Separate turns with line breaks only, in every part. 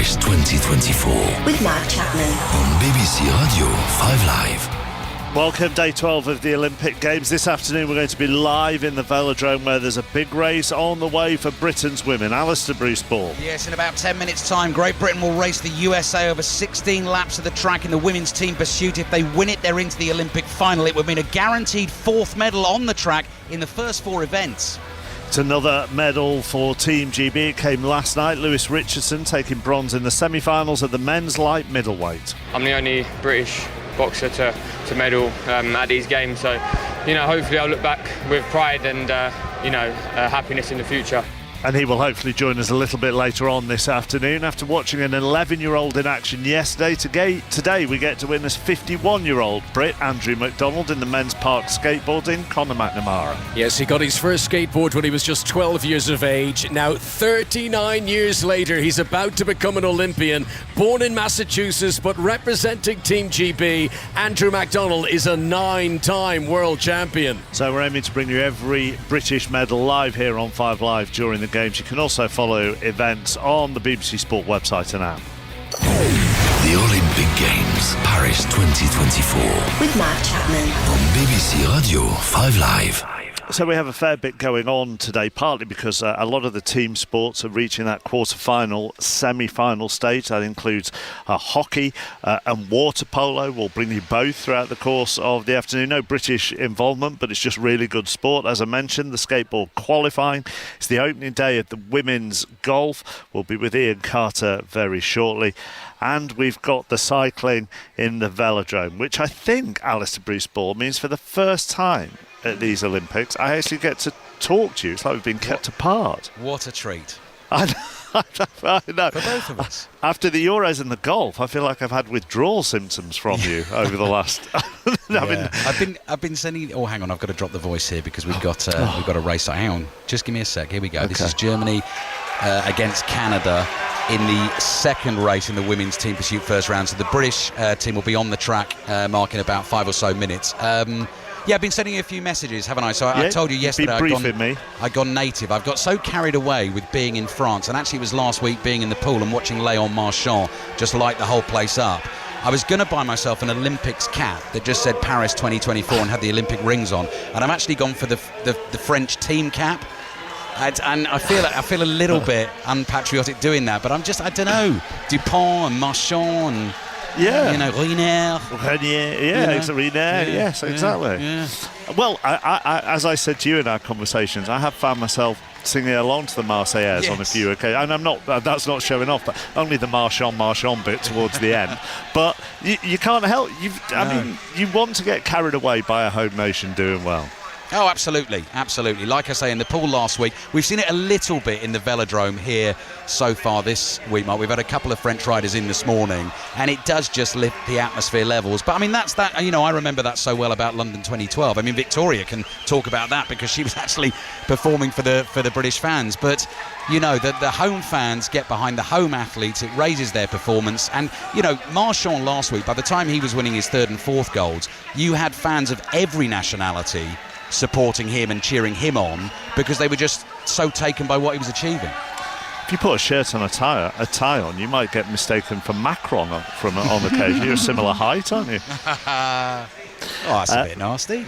Paris 2024.
With Mark Chapman.
On BBC Radio 5 Live.
Welcome, day 12 of the Olympic Games. This afternoon we're going to be live in the velodrome where there's a big race on the way for Britain's women. Alistair Bruce-Ball.
Yes, in about 10 minutes' time, Great Britain will race the USA over 16 laps of the track in the women's team pursuit. If they win it, they're into the Olympic final. It would mean a guaranteed fourth medal on the track in the first four events.
It's another medal for Team GB. It came last night. Lewis Richardson taking bronze in the semi-finals at the men's light middleweight.
I'm the only British boxer to medal at these games, so hopefully I'll look back with pride and happiness in the future.
And he will hopefully join us a little bit later on this afternoon. After watching an 11-year-old in action yesterday, today we get to witness 51-year-old Brit Andrew McDonald in the men's park skateboarding. Conor McNamara.
Yes, he got his first skateboard when he was just 12 years of age. Now, 39 years later, he's about to become an Olympian. Born in Massachusetts, but representing Team GB, Andrew McDonald is a 9-time world champion.
So we're aiming to bring you every British medal live here on 5 Live during the games. You can also follow events on the BBC Sport website and app.
The Olympic Games, Paris 2024.
With Mark Chapman.
On BBC Radio 5 Live.
So we have a fair bit going on today, partly because a lot of the team sports are reaching that quarter-final, semi-final stage. That includes hockey and water polo. We'll bring you both throughout the course of the afternoon. No British involvement, but it's just really good sport. As I mentioned, the skateboard qualifying. It's the opening day of the women's golf. We'll be with Ian Carter very shortly. And we've got the cycling in the velodrome, which I think, Alistair Bruce-Ball, means for the first time at these Olympics, I actually get to talk to you. It's like we've been kept apart.
What a treat.
I know.
For both of us.
After the Euros and the golf, I feel like I've had withdrawal symptoms from you over the last...
I've been sending... Oh, hang on, I've got to drop the voice here because we've got a race. Hang on, just give me a sec. Here we go. Okay. This is Germany against Canada in the second race in the women's team pursuit first round. So the British team will be on the track marking about 5 or so minutes. I've been sending you a few messages, haven't I? So I told you yesterday I'd gone native. I've got so carried away with being in France, and actually it was last week being in the pool and watching Léon Marchand just light the whole place up. I was going to buy myself an Olympics cap that just said Paris 2024 and had the Olympic rings on, and I've actually gone for the French team cap. And I feel a little bit unpatriotic doing that, but I don't know. Dupont and Marchand and Renier.
Yes, exactly.
Yeah.
Well, I, as I said to you in our conversations, I have found myself singing along to the Marseillaise on a few occasions, and that's not showing off, but only the Marchand bit towards the end. But you can't help. You want to get carried away by a home nation doing well.
Oh, absolutely. Like I say, in the pool last week, we've seen it a little bit in the velodrome here so far this week, Mark. We've had a couple of French riders in this morning, and it does just lift the atmosphere levels. But, that's that. I remember that so well about London 2012. Victoria can talk about that because she was actually performing for the British fans. But, the home fans get behind the home athletes. It raises their performance. And, Marchand last week, by the time he was winning his third and fourth golds, you had fans of every nationality supporting him and cheering him on because they were just so taken by what he was achieving.
If you put a shirt on a tie on, you might get mistaken for Macron on occasion. You're a similar height, aren't you?
That's a bit nasty.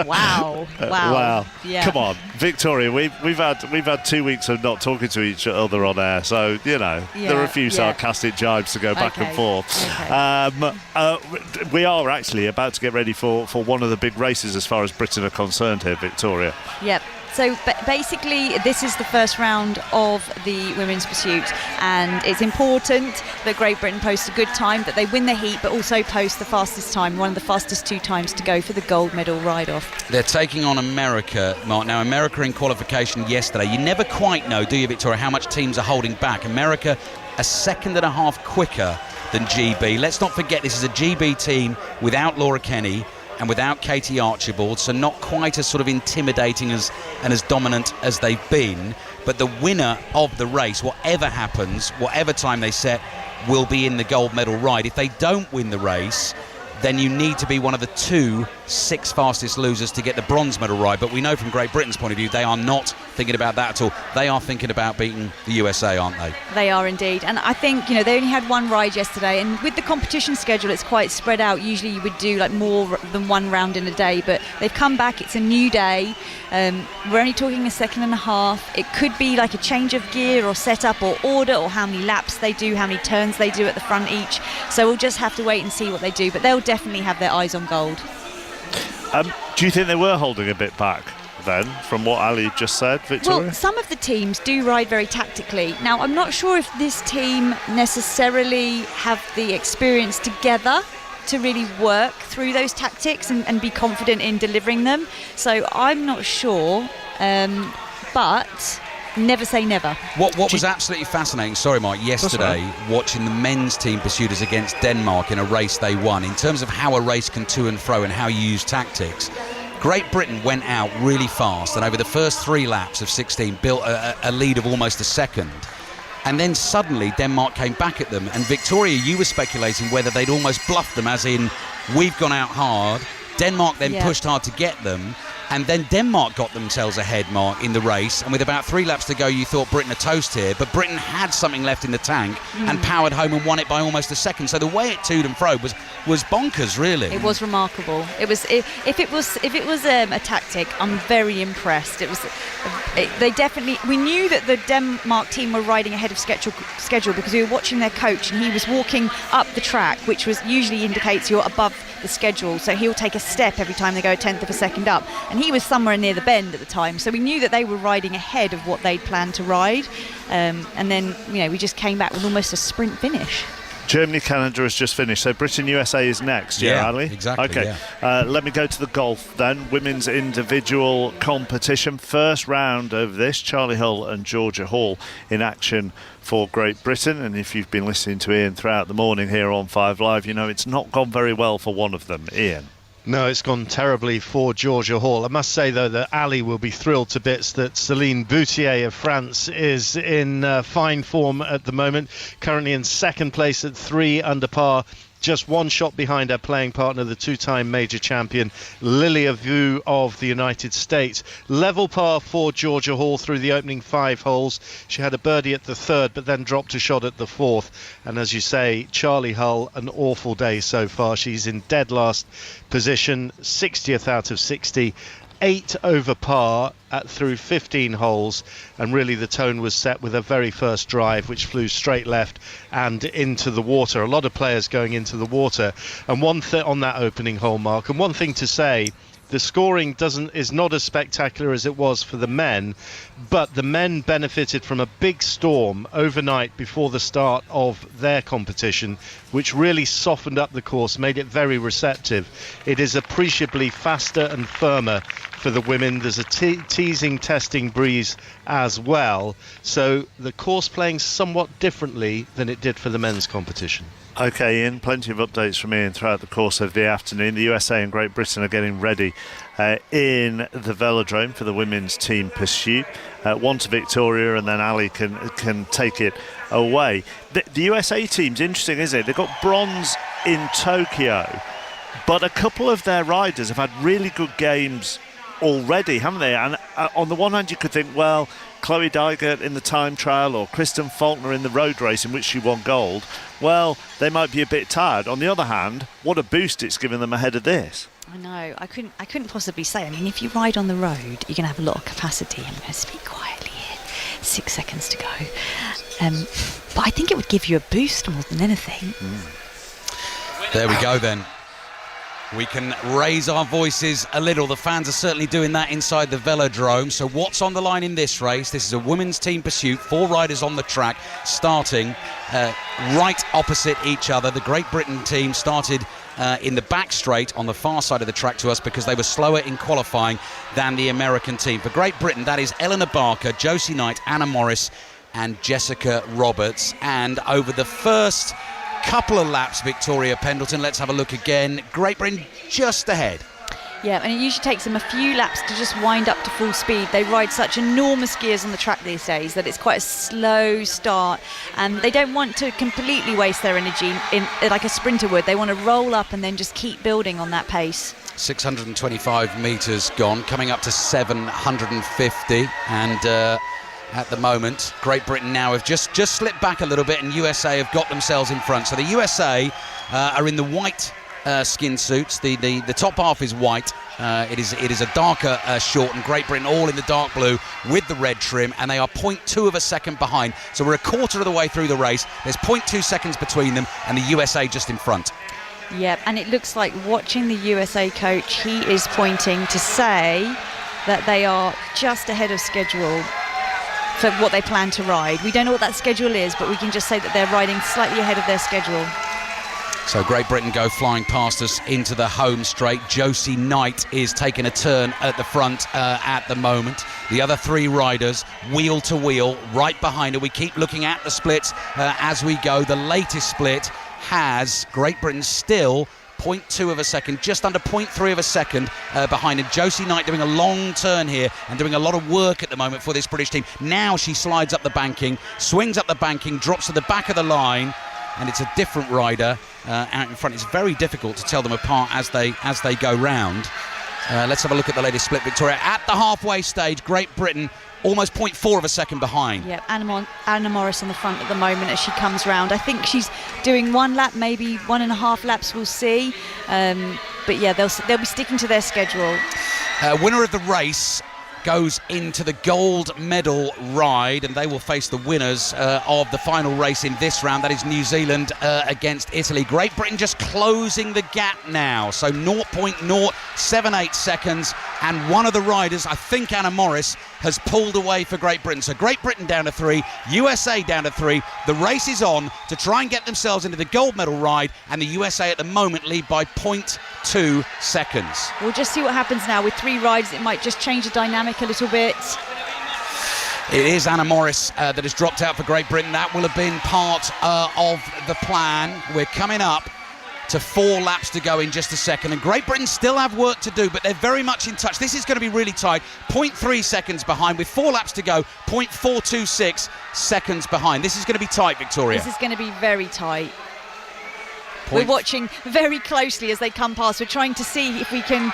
Wow.
Yeah. Come on, Victoria. We've had 2 weeks of not talking to each other on air, so there are a few sarcastic jibes to go back and forth. We are actually about to get ready for one of the big races as far as Britain are concerned here, Victoria.
Yep. So basically, this is the first round of the women's pursuit, and it's important that Great Britain post a good time, that they win the heat, but also post the fastest time, one of the fastest 2 times to go for the gold medal ride-off.
They're taking on America, Mark. Now, America in qualification yesterday. You never quite know, do you, Victoria, how much teams are holding back. America a second and a half quicker than GB. Let's not forget this is a GB team without Laura Kenny and without Katie Archibald, so not quite as sort of intimidating and as dominant as they've been. But the winner of the race, whatever happens, whatever time they set, will be in the gold medal ride. If they don't win the race, then you need to be one of the 6 fastest losers to get the bronze medal ride. But we know from Great Britain's point of view, they are not thinking about that at all. They are thinking about beating the USA, aren't they?
They are indeed. And I think, they only had one ride yesterday, and with the competition schedule, it's quite spread out. Usually you would do like more than one round in a day, but they've come back. It's a new day. We're only talking a second and a half. It could be like a change of gear or setup or order, or how many laps they do, how many turns they do at the front each. So we'll just have to wait and see what they do, but they'll definitely have their eyes on gold.
Do you think they were holding a bit back then, from what Ali just said, Victoria?
Well, some of the teams do ride very tactically. Now, I'm not sure if this team necessarily have the experience together to really work through those tactics and be confident in delivering them. So I'm not sure, but never say never.
What was absolutely fascinating, sorry Mike, yesterday, watching the men's team pursued us against Denmark in a race they won, in terms of how a race can to and fro and how you use tactics. Great Britain went out really fast, and over the first 3 laps of 16 built a lead of almost a second. And then suddenly Denmark came back at them, and Victoria, you were speculating whether they'd almost bluffed them, as in, we've gone out hard. Denmark then pushed hard to get them, and then Denmark got themselves ahead, Mark, in the race, and with about 3 laps to go you thought Britain are toast here, but Britain had something left in the tank and powered home and won it by almost a second. So the way it toed and fro was bonkers, really.
It was remarkable. It was if it was a tactic, I'm very impressed. We knew that the Denmark team were riding ahead of schedule because we were watching their coach, and he was walking up the track, which was usually indicates you're above the schedule, so he'll take a step every time they go a tenth of a second up, and he was somewhere near the bend at the time, so we knew that they were riding ahead of what they'd planned to ride, and then we just came back with almost a sprint finish.
Germany, Canada has just finished, so Britain, USA is next, Ali?
Exactly.
Okay, let me go to the golf then. Women's individual competition. First round of this, Charlie Hull and Georgia Hall in action for Great Britain. And if you've been listening to Ian throughout the morning here on 5 Live, it's not gone very well for one of them. Ian?
No, it's gone terribly for Georgia Hall. I must say, though, that Ali will be thrilled to bits that Céline Boutier of France is in fine form at the moment, currently in second place at 3 under par, just 1 shot behind her playing partner, the 2-time major champion Lilia Vu of the United States. Level par for Georgia Hall through the opening 5 holes. She had a birdie at the 3rd, but then dropped a shot at the 4th. And as you say, Charlie Hull, an awful day so far. She's in dead last position, 60th out of 60. 8 over par through 15 holes, and really the tone was set with her very first drive, which flew straight left and into the water. A lot of players going into the water, and one thing on that opening hole, Mark, and one thing to say, the scoring is not as spectacular as it was for the men, but the men benefited from a big storm overnight before the start of their competition, which really softened up the course, made it very receptive. It is appreciably faster and firmer for the women. There's a teasing, testing breeze as well. So the course playing somewhat differently than it did for the men's competition.
Okay, Ian, plenty of updates from Ian throughout the course of the afternoon. The USA and Great Britain are getting ready in the velodrome for the women's team pursuit. One to Victoria, and then Ali can take it away. The USA team's interesting, isn't it? They've got bronze in Tokyo, but a couple of their riders have had really good games already, haven't they? And on the one hand, you could think, well, Chloe Dygert in the time trial or Kristen Faulkner in the road race in which she won gold, well, they might be a bit tired. On the other hand, what a boost it's given them ahead of this.
I know. I couldn't possibly say. I mean, if you ride on the road, you're going to have a lot of capacity. I'm going to speak quietly here. 6 seconds to go. But I think it would give you a boost more than anything.
There we go then. We can raise our voices a little. The fans are certainly doing that inside the velodrome. So what's on the line in this race? This is a women's team pursuit. 4 riders on the track, starting right opposite each other. The Great Britain team started in the back straight on the far side of the track to us because they were slower in qualifying than the American team. For Great Britain, that is Eleanor Barker, Josie Knight, Anna Morris and Jessica Roberts. And over the first couple of laps, Victoria Pendleton, let's have a look again. Great Britain just ahead.
Yeah, and it usually takes them a few laps to just wind up to full speed. They ride such enormous gears on the track these days that it's quite a slow start, and they don't want to completely waste their energy in like a sprinter would. They want to roll up and then just keep building on that pace.
625 metres gone, coming up to 750, and at the moment Great Britain now have just slipped back a little bit, and USA have got themselves in front. So the USA are in the white skin suits. The top half is white. It is a darker short, and Great Britain all in the dark blue with the red trim, and they are 0.2 of a second behind. So we're a quarter of the way through the race. There's 0.2 seconds between them, and the USA just in front.
Yep, and it looks like, watching the USA coach, he is pointing to say that they are just ahead of schedule for what they plan to ride. We don't know what that schedule is, but we can just say that they're riding slightly ahead of their schedule.
So Great Britain go flying past us into the home straight. Josie Knight is taking a turn at the front at the moment. The other three riders, wheel to wheel, right behind her. We keep looking at the splits as we go. The latest split has Great Britain still 0.2 of a second, just under 0.3 of a second behind. And Josie Knight doing a long turn here and doing a lot of work at the moment for this British team. Now she slides up the banking, swings up the banking, drops to the back of the line, and it's a different rider out in front. It's very difficult to tell them apart as they go round. Let's have a look at the latest split, Victoria. At the halfway stage, Great Britain almost 0.4 of a second behind.
Yeah, Anna Morris on the front at the moment as she comes round. I think she's doing one lap, maybe 1.5 laps, we'll see. But yeah, they'll be sticking to their schedule.
Winner of the race goes into the gold medal ride, and they will face the winners of the final race in this round. That is New Zealand against Italy. Great Britain just closing the gap now, so 0.078 seconds, and one of the riders, I think Anna Morris, has pulled away for Great Britain. So Great Britain down to 3, USA down to 3. The race is on to try and get themselves into the gold medal ride, and the USA at the moment lead by 0.2 seconds.
We'll just see what happens now with 3 riders. It might just change the dynamic a little bit.
It is Anna Morris that has dropped out for Great Britain. That will have been part of the plan. We're coming up to 4 laps to go in just a second, and Great Britain still have work to do, but they're very much in touch. This is going to be really tight. 0.3 seconds behind with 4 laps to go. 0.426 seconds behind. This is going to be tight, Victoria.
This is going to be very tight. We're watching very closely as they come past. We're trying to see if we can...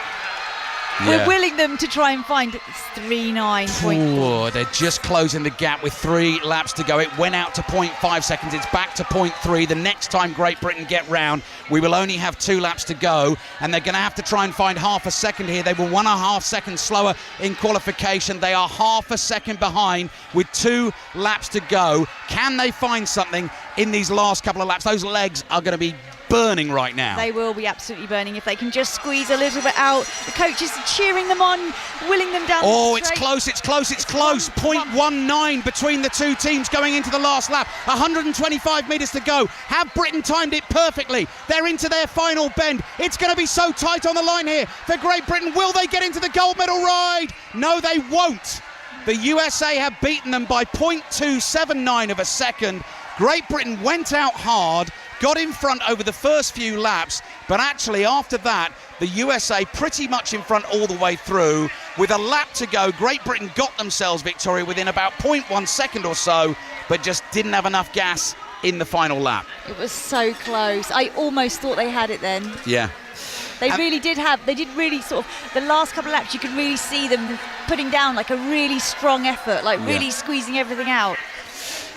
Yeah.
We're willing them to try and find 3.9.4.
They're just closing the gap with 3 laps to go. It went out to 0.5 seconds. It's back to 0.3. The next time Great Britain get round, we will only have 2 laps to go, and they're going to have to try and find half a second here. They were 1.5 seconds slower in qualification. They are half a second behind with 2 laps to go. Can they find something in these last couple of laps? Those legs are going to be burning right now.
They will be absolutely burning if they can just squeeze a little bit out. The coaches are cheering them on, willing them down.
Oh, it's close, it's close, it's close. 0.19 between the 2 teams going into the last lap. 125 metres to go. Have Britain timed it perfectly? They're into their final bend. It's going to be so tight on the line here for Great Britain. Will they get into the gold medal ride? No, they won't. The USA have beaten them by 0.279 of a second. Great Britain went out hard, got in front over the first few laps, but actually after that, the USA pretty much in front all the way through. With a lap to go, Great Britain got themselves, Victoria, within about 0.1 second or so, but just didn't have enough gas in the final lap.
It was so close. I almost thought they had it then.
Yeah.
They did really sort of, the last couple of laps, you could really see them putting down like a really strong effort, like really squeezing everything out.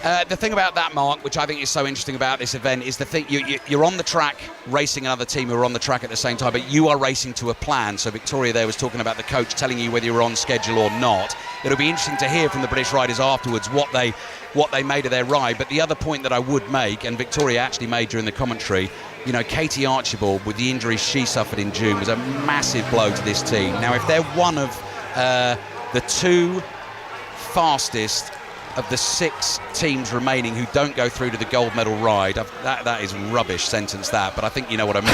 The thing about that, Mark, which I think is so interesting about this event, is the thing you're on the track racing another team who are on the track at the same time, but you are racing to a plan. So Victoria there was talking about the coach telling you whether you're on schedule or not. It'll be interesting to hear from the British riders afterwards what they made of their ride. But the other point that I would make, and Victoria actually made during the commentary, you know, Katie Archibald, with the injuries she suffered in June, was a massive blow to this team. Now, if they're one of the 2 fastest of the 6 teams remaining who don't go through to the gold medal ride, that is rubbish sentence, that, but I think you know what I mean.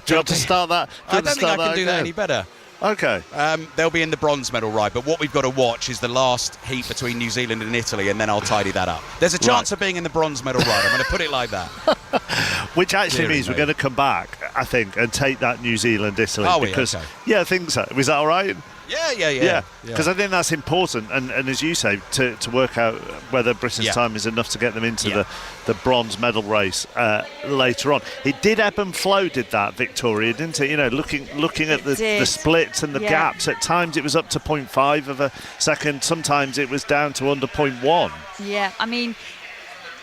Do you want to start that?
I don't think I can do that any better.
Okay.
They'll be in the bronze medal ride, but what we've got to watch is the last heat between New Zealand and Italy, and then I'll tidy that up. There's a chance of being in the bronze medal ride. I'm going to put it like that.
Which actually means we're going to come back I think, and take that New Zealand-Italy.
Oh,
because,
okay.
Yeah, I think so. Was that all right?
Yeah.
Because I think that's important, and as you say, to work out whether Britain's time is enough to get them into the bronze medal race later on. It did ebb and flow, did that, Victoria, didn't it? You know, looking at the splits and the gaps. At times it was up to 0.5 of a second. Sometimes it was down to under 0.1.
Yeah, I mean,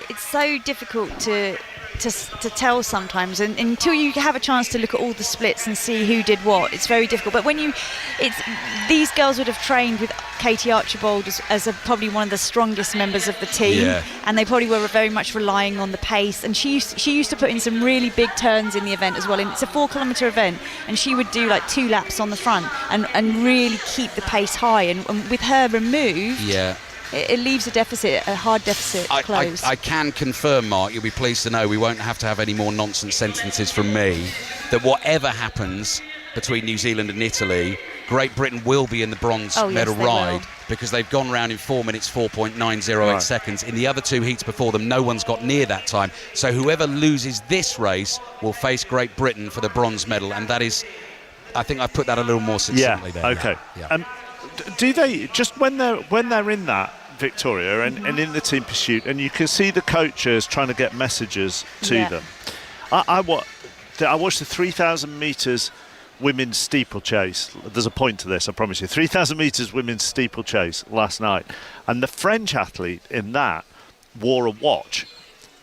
it's so difficult to tell sometimes, and until you have a chance to look at all the splits and see who did what, it's very difficult. But these girls would have trained with Katie Archibald as probably one of the strongest members of the team, and they probably were very much relying on the pace. And she used to put in some really big turns in the event as well. And it's a 4-kilometre event, and she would do like 2 laps on the front and really keep the pace high. And with her removed, it leaves a hard deficit closed.
I can confirm, Mark, you'll be pleased to know we won't have to have any more nonsense sentences from me, that whatever happens between New Zealand and Italy, Great Britain will be in the bronze medal ride, because they've gone round in 4 minutes 4.908 seconds. In the other 2 heats before them, no one's got near that time. So whoever loses this race will face Great Britain for the bronze medal, and that is, I think I've put that a little more succinctly there.
Okay. Do they, just when they're in that, Victoria, and in the team pursuit, and you can see the coaches trying to get messages to them. I watched the 3,000 metres women's steeplechase. There's a point to this, I promise you. 3,000 metres women's steeplechase last night, and the French athlete in that wore a watch,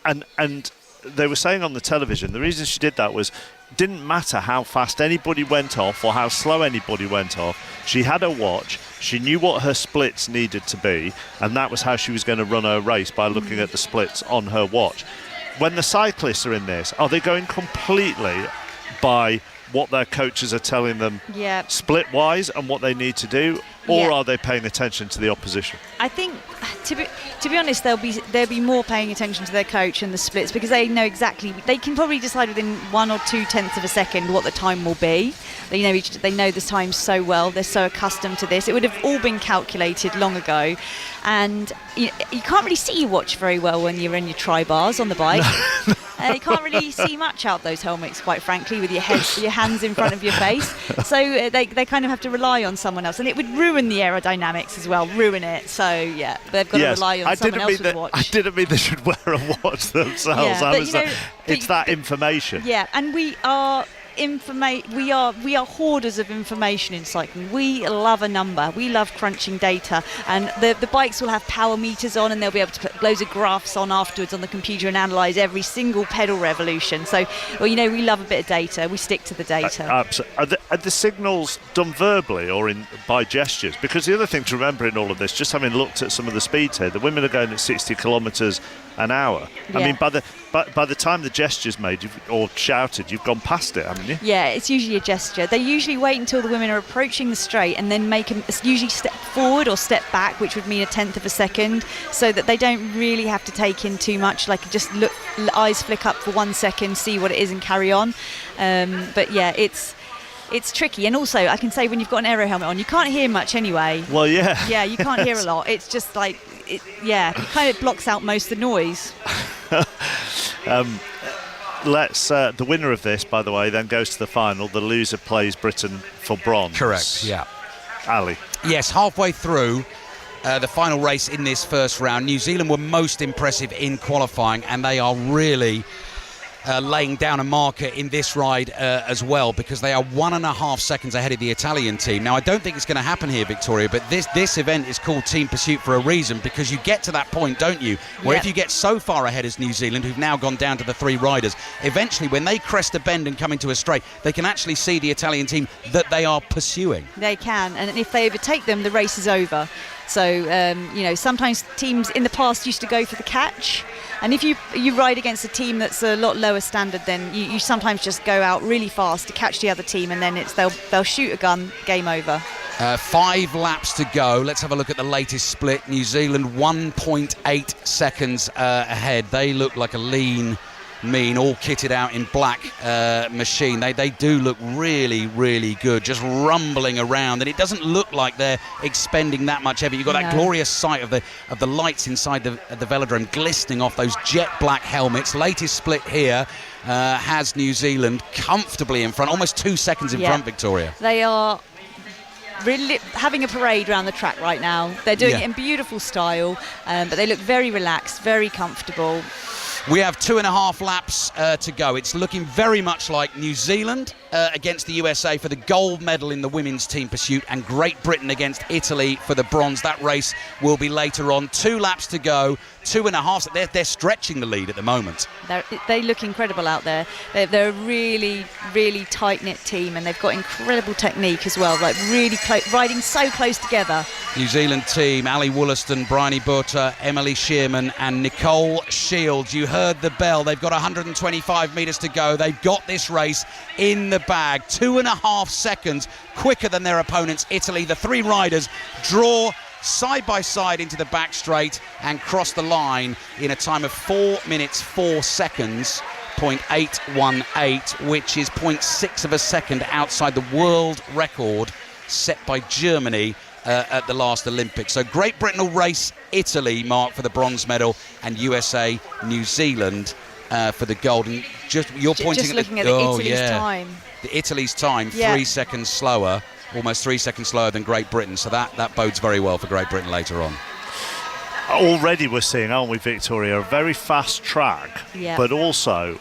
and they were saying on the television the reason she did that was, didn't matter how fast anybody went off or how slow anybody went off, she had a watch, she knew what her splits needed to be, and that was how she was going to run her race, by looking at the splits on her watch. When the cyclists are in this, are they going completely by what their coaches are telling them split-wise and what they need to do, or are they paying attention to the opposition?
I think, to be honest, they'll be more paying attention to their coach and the splits, because they know exactly. They can probably decide within 1 or 2 tenths of a second what the time will be. They know the time so well. They're so accustomed to this. It would have all been calculated long ago, and you can't really see your watch very well when you're in your tri-bars on the bike. You can't really see much out those helmets, quite frankly, with your hands in front of your face. So they kind of have to rely on someone else, and it would ruin the aerodynamics as well, ruin it. So they've got to rely on someone else with a watch.
I didn't mean they should wear a watch themselves. It's that information.
Yeah, and we are hoarders of information in cycling. We love a number. We love crunching data, and the bikes will have power meters on, and they'll be able to put loads of graphs on afterwards on the computer and analyse every single pedal revolution. So, we love a bit of data. We stick to the data.
Absolutely. Are the signals done verbally or by gestures? Because the other thing to remember in all of this, just having looked at some of the speeds here, the women are going at 60 kilometres an hour. I mean, by the time the gesture's made or shouted, you've gone past it, haven't you?
Yeah, it's usually a gesture. They usually wait until the women are approaching the straight and then make them usually step forward or step back, which would mean 1/10 of a second, so that they don't really have to take in too much. Like, just look, eyes flick up for 1 second, see what it is, and carry on. But yeah, it's tricky. And also, I can say, when you've got an aero helmet on, you can't hear much anyway.
Well, yeah.
Yeah, you can't hear a lot. It's just like, it kind of blocks out most of the noise.
The winner of this, by the way, then goes to the final. The loser plays Britain for bronze.
Correct, yeah.
Ali.
Yes, halfway through the final race in this first round, New Zealand were most impressive in qualifying, and they are really laying down a marker in this ride as well, because they are 1.5 seconds ahead of the Italian team. Now, I don't think it's going to happen here, Victoria, but this event is called Team Pursuit for a reason, because you get to that point, don't you, where if you get so far ahead as New Zealand, who've now gone down to the 3 riders, eventually when they crest a bend and come into a straight, they can actually see the Italian team that they are pursuing.
They can, and if they overtake them, the race is over. So, sometimes teams in the past used to go for the catch, and if you ride against a team that's a lot lower standard, then you sometimes just go out really fast to catch the other team, and then they'll shoot a gun, game over.
5 laps to go. Let's have a look at the latest split. New Zealand 1.8 seconds ahead. They look like a lean mean, all kitted out in black machine. They do look really, really good, just rumbling around, and it doesn't look like they're expending that much effort. You've got that glorious sight of the lights inside the velodrome glistening off those jet black helmets. Latest split here has New Zealand comfortably in front, almost 2 seconds in front, Victoria.
They are really having a parade around the track right now. They're doing it in beautiful style, but they look very relaxed, very comfortable.
We have 2.5 laps to go. It's looking very much like New Zealand against the USA for the gold medal in the women's team pursuit, and Great Britain against Italy for the bronze. That race will be later on. 2 laps to go. 2.5. They're stretching the lead at the moment.
They look incredible out there. They're a really, really tight-knit team, and they've got incredible technique as well, like really riding so close together.
New Zealand team, Ali Wollaston, Bryony Butter, Emily Shearman and Nicole Shields. You heard the bell. They've got 125 metres to go. They've got this race in the bag. 2.5 seconds quicker than their opponents, Italy. The 3 riders draw side by side into the back straight and cross the line in a time of 4 minutes 4 seconds, 0.818, which is 0.6 of a second outside the world record set by Germany at the last Olympics. So Great Britain will race Italy, Mark, for the bronze medal, and USA, New Zealand for the gold. And you're pointing
just looking at Italy's time.
The Italy's time, 3 seconds slower. Almost 3 seconds slower than Great Britain, so that bodes very well for Great Britain later on.
Already we're seeing, aren't we, Victoria, a very fast track, but also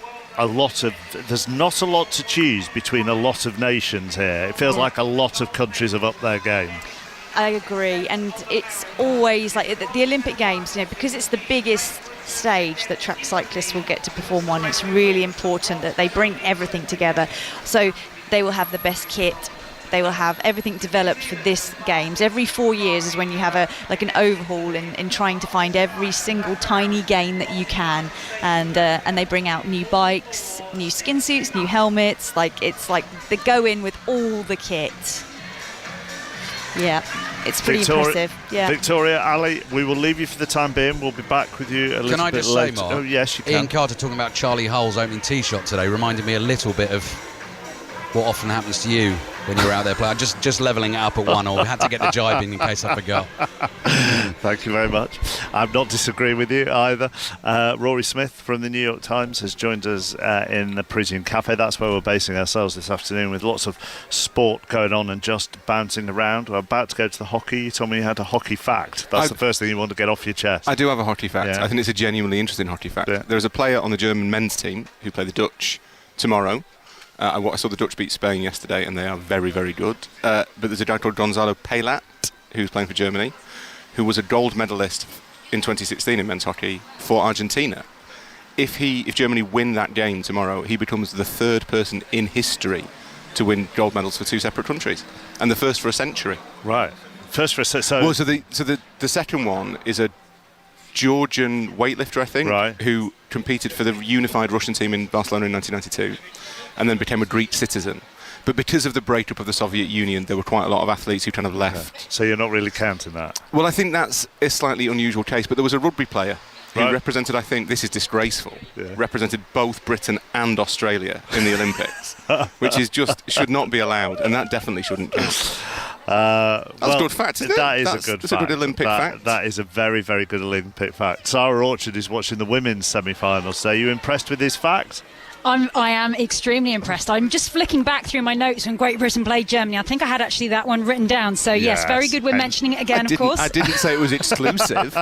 there's not a lot to choose between a lot of nations here. It feels like a lot of countries have upped their game.
I agree, and it's always like the Olympic Games, because it's the biggest stage that track cyclists will get to perform on. It's really important that they bring everything together. So they will have the best kit. They will have everything developed for this Games. Every 4 years is when you have an overhaul in trying to find every single tiny gain that you can, and they bring out new bikes, new skin suits, new helmets. It's like they go in with all the kit. Yeah, it's pretty impressive. Yeah.
Victoria, Ali, we will leave you for the time being. We'll be back with you a little bit later.
Can I just say, Mark?
Oh, yes, you can.
Ian Carter talking about Charlie Hull's opening tee shot today reminded me a little bit of what often happens to you when you're out there playing. Just levelling it up at 1 all. We had to get the jibing in case I forgot.
Thank you very much. I'm not disagreeing with you either. Rory Smith from the New York Times has joined us in the Parisian Cafe. That's where we're basing ourselves this afternoon, with lots of sport going on and just bouncing around. We're about to go to the hockey. You told me you had a hockey fact. That's the first thing you want to get off your chest.
I do have a hockey fact.
Yeah.
I think it's a genuinely interesting hockey fact.
Yeah.
There's a player on the German men's team who play the Dutch tomorrow. I saw the Dutch beat Spain yesterday, and they are very, very good. But there's a guy called Gonzalo Paylat, who's playing for Germany, who was a gold medalist in 2016 in men's hockey for Argentina. If Germany win that game tomorrow, he becomes the 3rd person in history to win gold medals for 2 separate countries, and the first for a century.
Right. First for a century.
Well, so the second one is a Georgian weightlifter, I think, who competed for the unified Russian team in Barcelona in 1992. And then became a Greek citizen. But because of the breakup of the Soviet Union, there were quite a lot of athletes who kind of left.
Okay. So you're not really counting that?
Well, I think that's a slightly unusual case. But there was a rugby player who represented, I think, this is disgraceful, represented both Britain and Australia in the Olympics, which is should not be allowed, and that definitely shouldn't count. That's a good fact, isn't it?
That's a good
Olympic fact.
That is a very, very good Olympic fact. Sarah Orchard is watching the women's semi-finals. So are you impressed with this fact?
I am extremely impressed. I'm just flicking back through my notes when Great Britain played Germany. I think I had actually that one written down. So, yes, very good. We're mentioning it again, of course.
I didn't say it was exclusive.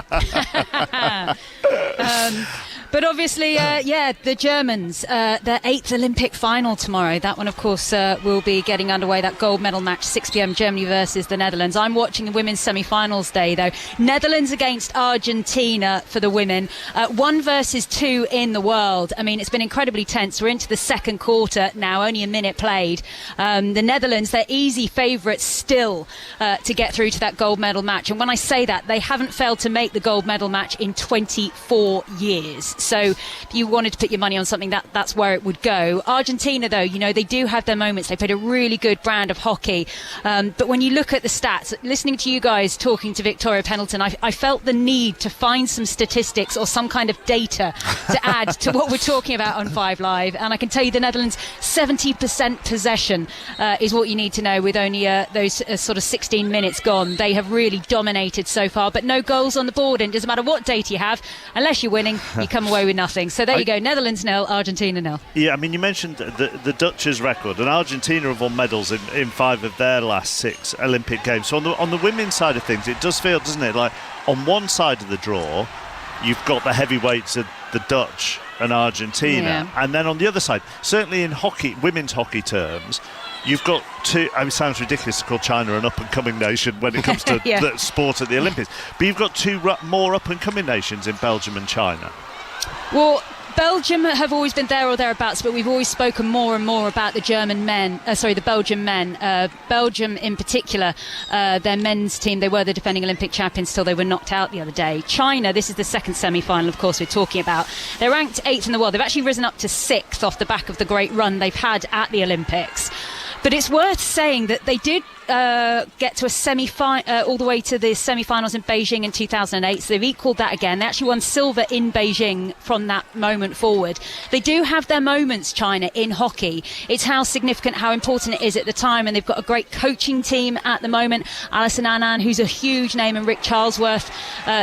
But obviously, the Germans, their 8th Olympic final tomorrow. That one, of course, will be getting underway, that gold medal match, 6 p.m, Germany versus the Netherlands. I'm watching the women's semi-finals day, though. Netherlands against Argentina for the women. 1 versus 2 in the world. I mean, it's been incredibly tense. We're into the second quarter now, only a minute played. The Netherlands, they're easy favourites still to get through to that gold medal match. And when I say that, they haven't failed to make the gold medal match in 24 years. So if you wanted to put your money on something, that's where it would go. Argentina, though, they do have their moments. They played a really good brand of hockey. But when you look at the stats, listening to you guys talking to Victoria Pendleton, I felt the need to find some statistics or some kind of data to add to what we're talking about on 5 Live. And I can tell you the Netherlands, 70% possession is what you need to know with only those sort of 16 minutes gone. They have really dominated so far, but no goals on the board. And it doesn't matter what data you have, unless you're winning, you come away with nothing. So there you go, Netherlands 0, Argentina 0.
Yeah, I mean, you mentioned the Dutch's record, and Argentina have won medals in 5 of their last 6 Olympic Games. So on the women's side of things, it does feel, doesn't it, like on one side of the draw, you've got the heavyweights of the Dutch and Argentina, and then on the other side, certainly in hockey, women's hockey terms, you've got 2. I mean, it sounds ridiculous to call China an up-and-coming nation when it comes to the sport at the Olympics, but you've got 2 more up-and-coming nations in Belgium and China.
Well, Belgium have always been there or thereabouts, but we've always spoken more and more about the Belgian men. Belgium in particular, their men's team, they were the defending Olympic champions till they were knocked out the other day. China, this is the second semi-final, of course, we're talking about. They're ranked 8th in the world. They've actually risen up to 6th off the back of the great run they've had at the Olympics. But it's worth saying that they did get to all the way to the semi-finals in Beijing in 2008, so they've equalled that again. They actually won silver in Beijing from that moment forward. They do have their moments, China, in hockey. It's how significant, how important it is at the time, and they've got a great coaching team at the moment. Alison Annan, who's a huge name, and Rick Charlesworth.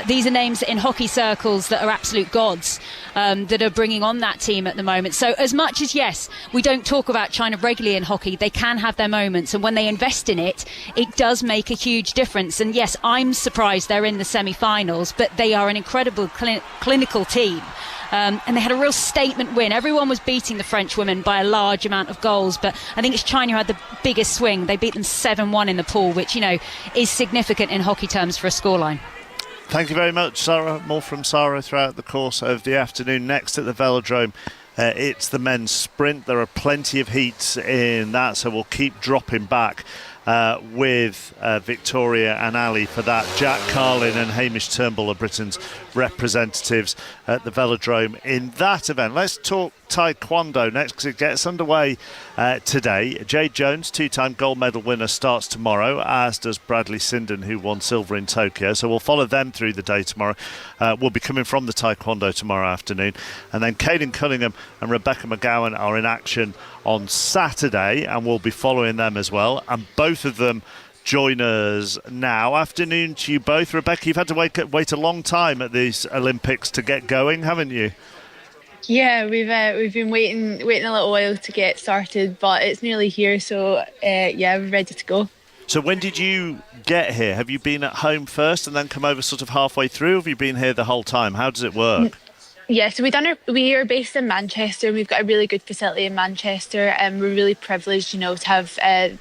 These are names in hockey circles that are absolute gods that are bringing on that team at the moment. So as much as, yes, we don't talk about China regularly in hockey, they can have their moments, and when they invest in it, it does make a huge difference. And yes, I'm surprised they're in the semi-finals, but they are an incredible clinical team. And they had a real statement win. Everyone was beating the French women by a large amount of goals, but I think it's China who had the biggest swing. They beat them 7-1 in the pool, which, is significant in hockey terms for a scoreline.
Thank you very much, Sarah. More from Sarah throughout the course of the afternoon. Next at the Velodrome, it's the men's sprint. There are plenty of heats in that, so we'll keep dropping back with Victoria and Ali for that. Jack Carlin and Hamish Turnbull are Britain's representatives at the Velodrome in that event. Let's talk Taekwondo next, because it gets underway today. Jade Jones, 2-time gold medal winner, starts tomorrow, as does Bradley Sinden, who won silver in Tokyo. So we'll follow them through the day tomorrow. We'll be coming from the Taekwondo tomorrow afternoon. And then Keirin Cunningham and Rebecca McGowan are in action on Saturday, and we'll be following them as well. And both of them join us now. Afternoon to you both. Rebecca, you've had to wait a long time at these Olympics to get going, haven't you?
Yeah, we've been waiting a little while to get started, but it's nearly here, so we're ready to go.
So when did you get here? Have you been at home first and then come over sort of halfway through? Or have you been here the whole time? How does it work?
Yeah, so we are based in Manchester, and we've got a really good facility in Manchester, and we're really privileged, to have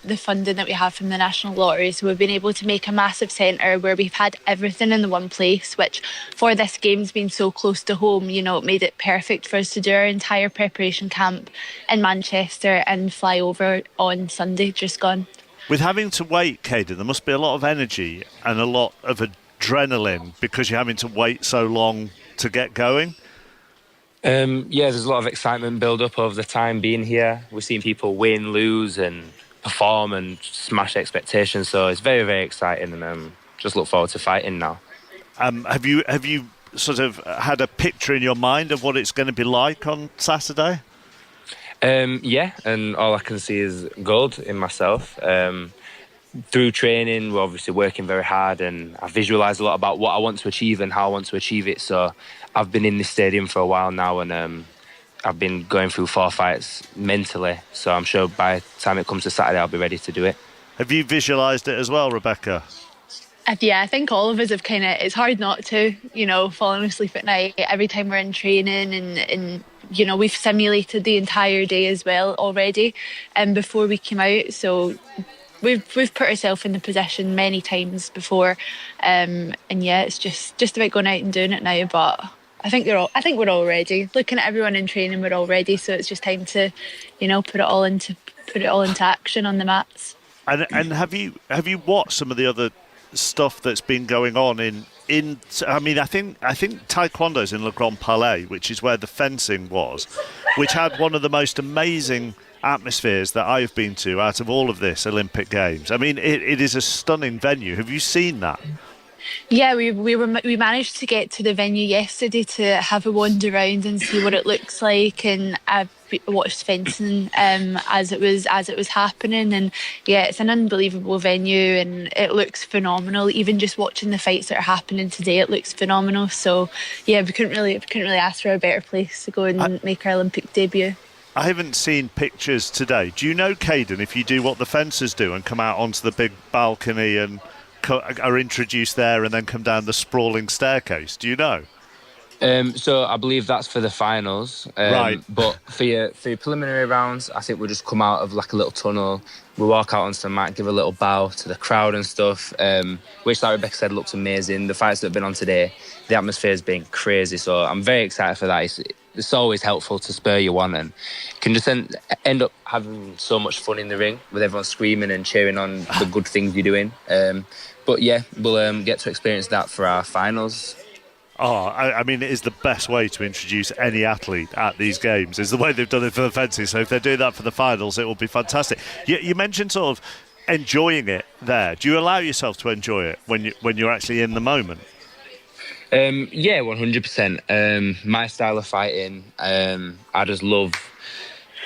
the funding that we have from the National Lottery. So we've been able to make a massive centre where we've had everything in the one place, which for this game's been so close to home, it made it perfect for us to do our entire preparation camp in Manchester and fly over on Sunday, just gone.
With having to wait, Keirin, there must be a lot of energy and a lot of adrenaline because you're having to wait so long to get going.
There's a lot of excitement build up over the time being here. We're seeing people win, lose and perform and smash expectations, so it's very, very exciting, and just look forward to fighting now.
Have you sort of had a picture in your mind of what it's going to be like on Saturday?
And all I can see is gold in myself. Through training, we're obviously working very hard, and I visualise a lot about what I want to achieve and how I want to achieve it. So I've been in this stadium for a while now, and I've been going through 4 fights mentally. So I'm sure by the time it comes to Saturday, I'll be ready to do it.
Have you visualised it as well, Rebecca?
Yeah, I think all of us have it's hard not to, falling asleep at night every time we're in training, and we've simulated the entire day as well already before we came out. So we've put ourselves in the position many times before, and it's just about going out and doing it now. But I think we're all ready. Looking at everyone in training, we're all ready. So it's just time to, put it all into action on the mats.
And have you watched some of the other stuff that's been going on in I think Taekwondo's in Le Grand Palais, which is where the fencing was, which had one of the most amazing atmospheres that I've been to out of all of this Olympic Games. I mean, it is a stunning venue. Have you seen that?
Yeah, we managed to get to the venue yesterday to have a wander around and see what it looks like, and I watched fencing as it was happening, and yeah, it's an unbelievable venue and it looks phenomenal. Even just watching the fights that are happening today, it looks phenomenal. So yeah, we couldn't really ask for a better place to go and make our Olympic debut.
I haven't seen pictures today. Do you know, Keirin, if you do what the fencers do and come out onto the big balcony and are introduced there and then come down the sprawling staircase? Do you know?
So I believe that's for the finals.
Right.
But for your preliminary rounds, I think we'll just come out of like a little tunnel. We'll walk out onto the mat, give a little bow to the crowd and stuff, which, like Rebecca said, looks amazing. The fights that have been on today, the atmosphere has been crazy. So I'm very excited for that. It's always helpful to spur you on, and can just end up having so much fun in the ring with everyone screaming and cheering on the good things you're doing. But yeah, we'll get to experience that for our finals.
Oh, I mean, it is the best way to introduce any athlete at these games, is the way they've done it for the fencing. So if they're doing that for the finals, it will be fantastic. You mentioned sort of enjoying it there. Do you allow yourself to enjoy it when you're actually in the moment?
Yeah, 100%. My style of fighting, I just love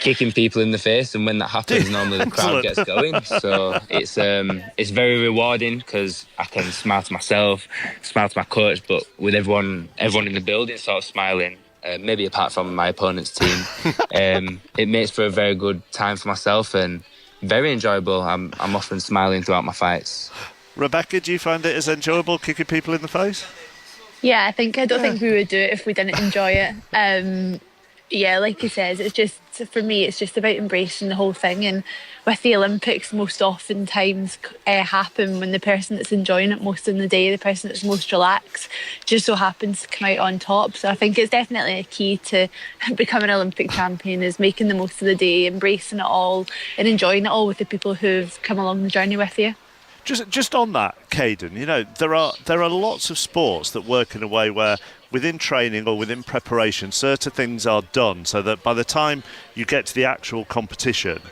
kicking people in the face, and when that happens, normally the crowd gets going. So it's very rewarding because I can smile to myself, smile to my coach, but with everyone in the building sort of smiling, maybe apart from my opponent's team, it makes for a very good time for myself and very enjoyable. I'm often smiling throughout my fights.
Rebecca, do you find it as enjoyable kicking people in the face?
Yeah, I don't think we would do it if we didn't enjoy it. Yeah, like he says, it's just, for me, it's just about embracing the whole thing. And with the Olympics, most oftentimes happen when the person that's enjoying it most in the day, the person that's most relaxed, just so happens to come out on top. So I think it's definitely a key to becoming an Olympic champion, is making the most of the day, embracing it all and enjoying it all with the people who've come along the journey with you.
Just on that, Keirin, you know, there are lots of sports that work in a way where within training or within preparation, certain things are done so that by the time you get to the actual competition,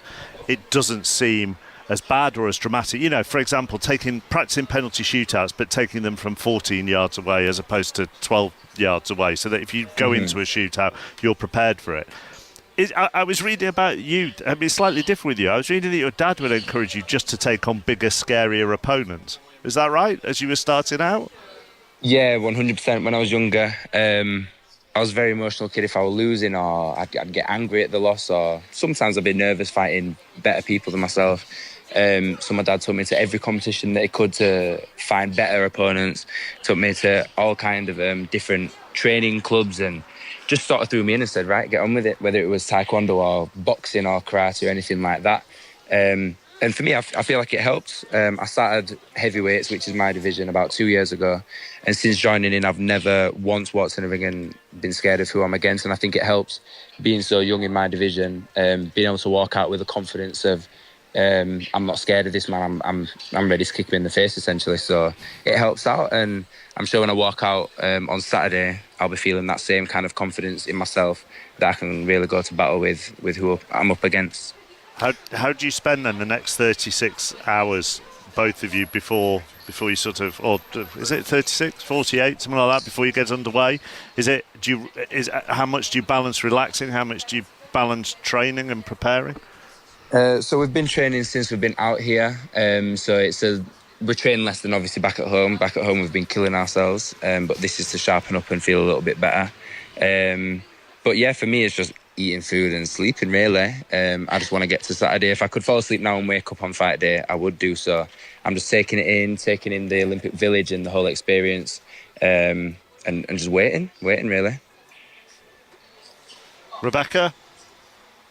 it doesn't seem as bad or as dramatic. You know, for example, practicing penalty shootouts, but taking them from 14 yards away as opposed to 12 yards away, so that if you go into a shootout, you're prepared for it. I was reading about you, I mean, slightly different with you. I was reading that your dad would encourage you just to take on bigger, scarier opponents. Is that right, as you were starting out?
Yeah, 100%. When I was younger, I was a very emotional kid. If I were losing, or I'd get angry at the loss, or sometimes I'd be nervous fighting better people than myself. So my dad took me to every competition that he could to find better opponents, took me to all kind of different training clubs, and just sort of threw me in and said, right, get on with it, whether it was taekwondo or boxing or karate or anything like that. And for me, I feel like it helped. I started heavyweights, which is my division, about 2 years ago. And since joining in, I've never once walked in a ring and been scared of who I'm against. And I think it helps being so young in my division, being able to walk out with the confidence of, I'm not scared of this man, I'm ready to kick him in the face, essentially. So it helps out. And I'm sure when I walk out on Saturday, I'll be feeling that same kind of confidence in myself that I can really go to battle with who I'm up against.
How do you spend then the next 36 hours, both of you, before you sort of, or is it 36, 48, something like that, before you get underway? How much do you balance relaxing? How much do you balance training and preparing?
So we've been training since we've been out here. So we're training less than obviously back at home. Back at home we've been killing ourselves, but this is to sharpen up and feel a little bit better. But yeah, for me it's just eating food and sleeping, really. I just want to get to Saturday. If I could fall asleep now and wake up on fight day, I would do so. I'm just taking in the Olympic Village and the whole experience, and just waiting really.
Rebecca?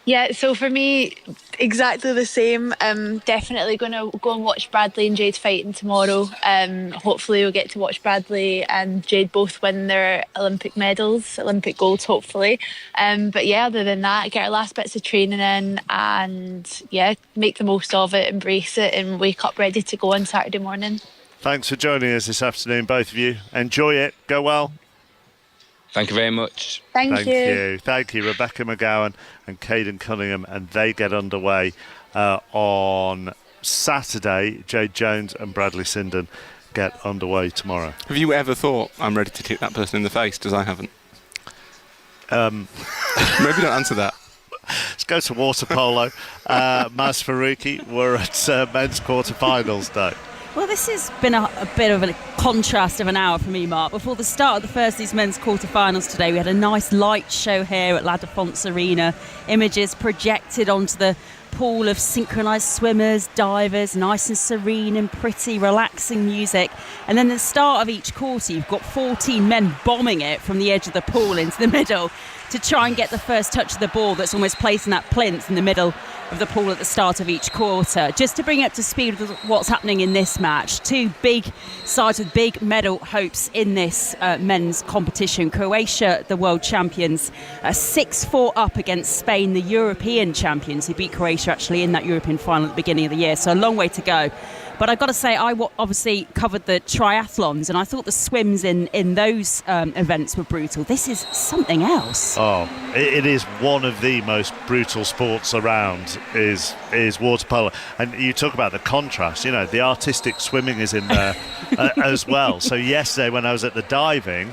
Yeah, so for me, exactly the same. Definitely going to go and watch Bradley and Jade fighting tomorrow. Hopefully we'll get to watch Bradley and Jade both win their Olympic medals, Olympic golds, hopefully. But yeah, other than that, get our last bits of training in and yeah, make the most of it, embrace it and wake up ready to go on Saturday morning.
thanks for joining us this afternoon, both of you. Enjoy it. Go well.
Thank you very much.
Thank you.
Thank you, Rebecca McGowan and Keirin Cunningham, and they get underway on Saturday. Jade Jones and Bradley Sinden get underway tomorrow.
Have you ever thought, I'm ready to kick that person in the face? Because I haven't. Maybe don't answer that.
Let's go to water polo. Maz Faruqi, we're at men's quarterfinals day.
Well, this has been a bit of a contrast of an hour for me, Mark. Before the start of the first men's quarterfinals today, we had a nice light show here at La Défense Arena. Images projected onto the pool of synchronised swimmers, divers, nice and serene and pretty, relaxing music. And then at the start of each quarter, you've got 14 men bombing it from the edge of the pool into the middle to try and get the first touch of the ball that's almost placing that plinth in the middle of the pool at the start of each quarter. Just to bring you up to speed with what's happening in this match, two big sides with big medal hopes in this men's competition. Croatia, the world champions, 6-4 up against Spain, the European champions, who beat Croatia actually in that European final at the beginning of the year. So a long way to go. But I've got to say, I obviously covered the triathlons, and I thought the swims in those events were brutal. This is something else.
Oh, it is one of the most brutal sports around, is water polo. And you talk about the contrast, you know, the artistic swimming is in there as well. So yesterday when I was at the diving,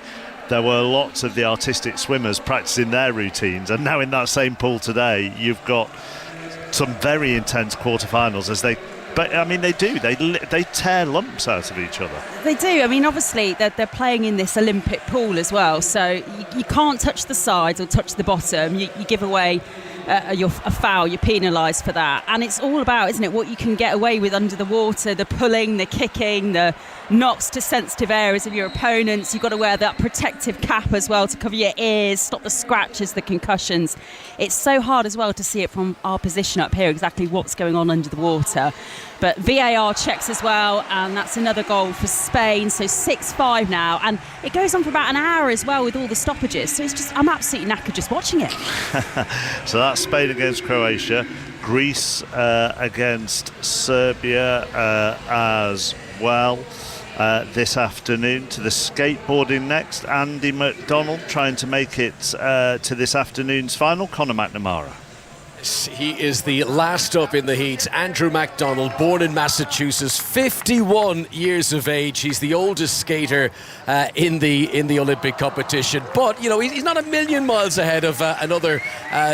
there were lots of the artistic swimmers practicing their routines. And now in that same pool today, you've got some very intense quarterfinals as they... But, I mean, they do. They tear lumps out of each other.
They do. I mean, obviously, they're playing in this Olympic pool as well. So you can't touch the sides or touch the bottom. You give away a foul. You're penalised for that. And it's all about, isn't it, what you can get away with under the water, the pulling, the kicking, the knocks to sensitive areas of your opponents. You've got to wear that protective cap as well to cover your ears, stop the scratches, the concussions. It's so hard as well to see it from our position up here, exactly what's going on under the water. But VAR checks as well, and that's another goal for Spain. So 6-5 now, and it goes on for about an hour as well with all the stoppages. So it's just, I'm absolutely knackered just watching it.
So that's Spain against Croatia, Greece against Serbia as well. This afternoon. To the skateboarding next, Andy McDonald trying to make it to this afternoon's final. Conor McNamara.
He is the last up in the heats. Andrew MacDonald, born in Massachusetts, 51 years of age. He's the oldest skater in the Olympic competition. But, you know, he's not a million miles ahead of another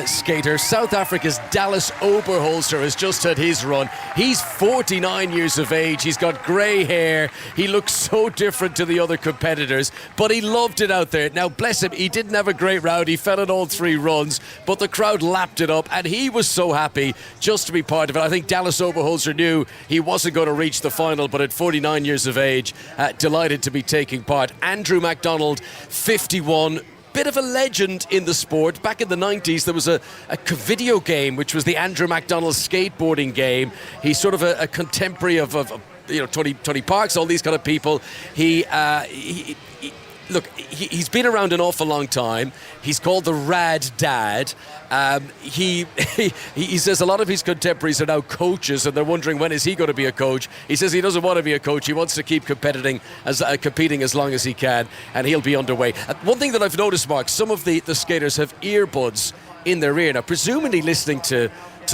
skater. South Africa's Dallas Oberholzer has just had his run. He's 49 years of age. He's got grey hair. He looks so different to the other competitors, but he loved it out there. Now, bless him, he didn't have a great round. He fell in all three runs, but the crowd lapped it up, and he was so happy just to be part of it. I think Dallas Oberholzer knew he wasn't going to reach the final, but at 49 years of age, delighted to be taking part. Andrew MacDonald, 51, bit of a legend in the sport. Back in the 90s, there was a video game, which was the Andrew MacDonald skateboarding game. He's sort of a contemporary of you know, Tony Parks, all these kind of people. Look, he's been around an awful long time. He's called the Rad Dad. He says a lot of his contemporaries are now coaches, and they're wondering when is he going to be a coach. He says he doesn't want to be a coach. He wants to keep competing as long as he can, and he'll be underway. One thing that I've noticed, Mark, some of the skaters have earbuds in their ear now, presumably listening to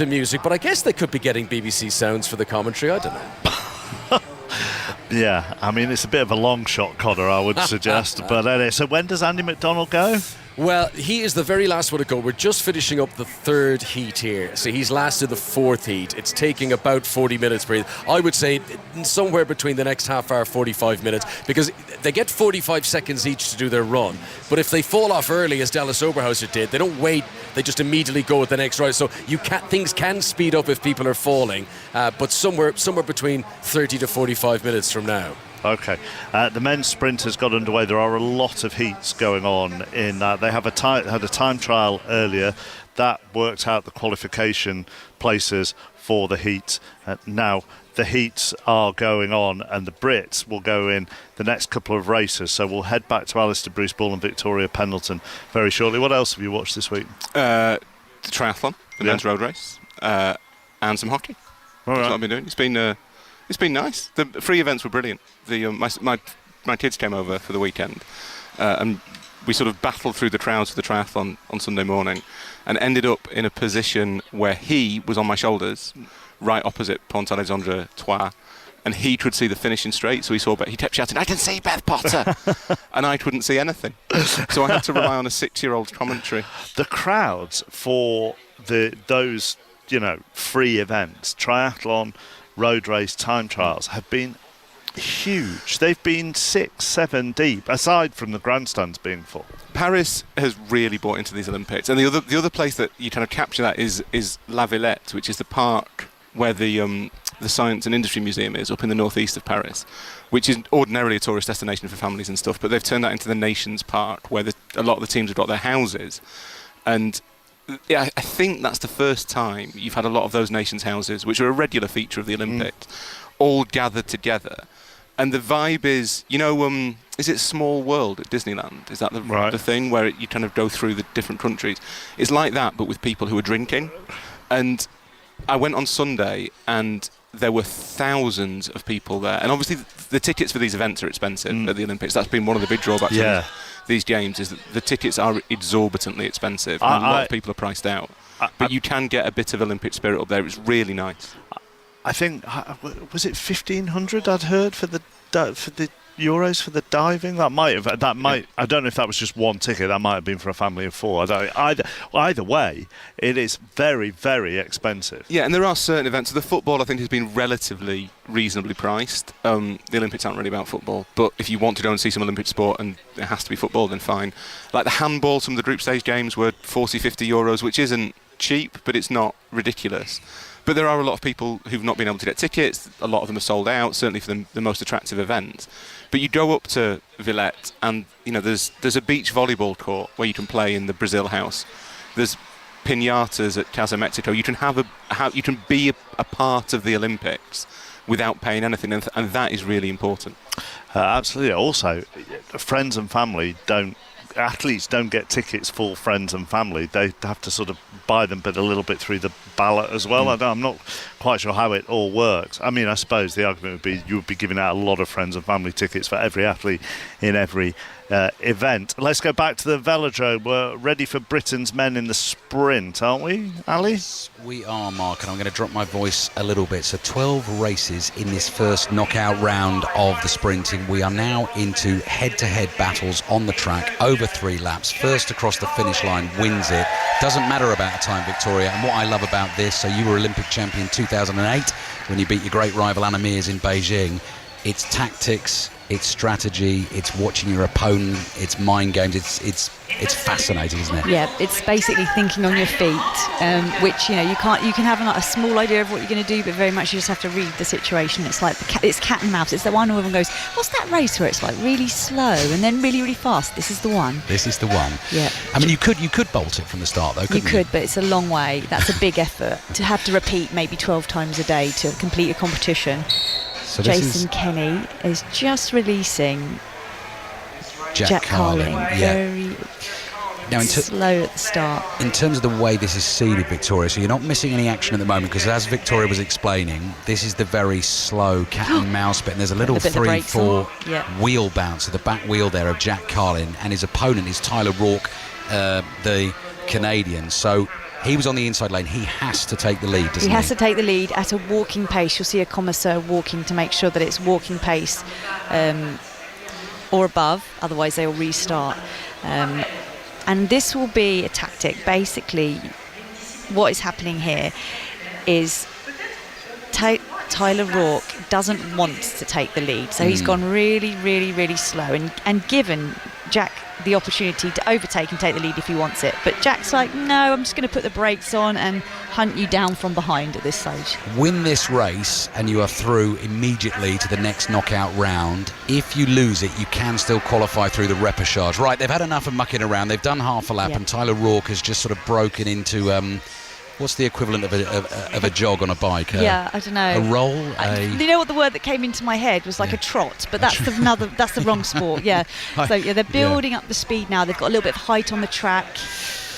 music, but I guess they could be getting BBC sounds for the commentary. I don't know.
Yeah, I mean, it's a bit of a long shot, Connor, I would suggest. But anyway, so when does Andy McDonald go?
Well, he is the very last one to go. We're just finishing up the third heat here. So he's last in the fourth heat. It's taking about 40 minutes per heat. I would say somewhere between the next half hour, 45 minutes, because they get 45 seconds each to do their run. But if they fall off early, as Dallas Oberholzer did, they don't wait. They just immediately go with the next ride. So things can speed up if people are falling, but somewhere between 30 to 45 minutes from now.
Okay. The men's sprint has got underway. There are a lot of heats going on in that. They have had a time trial earlier. That worked out the qualification places for the heat. Now, the heats are going on, and the Brits will go in the next couple of races. So we'll head back to Alistair Bruce Bull and Victoria Pendleton very shortly. What else have you watched this week?
The triathlon, the men's road race, and some hockey.
All right.
That's what I've been doing. It's been It's been nice. The free events were brilliant. My kids came over for the weekend, and we sort of battled through the crowds for the triathlon on Sunday morning, and ended up in a position where he was on my shoulders, right opposite Pont Alexandre Trois, and he could see the finishing straight. So he kept shouting, "I can see Beth Potter," and I couldn't see anything. So I had to rely on a 6-year-old's commentary.
The crowds for those free events, triathlon, road race, time trials, have been huge. They've been 6-7 deep, aside from the grandstands being full.
Paris has really bought into these Olympics, and the other place that you kind of capture that is La Villette, which is the park where the Science and Industry Museum is, up in the northeast of Paris, which is ordinarily a tourist destination for families and stuff, but they've turned that into the Nations Park, where a lot of the teams have got their houses. And I think that's the first time you've had a lot of those nations' houses, which are a regular feature of the Olympics, all gathered together. And the vibe is, is it Small World at Disneyland? Is that the thing where you kind of go through the different countries? It's like that, but with people who are drinking. And I went on Sunday, and there were thousands of people there. And obviously, the tickets for these events are expensive at the Olympics. That's been one of the big drawbacks of these games, is that the tickets are exorbitantly expensive. And a lot of people are priced out. But you can get a bit of Olympic spirit up there. It's really nice.
I think, was it 1,500 I'd heard for the Euros for the diving? I don't know if that was just one ticket. That might have been for a family of 4. Either way, it is very, very expensive.
Yeah, and there are certain events. The football, I think, has been relatively reasonably priced. The Olympics aren't really about football, but if you want to go and see some Olympic sport and it has to be football, then fine. Like the handball, some of the group stage games were 40-50 euros, which isn't cheap, but it's not ridiculous. But there are a lot of people who've not been able to get tickets. A lot of them are sold out, certainly for the most attractive events. But you go up to Villette, and there's a beach volleyball court where you can play in the Brazil house. There's piñatas at Casa Mexico. You can you can be a part of the Olympics without paying anything, and that is really important.
Absolutely. Also, friends and family athletes don't get tickets for friends and family. They have to sort of buy them, but a little bit through the ballot as well. I'm not quite sure how it all works. I mean, I suppose the argument would be you would be giving out a lot of friends and family tickets for every athlete in every event. Let's go back to the velodrome. We're ready for Britain's men in the sprint, aren't we, Ali?
Yes, we are, Mark, and I'm going to drop my voice a little bit. So 12 races in this first knockout round of the sprinting. We are now into head-to-head battles on the track over 3 laps. First across the finish line wins it. Doesn't matter about a time, Victoria. And what I love about this, so you were Olympic champion 2008 when you beat your great rival Anna Mears in Beijing. It's tactics, it's strategy, it's watching your opponent, it's mind games. It's fascinating, isn't it?
Yeah, it's basically thinking on your feet, which you can have a small idea of what you're going to do, but very much you just have to read the situation. It's like it's cat and mouse. It's the one where everyone goes, "What's that race where it's like really slow and then really, really fast?" This is the one.
This is the one.
Yeah.
I mean, you could bolt it from the start, though. Couldn't you?
You could, but it's a long way. That's a big effort to have to repeat maybe 12 times a day to complete a competition.
So
Jason Kenny is just releasing Jack Carling. Very slow at the start.
In terms of the way this is seeded, Victoria, so you're not missing any action at the moment, because as Victoria was explaining, this is the very slow cat and mouse bit, and there's a little 3-4 wheel bounce at the back wheel there of Jack Carling, and his opponent is Tyler Rourke, the Canadian. So he was on the inside lane. He has to take the lead, doesn't he?
He has to take the lead at a walking pace. You'll see a commissaire walking to make sure that it's walking pace or above. Otherwise, they will restart. And this will be a tactic. Basically, what is happening here is Tyler Rourke doesn't want to take the lead. So he's gone really, really, really slow and given Jack the opportunity to overtake and take the lead if he wants it. But Jack's like, no, I'm just going to put the brakes on and hunt you down from behind at this stage.
Win this race and you are through immediately to the next knockout round. If you lose it, you can still qualify through the repechage. Right, they've had enough of mucking around. They've done half a lap, and Tyler Rourke has just sort of broken into what's the equivalent of a jog on a bike?
I don't know.
A roll?
You know what the word that came into my head was like a trot, but that's the wrong sport. Yeah. So they're building up the speed now. They've got a little bit of height on the track.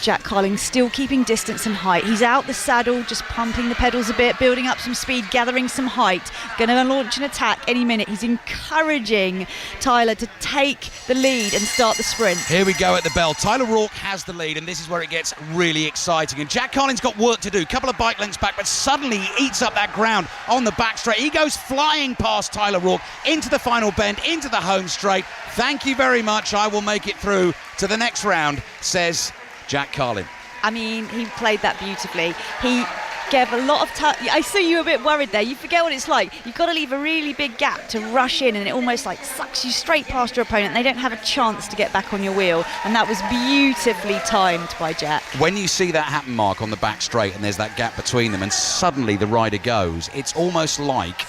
Jack Carling still keeping distance and height. He's out the saddle, just pumping the pedals a bit, building up some speed, gathering some height. Going to launch an attack any minute. He's encouraging Tyler to take the lead and start the sprint.
Here we go at the bell. Tyler Rourke has the lead, and this is where it gets really exciting. And Jack Carling's got work to do. A couple of bike lengths back, but suddenly he eats up that ground on the back straight. He goes flying past Tyler Rourke into the final bend, into the home straight. Thank you very much. I will make it through to the next round, says Jack Carling.
I mean, he played that beautifully. He gave a lot of time. I saw you a bit worried there. You forget what it's like. You've got to leave a really big gap to rush in, and it almost like sucks you straight past your opponent. They don't have a chance to get back on your wheel, and that was beautifully timed by Jack.
When you see that happen, Mark, on the back straight, and there's that gap between them, and suddenly the rider goes, it's almost like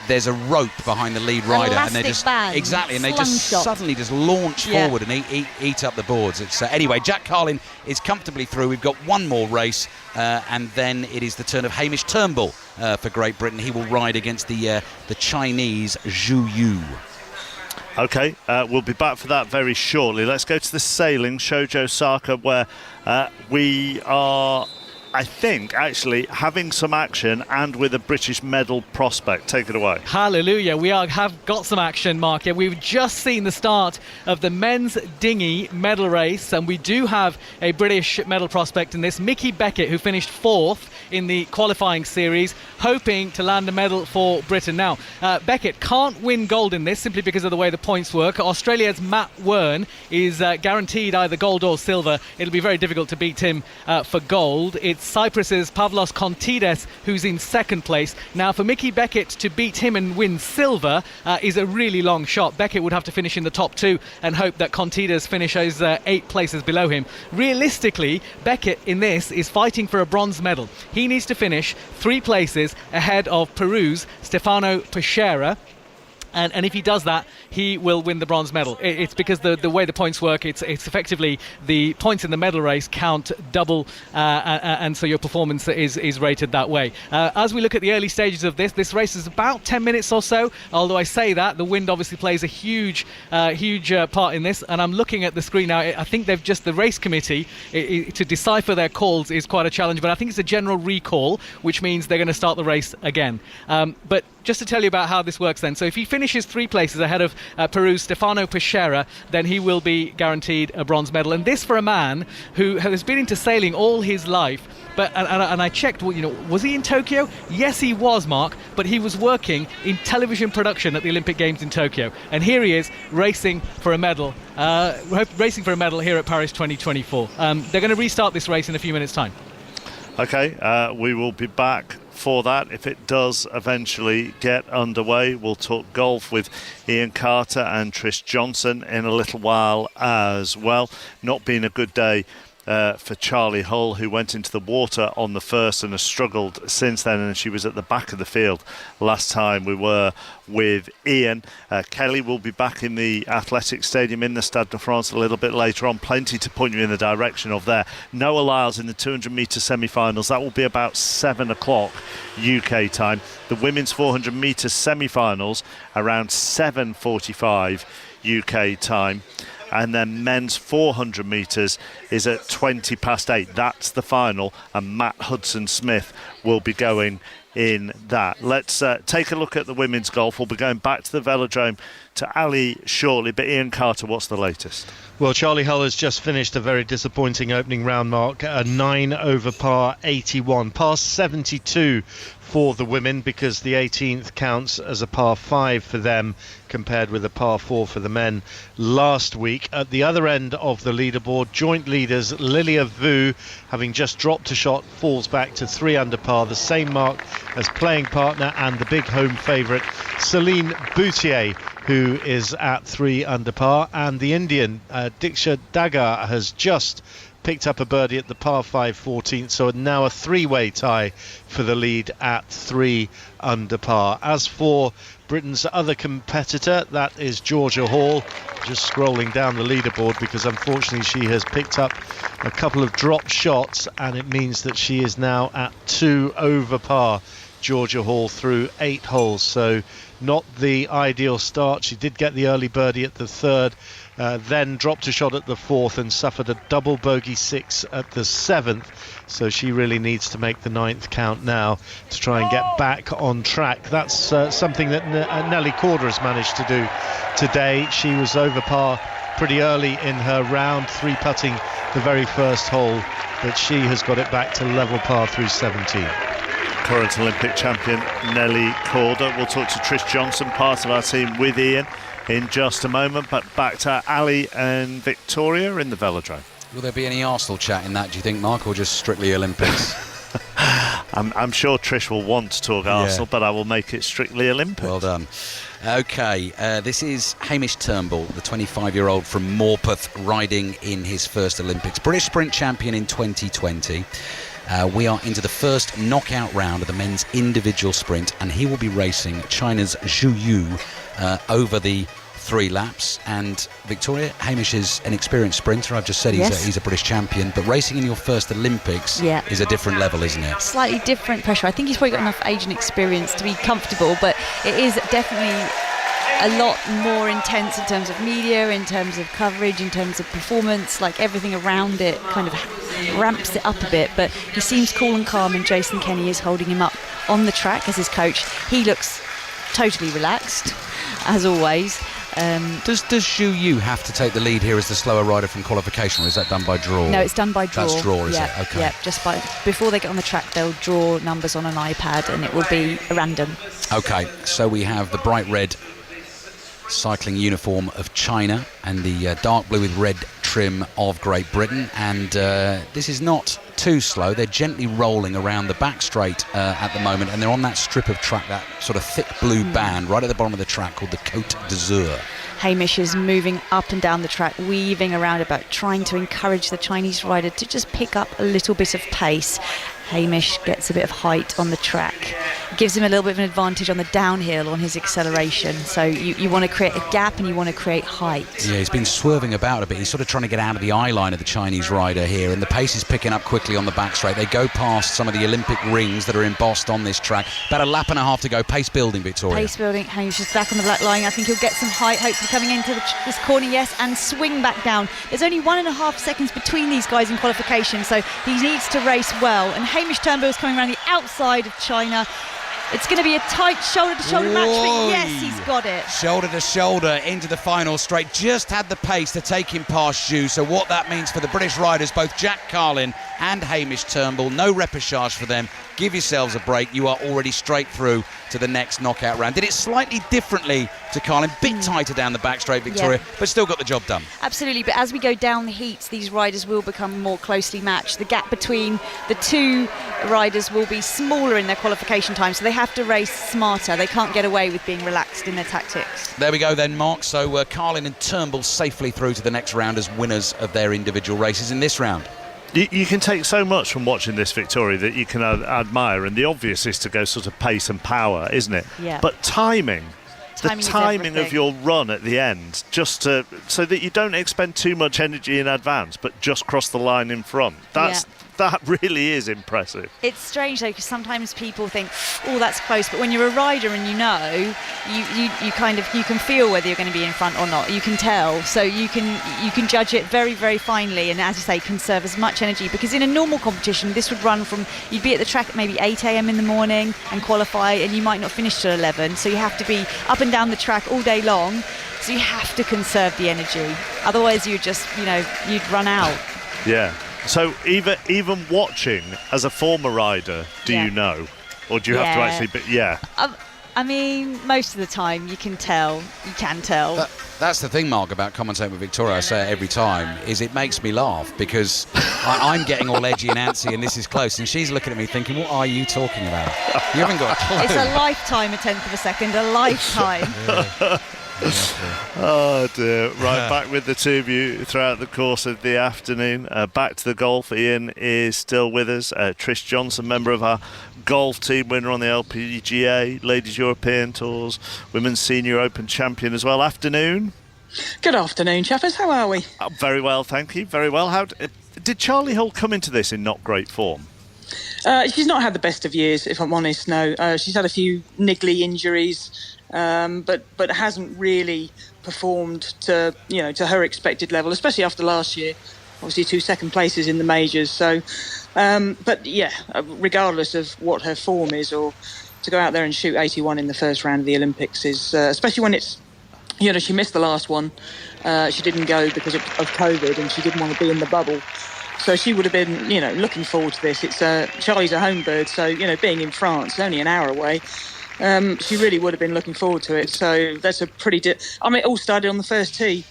there's a rope behind the lead rider, and they just
band,
exactly, and they just suddenly just launch forward and eat up the boards. It's anyway. Jack Carling is comfortably through. We've got one more race, and then it is the turn of Hamish Turnbull for Great Britain. He will ride against the Chinese Zhu Yu.
Okay, we'll be back for that very shortly. Let's go to the sailing, Shoujo Osaka, where we are, I think, actually having some action and with a British medal prospect. Take it away.
Hallelujah. We have got some action, Mark. Yeah, we've just seen the start of the men's dinghy medal race, and we do have a British medal prospect in this, Mickey Beckett, who finished 4th in the qualifying series, hoping to land a medal for Britain. Now, Beckett can't win gold in this simply because of the way the points work. Australia's Matt Wern is guaranteed either gold or silver. It'll be very difficult to beat him for gold. It's Cyprus's Pavlos Kontides who's in 2nd place. Now, for Mickey Beckett to beat him and win silver is a really long shot. Beckett would have to finish in the top 2 and hope that Kontides finishes 8 places below him. Realistically, Beckett in this is fighting for a bronze medal. He needs to finish 3 places ahead of Peru's Stefano Pescera. And if he does that, he will win the bronze medal. It's because the way the points work, it's effectively the points in the medal race count double, and so your performance is rated that way. As we look at the early stages of this race is about 10 minutes or so, although I say that, the wind obviously plays a huge part in this, and I'm looking at the screen now. I think they've just, the race committee, to decipher their calls is quite a challenge, but I think it's a general recall, which means they're going to start the race again. But just to tell you about how this works then, so if he finishes 3 places ahead of Peru's Stefano Pescera, then he will be guaranteed a bronze medal. And this for a man who has been into sailing all his life. But and I checked, was he in Tokyo? Yes, he was, Mark, but he was working in television production at the Olympic Games in Tokyo. And here he is racing for a medal here at Paris 2024. They're going to restart this race in a few minutes' time.
Okay, we will be back for that if it does eventually get underway. We'll talk golf with Ian Carter and Trish Johnson in a little while as well. Not been a good day for Charlie Hull, who went into the water on the first and has struggled since then, and she was at the back of the field last time we were with Ian. Kelly will be back in the Athletic Stadium in the Stade de France a little bit later on. Plenty to point you in the direction of there. Noah Lyles in the 200 metre semi-finals. That will be about 7 o'clock UK time. The women's 400 metre semi-finals around 7:45 UK time. And then men's 400 metres is at 20 past 8. That's the final, and Matt Hudson-Smith will be going in that. Let's take a look at the women's golf. We'll be going back to the velodrome to Ali shortly, but Ian Carter, what's the latest?
Well, Charlie Hull has just finished a very disappointing opening round, Mark. A 9 over par 81, par 72 for the women, because the 18th counts as a par 5 for them compared with a par 4 for the men last week. At the other end of the leaderboard, joint leaders Lilia Vu, having just dropped a shot, falls back to 3 under par, the same mark as playing partner and the big home favourite Celine Boutier, who is at 3 under par, and the Indian Diksha Dagar has just picked up a birdie at the par 5 14th, so now a 3-way tie for the lead at 3 under par. As for Britain's other competitor, that is Georgia Hall, just scrolling down the leaderboard because unfortunately she has picked up a couple of drop shots, and it means that she is now at 2 over par. Georgia Hall through 8 holes, so not the ideal start. She did get the early birdie at the 3rd then dropped a shot at the 4th and suffered a double bogey 6 at the 7th. So she really needs to make the 9th count now to try and get back on track. That's something that Nelly Corder has managed to do today. She was over par pretty early in her round, 3-putting the very first hole, but she has got it back to level par through 17.
Current Olympic champion Nelly Corder. We'll talk to Trish Johnson, part of our team, with Ian in just a moment, but back to Ali and Victoria in the velodrome.
Will there be any Arsenal chat in that, do you think, Mark, or just strictly Olympics?
I'm sure Trish will want to talk Arsenal, but I will make it strictly Olympics.
Well done. OK, this is Hamish Turnbull, the 25-year-old from Morpeth, riding in his first Olympics. British sprint champion in 2020. We are into the first knockout round of the men's individual sprint, and he will be racing China's Zhu Yu over the 3 laps. And Victoria, Hamish is an experienced sprinter. I've just said he's a British champion, but racing in your first Olympics is a different level, isn't it?
Slightly different pressure. I think he's probably got enough age and experience to be comfortable, but it is definitely a lot more intense in terms of media, in terms of coverage, in terms of performance. Like, everything around it kind of ramps it up a bit, but he seems cool and calm, and Jason Kenny is holding him up on the track as his coach. He looks totally relaxed, as always.
Does Zhu Yu have to take the lead here as the slower rider from qualification, or is that done by draw?
No, it's done by draw.
That's draw, is it? Okay.
Yeah, just before they get on the track, they'll draw numbers on an iPad, and it will be random.
Okay, so we have the bright red cycling uniform of China and the dark blue with red trim of Great Britain, and this is not too slow. They're gently rolling around the back straight at the moment, and they're on that strip of track, that sort of thick blue band right at the bottom of the track called the Côte d'Azur.
Hamish is moving up and down the track, weaving around about, trying to encourage the Chinese rider to just pick up a little bit of pace. Hamish gets a bit of height on the track. It gives him a little bit of an advantage on the downhill on his acceleration. So you want to create a gap and you want to create height.
Yeah, he's been swerving about a bit. He's sort of trying to get out of the eye line of the Chinese rider here, and the pace is picking up quickly on the back straight. They go past some of the Olympic rings that are embossed on this track. About a lap and a half to go. Pace building, Victoria.
Pace building. Hamish is back on the black line. I think he'll get some height, hopefully coming into this corner, yes, and swing back down. There's only 1.5 seconds between these guys in qualification, so he needs to race well. And Hamish Turnbull is coming around the outside of China. It's going to be a tight shoulder-to-shoulder match, but yes, he's got it.
Shoulder-to-shoulder into the final straight. Just had the pace to take him past Zhu. So what that means for the British riders, both Jack Carlin and Hamish Turnbull, no repechage for them. Give yourselves a break. You are already straight through to the next knockout round. Did it slightly differently to Carlin. Bit tighter down the back straight, Victoria, but still got the job done.
Absolutely, but as we go down the heats, these riders will become more closely matched. The gap between the two riders will be smaller in their qualification time, so they have to race smarter. They can't get away with being relaxed in their tactics.
There we go then, Mark. So Carlin and Turnbull safely through to the next round as winners of their individual races in this round.
You can take so much from watching this, Victoria, that you can admire, and the obvious is to go sort of pace and power, isn't it?
Yeah.
But timing the timing of your run at the end, just to, so that you don't expend too much energy in advance, but just cross the line in front. That really is impressive.
It's strange though, because sometimes people think, oh, that's close, but when you're a rider and you know, you can feel whether you're going to be in front or not. You can tell, so you can judge it very, very finely, and as you say, conserve as much energy, because in a normal competition this would run from, you'd be at the track at maybe 8 a.m. in the morning and qualify, and you might not finish till 11, so you have to be up and down the track all day long, so you have to conserve the energy, otherwise you just, you'd run out.
Yeah. So even watching as a former rider, do you know? Or do you have to actually...
I mean, most of the time you can tell.
That's the thing, Mark, about commentating with Victoria, I say it every time, is it makes me laugh, because I'm getting all edgy and antsy and this is close, and she's looking at me thinking, what are you talking about? You haven't got a clue.
It's a lifetime, a tenth of a second, a lifetime.
Oh dear. Right, back with the two of you throughout the course of the afternoon. Back to the golf. Ian is still with us. Trish Johnson, member of our golf team, winner on the LPGA, Ladies European Tours, Women's Senior Open champion as well. Afternoon.
Good afternoon, chappers. How are we?
Very well, thank you. Very well. How did Charlie Hull come into this in not great form?
She's not had the best of years, if I'm honest, no. She's had a few niggly injuries. but hasn't really performed to her expected level, especially after last year. Obviously 2 second places in the majors. So, but yeah, regardless of what her form is, or to go out there and shoot 81 in the first round of the Olympics is, especially when it's, she missed the last one. She didn't go because of COVID, and she didn't want to be in the bubble. So she would have been, looking forward to this. It's Charlie's a home bird, so, being in France, only an hour away, she really would have been looking forward to it. So that's a pretty... it all started on the first tee,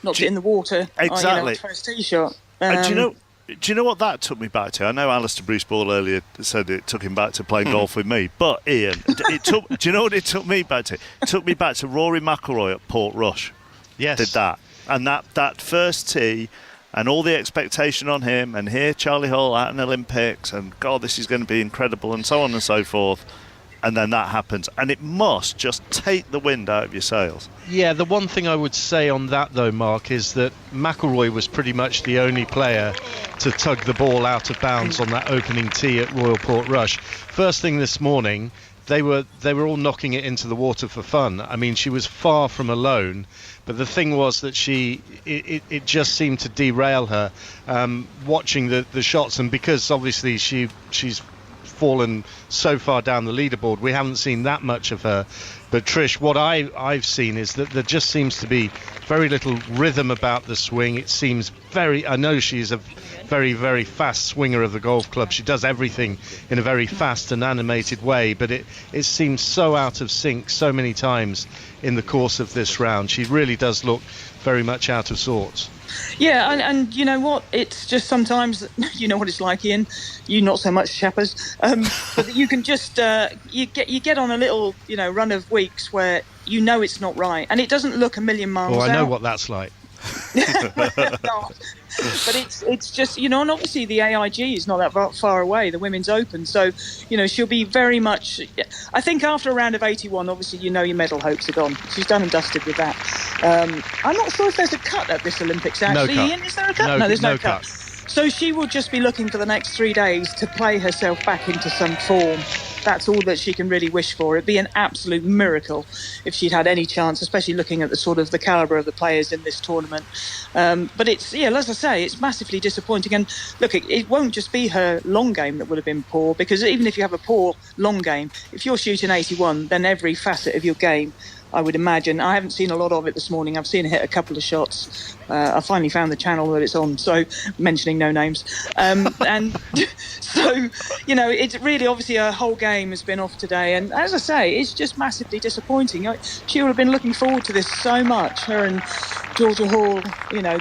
knocked it in the water.
Exactly.
First tee shot.
Do you know what that took me back to? I know Alistair Bruce Ball earlier said it took him back to playing golf with me, but Ian, do you know what it took me back to? It took me back to Rory McIlroy at Port Rush.
Yes.
Did that. And that first tee, and all the expectation on him, and here Charlie Hall at an Olympics, and God, this is going to be incredible, and so on and so forth. And then that happens, and it must just take the wind out of your sails.
Yeah, the one thing I would say on that, though, Mark, is that McIlroy was pretty much the only player to tug the ball out of bounds on that opening tee at Royal Portrush. First thing this morning, they were all knocking it into the water for fun. I mean, she was far from alone, but the thing was that it just seemed to derail her watching the shots, and because obviously she's fallen so far down the leaderboard, we haven't seen that much of her. But Trish, what I've seen is that there just seems to be very little rhythm about the swing. It seems I know she's a very, very fast swinger of the golf club. She does everything in a very fast and animated way, but it seems so out of sync so many times in the course of this round. She really does look very much out of sorts.
Yeah, and you know what? It's just sometimes, you know what it's like, Ian. You not so much, Chappers. But you can just you get on a little run of weeks where it's not right, and it doesn't look a million miles out.
I know what that's like.
But it's just and obviously the AIG is not that far away, the Women's Open, so she'll be very much. I think after a round of 81, obviously your medal hopes are gone. She's done and dusted with that. I'm not sure if there's a cut at this Olympics actually.
No cut.
Ian, is there a cut? No, there's no cut. So she will just be looking for the next 3 days to play herself back into some form. That's all that she can really wish for. It'd be an absolute miracle if she'd had any chance, especially looking at the sort of the calibre of the players in this tournament. But it's, as I say, it's massively disappointing. And look, it won't just be her long game that would have been poor, because even if you have a poor long game, if you're shooting 81, then every facet of your game, I would imagine. I haven't seen a lot of it this morning. I've seen her hit a couple of shots. I finally found the channel that it's on, so mentioning no names. And so, it's really obviously her whole game has been off today. And as I say, it's just massively disappointing. She would have been looking forward to this so much, her and Georgia Hall,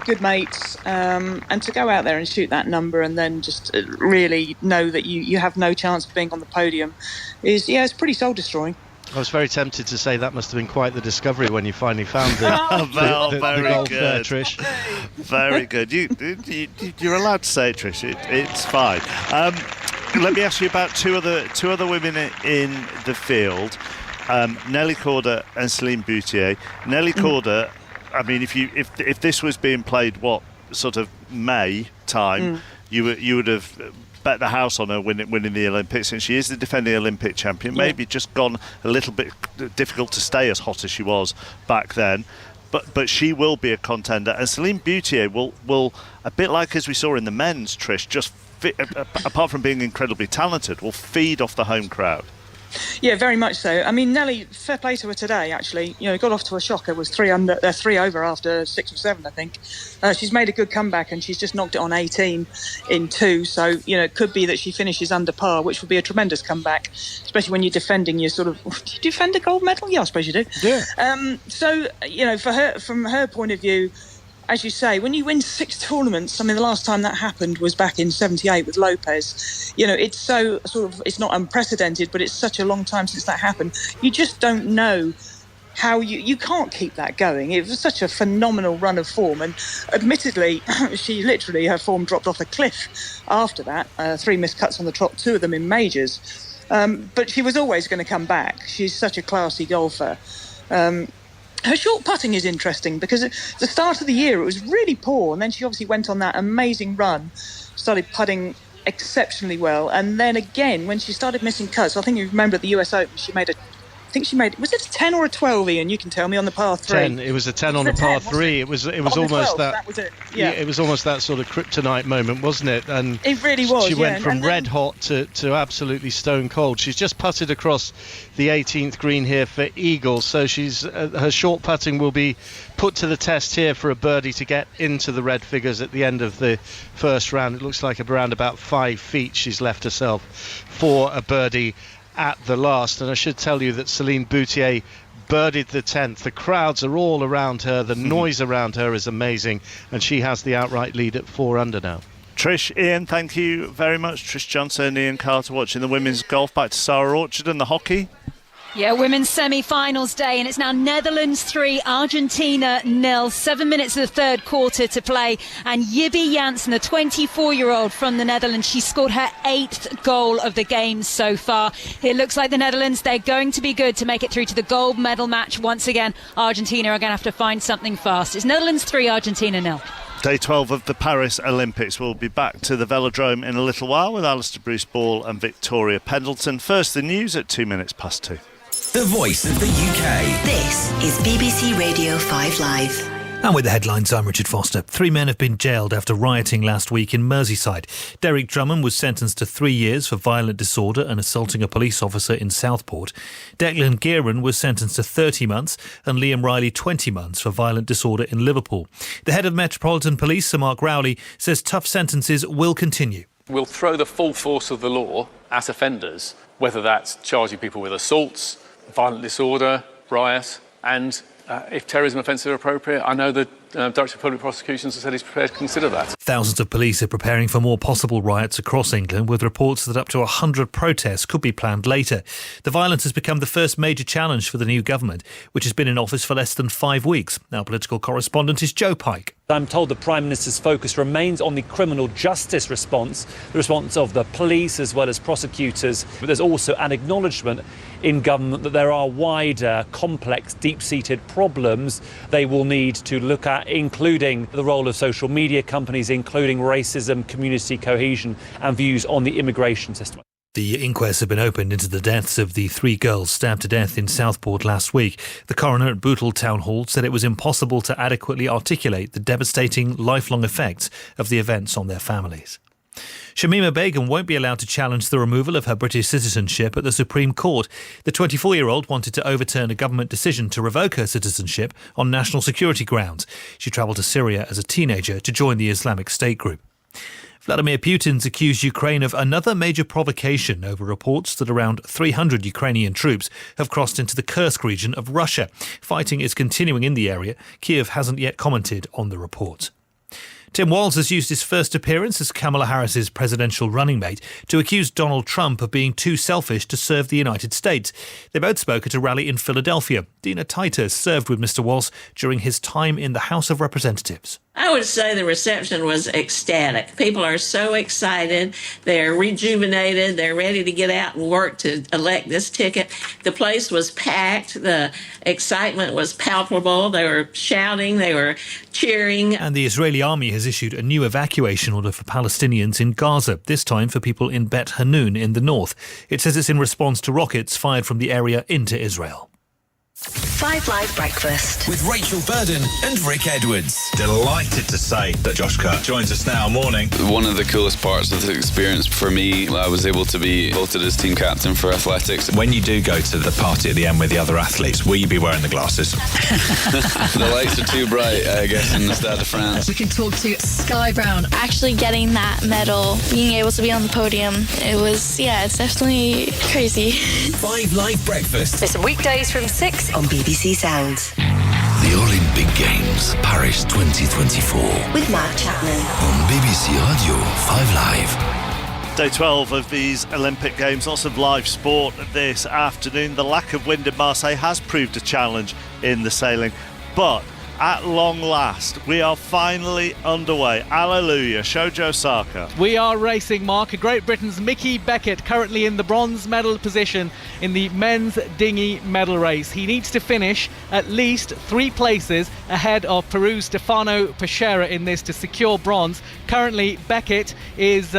good mates. And to go out there and shoot that number and then just really know that you have no chance of being on the podium it's pretty soul-destroying.
I was very tempted to say that must have been quite the discovery when you finally found the
very
golf
good.
there, Trish.
Very good. You're allowed to say it, Trish. It's fine. Let me ask you about two other women in the field, Nelly Korda and Celine Boutier. Nelly Korda, I mean, if this was being played, sort of May time, you would have bet the house on her winning the Olympics, and she is the defending Olympic champion. Maybe just gone a little bit difficult to stay as hot as she was back then, but she will be a contender. And Celine Boutier will a bit like as we saw in the men's, Trish, just apart from being incredibly talented, will feed off the home crowd.
Yeah, very much so. I mean, Nelly, fair play to her today, actually. Got off to a shocker, was 3 over after 6 or 7, I think. She's made a good comeback, and she's just knocked it on 18 in 2. So, it could be that she finishes under par, which would be a tremendous comeback, especially when you're defending your sort of... Do you defend a gold medal? Yeah, I suppose you do.
Yeah.
So, for her, from her point of view, as you say, when you win 6 tournaments, I mean, the last time that happened was back in 78 with Lopez. It's so sort of, it's not unprecedented, but it's such a long time since that happened. You just don't know how you can't keep that going. It was such a phenomenal run of form, and admittedly, her form dropped off a cliff after that. 3 missed cuts on the trot, 2 of them in majors. But she was always going to come back. She's such a classy golfer. Her short putting is interesting because at the start of the year it was really poor, and then she obviously went on that amazing run, started putting exceptionally well, and then again when she started missing cuts, I think you remember at the US Open she made a think she made, was it a 10 or a 12, Ian? You can tell me on the par 3.
10. It was a 10 on the par 3. It was almost
12, that was it. Yeah.
It was almost that sort of kryptonite moment, wasn't it? And
it really was.
She went from red hot to absolutely stone cold. She's just putted across the 18th green here for eagle, so she's her short putting will be put to the test here for a birdie to get into the red figures at the end of the first round. It looks like around about 5 feet she's left herself for a birdie at the last. And I should tell you that Céline Boutier birdied the 10th. The crowds are all around her. The noise around her is amazing, and she has the outright lead at 4 under now.
Trish, Ian, thank you very much. Trish Johnson, Ian Carter watching the women's golf. Back to Sarah Orchard and the hockey.
Yeah, women's semi-finals day, and it's now Netherlands 3, Argentina 0. 7 minutes of the third quarter to play, and Jibbe Janssen, the 24-year-old from the Netherlands, she scored her 8th goal of the game so far. It looks like the Netherlands, they're going to be good to make it through to the gold medal match once again. Argentina are going to have to find something fast. It's Netherlands 3, Argentina 0.
Day 12 of the Paris Olympics. We'll be back to the velodrome in a little while with Alistair Bruce-Ball and Victoria Pendleton. First, the news at 2:02.
The voice of the UK.
This is BBC Radio 5 Live.
And with the headlines, I'm Richard Foster. 3 men have been jailed after rioting last week in Merseyside. Derek Drummond was sentenced to 3 years for violent disorder and assaulting a police officer in Southport. Declan Keirin was sentenced to 30 months and Liam Riley 20 months for violent disorder in Liverpool. The head of Metropolitan Police, Sir Mark Rowley, says tough sentences will continue.
We'll throw the full force of the law at offenders, whether that's charging people with assaults, violent disorder, riot, and if terrorism offences are appropriate, I know the Director of Public Prosecutions has said he's prepared to consider that.
Thousands of police are preparing for more possible riots across England, with reports that up to 100 protests could be planned later. The violence has become the first major challenge for the new government, which has been in office for less than 5 weeks. Our political correspondent is Joe Pike.
I'm told the Prime Minister's focus remains on the criminal justice response, the response of the police as well as prosecutors. But there's also an acknowledgement in government that there are wider, complex, deep-seated problems they will need to look at, including the role of social media companies, including racism, community cohesion and views on the immigration system.
The inquests have been opened into the deaths of the 3 girls stabbed to death in Southport last week. The coroner at Bootle Town Hall said it was impossible to adequately articulate the devastating lifelong effects of the events on their families. Shamima Begum won't be allowed to challenge the removal of her British citizenship at the Supreme Court. The 24-year-old wanted to overturn a government decision to revoke her citizenship on national security grounds. She travelled to Syria as a teenager to join the Islamic State group. Vladimir Putin's accused Ukraine of another major provocation over reports that around 300 Ukrainian troops have crossed into the Kursk region of Russia. Fighting is continuing in the area. Kiev hasn't yet commented on the report. Tim Walz has used his first appearance as Kamala Harris's presidential running mate to accuse Donald Trump of being too selfish to serve the United States. They both spoke at a rally in Philadelphia. Dina Titus served with Mr. Walz during his time in the House of Representatives.
I would say the reception was ecstatic. People are so excited. They're rejuvenated. They're ready to get out and work to elect this ticket. The place was packed. The excitement was palpable. They were shouting. They were cheering.
And the Israeli army has issued a new evacuation order for Palestinians in Gaza, this time for people in Bet Hanun in the north. It says it's in response to rockets fired from the area into Israel.
5 Live Breakfast
with Rachel Burden and Rick Edwards.
Delighted to say that Josh Kirk joins us now morning.
One of the coolest parts of the experience for me, I was able to be voted as team captain for athletics.
When you do go to the party at the end with the other athletes, will you be wearing the glasses?
The lights are too bright, I guess, in the Stade de France.
We can talk to Sky Brown.
Actually getting that medal, being able to be on the podium, it's definitely crazy.
5 Live Breakfast.
Listen weekdays from 6 on BBC Sounds.
The Olympic Games, Paris 2024.
With Mark Chapman.
On BBC Radio 5 Live.
Day 12 of these Olympic Games. Lots of live sport this afternoon. The lack of wind in Marseille has proved a challenge in the sailing, but at long last, we are finally underway. Hallelujah. Shoujo Saka.
We are racing, Mark. Great Britain's Mickey Beckett currently in the bronze medal position in the men's dinghy medal race. He needs to finish at least 3 places ahead of Peru's Stefano Pescera in this to secure bronze. Currently, Beckett is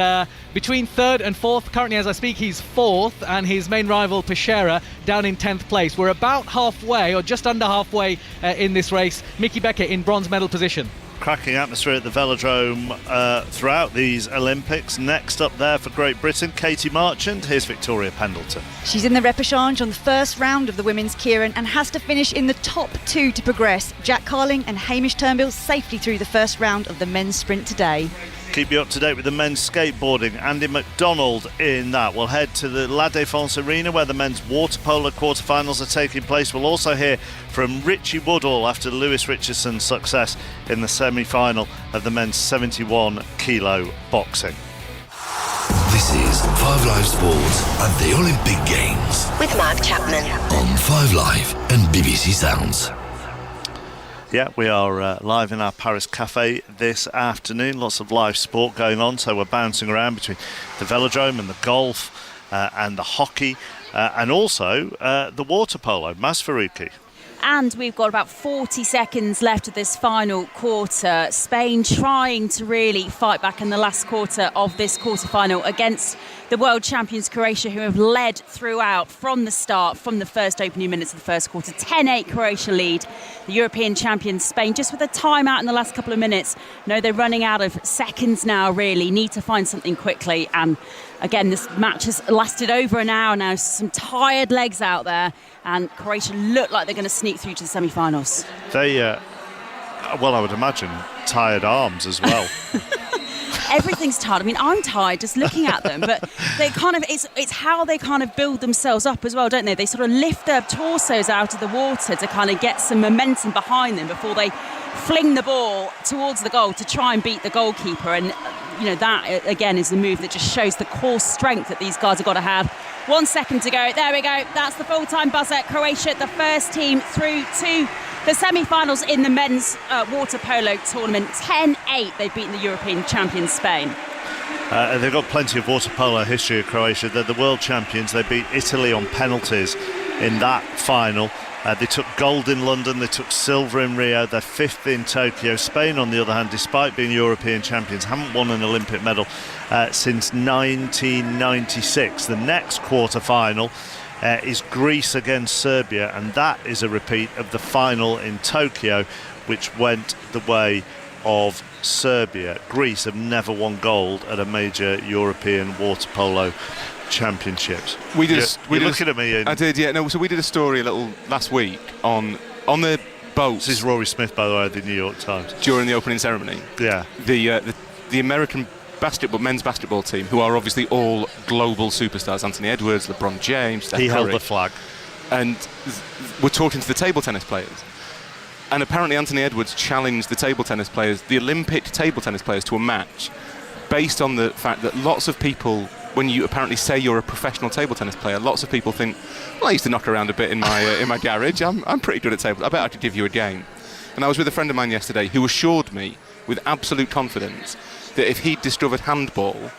between 3rd and 4th. Currently, as I speak, he's 4th, and his main rival, Pescera, down in 10th place. We're about halfway, or just under halfway in this race. Mickey Beckett in bronze medal position.
Cracking atmosphere at the velodrome throughout these Olympics. Next up there for Great Britain, Katie Marchant. Here's Victoria Pendleton.
She's in the repechage on the first round of the women's keirin and has to finish in the top 2 to progress. Jack Carling and Hamish Turnbull safely through the first round of the men's sprint today.
Keep you up to date with the men's skateboarding. Andy McDonald in that. We'll head to the La Défense Arena where the men's water polo quarterfinals are taking place. We'll also hear from Richie Woodall after Lewis Richardson's success in the semi-final of the men's 71 kilo boxing.
This is 5 Live Sports at the Olympic Games
With Mark Chapman.
on 5 Live and BBC Sounds.
Yeah, we are live in our Paris cafe this afternoon. Lots of live sport going on, so we're bouncing around between the velodrome and the golf and the hockey and also the water polo. Maz Faruqi.
And we've got about 40 seconds left of this final quarter. Spain trying to really fight back in the last quarter of this quarter-final against the world champions Croatia, who have led throughout from the start, from the first opening minutes of the first quarter. 10-8 Croatia lead. The European champions Spain just with a timeout in the last couple of minutes. No, they're running out of seconds now, really. Need to find something quickly. And again, this match has lasted over an hour now. Some tired legs out there. And Croatia look like they're going to sneak through to the semi-finals.
They, well, I would imagine tired arms as well.
Everything's tired. I mean, I'm tired just looking at them, but they kind of, it's how they kind of build themselves up as well, don't they? They sort of lift their torsos out of the water to kind of get some momentum behind them before they fling the ball towards the goal to try and beat the goalkeeper. And, you know, that, again, is the move that just shows the core strength that these guys have got to have. 1 second to go. There we go. That's the full-time buzzer. Croatia, the first team through to the semi-finals in the men's water polo tournament. 10-8, they've beaten the European champions Spain.
They've got plenty of water polo history of Croatia. They're the world champions. They beat Italy on penalties in that final. They took gold in London, they took silver in Rio, they're 5th in Tokyo. Spain, on the other hand, despite being European champions, haven't won an Olympic medal since 1996. The next quarter-final is Greece against Serbia, and that is a repeat of the final in Tokyo, which went the way of Serbia. Greece have never won gold at a major European water polo championships.
You're
looking at me.
I did, yeah. No, so we did a story a little last week on the boats.
This is Rory Smith, by the way, of the New York Times.
During the opening ceremony.
Yeah.
The American men's basketball team, who are obviously all global superstars, Anthony Edwards, LeBron James, Steph
He
Curry,
held the flag.
and we're talking to the table tennis players. And apparently Anthony Edwards challenged the Olympic table tennis players, to a match based on the fact that lots of people, when you apparently say you're a professional table tennis player, lots of people think, well, I used to knock around a bit in my garage. I'm pretty good at table. I bet I could give you a game. And I was with a friend of mine yesterday who assured me with absolute confidence that if he'd discovered handball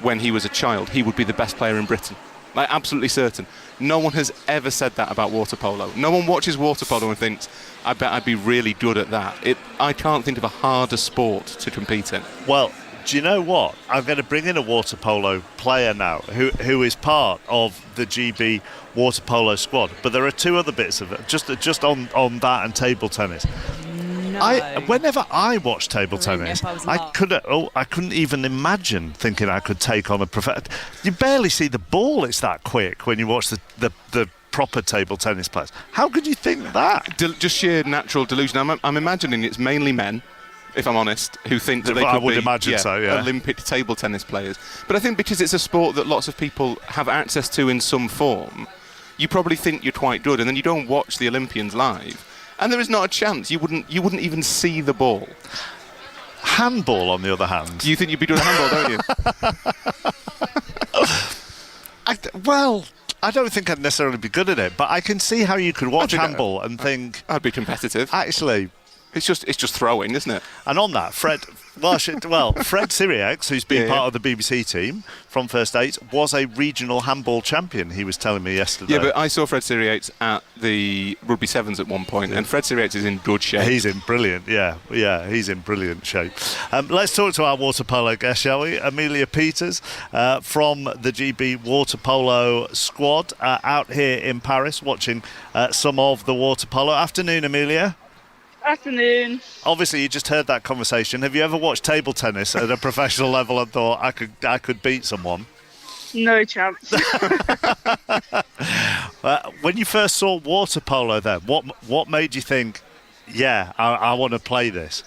when he was a child, he would be the best player in Britain. Like, absolutely certain. No one has ever said that about water polo. No one watches water polo and thinks, I bet I'd be really good at that. I can't think of a harder sport to compete in.
Well, do you know what? I'm going to bring in a water polo player now who is part of the GB water polo squad. But there are 2 other bits of it, just on that and table tennis.
No.
Whenever I watch table tennis, I couldn't even imagine thinking I could take on a professional. You barely see the ball; it's that quick when you watch the proper table tennis players. How could you think that?
Just sheer natural delusion. I'm imagining it's mainly men, if I'm honest, who think that they
I
could
would
be
imagine so, yeah.
Olympic table tennis players. But I think because it's a sport that lots of people have access to in some form, you probably think you're quite good, and then you don't watch the Olympians live. And there is not a chance. You wouldn't even see the ball.
Handball, on the other hand.
You think you'd be doing handball, don't you?
I don't think I'd necessarily be good at it, but I can see how you could watch handball and think...
I'd be competitive.
Actually,
It's just throwing, isn't it?
And on that, Fred Syriacs, who's been part of the BBC team from First Eight, was a regional handball champion, he was telling me yesterday.
Yeah, but I saw Fred Syriacs at the Rugby Sevens at one point, and Fred Syriacs is in good shape.
He's in brilliant, he's in brilliant shape. Let's talk to our water polo guest, shall we? Amelia Peters from the GB water polo squad out here in Paris watching some of the water polo. Afternoon, Amelia.
Afternoon.
Obviously, you just heard that conversation. Have you ever watched table tennis at a professional level and thought I could beat someone?
No chance.
When you first saw water polo, then what made you think, I want to play this?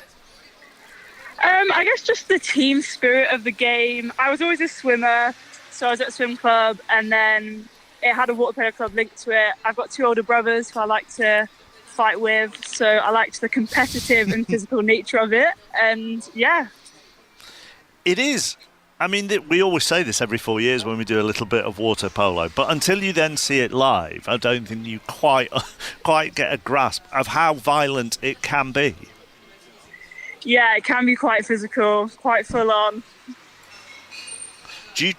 I guess just the team spirit of the game. I was always a swimmer, so I was at a swim club, and then it had a water polo club linked to it. I've got 2 older brothers who I like to fight with, so I liked the competitive and physical nature of it, and
it is. I mean, we always say this every 4 years when we do a little bit of water polo, but until you then see it live, I don't think you quite get a grasp of how violent it can be.
Yeah, it can be quite physical, quite full on.
Do you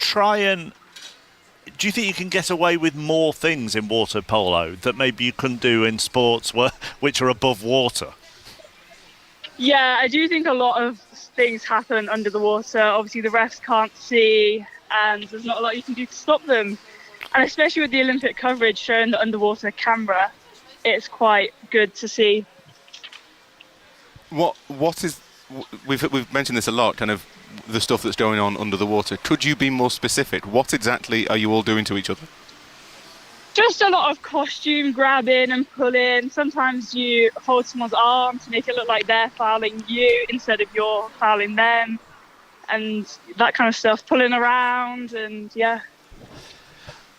think you can get away with more things in water polo that maybe you couldn't do in sports which are above water?
Yeah, I do think a lot of things happen under the water. Obviously, the refs can't see, and there's not a lot you can do to stop them. And especially with the Olympic coverage showing the underwater camera, it's quite good to see.
What is... We've mentioned this a lot, kind of the stuff that's going on under the water. Could you be more specific? What exactly are you all doing to each other?
Just a lot of costume grabbing and pulling. Sometimes you hold someone's arm to make it look like they're fouling you instead of you're fouling them, and that kind of stuff. Pulling around and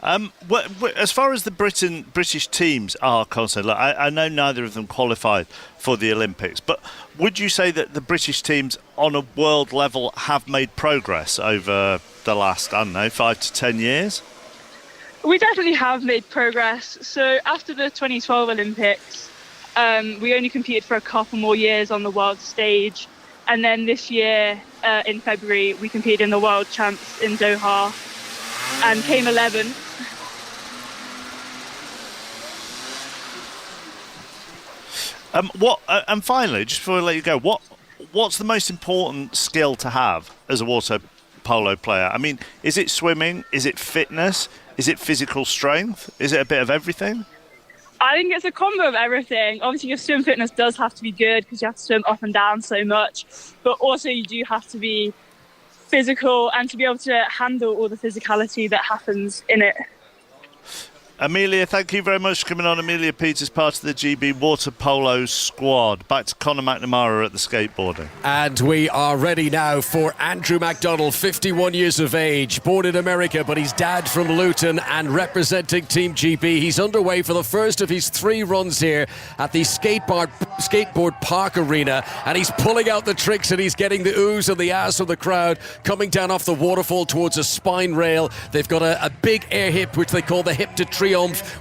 As far as the British teams are concerned, I know neither of them qualified for the Olympics, but would you say that the British teams on a world level have made progress over the last, 5 to 10 years?
We definitely have made progress. So after the 2012 Olympics, we only competed for a couple more years on the world stage. And then this year, in February, we competed in the World Champs in Doha and came 11th.
And finally, just before I let you go, what's the most important skill to have as a water polo player? I mean, is it swimming? Is it fitness? Is it physical strength? Is it a bit of everything?
I think it's a combo of everything. Obviously, your swim fitness does have to be good because you have to swim up and down so much. But also, you do have to be physical and to be able to handle all the physicality that happens in it.
Amelia, thank you very much for coming on. Amelia Peters, part of the GB water polo squad. Back to Conor McNamara at the skateboarding.
And we are ready now for Andrew McDonald, 51 years of age, born in America, but he's dad from Luton and representing Team GB. He's underway for the first of his 3 runs here at the skateboard park arena, and he's pulling out the tricks and he's getting the oohs and the ahs of the crowd coming down off the waterfall towards a spine rail. They've got a big air hip, which they call the hip to triumph,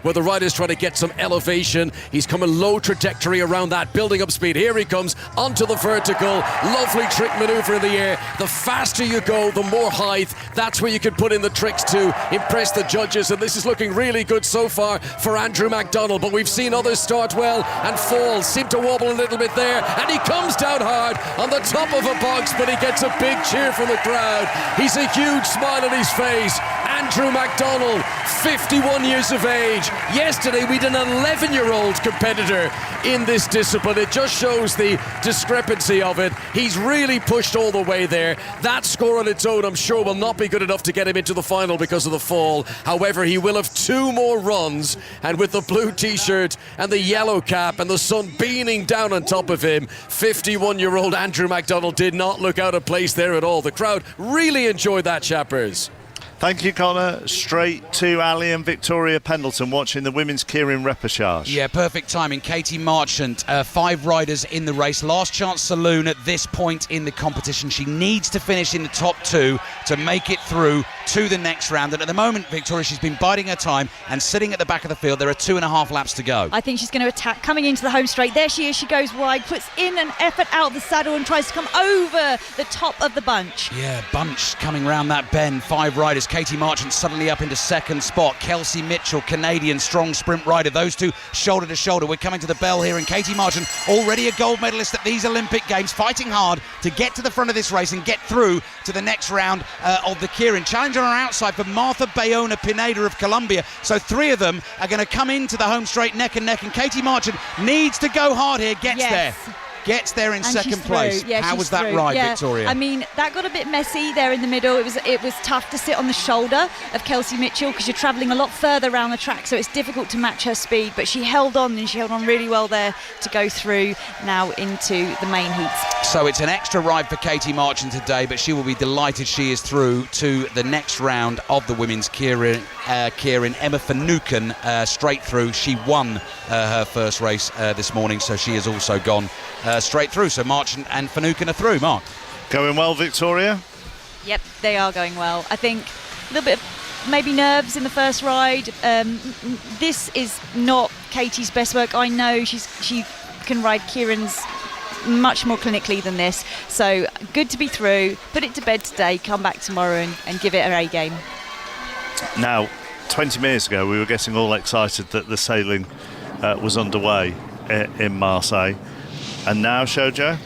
where the rider's trying to get some elevation. He's coming low trajectory around that, building up speed. Here he comes onto the vertical. Lovely trick maneuver in the air. The faster you go, the more height. That's where you can put in the tricks to impress the judges, and this is looking really good so far for Andrew McDonald, but we've seen others start well and fall, seem to wobble a little bit there, and he comes down hard on the top of a box, but he gets a big cheer from the crowd. He's a huge smile on his face. Andrew McDonald, 51 years of age. Yesterday we had an 11-year-old competitor in this discipline. It just shows the discrepancy of it. He's really pushed all the way there. That score on its own, I'm sure, will not be good enough to get him into the final because of the fall. However, he will have 2 more runs, and with the blue t-shirt and the yellow cap and the sun beaming down on top of him, 51-year-old Andrew McDonald did not look out of place there at all. The crowd really enjoyed that, chappers.
Thank you, Connor. Straight to Ali and Victoria Pendleton watching the women's keirin repechage.
Yeah, perfect timing. Katie Marchant, 5 riders in the race. Last chance saloon at this point in the competition. She needs to finish in the top 2 to make it through to the next round. And at the moment, Victoria, she's been biding her time and sitting at the back of the field. There are 2.5 laps to go.
I think she's going to attack, coming into the home straight. There she is. She goes wide, puts in an effort out of the saddle and tries to come over the top of the bunch.
Yeah, bunch coming round that bend. 5 riders. Katie Marchant suddenly up into second spot. Kelsey Mitchell, Canadian strong sprint rider. Those two shoulder to shoulder. We're coming to the bell here, and Katie Marchant, already a gold medalist at these Olympic Games, fighting hard to get to the front of this race and get through to the next round of the keirin. Challenge on her outside for Martha Bayona Pineda of Colombia. So 3 of them are going to come into the home straight neck and neck, and Katie Marchant needs to go hard here. Gets there in second place. How was that ride, Victoria?
I mean, that got a bit messy there in the middle. It was tough to sit on the shoulder of Kelsey Mitchell because you're travelling a lot further around the track, so it's difficult to match her speed. But she held on, and she held on really well there to go through now into the main heats.
So it's an extra ride for Katie Marchant today, but she will be delighted she is through to the next round of the women's keirin. Emma Finucane straight through. She won her first race this morning, so she has also gone straight through. So Marchant and Finucane are through. Mark?
Going well, Victoria?
Yep, they are going well. I think a little bit of maybe nerves in the first ride. This is not Katie's best work. I know she can ride keirin's much more clinically than this. So good to be through. Put it to bed today, come back tomorrow and give it her A game.
Now, 20 minutes ago, we were getting all excited that the sailing was underway in Marseille. And now, Shojo?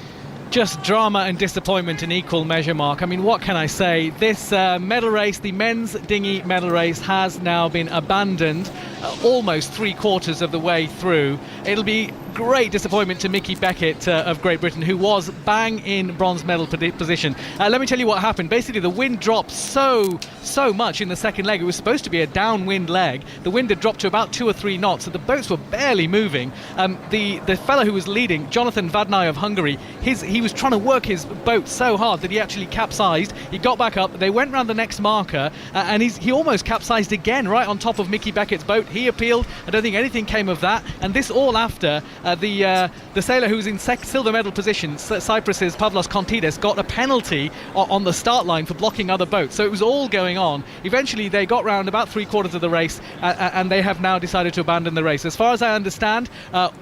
Just drama and disappointment in equal measure, Mark. I mean, what can I say? This medal race, the men's dinghy medal race, has now been abandoned almost 3/4 of the way through. It'll be great disappointment to Mickey Beckett of Great Britain, who was bang in bronze medal position. Let me tell you what happened. Basically, the wind dropped so much in the second leg. It was supposed to be a downwind leg. The wind had dropped to about 2 or 3 knots, so the boats were barely moving. The fellow who was leading, Jonathan Vadnai of Hungary, he was trying to work his boat so hard that he actually capsized. He got back up. They went round the next marker, and he almost capsized again right on top of Mickey Beckett's boat. He appealed. I don't think anything came of that. And this all after the sailor who was in silver medal position, Cyprus's Pavlos Kontides, got a penalty on the start line for blocking other boats. So it was all going on. Eventually, they got round about 3/4 of the race, and they have now decided to abandon the race. As far as I understand,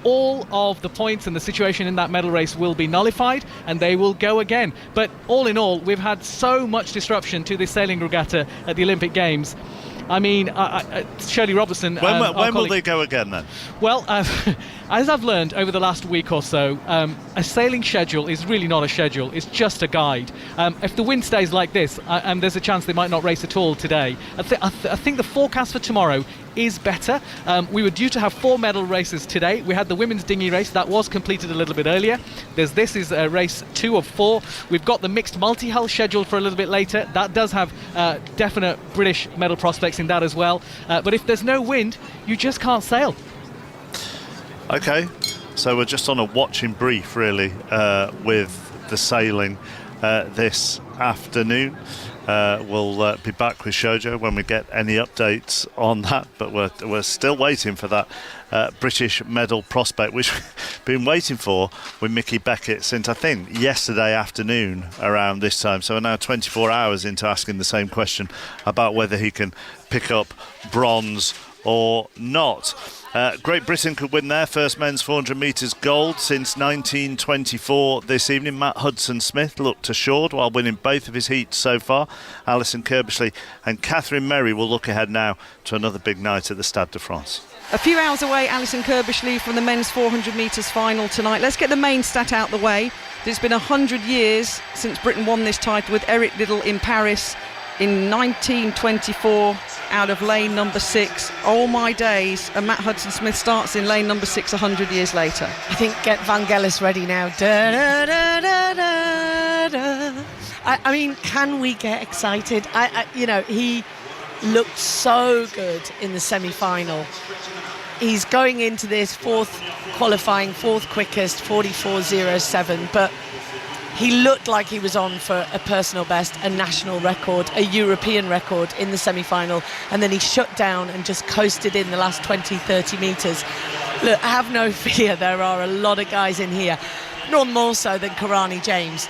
all of the points and the situation in that medal race will be nullified, and they will go again. But all in all, we've had so much disruption to this sailing regatta at the Olympic Games. I mean, Shirley Robertson...
When will they go again, then?
Well, as I've learned over the last week or so, a sailing schedule is really not a schedule. It's just a guide. If the wind stays like this, there's a chance they might not race at all today. I think the forecast for tomorrow is better. We were due to have 4 medal races today. We had the women's dinghy race that was completed a little bit earlier. This is race 2 of 4. We've got the mixed multi-hull scheduled for a little bit later. That does have definite British medal prospects in that as well. But if there's no wind, you just can't sail.
Okay, so we're just on a watching brief, really, with the sailing this afternoon. We'll be back with Shojo when we get any updates on that, but we're still waiting for that British medal prospect, which we've been waiting for with Mickey Beckett since, I think, yesterday afternoon around this time. So we're now 24 hours into asking the same question about whether he can pick up bronze or not. Great Britain could win their first men's 400 metres gold since 1924 this evening. Matt Hudson-Smith looked assured while winning both of his heats so far. Alison Kirbishley and Catherine Merry will look ahead now to another big night at the Stade de France.
A few hours away, Alison Kirbishley from the men's 400 metres final tonight. Let's get the main stat out the way. It's been 100 years since Britain won this title with Eric Liddell in Paris in 1924 out of lane number 6. Oh my days. And Matt Hudson-Smith starts in lane number 6 100 years later.
I think get Vangelis ready now. Da, da, da, da, da, da. I mean, can we get excited? He looked so good in the semi-final. He's going into this fourth quickest, 44.07, but He looked like he was on for a personal best, a national record, a European record in the semi-final, and then he shut down and just coasted in the last 20, 30 metres. Look, have no fear, there are a lot of guys in here, none more so than Keirin James,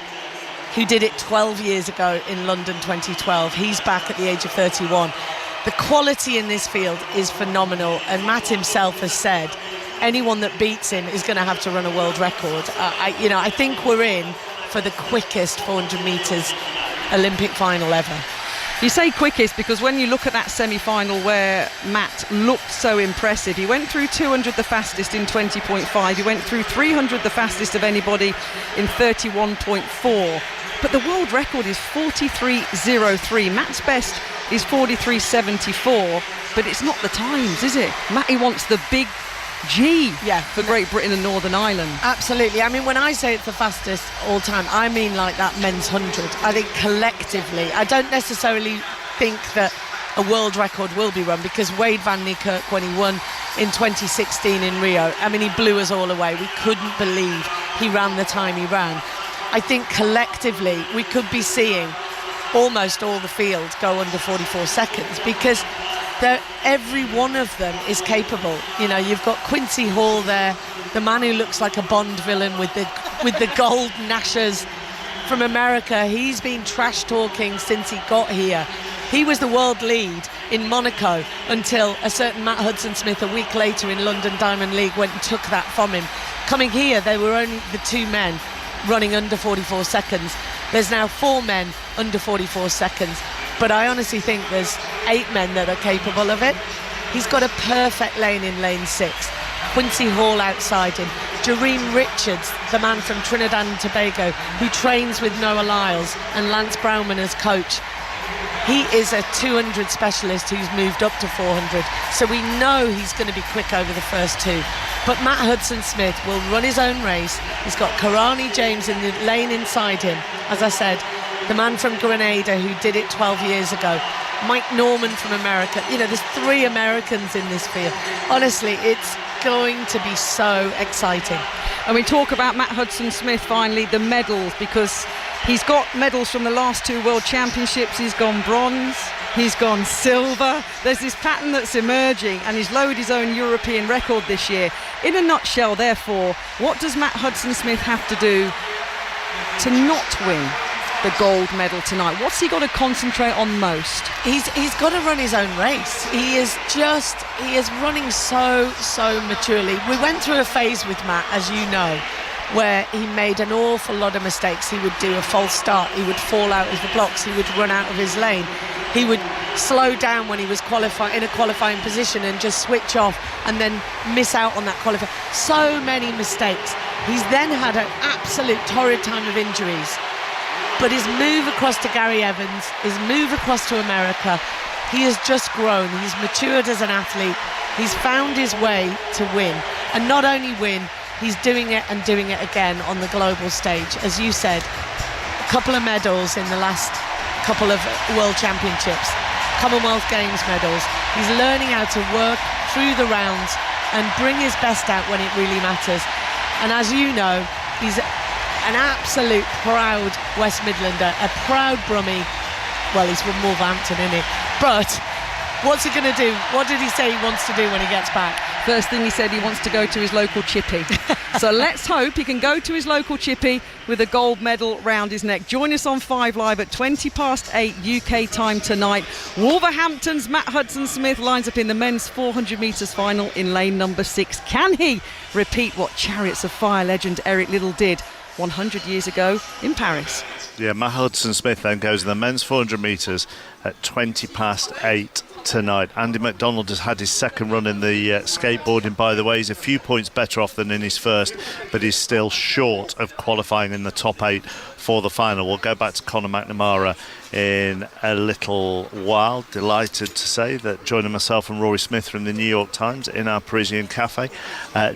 who did it 12 years ago in London 2012. He's back at the age of 31. The quality in this field is phenomenal, and Matt himself has said anyone that beats him is going to have to run a world record. I think we're in for the quickest 400 metres Olympic final ever.
You say quickest because when you look at that semi-final where Matt looked so impressive, he went through 200 the fastest in 20.5, he went through 300 the fastest of anybody in 31.4, but the world record is 43.03. Matt's best is 43.74, but it's not the times, is it? Matty wants the big G for Great Britain and Northern Ireland.
Absolutely. I mean, when I say it's the fastest all time, I mean like that men's 100. I think collectively, I don't necessarily think that a world record will be run, because Wade van Niekerk, when he won in 2016 in Rio, I mean, he blew us all away. We couldn't believe he ran the time he ran. I think collectively we could be seeing almost all the field go under 44 seconds, because every one of them is capable. You know, you've got Quincy Hall there, the man who looks like a Bond villain with the gold gnashers from America. He's been trash talking since he got here. He was the world lead in Monaco until a certain Matt Hudson-Smith a week later in London Diamond League went and took that from him. Coming here, they were only the two men running under 44 seconds. There's now 4 men under 44 seconds. But I honestly think there's 8 men that are capable of it. He's got a perfect lane in lane 6. Quincy Hall outside him. Jareem Richards, the man from Trinidad and Tobago, who trains with Noah Lyles and Lance Brownman as coach. He is a 200 specialist who's moved up to 400. So we know he's going to be quick over the first 2. But Matt Hudson-Smith will run his own race. He's got Keirin James in the lane inside him. As I said, the man from Grenada who did it 12 years ago, Mike Norman from America. You know, there's 3 Americans in this field. Honestly, it's going to be so exciting.
And we talk about Matt Hudson-Smith finally, the medals, because he's got medals from the last 2 World Championships. He's gone bronze, he's gone silver. There's this pattern that's emerging, and he's lowered his own European record this year. In a nutshell, therefore, what does Matt Hudson-Smith have to do to not win the gold medal tonight? What's he got to concentrate on most?
He's got to run his own race. He is running so maturely. We went through a phase with Matt, as you know, where he made an awful lot of mistakes. He would do a false start, he would fall out of the blocks, he would run out of his lane, he would slow down when he was in a qualifying position and just switch off and then miss out on that qualifying. So many mistakes. He's then had an absolute torrid time of injuries. But his move across to Gary Evans, his move across to America, he has just grown. He's matured as an athlete. He's found his way to win. And not only win, he's doing it and doing it again on the global stage. As you said, a couple of medals in the last couple of World Championships, Commonwealth Games medals. He's learning how to work through the rounds and bring his best out when it really matters. And as you know, he's an absolute proud West Midlander, a proud Brummie. Well, he's from Wolverhampton, isn't he? But what's he going to do? What did he say he wants to do when he gets back?
First thing he said, he wants to go to his local chippy. So let's hope he can go to his local chippy with a gold medal round his neck. Join us on 5 Live at 8:20 UK time tonight. Wolverhampton's Matt Hudson-Smith lines up in the men's 400 metres final in lane number 6. Can he repeat what Chariots of Fire legend Eric Liddell did 100 years ago in Paris?
Yeah, Matt Hudson-Smith then goes in the men's 400 metres at 8:20 tonight. Andy McDonald has had his second run in the skateboarding, by the way. He's a few points better off than in his first, but he's still short of qualifying in the top 8 for the final. We'll go back to Conor McNamara in a little while. Delighted to say that joining myself and Rory Smith from the New York Times in our Parisian cafe,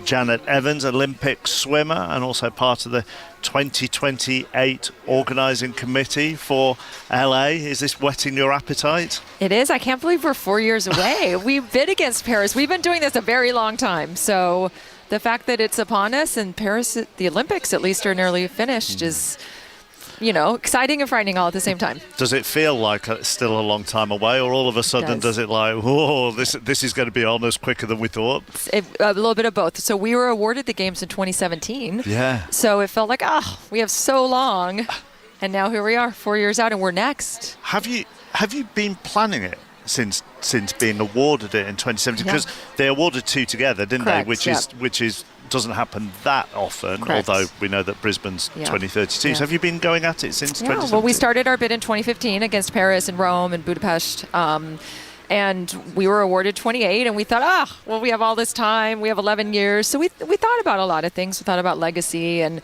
Janet Evans, Olympic swimmer and also part of the 2028 organising committee for LA. Is this whetting your appetite?
It is. I can't believe we're 4 years away. We've bid against Paris. We've been doing this a very long time. So the fact that it's upon us and Paris, the Olympics at least, are nearly finished is exciting and frightening all at the same time.
Does it feel like it's still a long time away, or all of a sudden does it like, whoa, this is going to be on us quicker than we thought?
A little bit of both. So we were awarded the games in 2017.
Yeah.
So it felt like, we have so long. And now here we are, 4 years out, and we're next.
Have you been planning it since being awarded it in 2017? Because they awarded 2 together, didn't
Correct,
they? Which is doesn't happen that often.
Correct.
Although we know that Brisbane's 2032. So have you been going at it since 2017?
Well, we started our bid in 2015 against Paris and Rome and Budapest. And we were awarded 28, and we thought, we have all this time. We have 11 years. So we thought about a lot of things. We thought about legacy and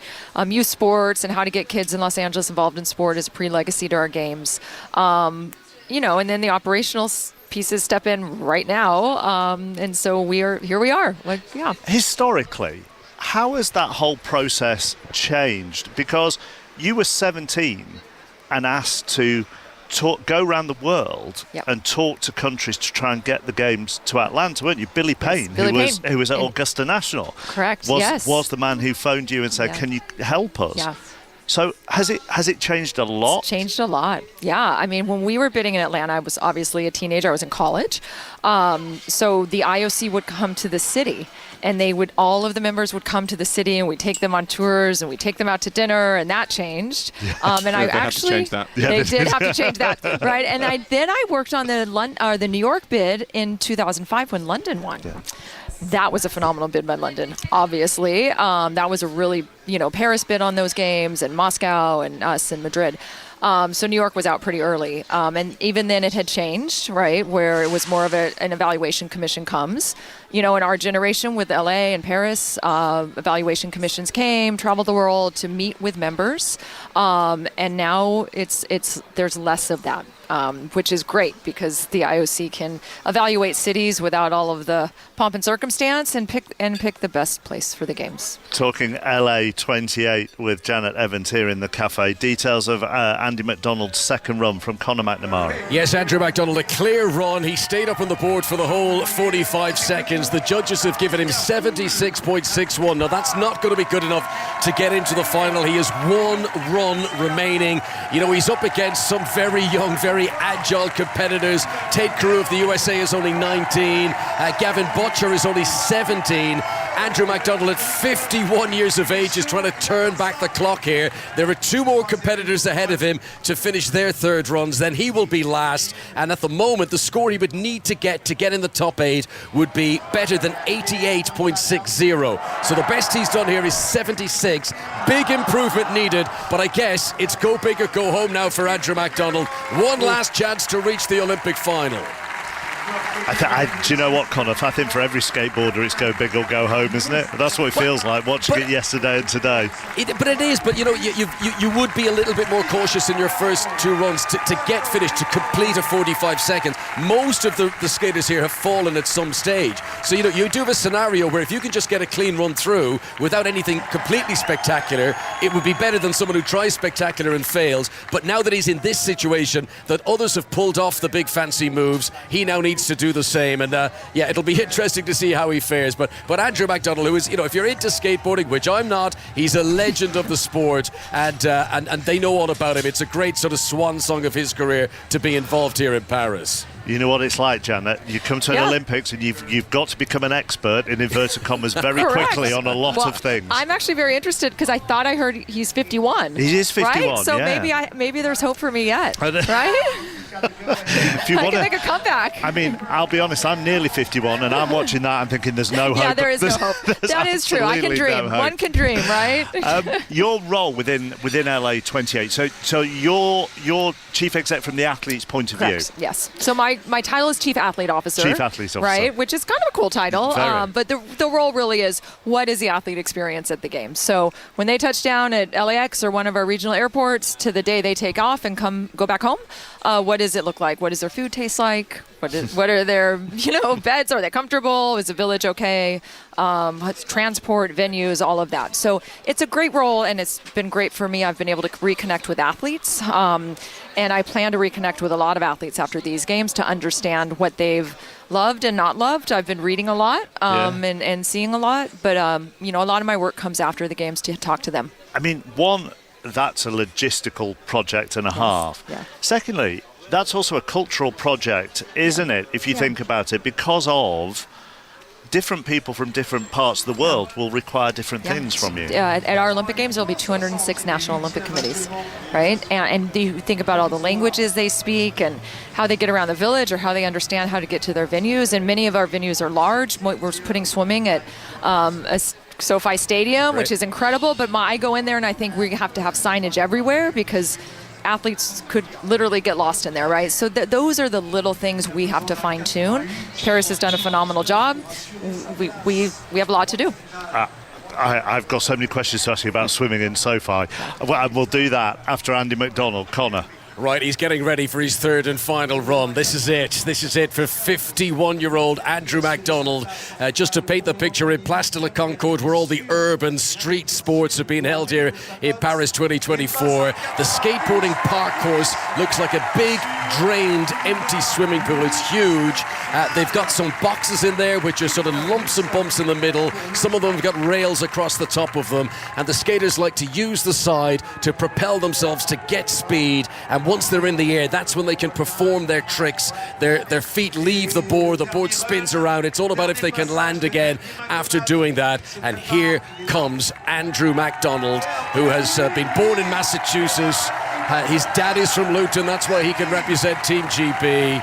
youth sports and how to get kids in Los Angeles involved in sport as a pre-legacy to our games. And then the operational pieces step in right now. And so here we are.
Historically, how has that whole process changed? Because you were 17 and asked to go around the world and talk to countries to try and get the games to Atlanta, weren't you? Billy Payne, who was at Augusta National,
correct?
Was the man who phoned you and said, "Can you help us?"
Yeah.
So has it changed a lot?
It's changed a lot. Yeah. I mean, when we were bidding in Atlanta, I was obviously a teenager. I was in college. So the IOC would come to the city, and all of the members would come to the city, and we'd take them on tours, and we'd take them out to dinner, and that changed. And
they had to change that.
They did have to change that, right? And I worked on the New York bid in 2005 when London won. Yeah. That was a phenomenal bid by London, obviously. That was a really, Paris bid on those games, and Moscow and us and Madrid. So New York was out pretty early. And even then it had changed, right, where it was more of an evaluation commission comes. In our generation with LA and Paris, evaluation commissions traveled the world to meet with members. And now there's less of that. Which is great because the IOC can evaluate cities without all of the pomp and circumstance and pick the best place for the games.
Talking LA 28 with Janet Evans here in the cafe. Details of Andy McDonald's second run from Conor McNamara.
Yes, Andrew McDonald, a clear run. He stayed up on the board for the whole 45 seconds. The judges have given him 76.61. Now, that's not going to be good enough to get into the final. He has one run remaining. He's up against some very young, very agile competitors. Tate Carew of the USA is only 19. Gavin Butcher is only 17. Andrew McDonald at 51 years of age is trying to turn back the clock here. There are 2 more competitors ahead of him to finish their third runs. Then he will be last. And at the moment, the score he would need to get in the top 8 would be better than 88.60. So the best he's done here is 76. Big improvement needed, but I guess it's go big or go home now for Andrew McDonald. One last chance to reach the Olympic final.
Do you know what, Conor? I think for every skateboarder, it's go big or go home, isn't it? That's what it feels like watching it yesterday and today.
But you would be a little bit more cautious in your first 2 runs to get finished, to complete a 45 seconds. Most of the skaters here have fallen at some stage. So, you do have a scenario where if you can just get a clean run through without anything completely spectacular, it would be better than someone who tries spectacular and fails. But now that he's in this situation, that others have pulled off the big fancy moves, he now needs to do the same. And it'll be interesting to see how he fares. But Andrew McDonald, who is, if you're into skateboarding, which I'm not, he's a legend of the sport, and they know all about him. It's a great sort of swan song of his career to be involved here in Paris.
You know what it's like, Janet. You come to an Olympics and you've got to become an expert in inverted commas very quickly on a lot of things.
I'm actually very interested because I thought I heard he's 51.
He is 51,
right? So maybe there's hope for me yet, right?
If you
I
want
can make a comeback.
I mean, I'll be honest, I'm nearly 51 and I'm watching that and thinking there's no hope.
Yeah, there is no hope. That is true. I can dream. One can dream, right?
Your role within LA 28. So you're chief exec from the athlete's point of view.
Yes. So my title is chief athlete officer.
Chief athlete officer.
Right, which is kind of a cool title. But the role really is, what is the athlete experience at the games? So when they touch down at LAX or one of our regional airports to the day they take off and go back home, what does it look like? What does their food taste like? What are their beds? Are they comfortable? Is the village okay? Transport, venues, all of that. So it's a great role, and it's been great for me. I've been able to reconnect with athletes, and I plan to reconnect with a lot of athletes after these games to understand what they've loved and not loved. I've been reading a lot and seeing a lot, but a lot of my work comes after the games to talk to them.
I mean, one that's a logistical project and a half.
Yeah.
Secondly, that's also a cultural project, isn't it, if you think about it, because of different people from different parts of the world will require different things from you.
At our Olympic Games, there'll be 206 National Olympic Committees, right? And you think about all the languages they speak and how they get around the village or how they understand how to get to their venues. And many of our venues are large. We're putting swimming at a SoFi Stadium, which is incredible. But I go in there and I think we have to have signage everywhere because athletes could literally get lost in there, right? So those are the little things we have to fine tune. Paris has done a phenomenal job. We have a lot to do.
I've got so many questions to ask you about swimming in SoFi. And we'll do that after Andy McDonald. Connor.
Right, he's getting ready for his third and final run. This is it. This is it for 51-year-old Andrew MacDonald. Just to paint the picture, in Place de la Concorde, where all the urban street sports are being held here in Paris 2024. The skateboarding park course looks like a big, drained, empty swimming pool. It's huge. They've got some boxes in there, which are sort of lumps and bumps in the middle. Some of them have got rails across the top of them. And the skaters like to use the side to propel themselves to get speed. And once they're in the air, that's when they can perform their tricks. Their feet leave the board spins around. It's all about if they can land again after doing that. And here comes Andrew MacDonald, who has been born in Massachusetts. His dad is from Luton, that's why he can represent Team GB.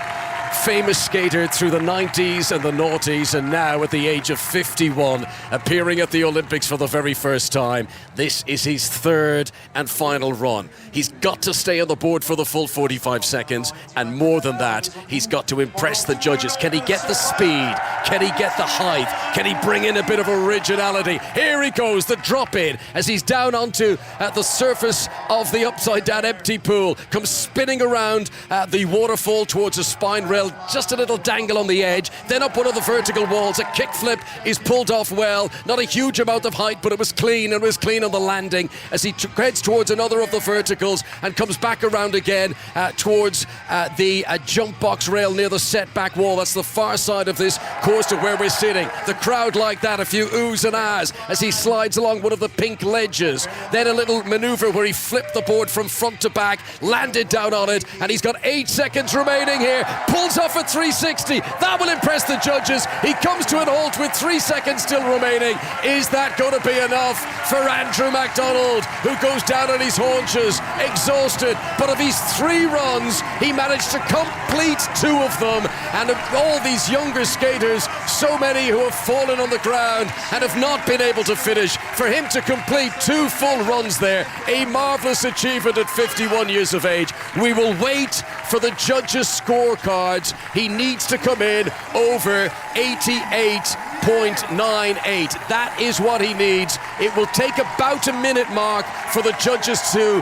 Famous skater through the 90s and the noughties, and now at the age of 51, appearing at the Olympics for the very first time. This is his third and final run. He's got to stay on the board for the full 45 seconds, and more than that, he's got to impress the judges. Can he get the speed? Can he get the height? Can he bring in a bit of originality? Here he goes, the drop in, as he's down onto the surface of the upside down empty pool, comes spinning around the waterfall towards a spine rail. Just a little dangle on the edge, then up one of the vertical walls. A kickflip is pulled off well. Not a huge amount of height, but it was clean, and was clean on the landing as he heads towards another of the verticals and comes back around again towards the jump box rail near the setback wall. That's the far side of this course to where we're sitting. The crowd like that, a few oohs and ahs as he slides along one of the pink ledges. Then a little maneuver where he flipped the board from front to back, landed down on it, and he's got 8 seconds remaining here. Pulls off at 360. That will impress the judges. He comes to an halt with 3 seconds still remaining. Is that going to be enough for Andrew MacDonald, who goes down on his haunches, exhausted? But of his 3 runs, he managed to complete 2 of them. And of all these younger skaters, so many who have fallen on the ground and have not been able to finish, for him to complete 2 full runs there, a marvellous achievement at 51 years of age. We will wait for the judges' scorecards. He needs to come in over 88.98. That is what he needs. It will take about a minute mark for the judges to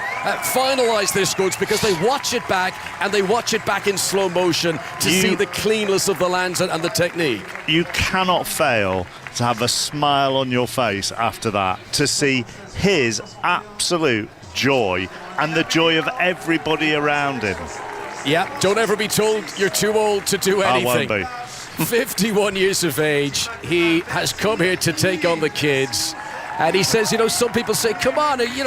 finalise their scores, because they watch it back, and they watch it back in slow motion to see the cleanness of the lands and the technique.
You cannot fail to have a smile on your face after that, to see his absolute joy and the joy of everybody around him.
Yeah, don't ever be told you're too old to do anything.
I won't be.
51 years of age, he has come here to take on the kids. And he says, some people say, come on, you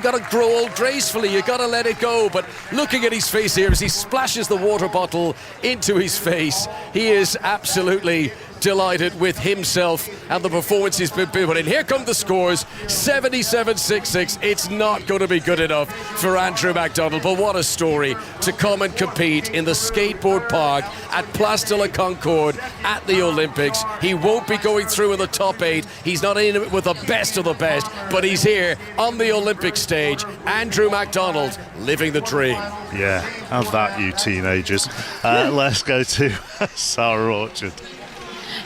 got to grow old gracefully, you got to let it go. But looking at his face here as he splashes the water bottle into his face, he is absolutely delighted with himself and the performance he's been putting in. Here come the scores, 77.66. It's not going to be good enough for Andrew MacDonald, but what a story to come and compete in the skateboard park at Place de la Concorde at the Olympics. He won't be going through in the top 8. He's not in it with the best of the best, but he's here on the Olympic stage. Andrew MacDonald, living the dream.
Yeah, have that, you teenagers. Let's go to Sarah Orchard.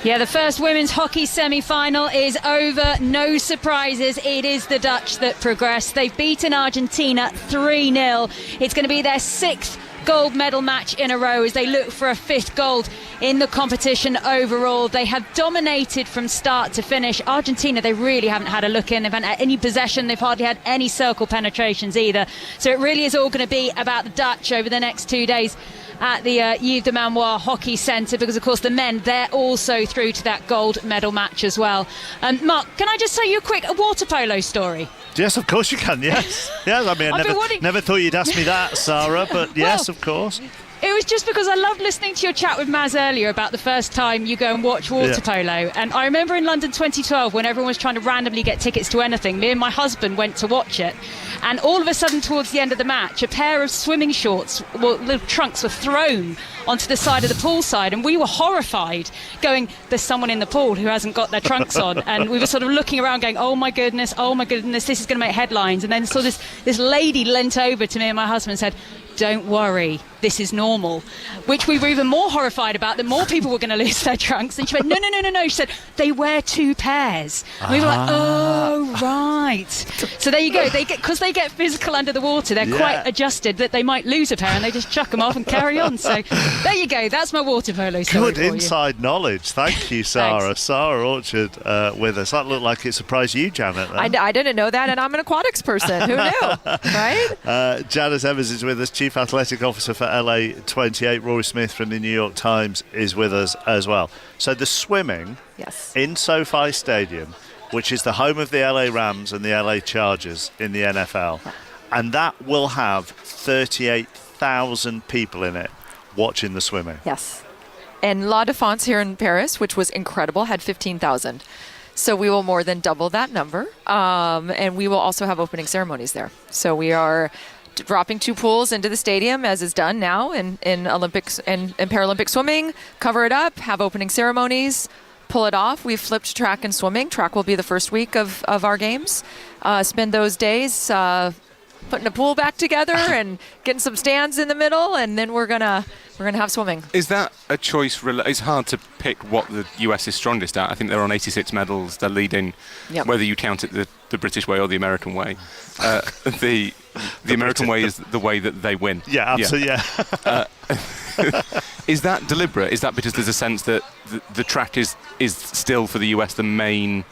Yeah, the first women's hockey semi-final is over. No surprises. It is the Dutch that progress. They've beaten Argentina 3-0. It's going to be their 6th gold medal match in a row as they look for a 5th gold in the competition overall. They have dominated from start to finish. Argentina, they really haven't had a look in. They've had any possession. They've hardly had any circle penetrations either. So it really is all going to be about the Dutch over the next 2 days at the Yves de Manoir Hockey Centre, because of course the men, they're also through to that gold medal match as well. Mark, can I just tell you a water polo story?
Yes, of course you can, yes. Yes, I mean, I never thought you'd ask me that, Sarah, but yes, of course.
It was just because I loved listening to your chat with Maz earlier about the first time you go and watch water polo. And I remember in London 2012 when everyone was trying to randomly get tickets to anything, me and my husband went to watch it. And all of a sudden towards the end of the match, a pair of swimming shorts, little trunks were thrown onto the side of the pool side, and we were horrified going, there's someone in the pool who hasn't got their trunks on. And we were sort of looking around going, oh my goodness, this is going to make headlines. And then saw this lady leant over to me and my husband and said, don't worry, this is normal, which we were even more horrified about, that more people were going to lose their trunks. And she went, no. She said, they wear 2 pairs. And we were like, oh, right. So there you go. Because they get physical under the water, they're quite adjusted that they might lose a pair, and they just chuck them off and carry on. So there you go. That's my water polo story.
Good inside knowledge. Thank you, Sarah. Sarah Orchard with us. That looked like it surprised you, Janet.
I didn't know that, and I'm an aquatics person. Who knew? Right?
Janice Evans is with us, Chief Athletic Officer for LA 28. Rory Smith from the New York Times is with us as well. So the swimming in SoFi Stadium, which is the home of the LA Rams and the LA Chargers in the NFL, and that will have 38,000 people in it watching the swimming.
Yes. And La Défense here in Paris, which was incredible, had 15,000. So we will more than double that number. And we will also have opening ceremonies there. So we are dropping 2 pools into the stadium, as is done now in Olympics and Paralympic swimming, cover it up, have opening ceremonies, pull it off. We've flipped track and swimming. Track will be the first week of our games. Spend those days putting a pool back together and getting some stands in the middle, and then we're gonna have swimming.
Is that a choice? It's hard to pick what the US is strongest at. I think they're on 86 medals. They're leading, whether you count it the British way or the American way. The American way is the way that they win.
Yeah, absolutely. Yeah.
Is that deliberate? Is that because there's a sense that the track is still for the US the main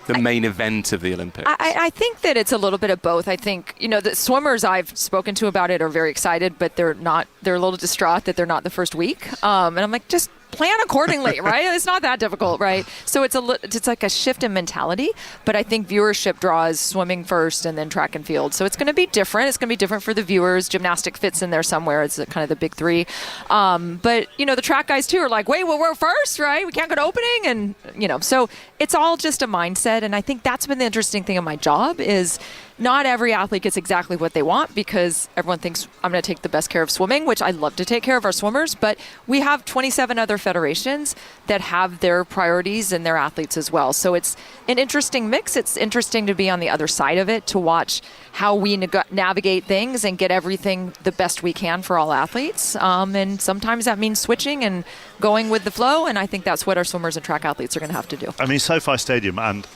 event of the Olympics?
I think that it's a little bit of both. I think, the swimmers I've spoken to about it are very excited, but they're a little distraught that they're not the first week. And I'm like, just plan accordingly, right? It's not that difficult, right? So it's like a shift in mentality, but I think viewership draws swimming first and then track and field. So it's going to be different. It's going to be different for the viewers. Gymnastic fits in there somewhere. It's kind of the big 3. But, the track guys too are like, wait, well, we're first, right? We can't go to opening. And, so it's all just a mindset. And I think that's been the interesting thing of my job is not every athlete gets exactly what they want, because everyone thinks I'm going to take the best care of swimming, which I love to take care of our swimmers, but we have 27 other federations that have their priorities and their athletes as well. So it's an interesting mix. It's interesting to be on the other side of it, to watch how we navigate things and get everything the best we can for all athletes. And sometimes that means switching and going with the flow, and I think that's what our swimmers and track athletes are going to have to do.
I mean, SoFi Stadium and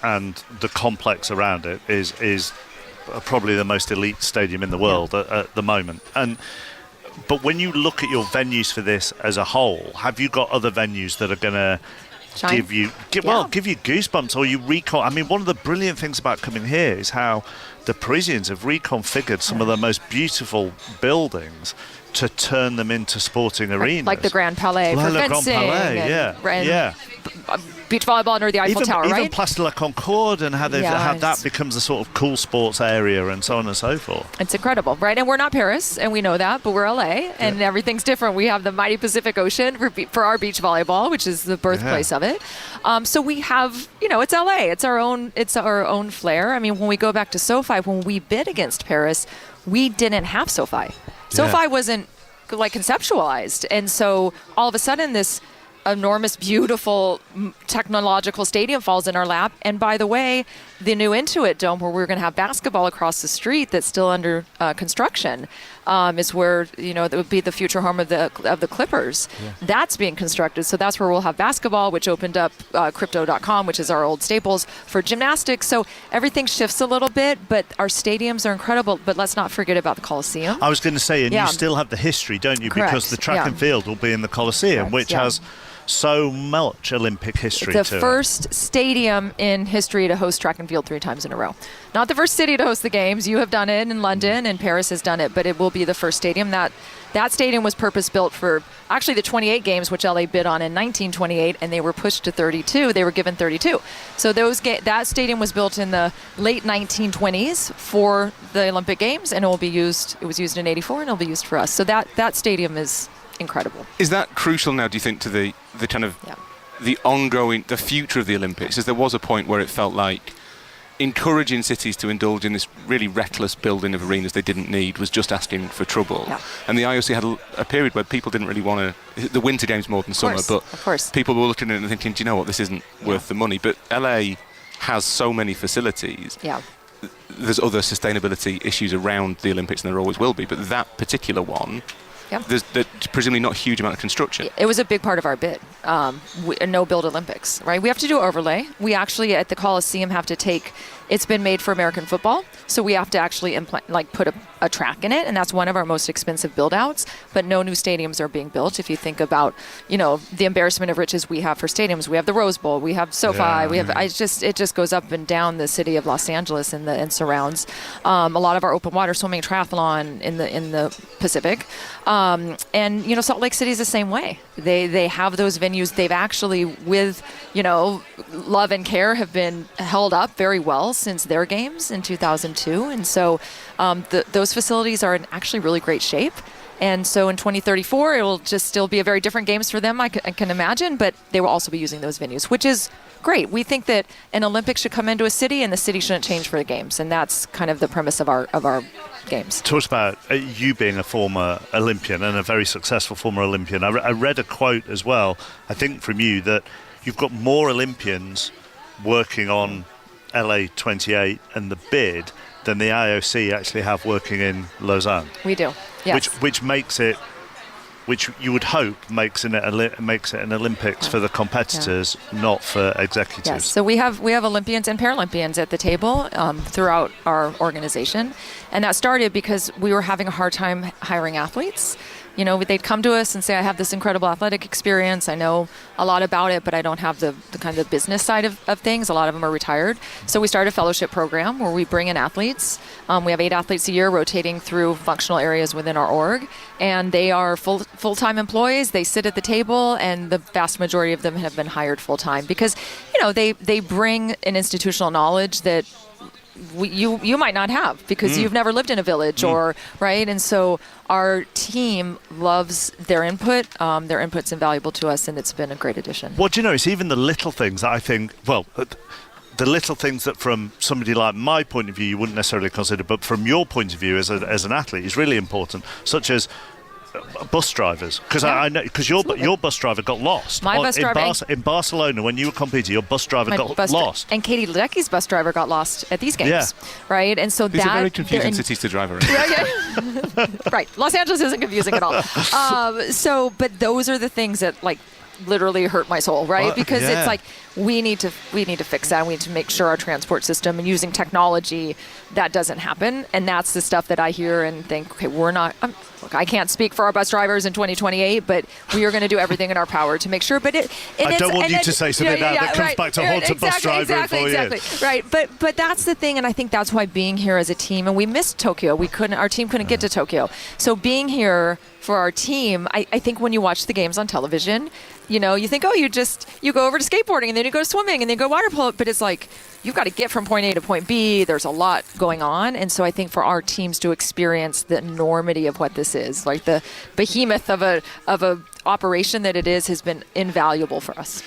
the complex around it is probably the most elite stadium in the world at the moment. But when you look at your venues for this as a whole, have you got other venues that are going to give you goosebumps, or you recon? I mean, one of the brilliant things about coming here is how the Parisians have reconfigured some of the most beautiful buildings to turn them into sporting arenas.
Like the Grand Palais for fencing. Beach volleyball under the Eiffel Tower, right?
Even Place de la Concorde, and how they've had that becomes a sort of cool sports area and so on and so forth.
It's incredible, right? And we're not Paris, and we know that, but we're LA, and everything's different. We have the mighty Pacific Ocean for our beach volleyball, which is the birthplace of it. So we have, it's LA. It's our own flair. I mean, when we go back to SoFi, when we bid against Paris, we didn't have SoFi. SoFi wasn't conceptualized, and so all of a sudden this enormous, beautiful technological stadium falls in our lap. And by the way, the new Intuit Dome, where we're going to have basketball across the street that's still under construction, is where, that would be the future home of the Clippers. Yeah. That's being constructed. So that's where we'll have basketball, which opened up Crypto.com, which is our old Staples for gymnastics. So everything shifts a little bit, but our stadiums are incredible. But let's not forget about the Coliseum.
I was going to say, and you still have the history, don't you?
Correct.
Because the track and field will be in the Coliseum, which has so much Olympic history to it.
The first stadium in history to host track and field 3 times in a row. Not the first city to host the games. You have done it in London, and Paris has done it, but it will be the first stadium. That stadium was purpose-built for actually the 28 games, which LA bid on in 1928, and they were pushed to 32. They were given 32. So that stadium was built in the late 1920s for the Olympic Games, and it was used in 84, and it'll be used for us. So that stadium is incredible.
Is that crucial now, do you think, to the kind of the future of the Olympics? As there was a point where it felt like encouraging cities to indulge in this really reckless building of arenas they didn't need was just asking for trouble. Yeah. And the IOC had a period where people didn't really want to, the Winter Games more than summer, but people were looking at it and thinking, do you know what, this isn't worth the money. But LA has so many facilities.
Yeah.
There's other sustainability issues around the Olympics, and there always will be, but that particular one, there's presumably not a huge amount of construction.
It was a big part of our bid. No-build Olympics, right? We have to do overlay. We actually, at the Coliseum, have to take... It's been made for American football, so we have to actually put a track in it, and that's one of our most expensive build-outs. But no new stadiums are being built. If you think about, the embarrassment of riches we have for stadiums, we have the Rose Bowl, we have SoFi, we have. It just goes up and down the city of Los Angeles and surrounds. A lot of our open water swimming, triathlon in the Pacific, and Salt Lake City is the same way. They have those venues. They've actually, with love and care, have been held up very well since their games in 2002, and so those facilities are in actually really great shape. And so in 2034, it will just still be a very different games for them, I can imagine, but they will also be using those venues, which is great. We think that an Olympics should come into a city, and the city shouldn't change for the games, and that's kind of the premise of our games.
Talk about you being a former Olympian and a very successful former Olympian. I read a quote as well, I think from you, that you've got more Olympians working on LA 28 and the bid than the IOC actually have working in Lausanne.
We do, yes.
Which makes it, which you would hope makes it an Olympics for the competitors, not for executives.
Yes. So we have Olympians and Paralympians at the table throughout our organization, and that started because we were having a hard time hiring athletes. They'd come to us and say, I have this incredible athletic experience. I know a lot about it, but I don't have the kind of the business side of things. A lot of them are retired. So we started a fellowship program where we bring in athletes. We have 8 athletes a year rotating through functional areas within our org. And they are full-time employees. They sit at the table, and the vast majority of them have been hired full-time because, they bring an institutional knowledge that you might not have because you've never lived in a village or right, and so our team loves their input. Their input's invaluable to us, and it's been a great addition.
What do you know? It's even the little things that I think. Well, the little things that from somebody like my point of view you wouldn't necessarily consider, but from your point of view as an athlete is really important, such as bus drivers, because I know because your bus driver got lost.
My bus driver
in Barcelona when you were competing, your bus driver got lost,
and Katie Ledecky's bus driver got lost at these games. Right, and so
these are very confusing cities to drive around.
Right, Los Angeles isn't confusing at all. But those are the things that literally hurt my soul, right? Because it's like we need to fix that. We need to make sure our transport system and using technology that doesn't happen. And that's the stuff that I hear and think, okay, we're not. Look, I can't speak for our bus drivers in 2028, but we are going to do everything in our power to make sure. But
I don't want you to say something that comes back to haunt a bus driver in 4 years.
Exactly. Right. But that's the thing, and I think that's why being here as a team, and we missed Tokyo. Our team couldn't get to Tokyo. So being here for our team, I think when you watch the games on television, you think, you go over to skateboarding and then you go to swimming and then go water polo, but it's like you've got to get from point A to point B. There's a lot going on, and so I think for our teams to experience the enormity of what this is, like the behemoth of a operation that it is, has been invaluable for us.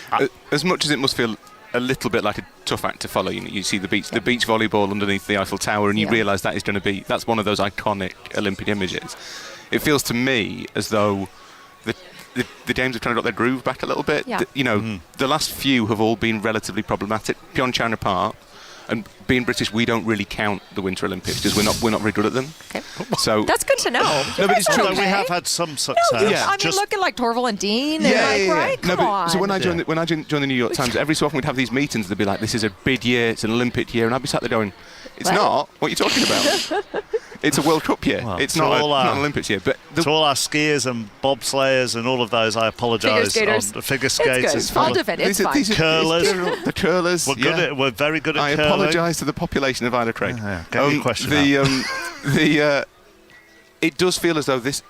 As much as it must feel a little bit like a tough act to follow, you see the beach volleyball underneath the Eiffel Tower, and you realise that's one of those iconic Olympic images. It feels to me as though the the games have kind of got their groove back a little bit.
Yeah.
The last few have all been relatively problematic, Pyeongchang apart. And being British, we don't really count the Winter Olympics because we're not very good at them.
Okay.
So
that's good to know.
No, but it's true.
Although we have had some success.
I mean, look at like Torval and Dean. Right? Come on.
So when I joined the New York Times, every so often we'd have these meetings. They'd be like, "This is a big year. It's an Olympic year," and I'd be sat there going, "It's not. What are you talking about? It's a World Cup year.
Well,
it's not an Olympics year." But
to all our skiers and bobslayers and all of those, I apologise. Figure skaters.
It's good. I'll defend it. It's fine.
Curlers.
The curlers.
We're very good at
curling. I apologise to the population of Isla Craig.
Get your question
it does feel as though this,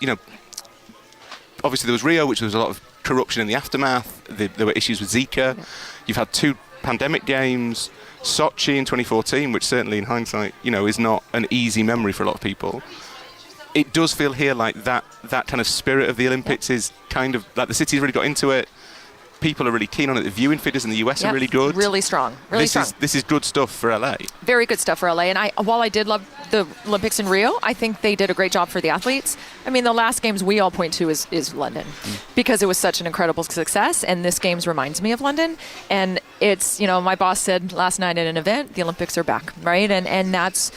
obviously there was Rio, which there was a lot of corruption in the aftermath. There were issues with Zika. Yeah. You've had 2 pandemic games. Sochi in 2014, which certainly in hindsight, is not an easy memory for a lot of people. It does feel here like that kind of spirit of the Olympics is kind of like the city's really got into it. People are really keen on it. The viewing figures in the US are really good.
Really strong.
This is good stuff for LA.
Very good stuff for LA. And while I did love the Olympics in Rio, I think they did a great job for the athletes. I mean, the last games we all point to is London because it was such an incredible success. And this games reminds me of London. And it's, my boss said last night at an event, the Olympics are back, right? And that's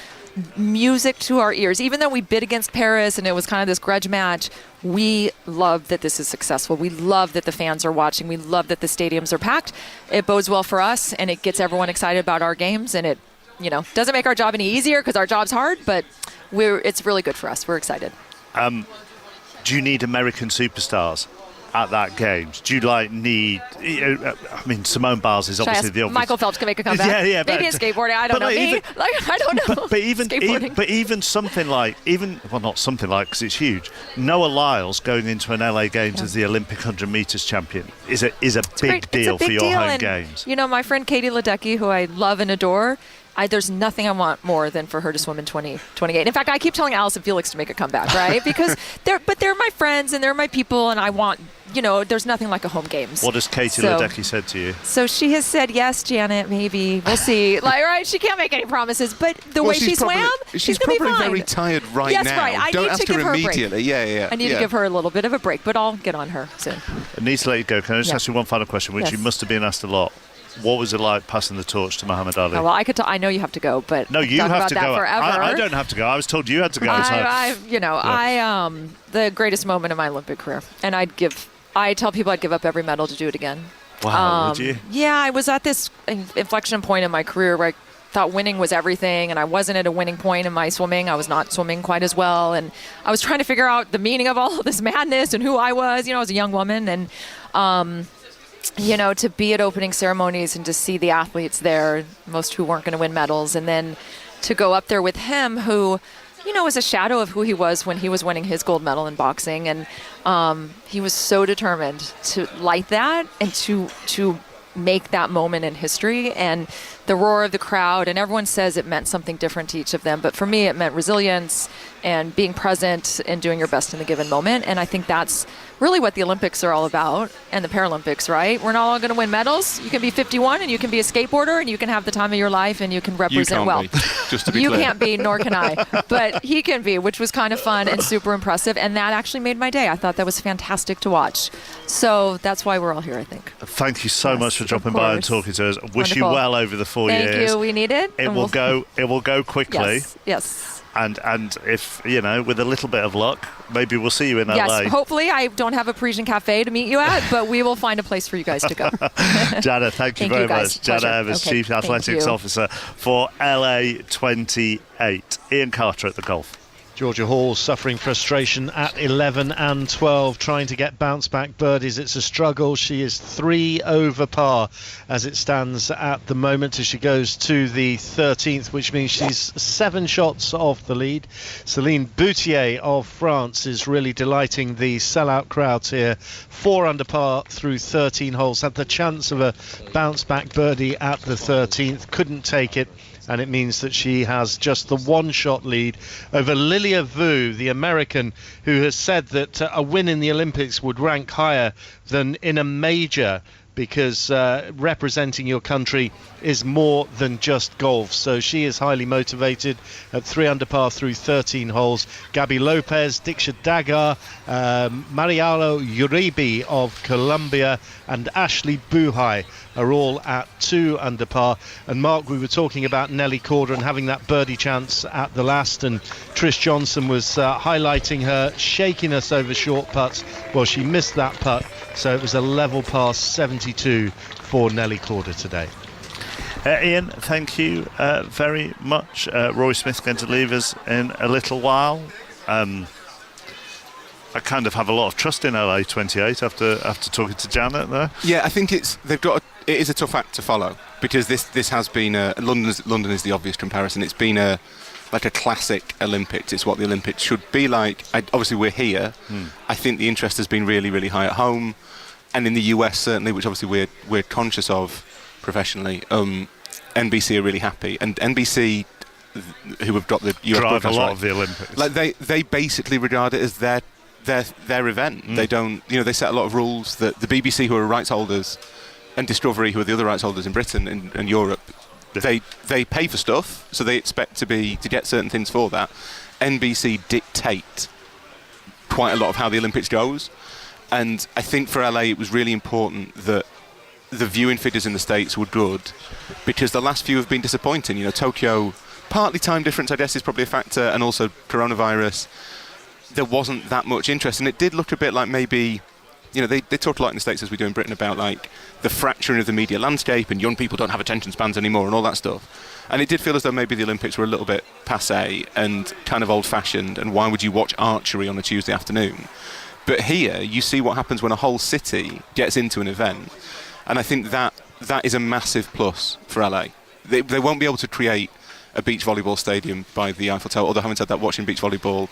music to our ears. Even though we bid against Paris and it was kind of this grudge match, we love that this is successful. We love that the fans are watching. We love that the stadiums are packed. It bodes well for us and it gets everyone excited about our games, and it doesn't make our job any easier because our job's hard, but it's really good for us. We're excited.
Do you need American superstars at that games? Do you need? I mean, Simone Biles is obviously the obvious.
Michael Phelps can make a comeback.
Yeah.
Maybe in skateboarding. I don't know. I don't know.
But even something like not something like because it's huge. Noah Lyles going into an LA Games as the Olympic 100 meters champion is a big deal for your home games.
My friend Katie Ledecky, who I love and adore. There's nothing I want more than for her to swim in 2028. In fact, I keep telling Allison Felix to make a comeback, right? Because they're my friends and they're my people, and I want, there's nothing like a home games.
What has Katie Ledecky said to you?
So she has said, yes, Janet, maybe. We'll see. Right? She can't make any promises, but the way she swam, she's going to be fine.
She's probably very tired right now.
Yes, right. I
Don't
need
ask
to give her
immediately.
a break.
Yeah.
I need to give her a little bit of a break, but I'll get on her soon.
I need to let you go. Can I just ask you one final question, which you must have been asked a lot? What was it like passing the torch to Muhammad Ali?
Oh, well, I know you have to go, but
no, you have to go.
Forever.
I don't have to go. I was told you had to go.
The greatest moment of my Olympic career, and I tell people I'd give up every medal to do it again.
Wow, would you?
Yeah, I was at this inflection point in my career where I thought winning was everything, and I wasn't at a winning point in my swimming. I was not swimming quite as well, and I was trying to figure out the meaning of all of this madness and who I was. I was a young woman, and to be at opening ceremonies and to see the athletes there, most who weren't going to win medals, and then to go up there with him who, was a shadow of who he was when he was winning his gold medal in boxing. And he was so determined to light that and to make that moment in history, and the roar of the crowd, and everyone says it meant something different to each of them, but for me it meant resilience and being present and doing your best in the given moment. And I think that's really what the Olympics are all about, and the Paralympics, right? We're not all going to win medals. You can be 51 and you can be a skateboarder and you can have the time of your life and you can represent well.
Just to be
you
clear.
Can't be, nor can I, but he can be, which was kind of fun and super impressive, and that actually made my day. I thought that was fantastic to watch. So that's why we're all here, I think.
Thank you so much for dropping by and talking to us. Wish you well over the 4 years.
Thank you. We need it.
It will go quickly.
Yes.
And if, with a little bit of luck, maybe we'll see you in LA.
Yes, hopefully I don't have a Parisian cafe to meet you at, but we will find a place for you guys to go.
Jana, thank you very much. Jana Evans, Chief Athletics Officer for LA 28. Ian Carter at the golf.
Georgia Hall suffering frustration at 11 and 12, trying to get bounce-back birdies. It's a struggle. She is 3 over par as it stands at the moment as she goes to the 13th, which means she's 7 shots off the lead. Céline Boutier of France is really delighting the sellout crowds here. 4 under par through 13 holes. Had the chance of a bounce-back birdie at the 13th. Couldn't take it. And it means that she has just the 1-shot lead over Lilia Vu, the American, who has said that a win in the Olympics would rank higher than in a major because representing your country is more than just golf. So she is highly motivated at 3 under par through 13 holes. Gabi Lopez, Diksha Dagar, Marialo Uribe of Colombia and Ashley Buhai are all at 2 under par. And Mark, we were talking about Nelly Corder and having that birdie chance at the last, and Trish Johnson was highlighting her shakiness over short putts. Well, she missed that putt, so it was a level par 72 for Nelly Corder today.
Ian, thank you very much. Rory Smith's going to leave us in a little while. I kind of have a lot of trust in LA 28 after talking to Janet there.
Yeah, I think it is a tough act to follow, because this has been London is the obvious comparison. It's been like a classic Olympics. It's what the Olympics should be like. Obviously we're here. I think the interest has been really, really high at home, and in the US certainly, which obviously we're conscious of professionally. NBC are really happy, and NBC, who have got the US
drive a lot
right,
of the Olympics.
Like they basically regard it as their event. They don't, they set a lot of rules that the BBC, who are rights holders, and Discovery, who are the other rights holders in Britain and Europe, they pay for stuff, so they expect to get certain things for that. NBC dictate quite a lot of how the Olympics goes, and I think for LA it was really important that the viewing figures in the States were good, because the last few have been disappointing. Tokyo, partly time difference I guess is probably a factor, and also coronavirus. There wasn't that much interest, and it did look a bit like maybe, they talk a lot in the States, as we do in Britain, about like the fracturing of the media landscape, and young people don't have attention spans anymore and all that stuff. And it did feel as though maybe the Olympics were a little bit passé and kind of old-fashioned, and why would you watch archery on a Tuesday afternoon? But here, you see what happens when a whole city gets into an event, and I think that is a massive plus for LA. They won't be able to create a beach volleyball stadium by the Eiffel Tower, although having said that, watching beach volleyball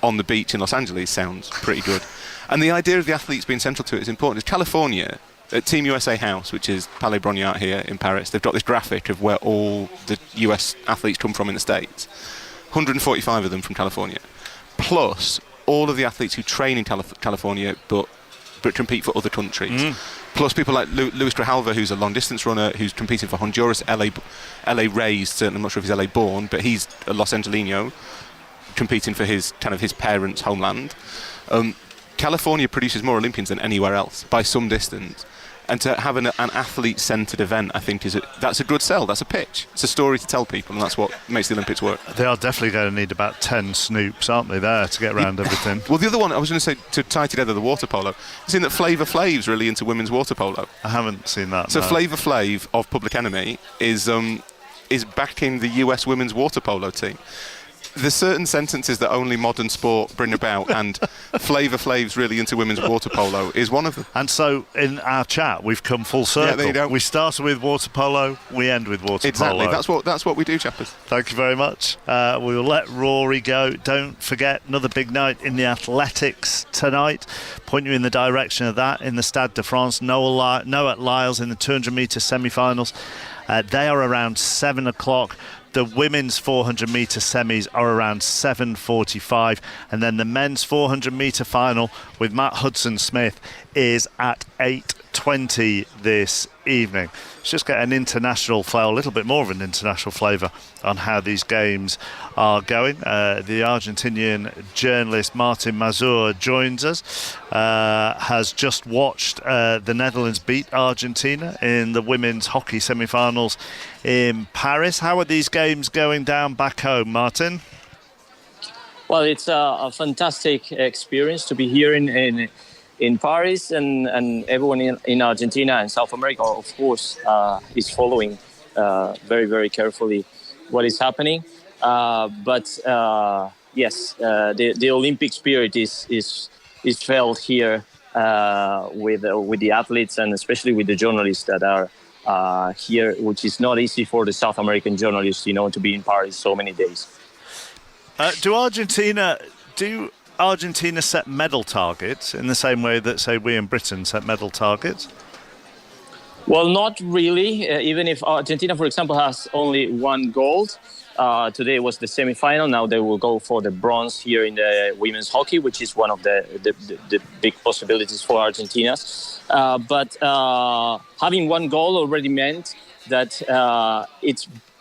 on the beach in Los Angeles sounds pretty good. And the idea of the athletes being central to it is important. California, at Team USA House, which is Palais Brongniart here in Paris, they've got this graphic of where all the US athletes come from in the States. 145 of them from California. Plus all of the athletes who train in California but compete for other countries. Plus people like Luis Grijalva, who's a long-distance runner, who's competing for Honduras, LA raised, certainly I'm not sure if he's LA born, but he's a Los Angelino, competing for his parents' homeland. California produces more Olympians than anywhere else by some distance, and to have an athlete-centred event, I think that's a good sell. That's a pitch. It's a story to tell people, and that's what makes the Olympics work.
They are definitely going to need about 10 snoops, aren't they, there to get around everything.
Well, the other one I was going to say, to tie together the water polo, I've seen that Flavor Flav's really into women's water polo.
I haven't seen that.
So
no.
Flavor Flav of Public Enemy is backing the US women's water polo team. There's certain sentences that only modern sport bring about, and Flavor Flav's really into women's water polo is one of them.
And so in our chat we've come full circle.
Yeah, there you go.
We started with water polo, we end with water
exactly.
polo.
That's what we do, chappers.
Thank you very much. We will let Rory go. Don't forget, another big night in the athletics tonight. Point you in the direction of that in the Stade de France. Noah Lyles in the 200 metre semi-finals. They are around 7 o'clock. The women's 400 metre semis are around 7:45, and then the men's 400 metre final with Matt Hudson-Smith is at 8:20 this evening. Let's just get an international flavour, a little bit more of an international flavour on how these games are going. The Argentinian journalist Martin Mazur joins us, has just watched the Netherlands beat Argentina in the women's hockey semi-finals in Paris. How are these games going down back home, Martin?
Well, it's a fantastic experience to be here in Paris, and everyone in Argentina and South America, of course, is following very, very carefully what is happening. But yes, the Olympic spirit is felt here with the athletes, and especially with the journalists that are here, which is not easy for the South American journalists, to be in Paris so many days.
Do Argentina set medal targets in the same way that, say, we in Britain set medal targets?
Well, not really. Even if Argentina, for example, has only one gold, Today was the semi-final. Now they will go for the bronze here in the women's hockey, which is one of the big possibilities for Argentina. But having one goal already meant that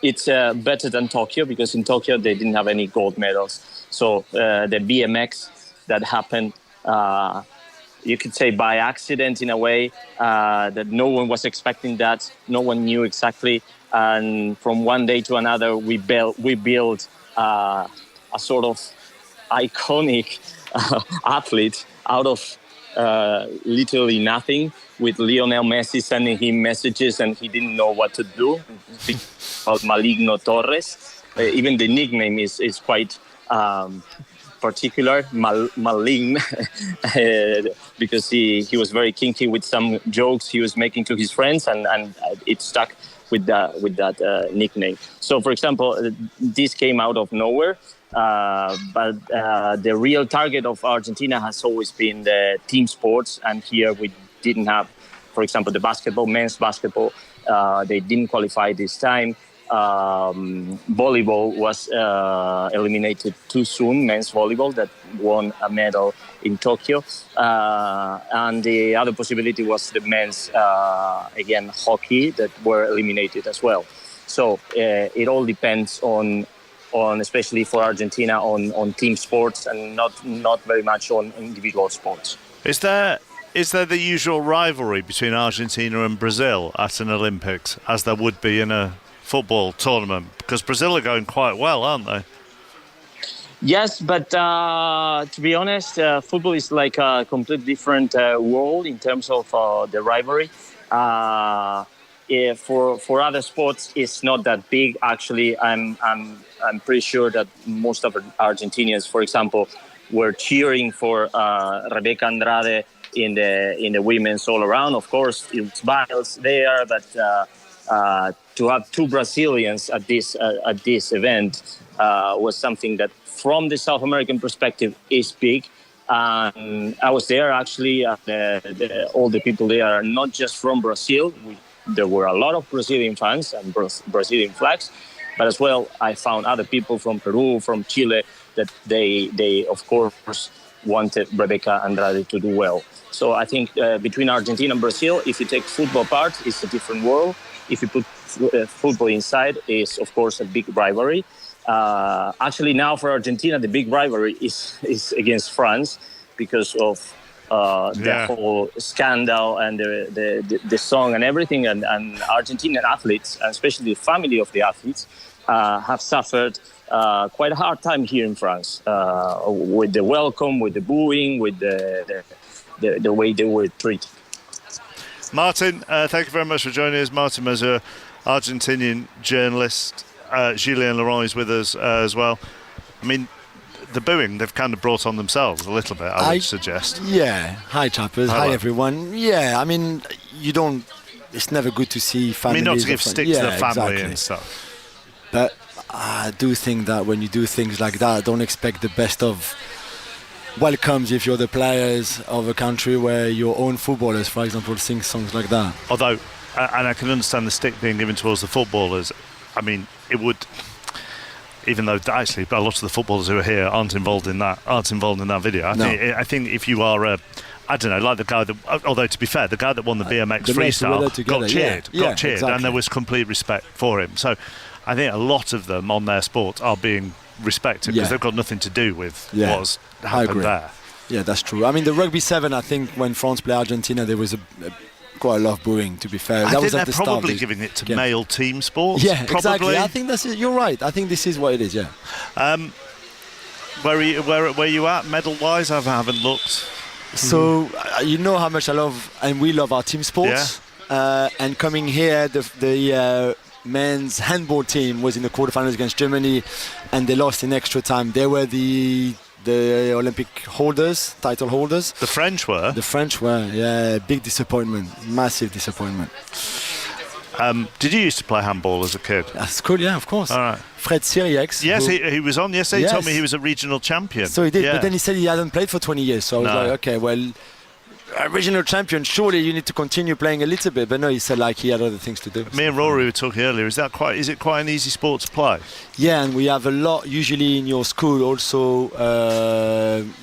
it's better than Tokyo, because in Tokyo they didn't have any gold medals. So the BMX that happened, you could say by accident in a way, that no one was expecting that. No one knew exactly. And from one day to another, we built a sort of iconic athlete out of literally nothing, with Lionel Messi sending him messages and he didn't know what to do. Called Maligno Torres. Even the nickname is quite particular, Malign, because he was very kinky with some jokes he was making to his friends, and it stuck with that nickname. So, for example, this came out of nowhere, but the real target of Argentina has always been the team sports, and here we didn't have, for example, the basketball, men's basketball. They didn't qualify this time. Volleyball was eliminated too soon, men's volleyball, that won a medal in Tokyo. And the other possibility was the men's, again, hockey, that were eliminated as well. So it all depends on especially for Argentina, on team sports, and not very much on individual sports.
Is there the usual rivalry between Argentina and Brazil at an Olympics, as there would be in a football tournament? Because Brazil are going quite well, aren't they?
Yes, but to be honest, football is like a completely different world in terms of the rivalry. For other sports, it's not that big. Actually, I'm pretty sure that most of Argentinians, for example, were cheering for Rebecca Andrade in the women's all around. Of course, it's battles there, but to have two Brazilians at this event was something that, from the South American perspective, is big. I was there actually. All the people there are not just from Brazil. There were a lot of Brazilian fans and Brazilian flags, but as well, I found other people from Peru, from Chile, that they of course wanted Rebecca Andrade to do well. So I think between Argentina and Brazil, if you take football apart, it's a different world. If you put football inside, it's of course a big rivalry. Actually, now for Argentina, the big rivalry is against France, because of the whole scandal and the song and everything. And Argentinian athletes, and especially the family of the athletes, have suffered quite a hard time here in France, with the welcome, with the booing, with the way they were treated.
Martin, thank you very much for joining us. Martin Mazur, Argentinian journalist. Julien Laurent is with us as well. I mean, the booing they've kind of brought on themselves a little bit, I would suggest.
Yeah. Hi, chappers. Hi, everyone. Yeah, I mean, it's never good to see families.
I mean, not to give stick to the family
exactly.
and stuff.
But I do think that when you do things like that, don't expect the best of welcomes if you're the players of a country where your own footballers, for example, sing songs like that.
Although, and I can understand the stick being given towards the footballers, I mean, it would, even though actually a lot of the footballers who are here aren't involved in that video. I think if you are I don't know, like the guy that, although to be fair, the guy that won the BMX freestyle got cheered, exactly. And there was complete respect for him. So I think a lot of them on their sport are being respected because they've got nothing to do with what's happened there.
Yeah, that's true. I mean, the Rugby 7, I think when France played Argentina, there was quite a lot of booing, to be fair.
I think they're probably giving it to male team sports.
Yeah,
probably.
Exactly. I think that's it. You're right. I think this is what it is, yeah.
Where are you at, medal-wise? I haven't looked.
So, you know how much I love, and we love our team sports. Yeah. And coming here, the men's handball team was in the quarterfinals against Germany, and they lost in extra time. They were the Olympic title holders.
The French were?
The French were, yeah. Big disappointment, massive disappointment.
Did you used to play handball as a kid?
That's cool, yeah, of course.
All right.
Fred Siriex.
Yes, he was on yesterday. He told me he was a regional champion.
So he did, but then he said he hadn't played for 20 years. So I was like, okay, well, regional champion, surely you need to continue playing a little bit. But no, he said like he had other things to do.
Me and Rory were talking earlier. Is it quite an easy sport to play?
Yeah, and we have a lot usually in your school. Also,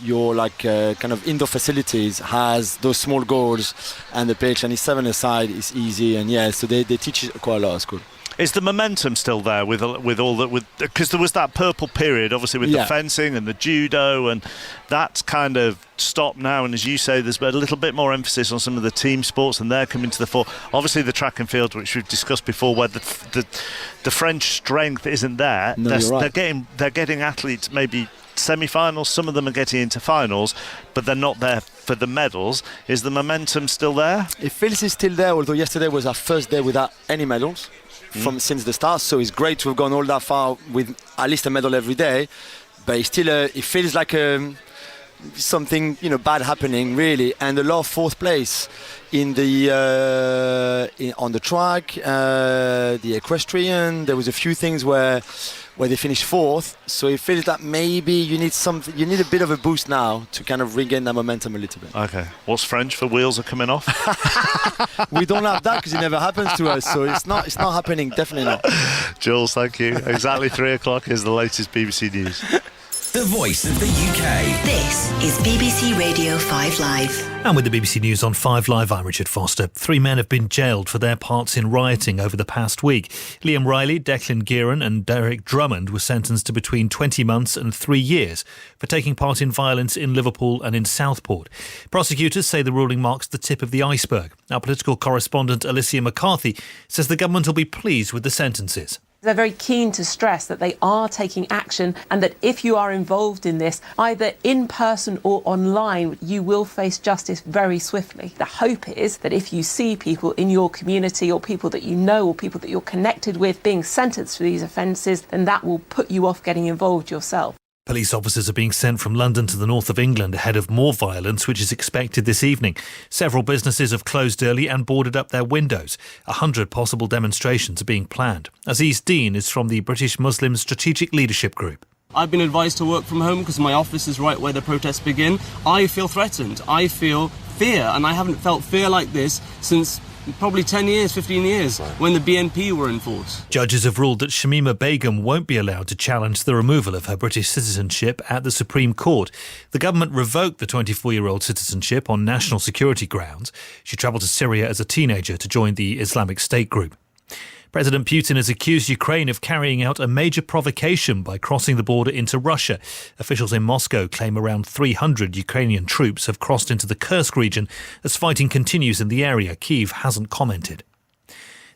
your kind of indoor facilities has those small goals, and the pitch, and it's 7-a-side. It's easy, and yeah, so they teach it quite a lot at school.
Is the momentum still there with all that? Because there was that purple period, obviously, with the fencing and the judo, and that's kind of stopped now. And as you say, there's a little bit more emphasis on some of the team sports, and they're coming to the fore. Obviously, the track and field, which we've discussed before, where the French strength isn't there.
No, you're right.
They're getting athletes maybe semi-finals. Some of them are getting into finals, but they're not there for the medals. Is the momentum still there?
It feels it's still there. Although yesterday was our first day without any medals. Since the start, so it's great to have gone all that far with at least a medal every day, but it's still it feels like something bad happening really, and a lot of fourth place in the on the track, the equestrian. There was a few things where they finished fourth, so it feels that maybe you need a bit of a boost now to kind of regain that momentum a little bit.
Okay, what's French for wheels are coming off?
We don't have that because it never happens to us, so it's not happening, definitely not.
Jules, thank you. Exactly 3:00 is the latest BBC News.
The voice of the UK.
This is BBC Radio 5 Live.
And with the BBC News on 5 Live, I'm Richard Foster. 3 men have been jailed for their parts in rioting over the past week. Liam Riley, Declan Keirin and Derek Drummond were sentenced to between 20 months and 3 years for taking part in violence in Liverpool and in Southport. Prosecutors say the ruling marks the tip of the iceberg. Our political correspondent Alicia McCarthy says the government will be pleased with the sentences.
They're very keen to stress that they are taking action and that if you are involved in this, either in person or online, you will face justice very swiftly. The hope is that if you see people in your community or people that you know or people that you're connected with being sentenced for these offences, then that will put you off getting involved yourself.
Police officers are being sent from London to the north of England ahead of more violence, which is expected this evening. Several businesses have closed early and boarded up their windows. 100 possible demonstrations are being planned. Aziz Dean is from the British Muslim Strategic Leadership Group.
I've been advised to work from home because my office is right where the protests begin. I feel threatened. I feel fear, and I haven't felt fear like this since probably 10 years, 15 years, when the BNP were in force.
Judges have ruled that Shamima Begum won't be allowed to challenge the removal of her British citizenship at the Supreme Court. The government revoked the 24-year-old citizenship on national security grounds. She travelled to Syria as a teenager to join the Islamic State group. President Putin has accused Ukraine of carrying out a major provocation by crossing the border into Russia. Officials in Moscow claim around 300 Ukrainian troops have crossed into the Kursk region as fighting continues in the area. Kyiv hasn't commented.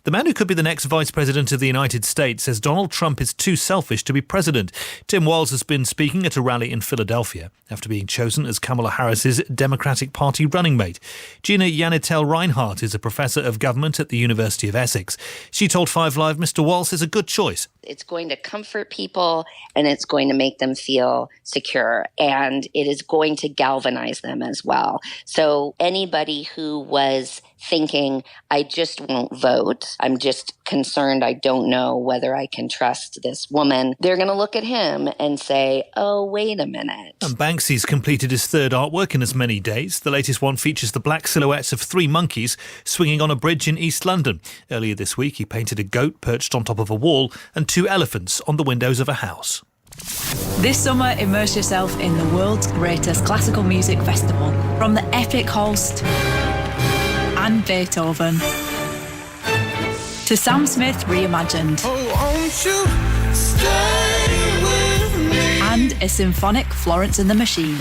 The man who could be the next Vice President of the United States says Donald Trump is too selfish to be president. Tim Walz has been speaking at a rally in Philadelphia after being chosen as Kamala Harris's Democratic Party running mate. Gina Yanitel-Reinhardt is a professor of government at the University of Essex. She told 5 Live Mr. Walz is a good choice.
It's going to comfort people and it's going to make them feel secure, and it is going to galvanize them as well. So anybody who was thinking, I just won't vote, I'm just concerned, I don't know whether I can trust this woman, they're going to look at him and say, oh, wait a minute.
And Banksy's completed his third artwork in as many days. The latest one features the black silhouettes of 3 monkeys swinging on a bridge in East London. Earlier this week, he painted a goat perched on top of a wall and 2 elephants on the windows of a house.
This summer, immerse yourself in the world's greatest classical music festival. From the epic Holst and Beethoven to Sam Smith reimagined.
Won't you stay with me?
And a symphonic Florence and the Machine.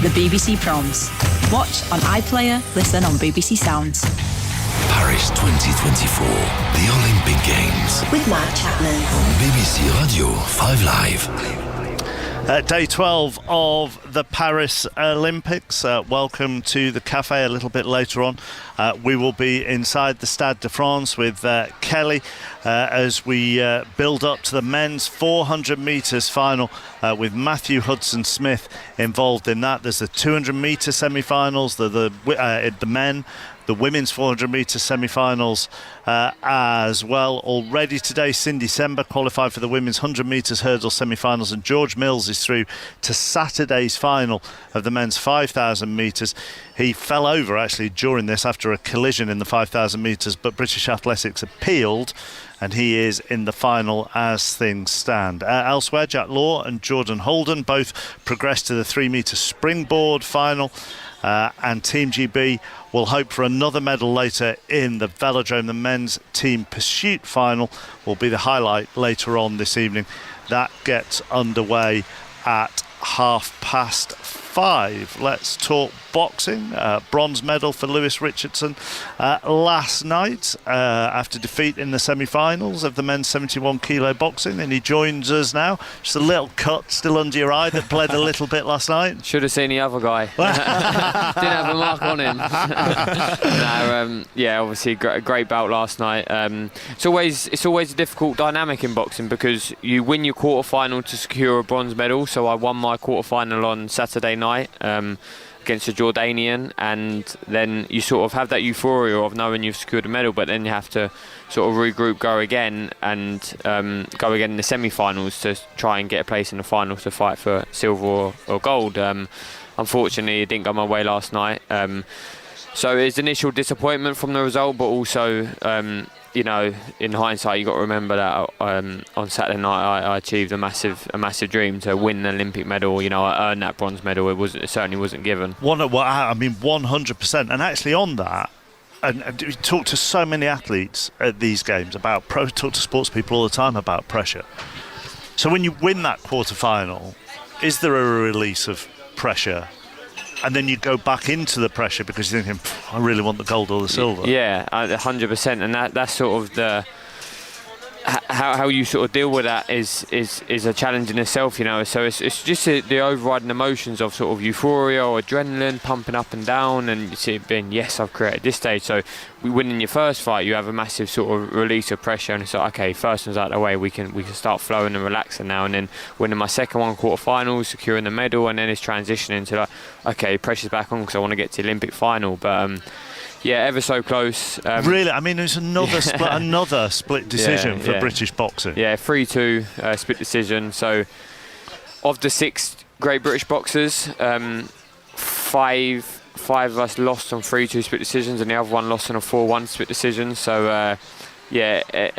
The BBC Proms. Watch on iPlayer, listen on BBC Sounds.
Paris 2024, the Olympic Games.
With Mark Chapman.
On BBC Radio 5 Live.
Day 12 of the Paris Olympics. Welcome to the cafe a little bit later on. We will be inside the Stade de France with Kelly as we build up to the men's 400 metres final with Matthew Hudson-Smith involved in that. There's the 200 metre semi-finals, the men, the women's 400 metre semi-finals as well. Already today, Cindy Sember qualified for the women's 100 metres hurdle semi-finals, and George Mills is through to Saturday's final of the men's 5,000 metres. He fell over actually during this after a collision in the 5,000 metres, but British Athletics appealed, and he is in the final as things stand. Elsewhere, Jack Law and Jordan Holden both progressed to the 3-metre springboard final, and Team GB will hope for another medal later in the velodrome. The men's team pursuit final will be the highlight later on this evening. That gets underway at 5:30. Let's talk boxing. Bronze medal for Lewis Richardson last night after defeat in the semi-finals of the men's 71 kilo boxing, and he joins us now. Just a little cut still under your eye that bled a little bit last night.
Should have seen the other guy. Didn't have a mark on him. No, obviously a great bout last night. It's always a difficult dynamic in boxing because you win your quarter-final to secure a bronze medal. So I won my quarter-final on Saturday night against a Jordanian, and then you sort of have that euphoria of knowing you've secured a medal, but then you have to sort of regroup, go again in the semi-finals to try and get a place in the finals to fight for silver or gold. Unfortunately, it didn't go my way last night. So it's initial disappointment from the result, but also in hindsight, you got to remember that on Saturday night I achieved a massive dream to win an Olympic medal. I earned that bronze medal. It certainly wasn't given.
100%. And actually on that, and we talk to so many athletes at these games talk to sports people all the time about pressure. So when you win that quarter-final, is there a release of pressure? And then you go back into the pressure because you're thinking, I really want the gold or the silver.
Yeah, 100%. And that's sort of the how you sort of deal with that is a challenge in itself, So it's just the overriding emotions of sort of euphoria or adrenaline pumping up and down, and you see it being, yes, I've created this stage. So we win in your first fight, you have a massive sort of release of pressure, and it's like, okay, first one's out of the way, we can start flowing and relaxing now. And then winning my second one, quarter-finals, securing the medal, and then it's transitioning to like, okay, pressure's back on because I want to get to the Olympic final. But ever so close.
Really? I mean, it was another split decision for British boxing.
Yeah, 3-2 split decision. So, of the 6 great British boxers, 5 of us lost on 3-2 split decisions, and the other one lost on a 4-1 split decision. So, I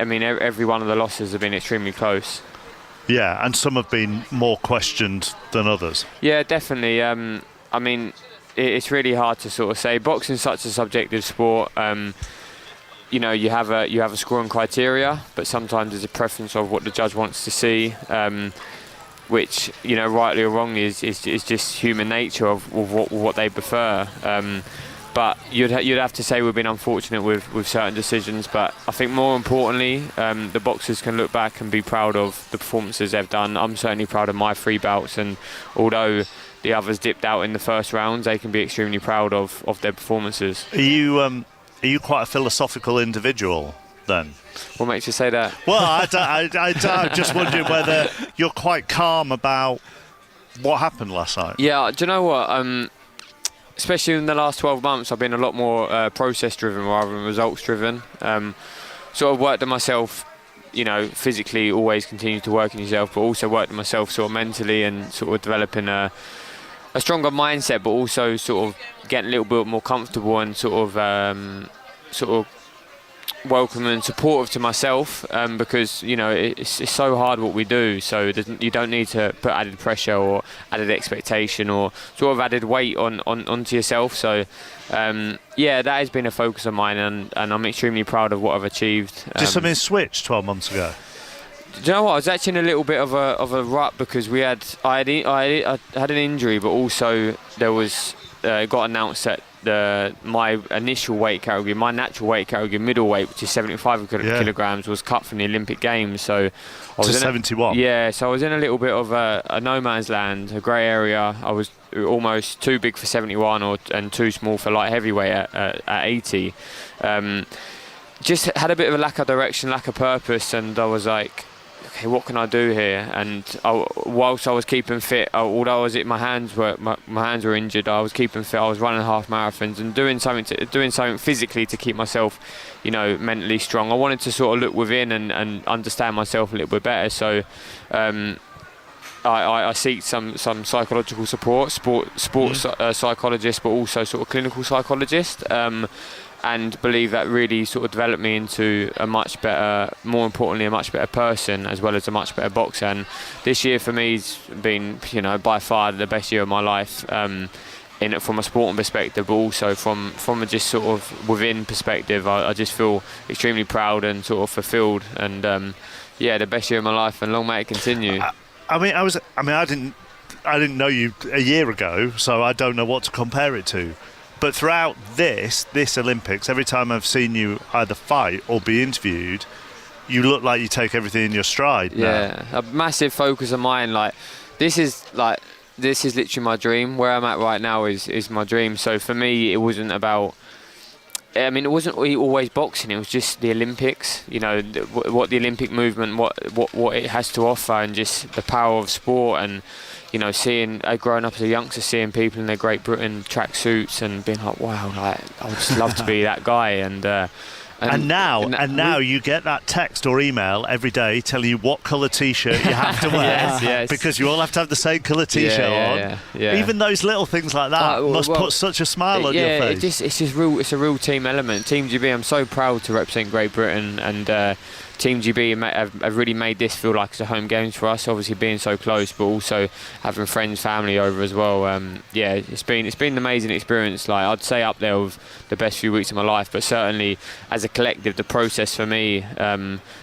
mean, every one of the losses have been extremely close.
Yeah, and some have been more questioned than others.
Yeah, definitely. I mean, it's really hard to sort of say. Boxing's such a subjective sport. You have a scoring criteria, but sometimes there's a preference of what the judge wants to see, which rightly or wrongly is just human nature of what they prefer. But you'd have to say we've been unfortunate with certain decisions. But I think more importantly, the boxers can look back and be proud of the performances they've done. I'm certainly proud of my 3 bouts, and although the others dipped out in the first rounds, they can be extremely proud of their performances.
Are you quite a philosophical individual then?
What makes you say that?
Well, I'm just wondering whether you're quite calm about what happened last night.
Yeah, do you know what? Especially in the last 12 months, I've been a lot more process-driven rather than results-driven. Sort of worked on myself, physically, always continue to work on yourself, but also worked on myself sort of mentally and sort of developing a stronger mindset, but also sort of getting a little bit more comfortable and sort of welcome and supportive to myself, because it's so hard what we do, so you don't need to put added pressure or added expectation or sort of added weight onto yourself. So that has been a focus of mine, and I'm extremely proud of what I've achieved.
Did something switch 12 months ago?
Do you know what? I was actually in a little bit of a rut because I had an injury, but also there was got announced that my initial weight category, my natural weight category, middleweight, which is 75 kilograms, was cut from the Olympic Games. So I was
71.
Yeah, so I was in a little bit of a no man's land, a grey area. I was almost too big for 71 and too small for light heavyweight at 80. Just had a bit of a lack of direction, lack of purpose, and I was like, okay, what can I do here? And whilst I was keeping fit, although my hands were injured, I was keeping fit. I was running half marathons and doing something physically to keep myself, mentally strong. I wanted to sort of look within and understand myself a little bit better. So I seek some psychological support, sports psychologist, but also sort of clinical psychologist. And believe that really sort of developed me into a much better, more importantly, a much better person, as well as a much better boxer. And this year for me has been, by far the best year of my life, from a sporting perspective, but also from a just sort of within perspective. I just feel extremely proud and sort of fulfilled, and the best year of my life, and long may it continue.
I didn't know you a year ago, so I don't know what to compare it to. But throughout this Olympics, every time I've seen you either fight or be interviewed, you look like you take everything in your stride.
Yeah, a massive focus of mine. This is literally my dream. Where I'm at right now is my dream. So for me, it wasn't about. It wasn't always boxing. It was just the Olympics. What the Olympic movement, what it has to offer, and just the power of sport. And seeing, growing up as a youngster, seeing people in their Great Britain tracksuits and being like, wow, I would just love to be that guy. And now you get that text or email every day telling you what colour T-shirt you have to wear. yes.
Because you all have to have the same colour T-shirt on.
Yeah.
Even those little things like that must put such a smile on your face.
It's a real team element. Team GB, I'm so proud to represent Great Britain, and Team GB have really made this feel like it's a home games for us. Obviously being so close, but also having friends, family over as well. It's been an amazing experience. I'd say up there with the best few weeks of my life, but certainly as a collective, the process for me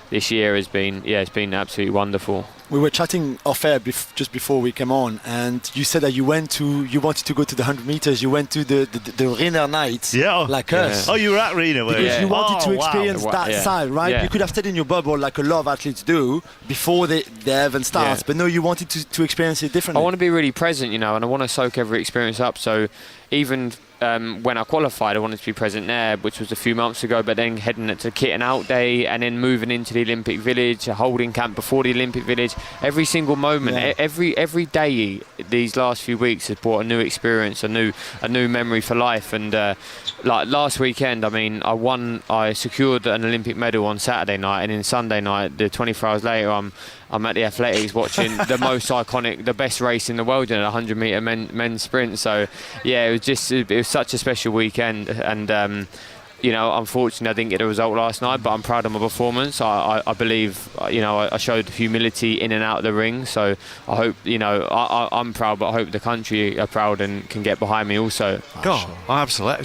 this year has been absolutely wonderful.
We were chatting off air just before we came on, and you said that you wanted to go to the 100 meters. You went to the Riener nights, like us.
Oh, you were at Riener,
because you wanted to experience that side, right?
Yeah.
You could have stayed in your bubble like a lot of athletes do before the event starts, but no, you wanted to experience it differently.
I want to be really present, and I want to soak every experience up. So even when I qualified, I wanted to be present there, which was a few months ago, but then heading to kit and out day, and then moving into the Olympic Village, a holding camp before the Olympic Village. Every single moment, every day these last few weeks has brought a new experience, a new memory for life. And like last weekend, I secured an Olympic medal on Saturday night, and then Sunday night, the 24 hours later, I'm at the athletics watching the most iconic, the best race in the world in a 100 metre men's sprint. So it was such a special weekend, and unfortunately I didn't get a result last night, but I'm proud of my performance. I believe I showed humility in and out of the ring, so I hope I'm proud, but I hope the country are proud and can get behind me also.
God, absolutely.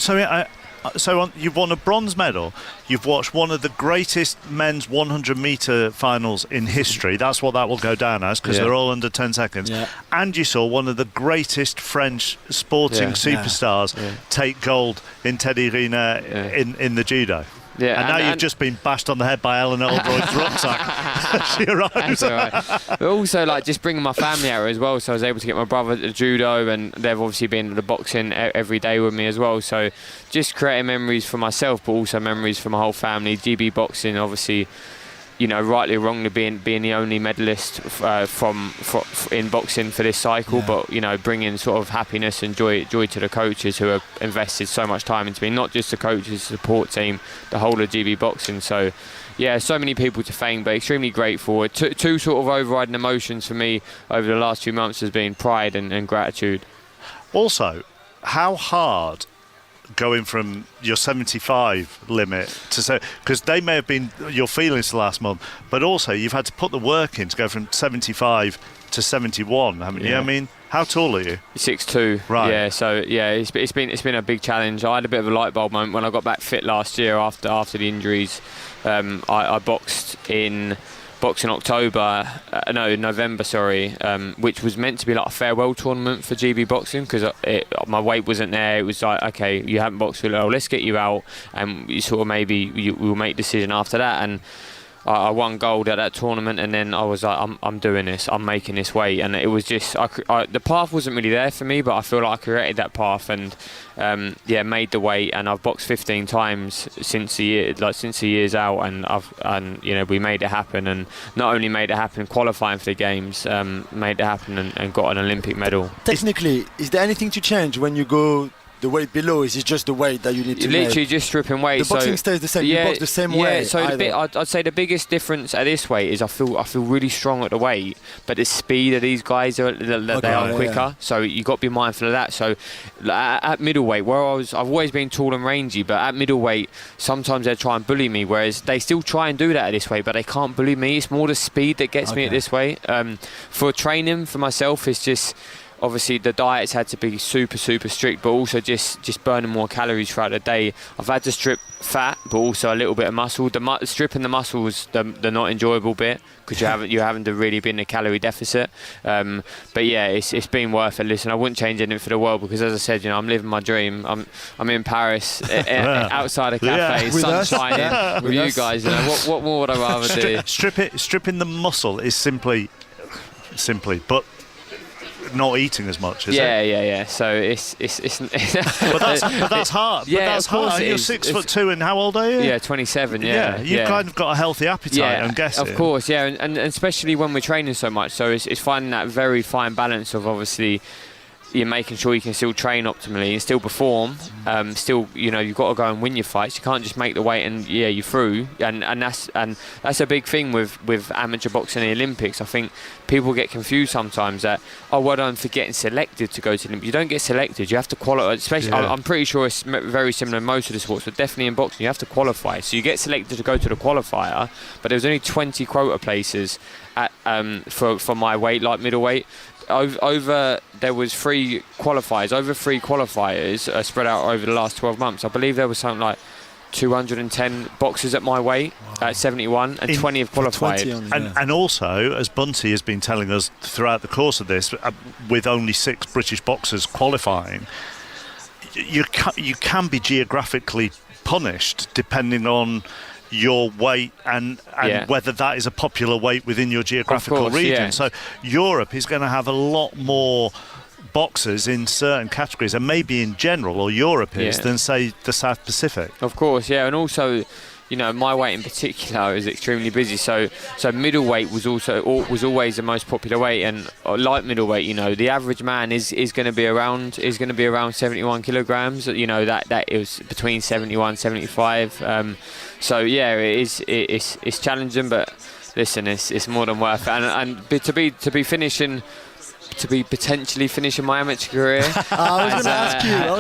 So you've won a bronze medal. You've watched one of the greatest men's 100 metre finals in history. That's what that will go down as, because they're all under 10 seconds. Yeah. And you saw one of the greatest French sporting superstars take gold in Teddy Riner in the judo.
Yeah,
and now you've just been bashed on the head by Eleanor Oldroyd's rucksack. She arrives.
That's all right. But also, just bringing my family out as well, so I was able to get my brother to judo, and they've obviously been to the boxing every day with me as well. So just creating memories for myself, but also memories for my whole family. GB boxing, obviously, rightly or wrongly being the only medalist in boxing for this cycle, but bringing sort of happiness and joy to the coaches who have invested so much time into me, not just the coaches, the support team, the whole of GB boxing. So so many people to thank, but extremely grateful. Two sort of overriding emotions for me over the last few months has been pride and gratitude.
Also, how hard going from your 75 limit to say, because they may have been your feelings the last month, but also you've had to put the work in to go from 75 to 71, haven't you? How tall are you?
6'2".
Right.
Yeah. So it's been a big challenge. I had a bit of a light bulb moment when I got back fit last year after the injuries. I boxed in November, which was meant to be like a farewell tournament for GB boxing, because my weight wasn't there. It was like, okay, you haven't boxed for a while, let's get you out, and you sort of we'll make a decision after that. And I won gold at that tournament, and then I was like, I'm doing this, I'm making this weight, and it was just the path wasn't really there for me, but I feel like I created that path and made the weight, and I've boxed 15 times since the year's out, and we made it happen, and not only made it happen qualifying for the games, made it happen and got an Olympic medal.
Technically, is there anything to change when you go the weight below? Is it just the weight that you need to
literally
make?
Just stripping weight.
The boxing stays the same. You box the same way.
So I'd say the biggest difference at this weight is I feel really strong at the weight, but the speed of these guys they are quicker.
Yeah.
So you got to be mindful of that. So at middleweight, where I've always been tall and rangy, but at middleweight sometimes they try and bully me. Whereas they still try and do that at this weight, but they can't bully me. It's more the speed that gets me at this weight. For training for myself, it's just. Obviously, the diets had to be super, super strict, but also just burning more calories throughout the day. I've had to strip fat, but also a little bit of muscle. Stripping the muscles, the not enjoyable bit, because you're having to really be in a calorie deficit. But yeah, it's been worth it. Listen, I wouldn't change anything for the world, because as I said, I'm living my dream. I'm in Paris, outside a cafe, sun shining, with you guys. What more would I rather do?
Stripping the muscle is simply, but not eating as much, is it?
Yeah. So it's
but that's hard. That's hard. You're 6'2", and how old are you?
Yeah, 27.
You've kind of got a healthy appetite, I'm guessing.
Of course, and especially when we're training so much. So it's finding that very fine balance of obviously. You're making sure you can still train optimally and still perform. Still, you've got to go and win your fights. You can't just make the weight and you're through. And that's a big thing with amateur boxing in the Olympics. I think people get confused sometimes that I'm for getting selected to go to the Olympics. You don't get selected. You have to qualify. Especially, I'm pretty sure it's very similar in most of the sports, but definitely in boxing, you have to qualify. So you get selected to go to the qualifier, but there's only 20 quota places at for my weight, like middleweight. There was 3 qualifiers spread out over the last 12 months. I believe there was something like 210 boxers at my weight at 71, and 20 have qualified.
And also, as Bunty has been telling us throughout the course of this, with only 6 British boxers qualifying, you can be geographically punished depending on your weight and whether that is a popular weight within your geographical region. So Europe is going to have a lot more boxers in certain categories, and maybe in general, or Europe is, than say the South Pacific.
Of course, and also my weight in particular is extremely busy. So middleweight was always the most popular weight, and light middleweight, the average man is going to be around 71 kilograms. That is between 71 75. It's challenging, but listen, it's more than worth it. And to be potentially finishing my amateur career
I was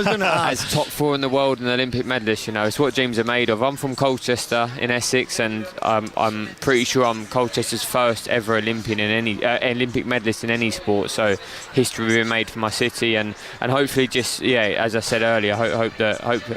going to ask
as top 4 in the world and Olympic medalist. It's what dreams are made of. I'm from Colchester in Essex, and I'm pretty sure I'm Colchester's first ever Olympian in any Olympic medalist in any sport. So history will be made for my city, and hopefully as I said earlier, hope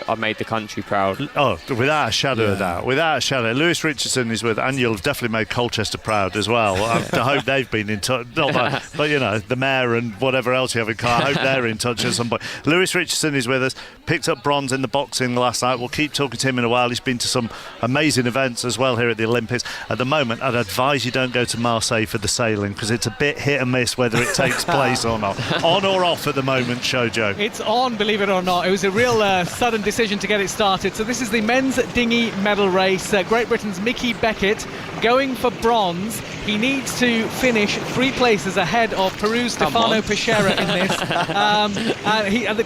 I made the country proud.
Oh, without a shadow of doubt, without a shadow. Lewis Richardson is with, and you'll have definitely made Colchester proud as well. I hope they've been in touch. Not that, but the mayor and whatever else you have in car, I hope they're in touch at some point. Lewis Richardson is with us, picked up bronze in the boxing last night. We'll keep talking to him in a while. He's been to some amazing events as well here at the Olympics. At the moment, I'd advise you don't go to Marseille for the sailing, because it's a bit hit and miss whether it takes place or not. On or off at the moment, Shojo?
It's on, believe it or not. It was a real sudden decision to get it started. So this is the men's dinghy medal race. Great Britain's Mickey Beckett going for bronze. He needs to finish 3 places ahead of Peru's Stefano Peixeira in this.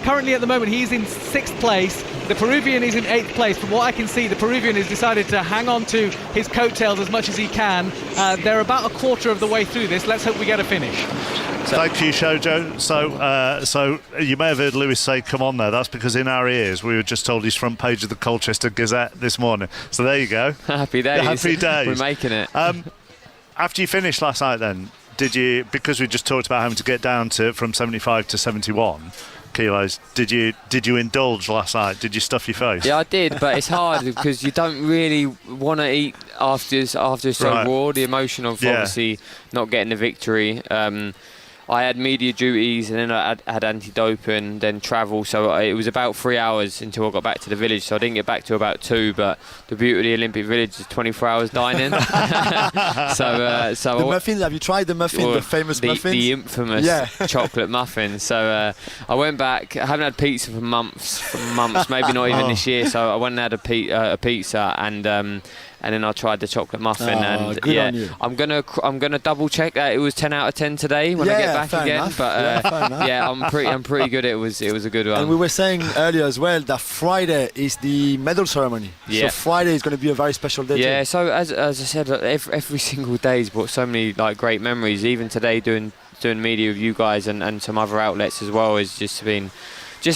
Currently at the moment he's in 6th place. The Peruvian is in 8th place. From what I can see, the Peruvian has decided to hang on to his coattails as much as he can. They're about a quarter of the way through this. Let's hope we get a finish.
Thank you, Shojo. So you may have heard Lewis say, come on there. That's because in our ears we were just told he's front page of the Colchester Gazette this morning. So there you go.
Happy days.
Happy days.
We're making it.
After you finished last night then, did you, because we just talked about having to get down from 75 to 71 kilos, did you indulge last night? Did you stuff your face?
Yeah, I did, but it's hard because you don't really want to eat after it's so raw. The emotion of obviously not getting the victory. I had media duties, and then I had anti-doping, then travel. So it was about 3 hours until I got back to the village. So I didn't get back to about 2. But the beauty of the Olympic Village is 24 hours dining. so
the muffins. Have you tried the muffin? The famous muffins.
The infamous chocolate muffins. So I went back. I haven't had pizza for months. Maybe not even this year. So I went and had a pizza, and then I tried the chocolate muffin. And
good on you.
I'm gonna double check that it was 10 out of 10 today when I get back again.
Enough.
But
fair enough.
I'm pretty good. It was a good one.
And we were saying earlier as well that Friday is the medal ceremony.
Yeah.
So Friday is going to be a very special day.
Yeah.
Too.
So as I said, every single day's brought so many great memories. Even today, doing media with you guys and some other outlets as well, has just been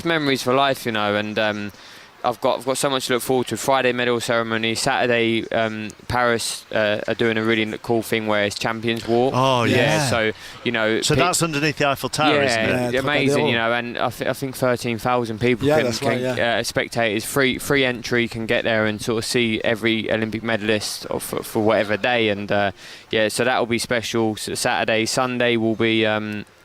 memories for life, And I've got so much to look forward to. Friday medal ceremony, Saturday Paris are doing a really cool thing where it's Champions Walk.
Oh yeah.
So
So that's underneath the Eiffel Tower, isn't it?
Yeah, amazing. And I think 13,000 people spectators, free entry, can get there and sort of see every Olympic medalist for whatever day. And so that will be special. So Saturday, Sunday will be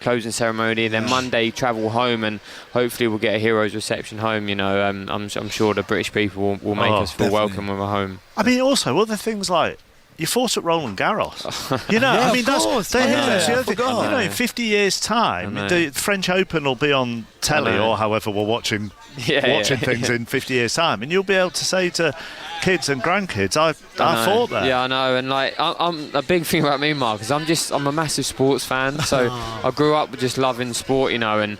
closing ceremony, and then Monday travel home, and hopefully we'll get a hero's reception home. I'm sure the British people will make us feel welcome when we're home.
I mean, also other things like you fought at Roland Garros. In 50 years' time, the French Open will be on telly, or however we're watching things in 50 years' time, and you'll be able to say to kids and grandkids, I fought there.
Yeah, I know. And I'm a big thing about me, Mark, is I'm a massive sports fan. So I grew up just loving sport, and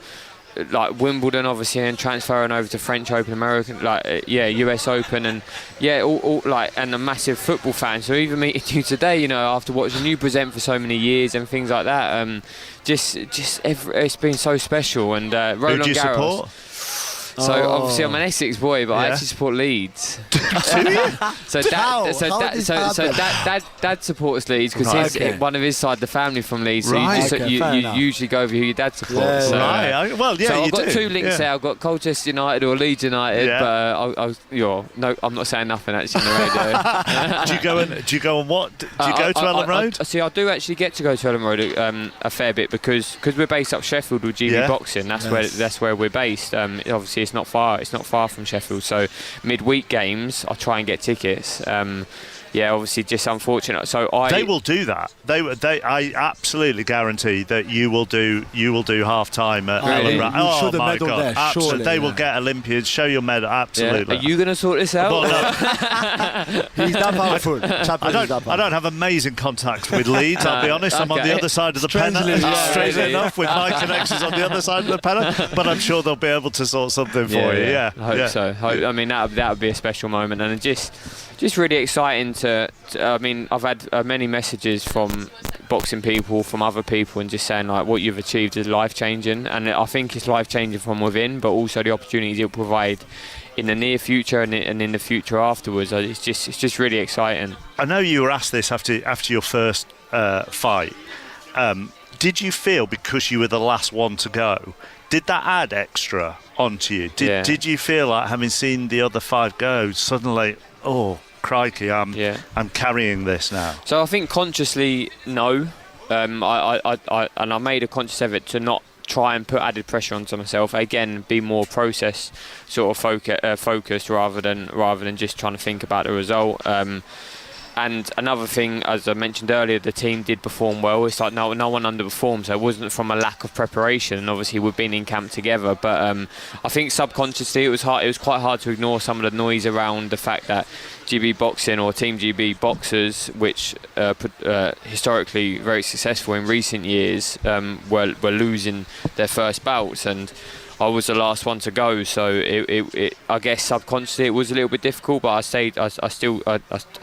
like Wimbledon, obviously, and transferring over to French Open, American, US Open, and and a massive football fan. So even meeting you today, after watching you present for so many years and things like that, it's been so special. And Roland Garros.
Who do you support?
So obviously I'm an Essex boy, but I actually support Leeds. So dad supports Leeds because one of his side, the family from Leeds. So you usually go over who your dad supports. So I've got 2 links there. I've got Colchester United or Leeds United, but I'm not saying nothing actually on the radio.
Do you go on what? Do you go to Ellen Road?
I do actually get to go to Ellen Road a fair bit because we're based up Sheffield with GB Boxing. That's where we're based. Obviously it's not far from Sheffield, so midweek games I try and get tickets. Obviously just unfortunate. So
they will do that. I absolutely guarantee that you will do half time at Ellen Road. Oh my God! Absolutely, they will get Olympians. Show your medal. Absolutely.
Are you going to sort this out?
He's that powerful.
I don't have amazing contacts with Leeds. I'll be honest. I'm on the other side of the pennant. Strangely enough, with my connections on the other side of the pennant. But I'm sure they'll be able to sort something for you. Yeah,
I hope so. I mean, that would be a special moment, and just really exciting I've had many messages from boxing people, from other people, and just saying like what you've achieved is life-changing, and I think it's life-changing from within, but also the opportunities it'll provide in the near future and in the future afterwards. It's just really exciting.
I know you were asked this after your first fight. Did you feel, because you were the last one to go, did that add extra onto you? Did you feel like, having seen the other 5 go, suddenly, oh crikey, I'm carrying this now?
So I think consciously, no. I made a conscious effort to not try and put added pressure onto myself. Again, be more process sort of focused rather than just trying to think about the result. And another thing, as I mentioned earlier, the team did perform well. It's like no one underperformed, so it wasn't from a lack of preparation. And obviously we've been in camp together, but I think subconsciously it was quite hard to ignore some of the noise around the fact that GB Boxing or Team GB boxers, which historically very successful in recent years, were losing their first bouts, and I was the last one to go, so I guess subconsciously it was a little bit difficult, but I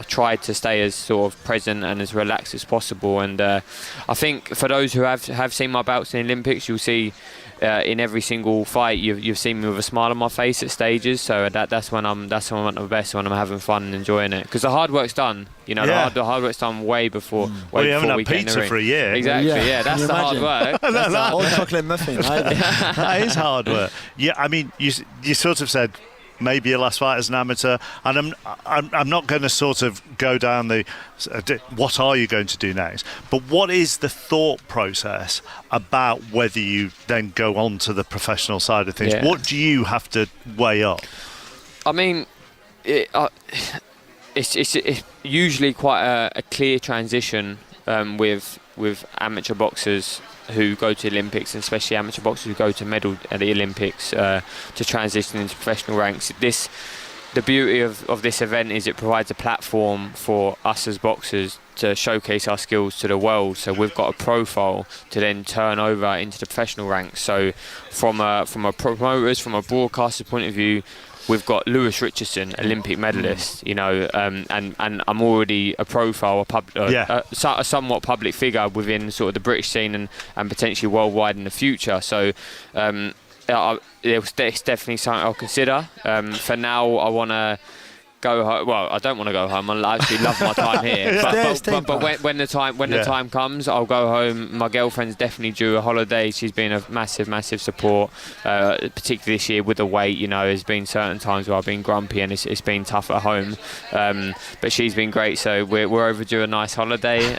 tried to stay as sort of present and as relaxed as possible. And I think for those who have seen my bouts in the Olympics, you'll see in every single fight you've seen me with a smile on my face at stages. So that's when I'm at my best, when I'm having fun and enjoying it, because the hard work's done. The hard work's done way before.
You haven't had pizza for a year.
Exactly. Yeah, that's the hard work.
That's the old chocolate muffin.
That is hard work. Yeah, I mean, you sort of said maybe your last fight as an amateur, and I'm not going to sort of go down the what are you going to do next, but what is the thought process about whether you then go on to the professional side of things?
Yeah.
What do you have to weigh up?
I mean, it's usually quite a clear transition with amateur boxers who go to the Olympics, and especially amateur boxers who go to medal at the Olympics, to transition into professional ranks. The beauty of this event is it provides a platform for us as boxers to showcase our skills to the world. So we've got a profile to then turn over into the professional ranks. So from a promoter's, from a broadcaster's point of view, we've got Lewis Richardson, Olympic medalist, and I'm already a profile, a somewhat public figure within sort of the British scene and potentially worldwide in the future. So it's definitely something I'll consider. For now, I want to go home. Well, I don't want to go home. I actually love my time here. But when the time comes, I'll go home. My girlfriend's definitely due a holiday. She's been a massive support, particularly this year with the weight. There's been certain times where I've been grumpy and it's been tough at home. But she's been great, so we're overdue a nice holiday.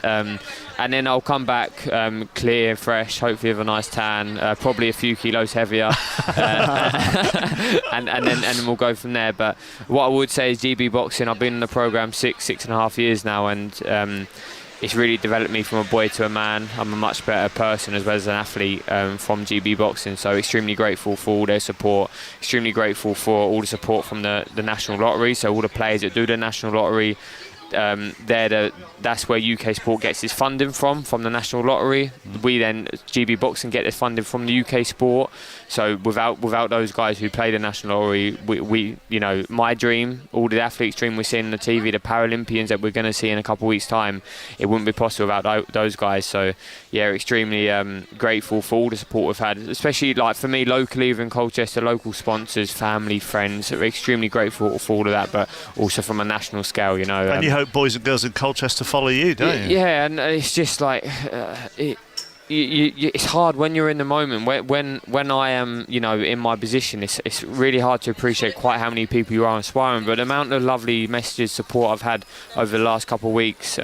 And then I'll come back clear, fresh, hopefully with a nice tan, probably a few kilos heavier, and then we'll go from there. But what I would say is GB Boxing, I've been in the programme 6.5 years now, and it's really developed me from a boy to a man. I'm a much better person as well as an athlete from GB Boxing, so extremely grateful for all their support, extremely grateful for all the support from the National Lottery, so all the players that do the National Lottery. That's where UK Sport gets its funding from the National Lottery. We then, GB Boxing, get its funding from the UK Sport. So without those guys who play the National Lottery, we my dream, all the athletes' dream we're seeing on the TV, the Paralympians that we're going to see in a couple of weeks' time, it wouldn't be possible without those guys. So yeah, extremely grateful for all the support we've had, especially like for me locally within Colchester, local sponsors, family, friends. We're extremely grateful for all of that, but also from a national scale,
And you hope boys and girls in Colchester follow you, don't you?
Yeah, and it's just like it's hard when you're in the moment. When I am, in my position, it's really hard to appreciate quite how many people you are inspiring. But the amount of lovely messages, support I've had over the last couple of weeks.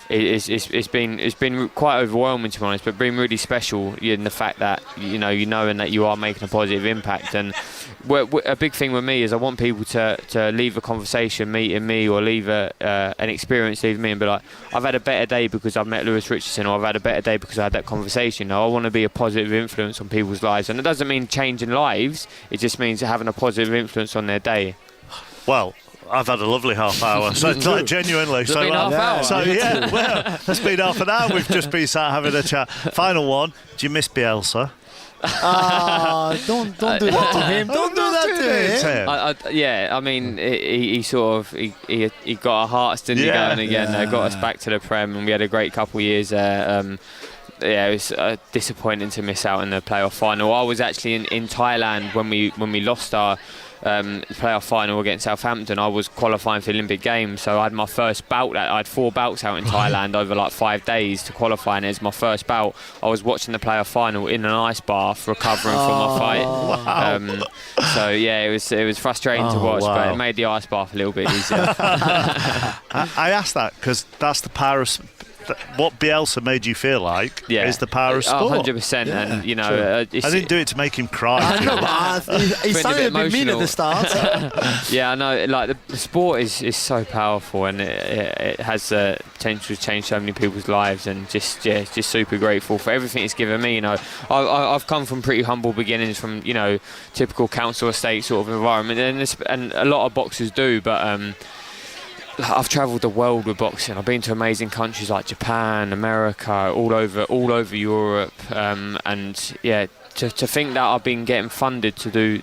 It's been quite overwhelming, to be honest, but been really special in the fact that knowing that you are making a positive impact. And a big thing with me is I want people to leave a conversation meeting me, or leave an experience leaving me and be like, I've had a better day because I've met Lewis Richardson, or I've had a better day because I had that conversation. I want to be a positive influence on people's lives, and it doesn't mean changing lives, it just means having a positive influence on their day.
Well, I've had a lovely half hour, so like, genuinely.
It's been half hour.
So yeah, well, it's been half an hour. We've just been sat having a chat. Final one. Do you miss Bielsa?
Don't do that to him. Don't do that to him.
Yeah, I mean, he got our hearts, didn't he, going again? Got us back to the Prem, and we had a great couple of years there. It was disappointing to miss out in the playoff final. I was actually in Thailand when we lost our playoff final against Southampton. I was qualifying for the Olympic Games, so I had my first bout. I had 4 bouts out in Thailand over like 5 days to qualify, and it was my first bout. I was watching the playoff final in an ice bath, recovering from my fight.
Wow.
So yeah, it was frustrating to watch, but it made the ice bath a little bit easier.
I asked that because that's the power of what Bielsa made you feel like is the power of sport.
100%, and
I didn't do it to make him cry.
I know, but he sounded a bit mean at the start.
Yeah, I know. Like the sport is so powerful, and it has the potential to change so many people's lives, and just super grateful for everything it's given me. I've come from pretty humble beginnings, from typical council estate sort of environment, and a lot of boxers do, but. I've travelled the world with boxing. I've been to amazing countries like Japan, America, all over Europe, and yeah, to think that I've been getting funded to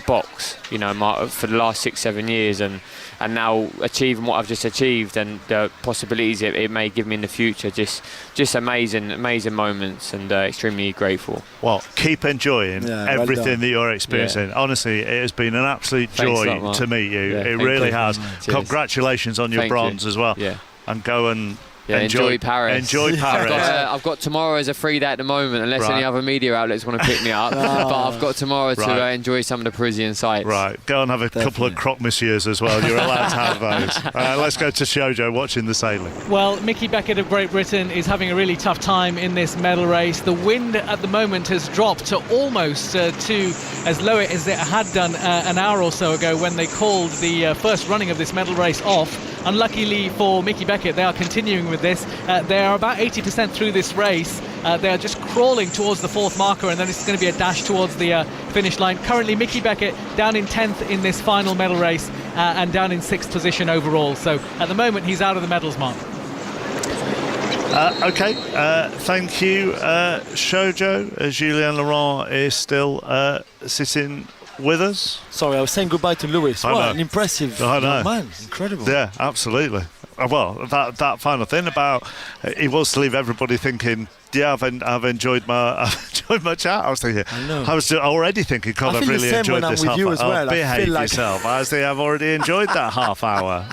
box, for the last 6-7 years, and now achieving what I've just achieved, and the possibilities it may give me in the future, just amazing moments, and extremely grateful.
Well, keep enjoying everything that you're experiencing.
Yeah.
Honestly, it has been an absolute joy to meet you. It really has. Congratulations on your bronze as well.
Yeah.
And go and
Yeah, enjoy Paris.
Enjoy Paris.
I've got tomorrow as a free day at the moment, unless any other media outlets want to pick me up. But I've got tomorrow to enjoy some of the Parisian sights.
Right, go and have a couple of croque monsieurs as well. You're allowed to have those. Let's go to Shoujo watching the sailing.
Well, Mickey Beckett of Great Britain is having a really tough time in this medal race. The wind at the moment has dropped to almost to as low as it had done an hour or so ago when they called the first running of this medal race off. Unluckily for Mickey Beckett, they are continuing with this. They are about 80% through this race. They are just crawling towards the fourth marker, and then it's going to be a dash towards the finish line. Currently, Mickey Beckett down in 10th in this final medal race and down in 6th position overall. So at the moment, he's out of the medals, Mark.
Okay, thank you, Shoujo. Julien Laurent is still sitting with us.
Sorry, I was saying goodbye to Lewis. What an impressive young man. Incredible.
Yeah, absolutely. Well, that final thing about he wants to leave everybody thinking, yeah, I've enjoyed my chat. I was thinking, I was already thinking, God, I've really enjoyed this half hour.
Well.
Behave yourself. I think I've already enjoyed that half hour.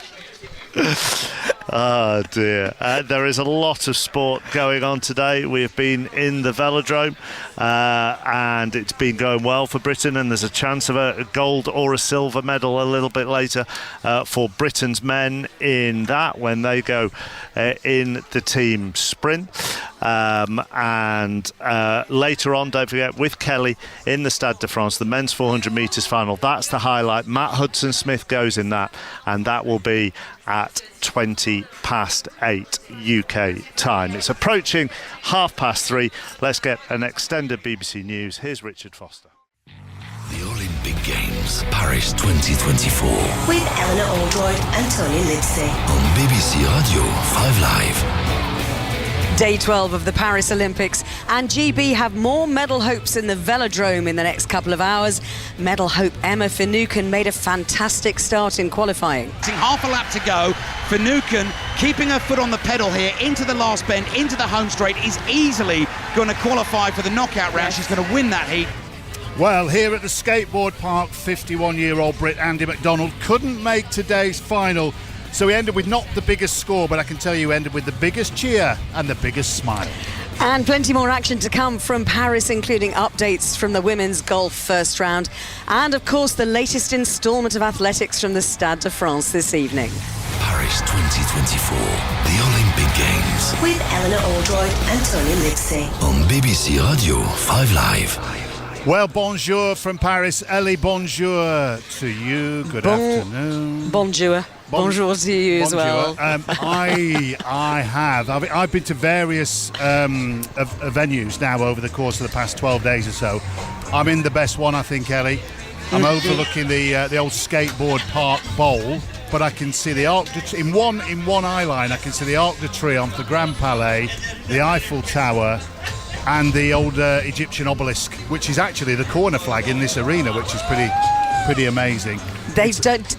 Oh dear. There is a lot of sport going on today. We have been in the velodrome and it's been going well for Britain, and there's a chance of a gold or a silver medal a little bit later for Britain's men in that when they go in the team sprint. And later on, don't forget, with Kelly in the Stade de France, the men's 400 metres final. That's the highlight. Matt Hudson-Smith goes in that, and that will be at 8:20 UK time. It's approaching 3:30. Let's get an extended BBC News. Here's Richard Foster.
The Olympic Games, Paris 2024.
With Eleanor Oldroyd and Tony Livesey.
On BBC Radio 5 Live.
Day 12 of the Paris Olympics, and GB have more medal hopes in the velodrome in the next couple of hours. Medal hope Emma Finucane made a fantastic start in qualifying.
Half a lap to go. Finucane keeping her foot on the pedal here into the last bend, into the home straight, is easily going to qualify for the knockout round. She's going to win that heat.
Well, here at the skateboard park, 51-year-old Brit Andy McDonald couldn't make today's final. So he ended with not the biggest score, but I can tell you ended with the biggest cheer and the biggest smile.
And plenty more action to come from Paris, including updates from the women's golf first round. And, of course, the latest instalment of athletics from the Stade de France this evening.
Paris 2024, the Olympic Games.
With Eleanor Oldroyd and Tony Livesey.
On BBC Radio 5 Live.
Well, bonjour from Paris. Ellie, bonjour to you. Good afternoon.
Bonjour. Bonjour to you as well.
I've been to various venues now over the course of the past 12 days or so. I'm in the best one, I think, Ellie. I'm overlooking the old skateboard park bowl, but I can see the Arc de Triomphe in one eye line. I can see the Arc de Triomphe, the Grand Palais, the Eiffel Tower, and the old Egyptian obelisk, which is actually the corner flag in this arena, which is pretty amazing.
They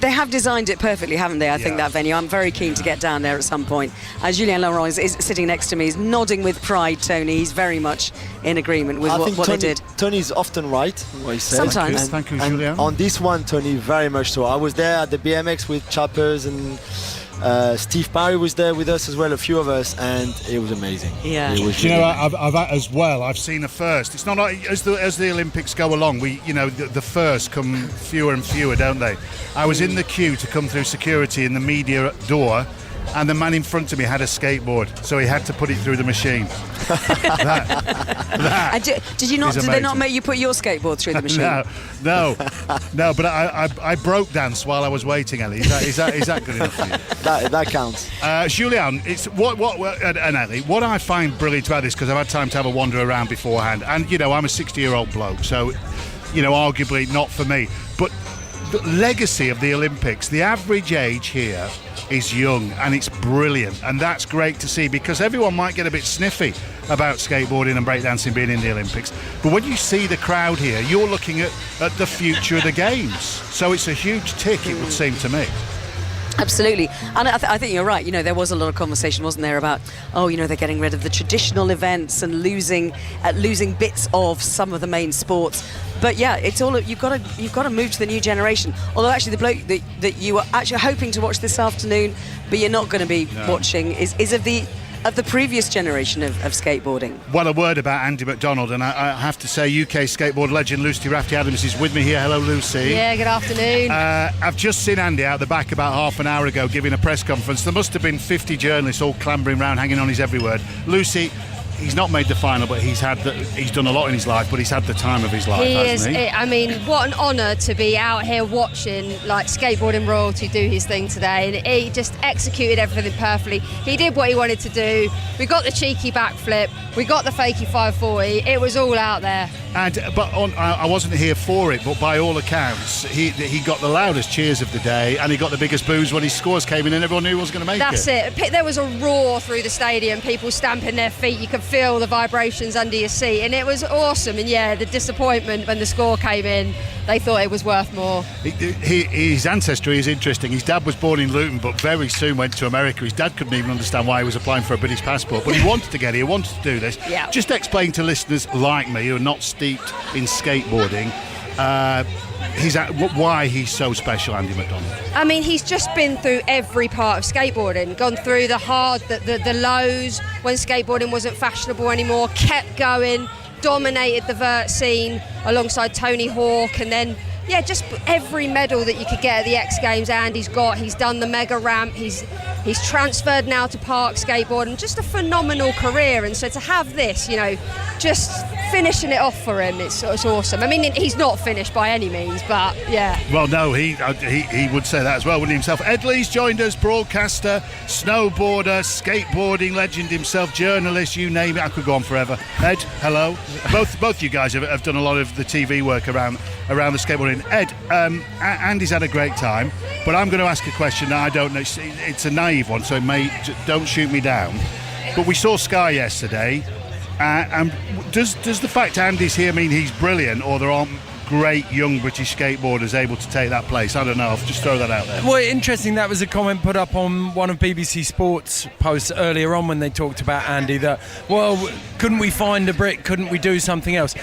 have designed it perfectly, haven't they? I think that venue. I'm very keen to get down there at some point. Julien Laurent is sitting next to me. He's nodding with pride, Tony. He's very much in agreement with what they did.
Tony's often right in what he says.
Sometimes.
Thank you, Julien.
On this one, Tony, very much so. I was there at the BMX with Chapman and Steve Parry was there with us as well, a few of us, and it was amazing.
Yeah.
It was
I've seen a first. It's not like as the Olympics go along, the first come fewer and fewer, don't they? I was in the queue to come through security in the media door, and the man in front of me had a skateboard, so he had to put it through the machine.
Did they not make you put your skateboard through the machine?
No. But I broke dance while I was waiting, Ellie. Is that good enough for you?
That counts.
Julien, it's and Ellie, what I find brilliant about this, because I've had time to have a wander around beforehand, and I'm a 60-year-old bloke, so arguably not for me, but the legacy of the Olympics, the average age here is young, and it's brilliant, and that's great to see, because everyone might get a bit sniffy about skateboarding and breakdancing being in the Olympics, but when you see the crowd here, you're looking at the future of the games, so it's a huge tick, it would seem to me.
Absolutely, and I think you're right. There was a lot of conversation, wasn't there, about they're getting rid of the traditional events and losing bits of some of the main sports. But yeah, it's all you've got to move to the new generation. Although actually, the bloke that you were actually hoping to watch this afternoon, but you're not going to be watching, is of the of the previous generation of skateboarding.
Well, a word about Andy McDonald, and I have to say UK skateboard legend Lucy Rafferty-Adams is with me here. Hello, Lucy.
Yeah, good afternoon.
I've just seen Andy out the back about half an hour ago giving a press conference. There must have been 50 journalists all clambering around, hanging on his every word. Lucy, he's not made the final, but he's done a lot in his life, but he's had the time of his life, hasn't he?
I mean, what an honour to be out here watching like skateboarding royalty do his thing today, and he just executed everything perfectly. He did what he wanted to do. We got the cheeky backflip, we got the fakey 540. It was all out there.
I wasn't here for it, but by all accounts, he got the loudest cheers of the day, and he got the biggest boos when his scores came in, and everyone knew he was going to make it.
That's it. There was a roar through the stadium, people stamping their feet. You could feel the vibrations under your seat, and it was awesome. And yeah, the disappointment when the score came in, they thought it was worth more.
His ancestry is interesting. His dad was born in Luton, but very soon went to America. His dad couldn't even understand why he was applying for a British passport, but he wanted to get here, wanted to do this.
Yeah.
Just explain to listeners like me who are not steeped in skateboarding why he's so special, Andy McDonald.
I mean, he's just been through every part of skateboarding, gone through the hard, the lows when skateboarding wasn't fashionable anymore, kept going, dominated the vert scene alongside Tony Hawk, and then just every medal that you could get at the X Games, Andy's got. He's done the mega ramp, he's transferred now to park skateboarding. Just a phenomenal career, and so to have this, just finishing it off for him, it's awesome. I mean, he's not finished by any means, but yeah.
Well, no, he would say that as well, wouldn't he himself? Ed Lee's joined us, broadcaster, snowboarder, skateboarding legend himself, journalist, you name it. I could go on forever. Ed, hello. Both you guys have done a lot of the TV work around the skateboarding. Ed, Andy's had a great time, but I'm going to ask a question that I don't know. It's a naive one, so don't shoot me down. But we saw Sky yesterday. And does the fact Andy's here mean he's brilliant, or there aren't great young British skateboarders able to take that place? I don't know. I'll just throw that out there.
Well, interesting. That was a comment put up on one of BBC Sports posts earlier on when they talked about Andy. That, well, couldn't we find a Brit? Couldn't we do something else?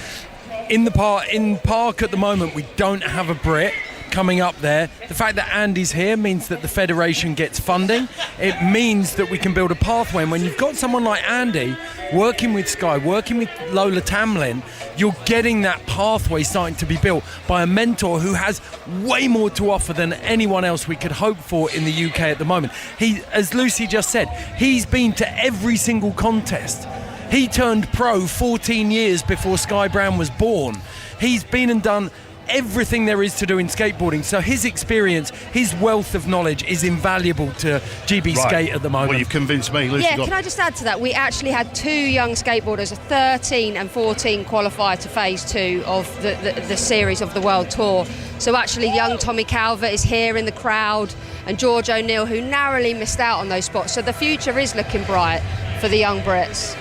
In Park at the moment, we don't have a Brit coming up there. The fact that Andy's here means that the federation gets funding. It means that we can build a pathway, and when you've got someone like Andy working with Sky, working with Lola Tamlin, you're getting that pathway starting to be built by a mentor who has way more to offer than anyone else we could hope for in the UK at the moment. He, as Lucy just said, he's been to every single contest. He turned pro 14 years before Sky Brown was born. He's been and done everything there is to do in skateboarding, so his experience, his wealth of knowledge is invaluable to GB Skate at the moment.
Well, you've convinced me, Lucy.
Yeah, can I just add to that? We actually had two young skateboarders, 13 and 14, qualify to phase 2 of the series of the World Tour. So actually young Tommy Calvert is here in the crowd, and George O'Neill, who narrowly missed out on those spots. So the future is looking bright for the young Brits.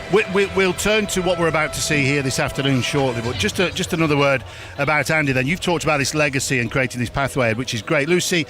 We'll turn to what we're about to see here this afternoon shortly, but just another word about Andy then. You've talked about this legacy and creating this pathway, which is great. Lucy,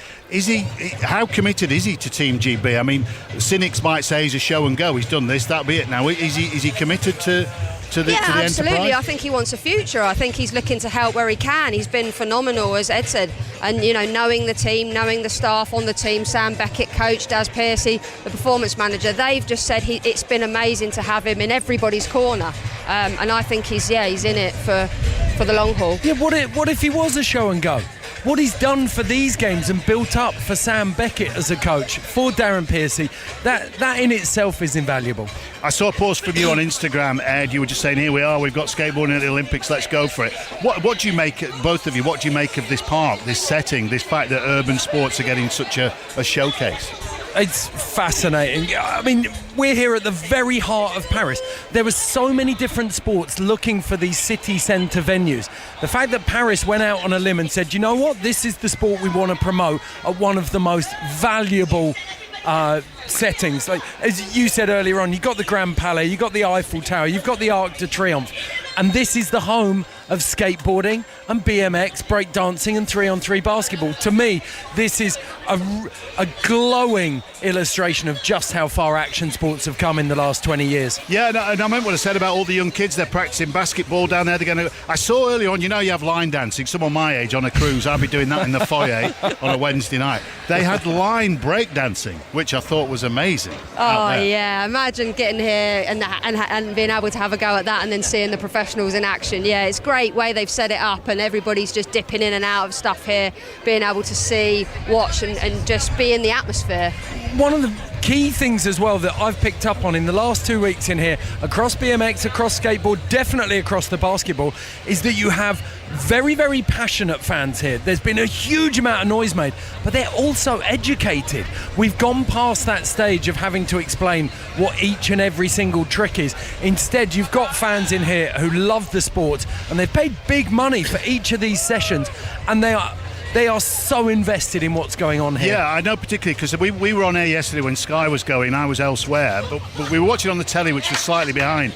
how committed is he to Team GB? I mean, cynics might say he's a show and go. He's done this, that'll be it now. Is he committed to the
absolutely.
enterprise?
I think he wants a future. I think he's looking to help where he can. He's been phenomenal, as Ed said, and knowing the team, knowing the staff on the team, Sam Beckett, coach, Daz Piercy, the performance manager, they've just said it's been amazing to have him in everybody's corner, and I think he's in it for the long haul.
Yeah, what if he was a show and go? What he's done for these games and built up for Sam Beckett as a coach, for Darren Piercy, that in itself is invaluable.
I saw a post from you on Instagram, Ed. You were just saying, here we are, we've got skateboarding at the Olympics, let's go for it. What do you make, both of you, what do you make of this park, this setting, this fact that urban sports are getting such a showcase?
It's fascinating. I mean, we're here at the very heart of Paris. There were so many different sports looking for these city centre venues. The fact that Paris went out on a limb and said, you know what, this is the sport we want to promote at one of the most valuable settings. Like, as you said earlier on, you've got the Grand Palais, you've got the Eiffel Tower, you've got the Arc de Triomphe, and this is the home of skateboarding, and BMX, breakdancing and 3-on-3 basketball. To me, this is a glowing illustration of just how far action sports have come in the last 20 years.
Yeah, and I meant what I said about all the young kids. They're practicing basketball down there. I saw earlier on, you have line dancing. Someone my age on a cruise, I'll be doing that in the foyer on a Wednesday night. They had line break dancing, which I thought was amazing.
Oh yeah, imagine getting here and being able to have a go at that and then seeing the professionals in action. Yeah, it's great way they've set it up, and everybody's just dipping in and out of stuff here, being able to see, watch and just be in the atmosphere.
One of the key things as well that I've picked up on in the last 2 weeks in here, across BMX, across skateboard, definitely across the basketball, is that you have very, very passionate fans here. There's been a huge amount of noise made, but they're also educated. We've gone past that stage of having to explain what each and every single trick is. Instead, you've got fans in here who love the sport, and they've paid big money for each of these sessions, and they are so invested in what's going on here.
Yeah, I know particularly because we were on air yesterday when Sky was going. I was elsewhere, but we were watching on the telly, which was slightly behind.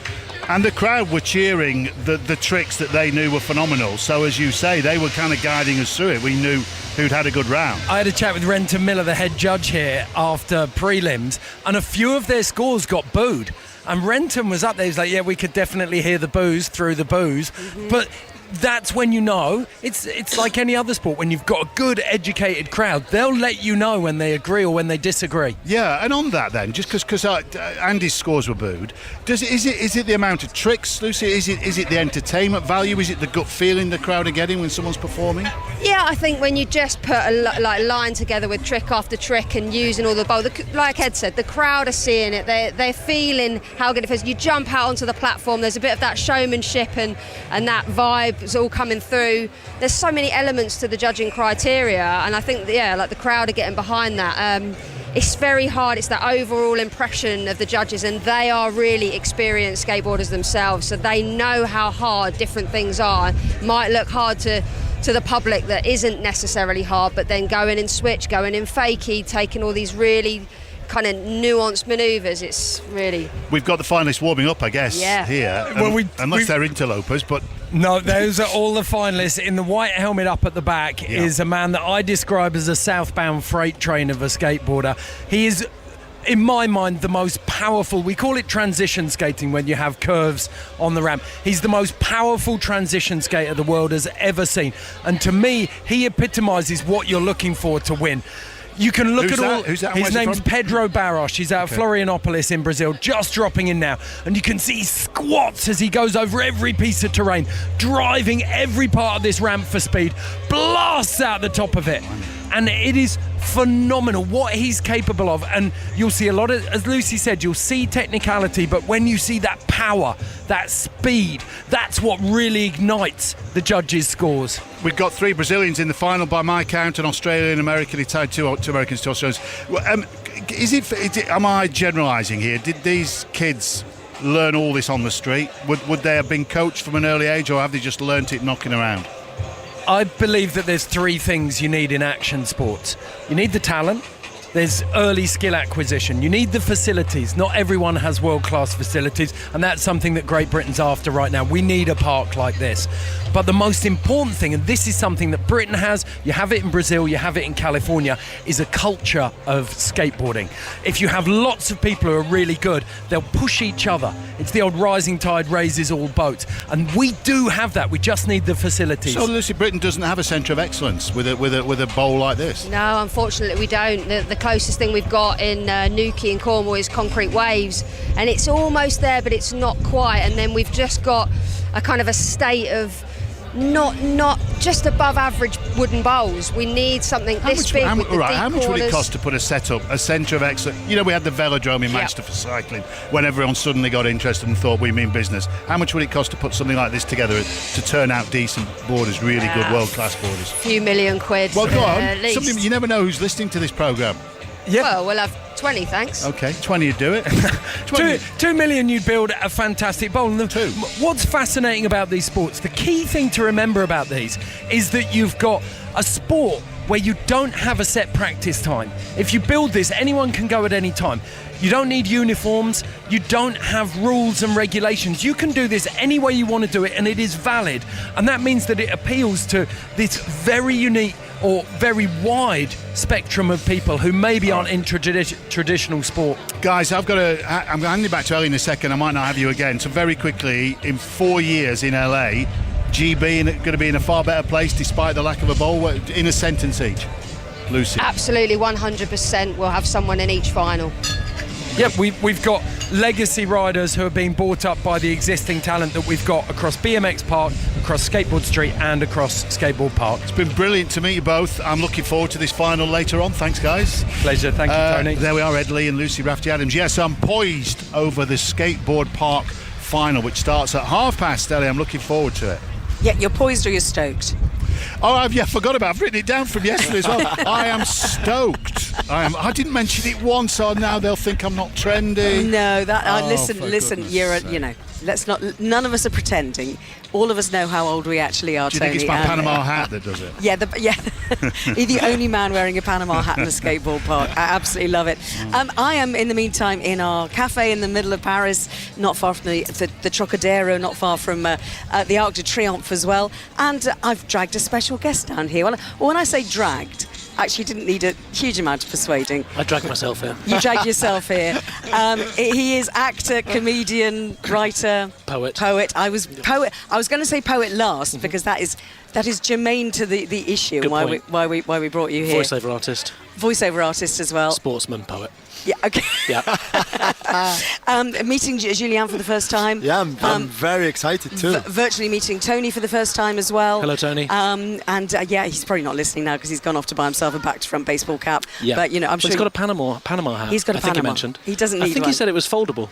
And the crowd were cheering the tricks that they knew were phenomenal. So, as you say, they were kind of guiding us through it. We knew who'd had a good round.
I had a chat with Renton Miller, the head judge here, after prelims, and a few of their scores got booed. And Renton was up there, he's like, yeah, we could definitely hear the boos through the boos. Mm-hmm. But that's when you know, it's like any other sport. When you've got a good, educated crowd, they'll let you know when they agree or when they disagree.
Yeah, and on that then, just because Andy's scores were booed, is it the amount of tricks, Lucy? Is it the entertainment value? Is it the gut feeling the crowd are getting when someone's performing?
Yeah, I think when you just put a line together with trick after trick and using all the bowl, like Ed said, the crowd are seeing it. They're feeling how good it feels. You jump out onto the platform. There's a bit of that showmanship and that vibe. It's all coming through. There's so many elements to the judging criteria, and I think the crowd are getting behind that. It's very hard. It's the overall impression of the judges, and they are really experienced skateboarders themselves, so they know how hard different things are. Might look hard to the public that isn't necessarily hard, but then going in switch, going in fakie, taking all these really kind of nuanced manoeuvres. It's really...
We've got the finalists warming up, I guess, here. Unless they're interlopers, but...
No, those are all the finalists. In the white helmet up at the back is a man that I describe as a southbound freight train of a skateboarder. He is, in my mind, the most powerful. We call it transition skating when you have curves on the ramp. He's the most powerful transition skater the world has ever seen. And to me, he epitomises what you're looking for to win. You can look at all.
Who's that?
His name's Pedro Barros. He's out of Florianopolis in Brazil, just dropping in now. And you can see he squats as he goes over every piece of terrain, driving every part of this ramp for speed, blasts out the top of it. And it is phenomenal what he's capable of. And you'll see a lot of, as Lucy said, you'll see technicality, but when you see that power, that speed, that's what really ignites the judges' scores.
We've got 3 Brazilians in the final by my count, and Australia and America. They tied 2 Americans to Australians. Am I generalising here? Did these kids learn all this on the street? Would they have been coached from an early age, or have they just learnt it knocking around?
I believe that there's 3 things you need in action sports. You need the talent. There's early skill acquisition. You need the facilities. Not everyone has world-class facilities, and that's something that Great Britain's after right now. We need a park like this. But the most important thing, and this is something that Britain has, you have it in Brazil, you have it in California, is a culture of skateboarding. If you have lots of people who are really good, they'll push each other. It's the old rising tide raises all boats. And we do have that. We just need the facilities.
So, Lucy, Britain doesn't have a centre of excellence with a bowl like this?
No, unfortunately we don't. The closest thing we've got in Newquay in Cornwall is concrete waves, and it's almost there, but it's not quite. And then we've just got a kind of a state of not just above average wooden bowls. We need something this big with the deep
how much would it
corners.
cost to put a setup, a centre of excellence? You know, we had the velodrome in Manchester for cycling when everyone suddenly got interested and thought we mean business. How much would it cost to put something like this together to turn out decent boarders, really good world-class boarders?
A few million quid.
Well, go on.
At least.
You never know who's listening to this programme.
Yeah.
Well, we'll have 20, thanks.
Okay, 20 would do it.
2 million, you'd build a fantastic bowl. And what's fascinating about these sports, the key thing to remember about these is that you've got a sport where you don't have a set practice time. If you build this, anyone can go at any time. You don't need uniforms, you don't have rules and regulations. You can do this any way you want to do it, and it is valid. And that means that it appeals to this very unique or very wide spectrum of people who maybe aren't in traditional sport.
Guys, I'm handing back to Ellie in a second. I might not have you again. So very quickly, in 4 years in LA, GB going to be in a far better place despite the lack of a bowl? In a sentence each. Lucy.
Absolutely, 100%. We'll have someone in each final.
Yep, we've got legacy riders who are being brought up by the existing talent that we've got across BMX Park, across Skateboard Street and across Skateboard Park.
It's been brilliant to meet you both. I'm looking forward to this final later on. Thanks, guys.
Pleasure. Thank you, Tony.
There we are, Ed Lee and Lucy Rafferty-Adams. Yes, I'm poised over the Skateboard Park final, which starts at 5:30. Ellie, I'm looking forward to it.
Yeah, you're poised or you're stoked?
Oh, forgot about it. I've written it down from yesterday as well. I am stoked. I didn't mention it once, so now they'll think I'm not trendy.
No, listen, let's not. None of us are pretending. All of us know how old we actually are,
Do you
Tony.
think it's my Panama hat that does it?
Yeah. You're the only man wearing a Panama hat in a skateboard park. I absolutely love it. I am, in the meantime, in our cafe in the middle of Paris, not far from the Trocadero, not far from the Arc de Triomphe as well. And I've dragged a special guest down here. Well, when I say dragged, actually didn't need a huge amount of persuading.
I dragged myself here.
You dragged yourself here. He is actor, comedian, writer,
poet.
I was going to say poet last because that is germane to the issue.
Good
and why we brought you here.
Voiceover artist
as well.
Sportsman, poet.
Yeah. Okay.
Yeah.
Meeting Julianne for the first time.
Yeah, I'm very excited too.
Virtually meeting Tony for the first time as well.
Hello, Tony.
He's probably not listening now because he's gone off to buy himself a back-to-front baseball cap.
Yeah.
But I'm sure
he's got a Panama hat.
He's got a
I think
Panama.
he mentioned.
He doesn't need
I think
one.
he said it was foldable.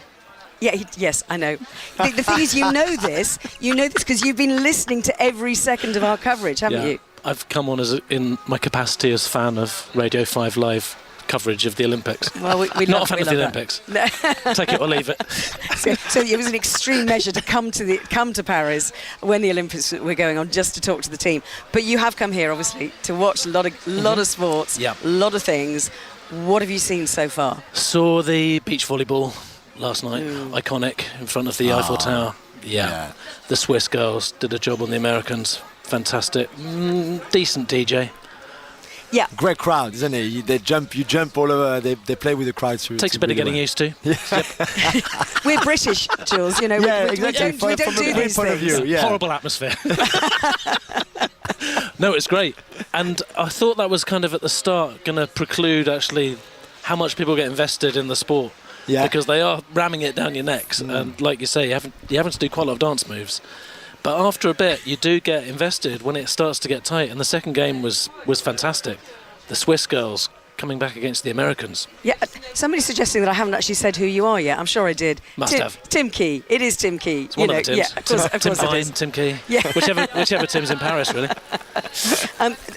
Yeah, yes, I know. The thing is, you know this because you've been listening to every second of our coverage, haven't you?
I've come on in my capacity as fan of Radio 5 Live coverage of the Olympics.
Well, we
not a fan of the
that.
Olympics. Take it or leave it.
So it was an extreme measure to come to Paris when the Olympics were going on, just to talk to the team. But you have come here, obviously, to watch a lot of sports, a lot of things. What have you seen so far?
Saw the beach volleyball last night, iconic, in front of the Eiffel Tower. Yeah. The Swiss girls did a job on the Americans. Fantastic. Decent DJ.
Yeah. Great crowd, isn't it? You jump all over. They play with the crowd.
Takes a bit of getting used to.
We're British, Jules. We don't do these things.
Horrible atmosphere. No, it's great. And I thought that was kind of at the start going to preclude actually how much people get invested in the sport. Yeah. Because they are ramming it down your necks. And like you say, you having to do quite a lot of dance moves. But after a bit, you do get invested when it starts to get tight. And the second game was fantastic. The Swiss girls coming back against the Americans.
Yeah, somebody's suggesting that I haven't actually said who you are yet. I'm sure I did.
Must have.
Tim Key. It is Tim Key.
It's one of the Tims.
Yeah, of course
Tim
it
Pine,
is.
Tim Key.
Yeah.
Whichever Tim's in Paris, really.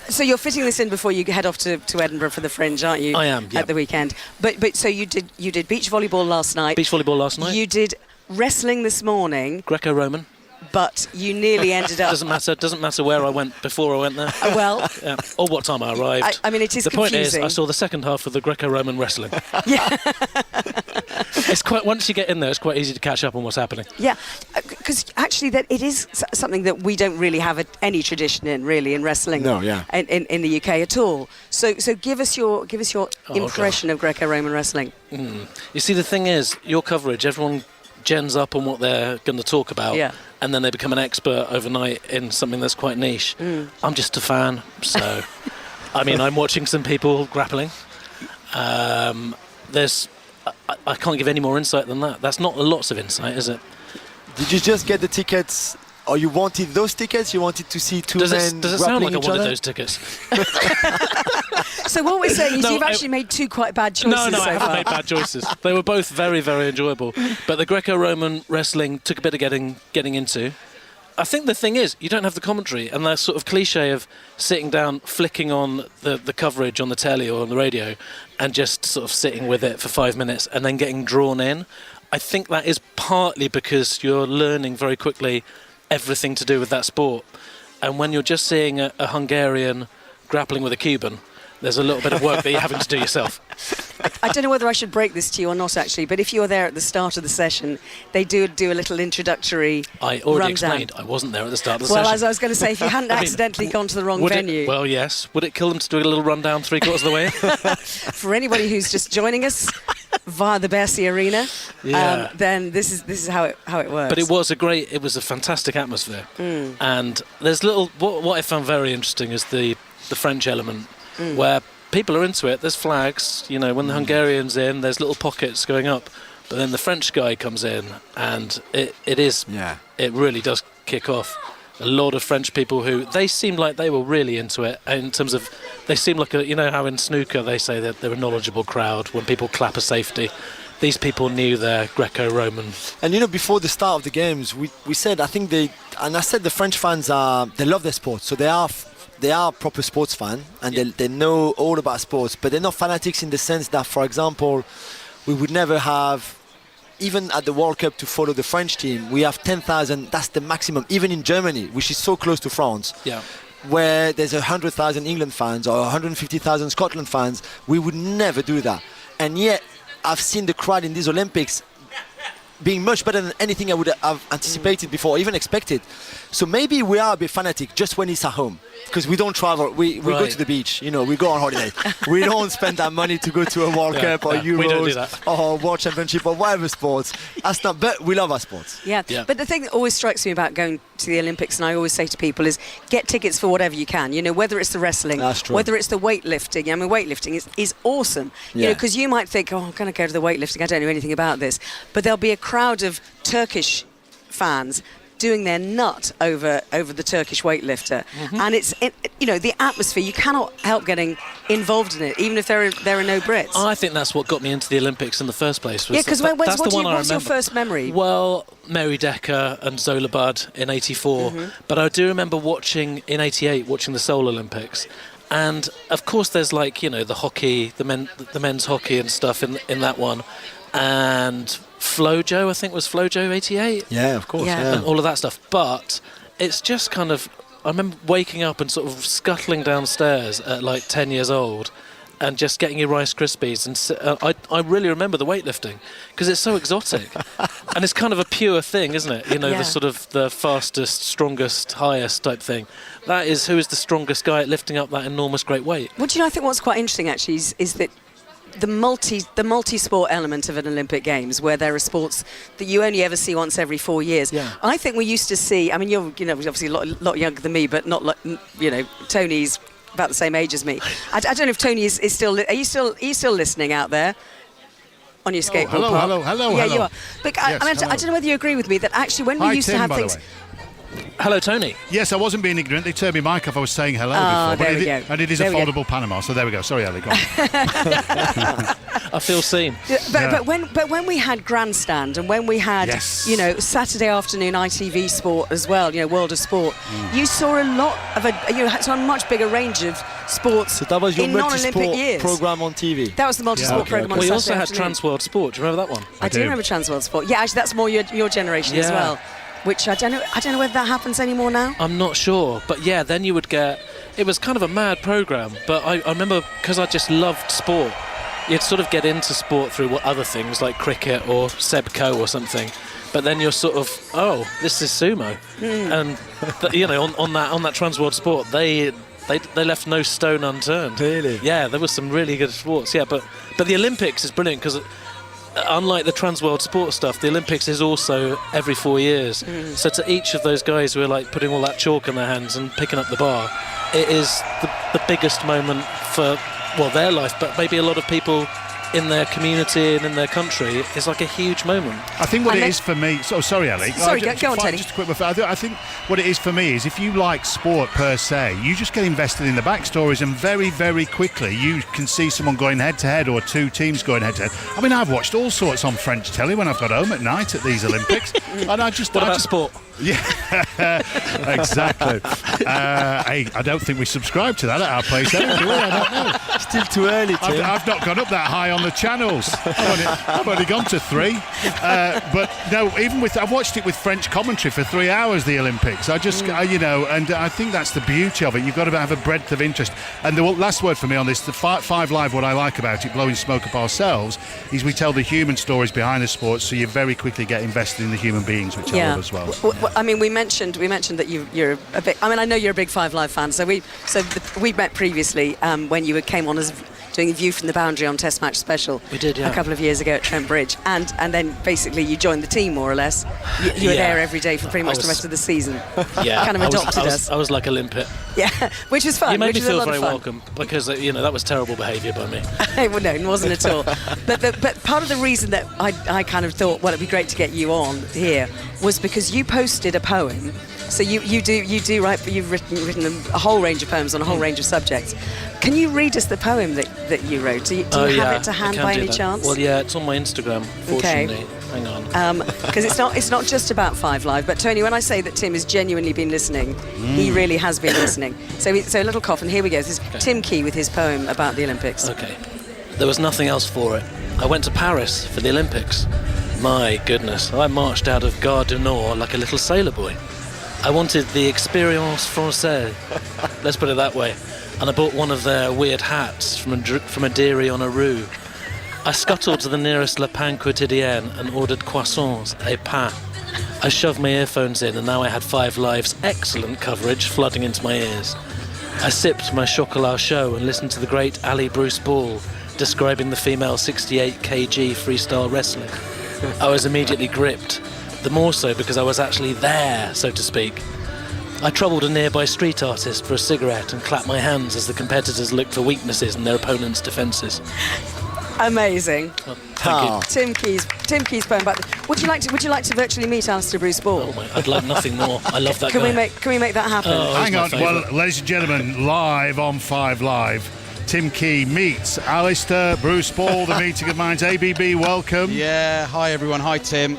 So you're fitting this in before you head off to Edinburgh for the Fringe, aren't you?
I am, yeah.
At the weekend. But so you did beach volleyball last night.
Beach volleyball last night.
You did wrestling this morning.
Greco-Roman.
But you nearly ended up...
Doesn't matter where I went before I went there. Or what time I arrived.
I mean, it is
the
confusing.
The point is, I saw the second half of the Greco-Roman wrestling.
Yeah.
It's once you get in there, it's quite easy to catch up on what's happening.
Yeah, because actually it is something that we don't really have any tradition in wrestling.
No, yeah.
In the UK at all. So give us your impression of Greco-Roman wrestling.
You see, the thing is, your coverage, everyone gens up on what they're going to talk about, and then they become an expert overnight in something that's quite niche. I'm just a fan, so I mean, I'm watching some people grappling. I can't give any more insight than that. That's not lots of insight, is it?
Did you just get the tickets? Or you wanted those tickets? You wanted to see two men
Does it sound like I
each
wanted
other?
those tickets?
So what we're saying is you've actually made two quite bad choices
No,
so
I haven't
far.
made bad choices. They were both very, very enjoyable. But the Greco-Roman wrestling took a bit of getting into. I think the thing is, you don't have the commentary, and that sort of cliche of sitting down, flicking on the coverage on the telly or on the radio, and just sort of sitting with it for 5 minutes and then getting drawn in. I think that is partly because you're learning very quickly everything to do with that sport. And when you're just seeing a Hungarian grappling with a Cuban, there's a little bit of work that you're having to do yourself.
I don't know whether I should break this to you or not, actually, but if you're there at the start of the session, they do a little introductory
I already
rundown.
explained I wasn't there at the start of the session.
Well, as I was going to say, if you hadn't accidentally gone to the wrong venue.
Well, yes. Would it kill them to do a little rundown 3/4 of the way in?
For anybody who's just joining us via the Bercy Arena, then this is how it works.
But it was a fantastic atmosphere.
Mm.
And there's what I found very interesting is the French element, where people are into it. There's flags, when the Hungarian's in, there's little pockets going up. But then the French guy comes in, and it really does kick off. A lot of French people who, they seemed like they were really into it, in terms of, they seem like how in snooker they say that they're a knowledgeable crowd when people clap a safety. These people knew their Greco-Roman.
And before the start of the games, we said, I said the French fans they love their sport, so they are proper sports fans, and they know all about sports, but they're not fanatics in the sense that, for example, we would never have, even at the World Cup, to follow the French team. We have 10,000, that's the maximum, even in Germany, which is so close to France.
Yeah.
Where there's 100,000 England fans or 150,000 Scotland fans, we would never do that. And yet, I've seen the crowd in these Olympics being much better than anything I would have anticipated before, even expected. So maybe we are a bit fanatic just when it's at home, because we don't travel. We go to the beach, we go on holiday. We don't spend that money to go to a World Cup or Euros
we don't do that.
or World Championship or whatever sports. That's not, but we love our sports.
Yeah, but the thing that always strikes me about going to the Olympics, and I always say to people, is get tickets for whatever you can. Whether it's the wrestling, whether it's the weightlifting. I mean, weightlifting is awesome. Because you might think, I'm going to go to the weightlifting. I don't know anything about this, but there'll be a crowd of Turkish fans doing their nut over the Turkish weightlifter, and it's the atmosphere. You cannot help getting involved in it, even if there are no Brits.
I think that's what got me into the Olympics in the first place.
Because what's your first memory?
Well, Mary Decker and Zola Budd in '84, but I do remember watching in '88 the Seoul Olympics. And of course, there's the hockey, the men's hockey and stuff in that one, and Flojo, I think was Flojo '88.
Yeah, of course. Yeah.
And all of that stuff. But it's just kind of, I remember waking up and sort of scuttling downstairs at 10 years old, and just getting your Rice Krispies. And I really remember the weightlifting because it's so exotic, and it's kind of a pure thing, isn't it? The sort of the fastest, strongest, highest type thing. That is, who is the strongest guy at lifting up that enormous great weight?
Well, do I think what's quite interesting actually is that the multi-sport element of an Olympic Games, where there are sports that you only ever see once every 4 years. Yeah. I think we used to see. I mean, you're obviously a lot younger than me, but not Tony's about the same age as me. I don't know if Tony is still. Are you still listening out there on your skateboard?
Hello.
Yeah, you are. But
yes,
I don't know whether you agree with me that actually when we used to have things.
Hello, Tony.
Yes, I wasn't being ignorant. They turned my mic off. I was saying hello before.
There we go.
And it is a foldable Panama, so there we go. Sorry, Ali, go on.
I feel seen.
But when we had Grandstand and when we had Saturday afternoon ITV Sport as well, World of Sport, you saw a lot of saw a much bigger range of sports.
So that was your
in non-Olympic years.
program on TV.
That was the multi-sport program on Saturday
We also had
afternoon.
Transworld Sport. Do you remember that one?
I do remember Transworld Sport. Yeah, actually, that's more your generation as well. Which I don't know whether that happens anymore now.
I'm not sure, but then you would get. It was kind of a mad program, but I remember because I just loved sport. You'd sort of get into sport through other things like cricket or Sebco or something, but then you're sort of, this is sumo, and on that Transworld Sport they left no stone unturned.
Really?
Yeah, there was some really good sports. Yeah, but the Olympics is brilliant because, unlike the Transworld Sport stuff, the Olympics is also every 4 years. So to each of those guys who are putting all that chalk in their hands and picking up the bar, it is the biggest moment for their life, but maybe a lot of people in their community and in their country. It's like a huge moment.
I think what it is for me. So sorry, Ali.
Sorry, go on, Teddy.
Just a quick. I think what it is for me is if you like sport per se, you just get invested in the backstories, and very, very quickly you can see someone going head to head or two teams going head to head. I mean, I've watched all sorts on French telly when I've got home at night at these Olympics, and
What about sport?
Yeah, exactly. Hey, I don't think we subscribe to that at our place, do we? I don't know.
Still too early, Tim.
I've not gone up that high on the channels. I've only gone to 3. But no, I've watched it with French commentary for 3 hours, the Olympics. I just, and I think that's the beauty of it. You've got to have a breadth of interest. And the last word for me on this, the Five Live, what I like about it, blowing smoke up ourselves, is we tell the human stories behind the sports, so you very quickly get invested in the human beings, which I love as well.
I mean, we mentioned that you're a big. I mean, I know you're a big Five Live fan. So we met previously when you came on as doing a View from the Boundary on Test Match Special.
We did, yeah.
A couple of years ago at Trent Bridge, and then basically you joined the team more or less. You were there every day for pretty much the rest of the season.
Yeah,
kind of adopted us.
I was like a limpet.
Yeah, which was fun.
You made
which
me
was
feel
a lot
very
of fun.
welcome because that was terrible behaviour by me.
Well, no, it wasn't at all. But part of the reason that I kind of thought, well, it'd be great to get you on here was because you posted a poem. So you do write. You've written a whole range of poems on a whole range of subjects. Can you read us the poem that you wrote? Do you have it to hand by any chance?
Well, yeah, it's on my Instagram. Fortunately, hang on.
Because it's not just about Five Live. But Tony, when I say that Tim has genuinely been listening, he really has been listening. So a little cough, and here we go. This is Tim Key with his poem about the Olympics.
Okay. There was nothing else for it. I went to Paris for the Olympics. My goodness, I marched out of Gare du Nord like a little sailor boy. I wanted the expérience française, let's put it that way, and I bought one of their weird hats from a dairy on a rue. I scuttled to the nearest Le Pain Quotidien and ordered croissants et pain. I shoved my earphones in and now I had Five Live's excellent coverage flooding into my ears. I sipped my chocolat chaud and listened to the great Ali Bruce Ball describing the female 68 kg freestyle wrestling. I was immediately gripped. The more so because I was actually there, so to speak. I troubled a nearby street artist for a cigarette and clapped my hands as the competitors looked for weaknesses in their opponents' defences.
Amazing.
Well, thank
you. Tim Key's poem about would you like to virtually meet Alistair Bruce Ball?
Oh I'd like nothing more. I love that
guy. Can we make that happen?
Hang on. Well, ladies and gentlemen, live on 5 Live, Tim Key meets Alistair Bruce Ball, the meeting of minds. ABB, welcome.
Yeah, hi everyone. Hi Tim.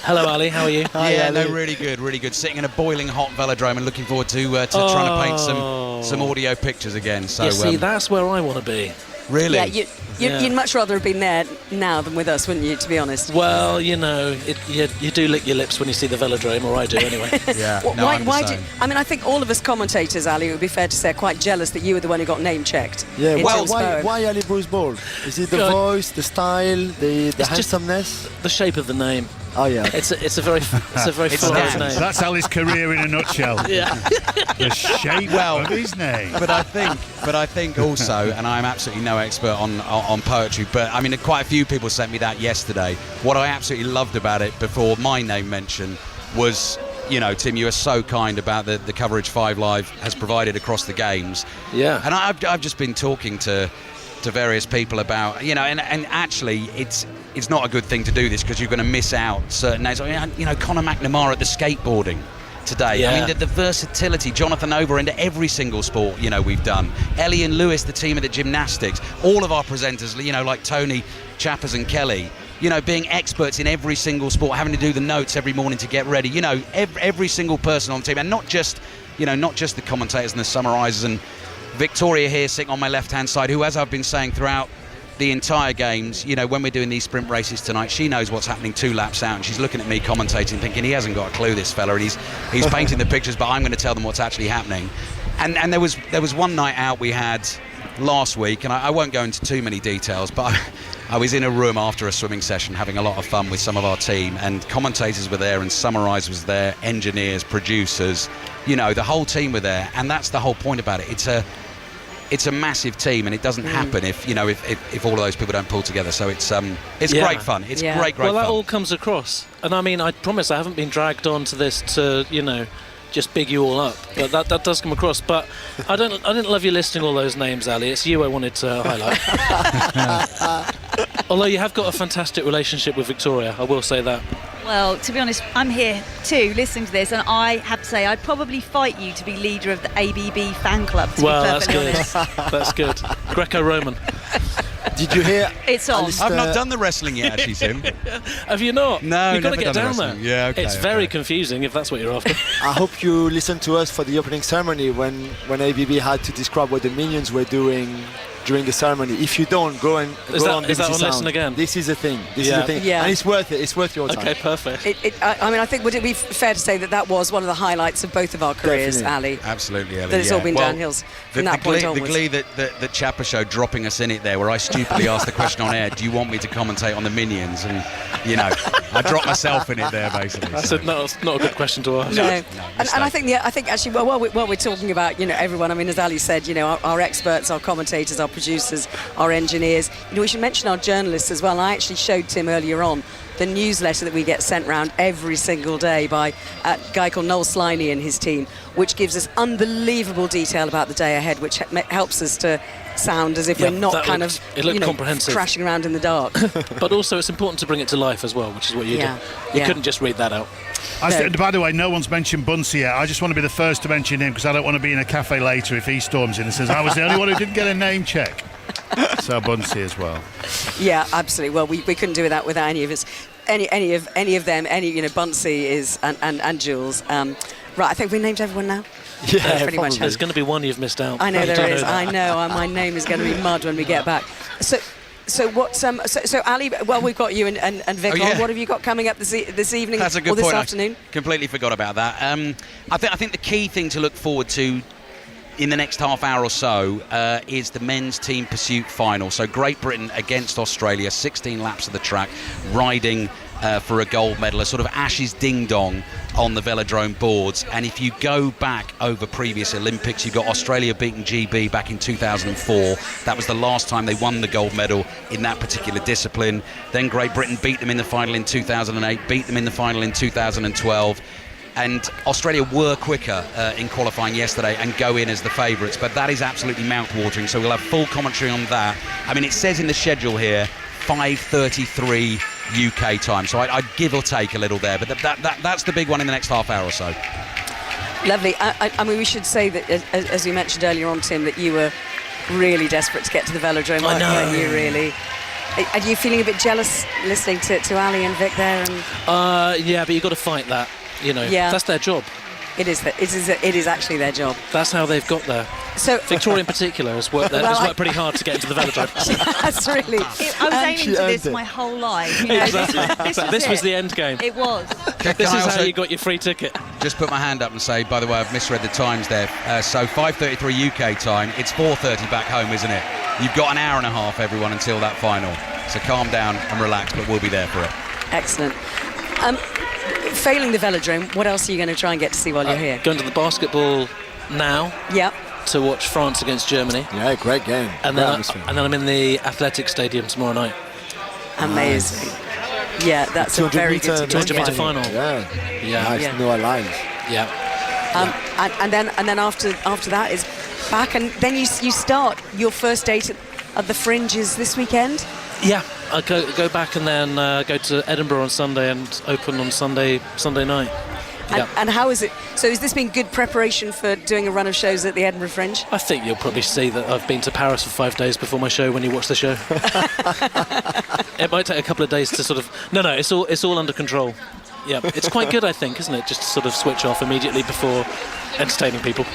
Hello, Ali. How are you?
Hi, Ali. No, really good. Sitting in a boiling hot velodrome and looking forward to trying to paint some audio pictures again. So,
see, that's where I want to be.
Really?
Yeah, you'd much rather have been there now than with us, wouldn't you, to be honest?
Well, you do lick your lips when you see the velodrome, or I do anyway.
Yeah.
I think all of us commentators, Ali, it would be fair to say, are quite jealous that you were the one who got name checked.
Yeah, why Ali Bruce Ball? Is it the voice, the style, the handsomeness?
The shape of the name.
Oh yeah,
it's a very full-on name.
That's Ali's career in a nutshell.
Yeah,
the shape of his name.
But I think also, and I'm absolutely no expert on poetry, but I mean, quite a few people sent me that yesterday. What I absolutely loved about it before my name mention was, Tim, you are so kind about the coverage 5 Live has provided across the games.
Yeah,
and I've just been talking to various people about, and actually it's not a good thing to do this because you're going to miss out certain names. Conor McNamara at the skateboarding today.
Yeah.
I mean, the versatility, Jonathan Over into every single sport, we've done. Ellie and Lewis, the team of the gymnastics, all of our presenters, like Tony, Chappers and Kelly, being experts in every single sport, having to do the notes every morning to get ready, every single person on the team, and not just the commentators and the summarisers, and Victoria here sitting on my left-hand side, who, as I've been saying throughout the entire games, when we're doing these sprint races tonight, she knows what's happening 2 laps out, and she's looking at me commentating, thinking he hasn't got a clue, this fella, and he's painting the pictures, but I'm going to tell them what's actually happening. And there was one night out we had last week, and I won't go into too many details, but I was in a room after a swimming session having a lot of fun with some of our team, and commentators were there, and summarisers was there, engineers, producers, the whole team were there, and that's the whole point about it. It's a massive team, and it doesn't happen if all of those people don't pull together. So it's great fun. It's great fun.
Well, that all comes across, and I mean, I promise I haven't been dragged onto this to just big you all up, but that does come across. But I didn't love you listing all those names, Ali. It's you I wanted to highlight. Although you have got a fantastic relationship with Victoria, I will say that.
Well, to be honest, I'm here too, listening to this, and I have to say, I'd probably fight you to be leader of the ABB fan club, to be perfectly honest.
That's good. Greco-Roman.
Did you hear?
It's on.
I've not done the wrestling yet, actually, Tim.
Have you not?
No,
You've got to
never
get
done
down
the
there.
wrestling. Yeah, okay,
It's very confusing if that's what you're after.
I hope you listened to us for the opening ceremony when ABB had to describe what the Minions were doing during the ceremony. If you don't, go on
Is that
BBC
on
Sound.
Listen Again?
This is a thing. This is a thing.
Yeah.
And it's worth it. It's worth your time.
Okay, perfect.
I mean, I think would it be fair to say that was one of the highlights of both of our careers, Ali?
Absolutely, Ali.
That it's all been downhill from that point
The
onwards.
glee that Chapper showed dropping us in it there, where I stupidly asked the question on air, do you want me to commentate on the Minions? And, I dropped myself in it there, basically.
That's not a good question to ask.
No, and I think actually while we're talking about everyone, I mean, as Ali said, our experts, our commentators, our producers, our engineers, we should mention our journalists as well. I actually showed Tim earlier on the newsletter that we get sent round every single day by a guy called Noel Sliney and his team, which gives us unbelievable detail about the day ahead, which helps us to sound as if we're not
comprehensive,
crashing around in the dark.
But also it's important to bring it to life as well, which is what you do. You couldn't just read that out.
By the way, no one's mentioned Bunsey yet. I just want to be the first to mention him because I don't want to be in a cafe later if he storms in and says I was the only one who didn't get a name check. So Bunsey as well.
Yeah, absolutely. Well, we couldn't do without any of us, any of them. Bunsey is and Jules. Right, I think we named everyone now.
Yeah,
pretty much.
There's going to be one you've missed out.
I know there is. I know. My name is going to be mud when we get back. So what? So Ali, well, we've got you and Vic.
Oh, yeah.
What have you got coming up this evening?
That's a good
or this
point.
afternoon?
I completely forgot about that. I think the key thing to look forward to in the next half hour or so is the men's team pursuit final. So Great Britain against Australia, 16 laps of the track, riding for a gold medal, a sort of Ashes ding-dong on the velodrome boards. And if you go back over previous Olympics, you've got Australia beating GB back in 2004. That was the last time they won the gold medal in that particular discipline. Then Great Britain beat them in the final in 2008, beat them in the final in 2012. And Australia were quicker in qualifying yesterday and go in as the favourites, but that is absolutely mouth-watering, so we'll have full commentary on that. I mean, it says in the schedule here 5:33 UK time, so I'd give or take a little there, but that's the big one in the next half hour or so.
Lovely. I mean, we should say that, as we mentioned earlier on, Tim, that you were really desperate to get to the velodrome, weren't you, really? Are you feeling a bit jealous listening to Ali and Vic there?
Yeah, but you've got to fight that. That's their job.
It is actually their job.
That's how they've got there.
So
Victoria in particular has worked pretty hard to get into the velodrome.
That's really.
I was aiming to this my whole life.
This was the end game.
It was.
This is how you got your free ticket.
Just put my hand up and say, by the way, I've misread the times there. So 5:33 UK time. It's 4:30 back home, isn't it? You've got an hour and a half, everyone, until that final. So calm down and relax, but we'll be there for it.
Excellent. Failing the velodrome, what else are you going to try and get to see while you're here?
Going to the basketball now.
Yep.
To watch France against Germany.
Yeah, great game.
And then I'm in the Athletic Stadium tomorrow night.
Amazing. Nice. Yeah, that's a very good
200-meter final.
Yeah. Nice. No lines.
Yeah.
And then after that is back, and then you start your first date at the Fringes this weekend.
Yeah, I go back and then go to Edinburgh on Sunday and open on Sunday night.
And how is it? So has this been good preparation for doing a run of shows at the Edinburgh Fringe?
I think you'll probably see that I've been to Paris for 5 days before my show when you watch the show. It might take a couple of days to sort of... No, it's all under control. Yeah, it's quite good, I think, isn't it? Just to sort of switch off immediately before entertaining people.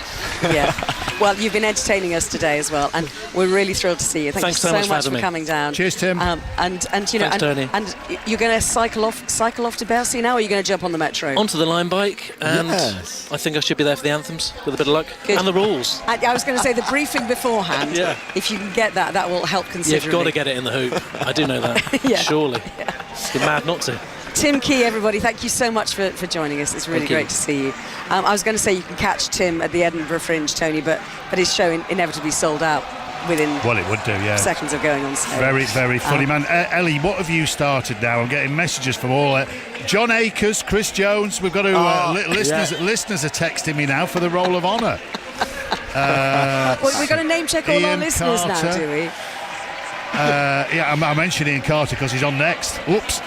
Yeah. Well, you've been entertaining us today as well, and we're really thrilled to see you. Thanks
so much
for coming down.
Cheers, Tim.
And
Thanks, Tony.
And you're going to cycle off to Bercy now, or are you going to jump on the metro?
Onto the line bike, and I think I should be there for the anthems with a bit of luck.
Good.
And the rules.
I was going to say the briefing beforehand.
Yeah.
If you can get that will help considerably.
You've got to get it in the hoop. I do know that.
Yeah.
Surely. Yeah. You're mad not to.
Tim Key, everybody, thank you so much for joining us. It's really great to see you. I was going to say you can catch Tim at the Edinburgh Fringe, Tony, but his show inevitably sold out within
it would do, yeah.
seconds of going on stage.
Very, very funny, man. Ellie, what have you started now? I'm getting messages from all... John Akers, Chris Jones, we've got to... listeners are texting me now for the Roll of Honour.
Well, we've got to name check all
Ian
our listeners
Carter.
now, do we?
I mentioned Ian Carter because he's on next. Whoops.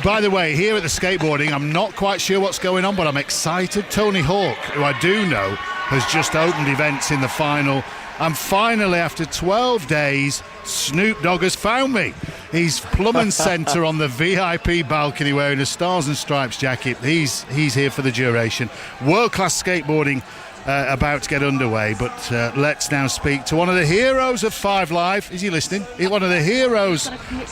By the way, here at the skateboarding, I'm not quite sure what's going on, but I'm excited. Tony Hawk, who I do know, has just opened events in the final And finally, after 12 days, Snoop Dogg has found me. He's plumb and centre on the VIP balcony wearing a Stars and Stripes jacket. He's here for the duration. World-class skateboarding about to get underway, but let's now speak to one of the heroes of Five Live. Is he listening? One of the heroes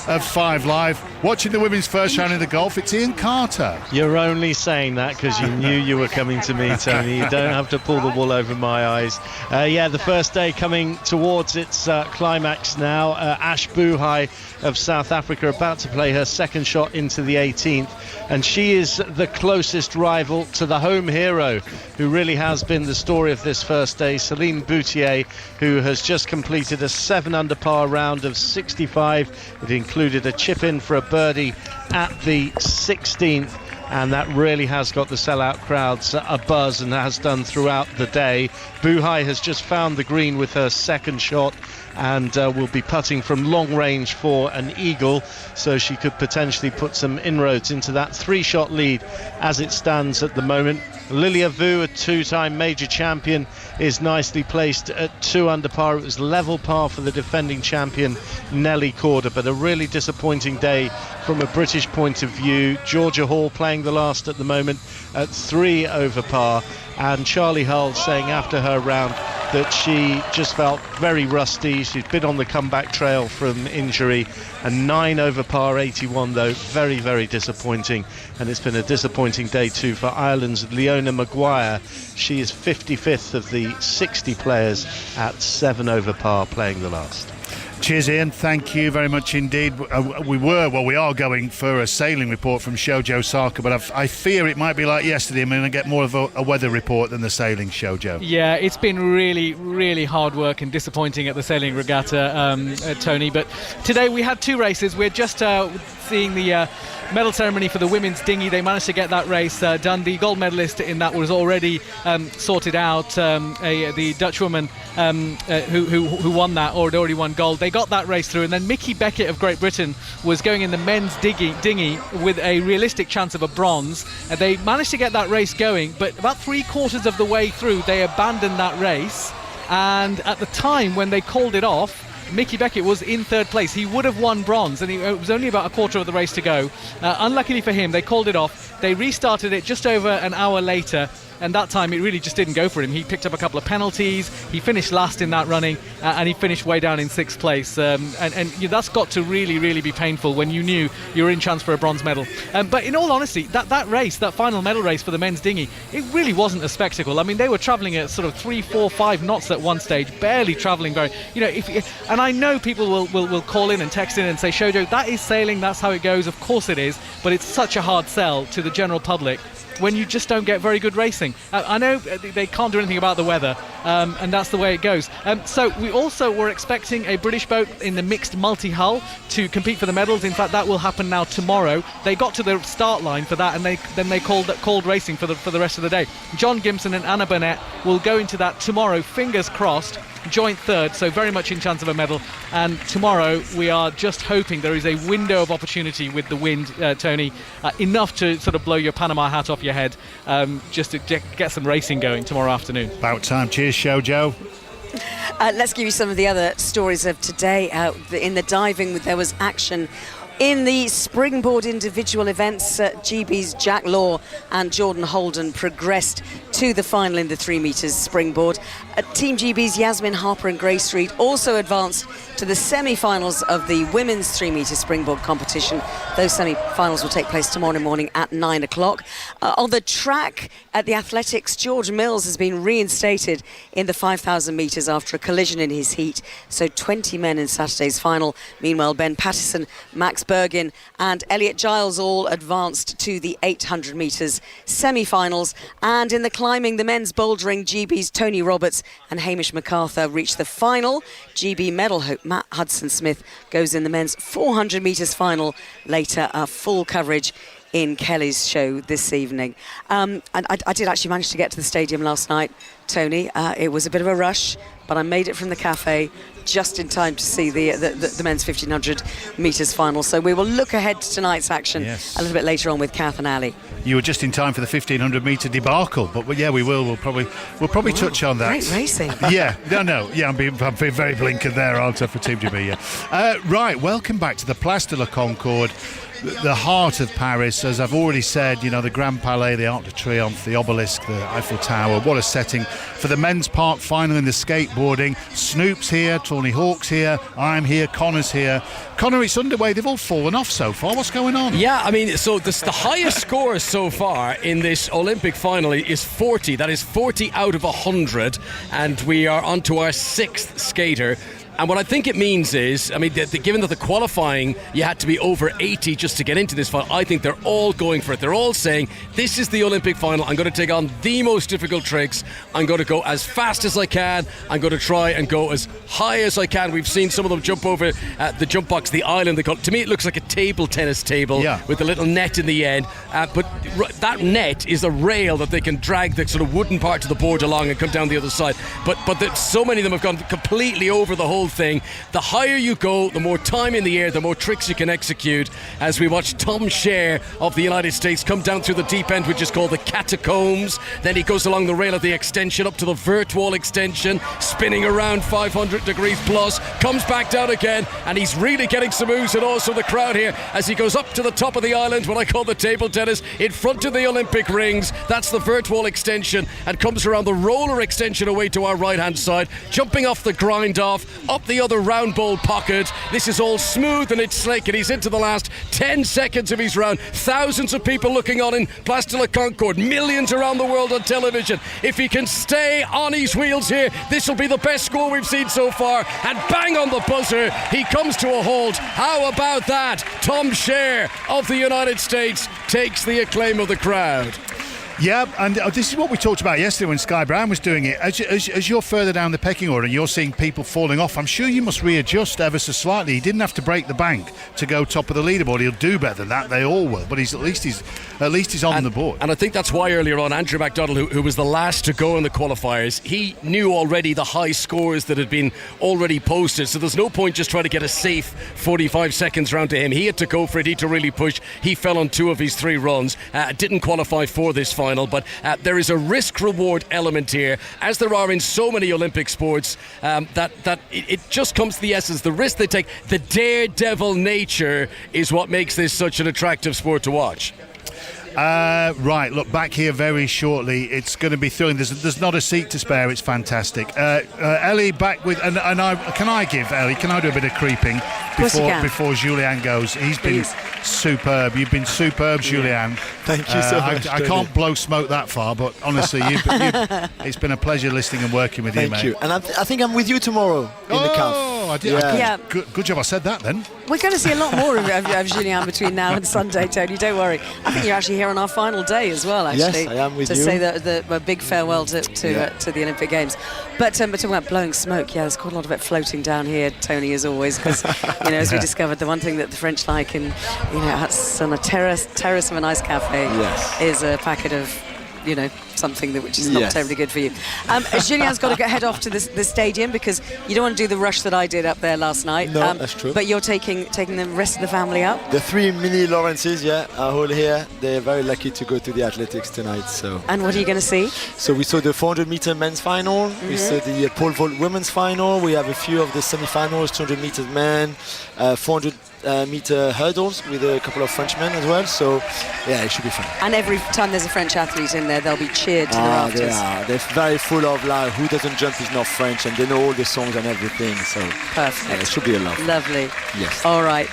of Five Live. Watching the women's first round in the golf, it's Ian Carter.
You're only saying that because you knew you were coming to me, Tony. You don't have to pull the wool over my eyes. The first day coming towards its climax now. Ash Buhai of South Africa about to play her second shot into the 18th, and she is the closest rival to the home hero, who really has been the story of this first day, Celine Boutier, who has just completed a 7 under par round of 65. It included a chip in for a birdie at the 16th, and that really has got the sellout crowds a buzz, and has done throughout the day. Buhai has just found the green with her second shot, and will be putting from long range for an eagle, so she could potentially put some inroads into that 3-shot lead as it stands at the moment. Lilia Vu, a 2-time major champion, is nicely placed at 2 under par. It was level par for the defending champion Nelly Corder, but a really disappointing day from a British point of view. Georgia Hall playing the last at the moment at 3 over par, and Charlie Hull saying after her round that she just felt very rusty. She'd been on the comeback trail from injury, and 9 over par 81 though, very, very disappointing. And it's been a disappointing day too for Ireland's Leona Maguire. She is 55th of the 60 players at 7 over par playing the last.
Cheers, Ian. Thank you very much indeed. We are going for a sailing report from Shoujo Saka, but I fear it might be like yesterday. I'm going to get more of a weather report than the sailing, Shoujo.
Yeah, it's been really, really hard work and disappointing at the sailing regatta, Tony. But today we had 2 races. We're just seeing the medal ceremony for the women's dinghy. They managed to get that race done. The gold medalist in that was already sorted out. The Dutch woman who won that already won gold. They got that race through, and then Mickey Beckett of Great Britain was going in the men's dinghy with a realistic chance of a bronze. They managed to get that race going, but about 3/4 of the way through they abandoned that race, and at the time when they called it off, Mickey Beckett was in 3rd place. He would have won bronze, and it was only about 1/4 of the race to go. Unluckily for him, they called it off. They restarted it just over an hour later, and that time it really just didn't go for him. He picked up a couple of penalties, he finished last in that running, and he finished way down in 6th place. And that's got to really, really be painful when you knew you were in chance for a bronze medal. But in all honesty, that race, that final medal race for the men's dinghy, it really wasn't a spectacle. I mean, they were travelling at sort of 3, 4, 5 knots at one stage, barely travelling very. And I know people will call in and text in and say, Shoujo, that is sailing, that's how it goes. Of course it is, but it's such a hard sell to the general public when you just don't get very good racing. I know they can't do anything about the weather, and that's the way it goes. So we also were expecting a British boat in the mixed multi-hull to compete for the medals. In fact, that will happen now tomorrow. They got to the start line for that, and then they called racing for the rest of the day. John Gimson and Anna Burnett will go into that tomorrow, fingers crossed, joint 3rd, so very much in chance of a medal. And tomorrow we are just hoping there is a window of opportunity with the wind, Tony, enough to sort of blow your Panama hat off your head, just to get some racing going tomorrow afternoon.
About time. Cheers, Shoujo.
Let's give you some of the other stories of today. In the diving, there was action in the springboard individual events. GB's Jack Law and Jordan Holden progressed to the final in the 3 metres springboard. Team GB's Yasmin Harper and Grace Reed also advanced to the semi-finals of the women's 3 metre springboard competition. Those semi-finals will take place tomorrow morning at 9 o'clock. On the track at the athletics, George Mills has been reinstated in the 5,000 metres after a collision in his heat. So 20 men in Saturday's final. Meanwhile, Ben Pattison, Max Bergin and Elliot Giles all advanced to the 800 metres semi-finals. And in the climbing, the men's bouldering, GB's Tony Roberts and Hamish MacArthur reached the final. GB medal hope Matt Hudson-Smith goes in the men's 400 metres final later. Full coverage in Kelly's show this evening. And I did actually manage to get to the stadium last night. Tony. It was a bit of a rush, but I made it from the cafe just in time to see the men's 1500 metres final. So we will look ahead to tonight's action a little bit later on with Kath and Ali.
You were just in time for the 1500 metre debacle, but yeah, we will. We'll probably touch on that.
Great racing.
Yeah, no. Yeah, I'm being very blinkered there, aren't I, for Team GB? Yeah. Right, welcome back to the Place de la Concorde, the heart of Paris. As I've already said, the Grand Palais, the Arc de Triomphe, the Obelisk, the Eiffel Tower. What a setting for the men's park final in the skateboarding. Snoop's here, Tony Hawk's here, I'm here, Connor's here. Connor, it's underway. They've all fallen off so far. What's going on?
Yeah, I mean, so the highest score so far in this Olympic final is 40. That is 40 out of 100, and we are on to our 6th skater. And what I think it means is, I mean, given that the qualifying, you had to be over 80 just to get into this final, I think they're all going for it. They're all saying, this is the Olympic final. I'm going to take on the most difficult tricks. I'm going to go as fast as I can. I'm going to try and go as high as I can. We've seen some of them jump over the jump box, the island. To me, it looks like a table tennis table with a little net in the end. But that net is a rail that they can drag the sort of wooden part of the board along and come down the other side. But so many of them have gone completely over the whole thing. The higher you go, the more time in the air, the more tricks you can execute. As we watch Tom Scher of the United States come down through the deep end, which is called the catacombs. Then he goes along the rail of the extension up to the vert wall extension, spinning around 500 degrees plus, comes back down again, and he's really getting some moves. And also the crowd here as he goes up to the top of the island, what I call the table tennis, in front of the Olympic rings. That's the vert wall extension, and comes around the roller extension away to our right hand side, jumping off the grind off, up the other round bowl pocket. This is all smooth and it's slick, and he's into the last 10 seconds of his round. Thousands of people looking on in Place de la Concorde, millions around the world on television. If he can stay on his wheels here, this will be the best score we've seen so far. And bang on the buzzer, he comes to a halt. How about that? Tom Scher of the United States takes the acclaim of the crowd.
Yeah, and this is what we talked about yesterday when Sky Brown was doing it. As you're further down the pecking order and you're seeing people falling off, I'm sure you must readjust ever so slightly. He didn't have to break the bank to go top of the leaderboard. He'll do better than that. They all will, but at least he's on the board.
And I think that's why earlier on Andrew McDonald, who was the last to go in the qualifiers, he knew already the high scores that had been already posted. So there's no point just trying to get a safe 45 seconds round to him. He had to go for it. He had to really push. He fell on 2 of his 3 runs. Didn't qualify for this final. But there is a risk-reward element here, as there are in so many Olympic sports, that it just comes to the essence. The risk they take, the daredevil nature, is what makes this such an attractive sport to watch.
Right, look, back here very shortly. It's going to be thrilling. There's not a seat to spare. It's fantastic. Ellie back with, and can I do a bit of creeping before Julian goes? He's been superb. You've been superb, Julian.
Thank you so much.
I can't blow smoke that far, but honestly, it's been a pleasure listening and working with you, mate.
Thank you. And I think I'm with you tomorrow in the camp.
I did. Good job I said that then.
We're going to see a lot more of Julian between now and Sunday, Tony. Don't worry. I think you're actually here on our final day as well, actually.
Yes, I am with you.
To say a big farewell to the Olympic Games. But talking about blowing smoke, there's quite a lot of it floating down here, Tony, as always, because, as we discovered, the one thing that the French like on a terrace of a nice cafe is a packet of, something which is not terribly good for you. Julian's got to head off to the stadium because you don't want to do the rush that I did up there last night.
No, that's true.
But you're taking the rest of the family up?
The 3 mini Lawrences, are all here. They're very lucky to go to the athletics tonight. So.
And what are you going to see?
So we saw the 400 meter men's final.
Mm-hmm.
We saw the pole vault women's final. We have a few of the semi-finals, 200 meters men, 400 meter hurdles with a couple of Frenchmen as well. So it should be fun.
And every time there's a French athlete in there, they'll be cheered to the rafters.
They're very full of who doesn't jump is not French, and they know all the songs and everything. So
perfect.
It should be a lot.
Lovely.
Yes.
All right.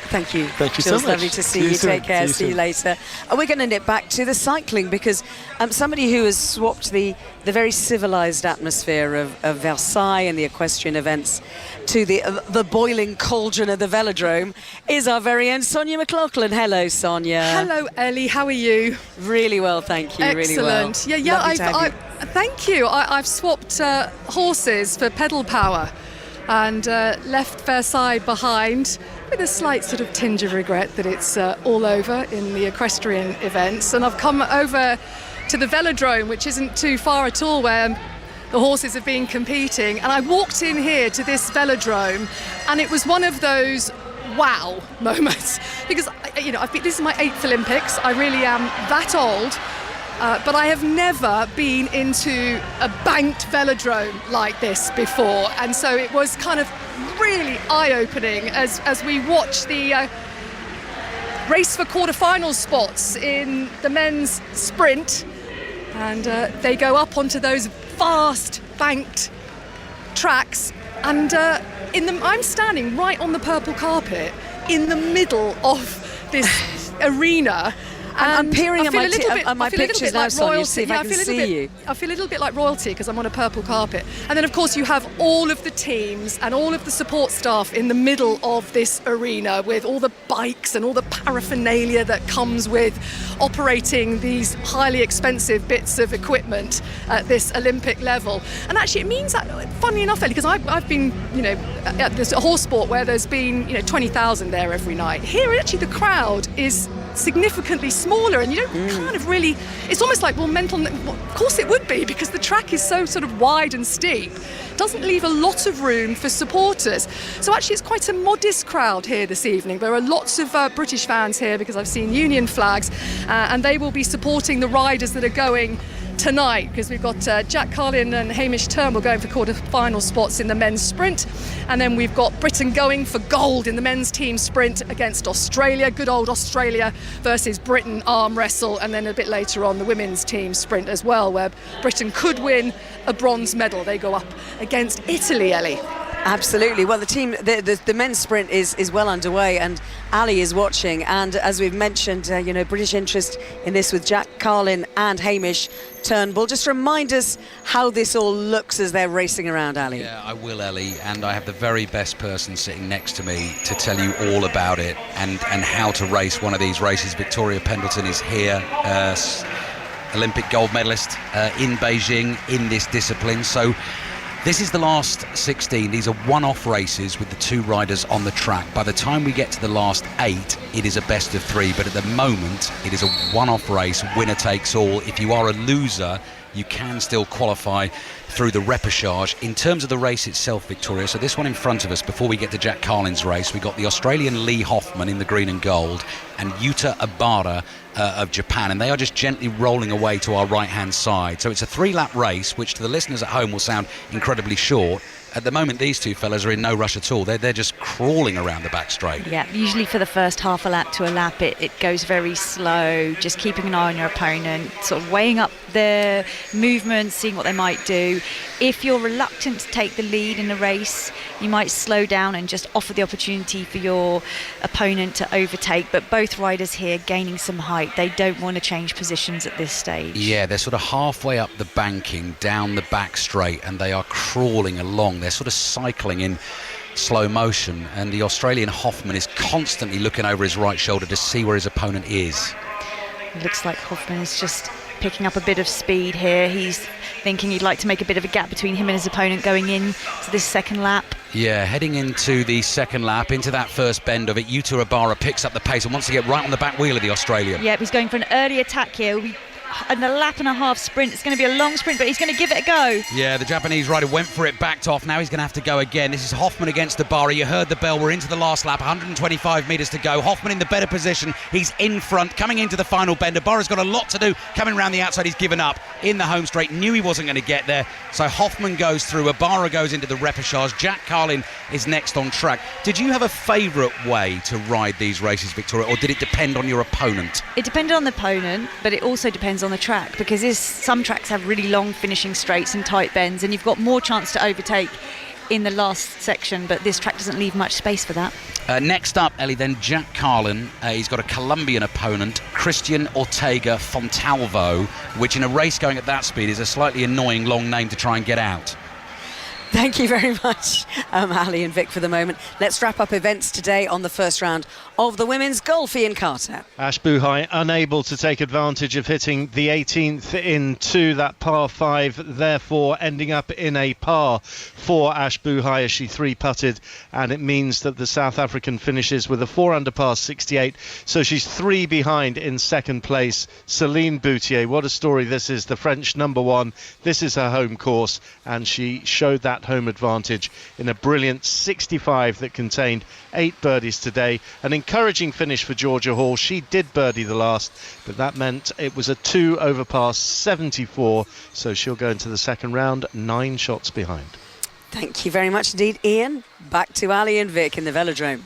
Thank you.
Thank you so much.
Lovely to see you. Take care. See you later. We're going to nip back to the cycling because somebody who has swapped the very civilised atmosphere of Versailles and the equestrian events to the boiling cauldron of the velodrome is our very own Sonia McLaughlin. Hello, Sonia.
Hello, Ellie. How are you?
Really well, thank you.
Excellent.
Really well.
Thank you. I've swapped horses for pedal power and left Versailles behind with a slight sort of tinge of regret that it's all over in the equestrian events. And I've come over to the velodrome, which isn't too far at all, where the horses have been competing. And I walked in here to this velodrome, and it was one of those wow moments, because this is my 8th Olympics. I really am that old. But I have never been into a banked velodrome like this before, and so it was kind of really eye-opening as we watch the race for quarter-final spots in the men's sprint, and they go up onto those vast banked tracks, and I'm standing right on the purple carpet in the middle of this arena.
I'm peering at my pictures now, Sonia, to see if I can see you.
I feel a little bit like royalty because I'm on a purple carpet. And then, of course, you have all of the teams and all of the support staff in the middle of this arena with all the bikes and all the paraphernalia that comes with operating these highly expensive bits of equipment at this Olympic level. And actually, it means that, funnily enough, Ellie, because I've been, at this horse sport where there's been, 20,000 there every night. Here, actually, the crowd is significantly smaller, and you don't kind of really, it's almost like, of course it would be, because the track is so sort of wide and steep, doesn't leave a lot of room for supporters. So actually it's quite a modest crowd here this evening. There are lots of British fans here because I've seen Union flags, and they will be supporting the riders that are going tonight, because we've got Jack Carlin and Hamish Turnbull going for quarter-final spots in the men's sprint, and then we've got Britain going for gold in the men's team sprint against Australia, good old Australia versus Britain arm wrestle, and then a bit later on the women's team sprint as well, where Britain could win a bronze medal. They go up against Italy, Ellie.
Absolutely. Well, the men's sprint is well underway, and Ali is watching. And as we've mentioned, British interest in this with Jack Carlin and Hamish Turnbull. Just remind us how this all looks as they're racing around, Ali.
Yeah, I will, Ellie, and I have the very best person sitting next to me to tell you all about it and how to race one of these races. Victoria Pendleton is here, Olympic gold medalist in Beijing in this discipline. So this is the last 16. These are one-off races with the two riders on the track. By the time we get to the last 8, it is a best of 3. But at the moment, it is a one-off race, winner takes all. If you are a loser, you can still qualify through the repechage. In terms of the race itself, Victoria, so this one in front of us, before we get to Jack Carlin's race, we got the Australian Lee Hoffman in the green and gold and Yuta Abara of Japan, and they are just gently rolling away to our right-hand side. So it's a 3-lap race, which to the listeners at home will sound incredibly short. At the moment, these two fellas are in no rush at all. They're just crawling around the back straight.
Yeah, usually for the first half a lap to a lap, it goes very slow, just keeping an eye on your opponent, sort of weighing up their movements, seeing what they might do. If you're reluctant to take the lead in a race, you might slow down and just offer the opportunity for your opponent to overtake. But both riders here gaining some height. They don't want to change positions at this stage.
Yeah, they're sort of halfway up the banking, down the back straight, and they are crawling along. They're sort of cycling in slow motion, and the Australian Hoffman is constantly looking over his right shoulder to see where his opponent is.
It looks like Hoffman is just picking up a bit of speed here. He's thinking he'd like to make a bit of a gap between him and his opponent going in to this second lap.
Yeah, heading into the second lap, into that first bend of it, Yuta Abara picks up the pace and wants to get right on the back wheel of the Australian.
Yeah, he's going for an early attack here. And a lap and a half sprint. It's going to be a long sprint, but he's going to give it a go.
Yeah, the Japanese rider went for it, backed off. Now he's going to have to go again. This is Hoffman against Abara. You heard the bell. We're into the last lap. 125 metres to go. Hoffman in the better position. He's in front, coming into the final bend. Abara's got a lot to do. Coming around the outside, he's given up in the home straight. Knew he wasn't going to get there. So Hoffman goes through. Abara goes into the repechage. Jack Carlin is next on track. Did you have a favourite way to ride these races, Victoria, or did it depend on your opponent?
It depended on the opponent, but it also depends on the track, because some tracks have really long finishing straights and tight bends, and you've got more chance to overtake in the last section, but this track doesn't leave much space for that.
Next up, Ellie, then Jack Carlin. He's got a Colombian opponent, Christian Ortega Fontalvo, which in a race going at that speed is a slightly annoying long name to try and get out.
Thank you very much, Ali and Vic, for the moment. Let's wrap up events today on the first round of the women's golf. Ian Carter.
Ash Buhai unable to take advantage of hitting the 18th into that par 5, therefore ending up in a par for Ash Buhai as she 3-putted, and it means that the South African finishes with a 4 under par 68, so she's 3 behind in second place. Céline Boutier, what a story this is, the French number 1. This is her home course, and she showed that home advantage in a brilliant 65 that contained 8 birdies today. An encouraging finish for Georgia Hall. She did birdie the last, but that meant it was a 2 over par 74, so she'll go into the second round 9 shots behind.
Thank you very much indeed, Ian. Back to Ali and Vic in the velodrome.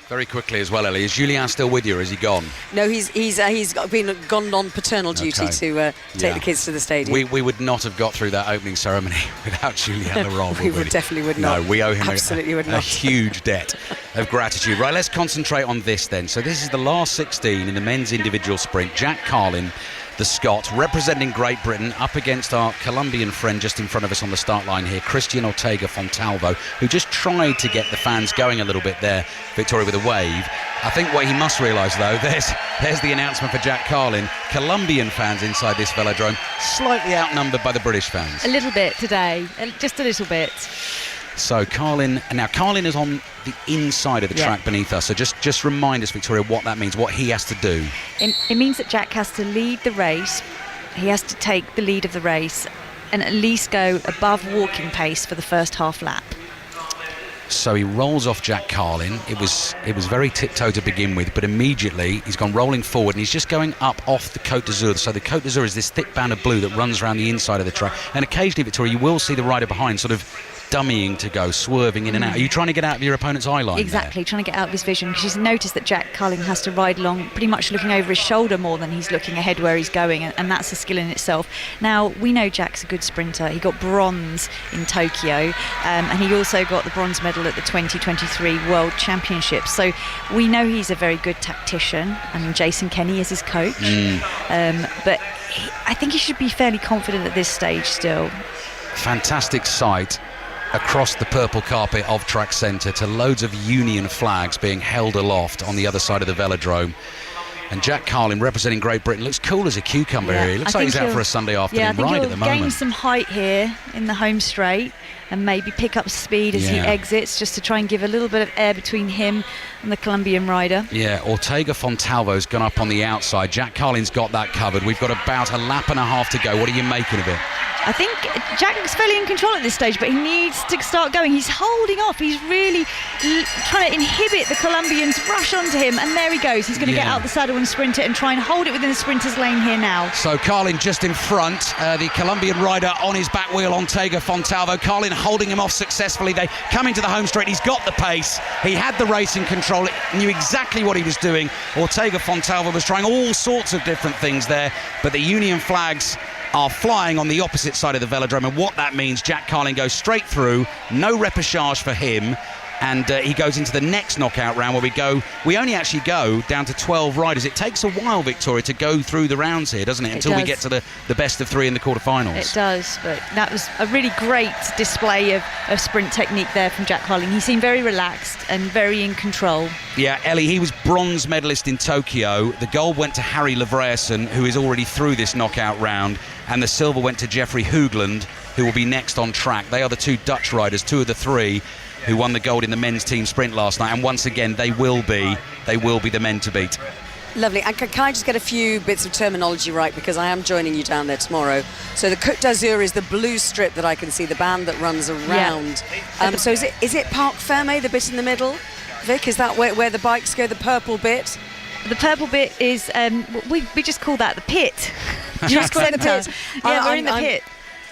Very quickly as well, Ellie. Is Julien still with you, or is he gone?
No, he's gone on paternal duty to take the kids to the stadium.
We would not have got through that opening ceremony without Julien Laurent.
We definitely would not.
No, we owe him
a
huge debt of gratitude. Right, let's concentrate on this then. So this is the last 16 in the men's individual sprint. Jack Carlin, the Scot, representing Great Britain, up against our Colombian friend just in front of us on the start line here, Christian Ortega Fontalvo, who just tried to get the fans going a little bit there, Victoria, with a wave. I think what he must realise, though, there's the announcement for Jack Carlin. Colombian fans inside this velodrome, slightly outnumbered by the British fans.
A little bit today, just a little bit.
So Carlin is on the inside of the track beneath us. So just remind us, Victoria, what that means, what he has to do.
It means that Jack has to lead the race. He has to take the lead of the race and at least go above walking pace for the first half lap.
So he rolls off Jack Carlin. It was very tiptoe to begin with, but immediately he's gone rolling forward and he's just going up off the Côte d'Azur. So the Côte d'Azur is this thick band of blue that runs around the inside of the track. And occasionally, Victoria, you will see the rider behind sort of dummying to go, swerving in and out. Are you trying to get out of your opponent's eye line?
Exactly, trying to get out of his vision, because he's noticed that Jack Carlin has to ride along pretty much looking over his shoulder more than he's looking ahead where he's going, and that's a skill in itself. Now, we know Jack's a good sprinter. He got bronze in Tokyo, and he also got the bronze medal at the 2023 World Championships. So we know he's a very good tactician. I mean, Jason Kenny is his coach. But I think he should be fairly confident at this stage still.
Fantastic sight across the purple carpet of Track Centre to loads of Union flags being held aloft on the other side of the velodrome. And Jack Carlin, representing Great Britain, looks cool as a cucumber here. He looks like he's out for a Sunday afternoon ride at the moment.
Gain some height here in the home straight and maybe pick up speed as he exits, just to try and give a little bit of air between him and the Colombian rider.
Yeah, Ortega Fontalvo's gone up on the outside. Jack Carlin's got that covered. We've got about a lap and a half to go. What are you making of it?
I think Jack looks fairly in control at this stage, but he needs to start going. He's holding off. He's really trying to inhibit the Colombians rush onto him, and there he goes. He's going to get out the saddle and sprint it and try and hold it within the sprinter's lane here now.
So Carlin just in front, the Colombian rider on his back wheel, Ortega Fontalvo. Carlin holding him off successfully. They come into the home straight. He's got the pace. He had the race in control. Knew exactly what he was doing. Ortega Fontalvo was trying all sorts of different things there, but the Union flags are flying on the opposite side of the velodrome, and what that means, Jack Carlin goes straight through, no repechage for him, and he goes into the next knockout round where we only actually go down to 12 riders. It takes a while, Victoria, to go through the rounds here, doesn't it, until we get to the best of 3 in the quarterfinals.
It does, but that was a really great display of sprint technique there from Jack Carlin. He seemed very relaxed and very in control.
Yeah, Ellie, he was bronze medalist in Tokyo. The gold went to Harry Levraersen, who is already through this knockout round, and the silver went to Jeffrey Hoogland, who will be next on track. They are the 2 Dutch riders, 2 of the 3 who won the gold in the men's team sprint last night, and once again they will be the men to beat.
Lovely. And can I just get a few bits of terminology right, because I am joining you down there tomorrow. So the Côte d'Azur is the blue strip that I can see, the band that runs around. So is it Parc Fermé, the bit in the middle? Vic, is that where the bikes go, the purple bit?
The purple bit is, we just call that the pit.
Just call it the pit.
Yeah, we're in the pit.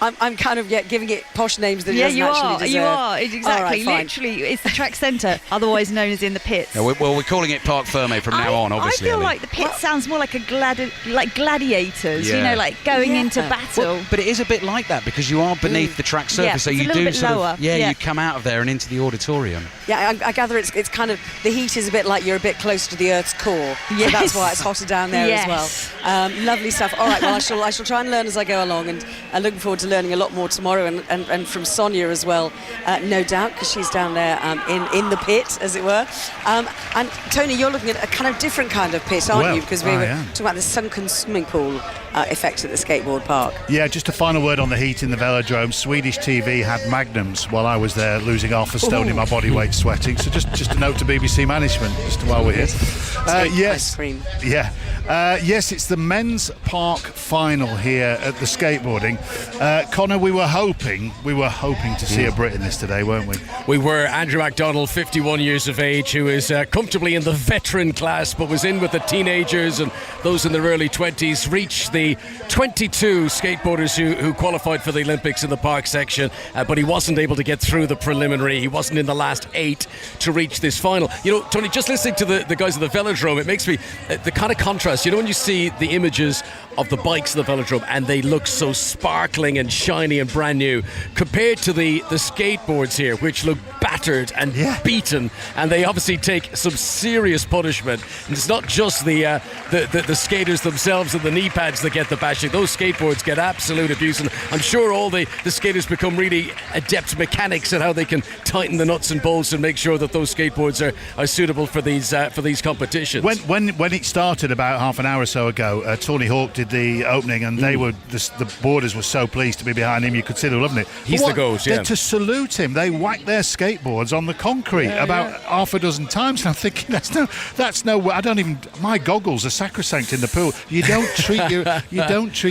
I'm kind of giving it posh names that it doesn't actually deserve.
You are, exactly.
Right,
literally, it's the track centre, otherwise known as in the pits.
Yeah, we're calling it Parc Fermé from now on, obviously.
I feel like the pit sounds more like like gladiators, like going into battle.
Well, but it is a bit like that, because you are beneath the track surface, so you do sort of you come out of there and into the auditorium.
Yeah, I gather it's kind of, the heat is a bit like you're a bit close to the Earth's core.
Yes.
So that's why it's hotter down there as well. Lovely stuff. All right, well, I shall try and learn as I go along, and I'm looking forward to learning a lot more tomorrow, and from Sonia as well, no doubt, because she's down there in the pit, as it were. And Tony, you're looking at a kind of different kind of pit, aren't you? Because we were talking about the sunken swimming pool effect at the skateboard park.
Yeah, just a final word on the heat in the velodrome. Swedish TV had magnums while I was there, losing half a stone in my body weight sweating. So just a note to BBC management, just while we're here. Yes,
ice cream.
Yeah. Yes, it's the men's park final here at the skateboarding. Connor, we were hoping to see a Brit in this today, weren't we?
We were. Andrew MacDonald, 51 years of age, who is comfortably in the veteran class, but was in with the teenagers and those in their early 20s, reached the 22 skateboarders who qualified for the Olympics in the park section, but he wasn't able to get through the preliminary. He wasn't in the last 8 to reach this final. You know, Tony, just listening to the guys at the velodrome, it makes me the kind of contrast. You know, when you see the images of the bikes in the velodrome and they look so sparkling and shiny and brand new, compared to the skateboards here, which look battered and beaten, and they obviously take some serious punishment. And it's not just the skaters themselves and the knee pads that get the bashing. Those skateboards get absolute abuse, and I'm sure all the skaters become really adept mechanics at how they can tighten the nuts and bolts and make sure that those skateboards are suitable for these competitions.
When it started about half an hour or so ago, Tony Hawk did the opening, and they were the boarders were so pleased to be behind him. You could see they were loving it.
He's the goat. Yeah.
To salute him, they whacked their skateboards on the concrete about half a dozen times. And I'm thinking that's no. I don't even. My goggles are sacrosanct in the pool. You don't treat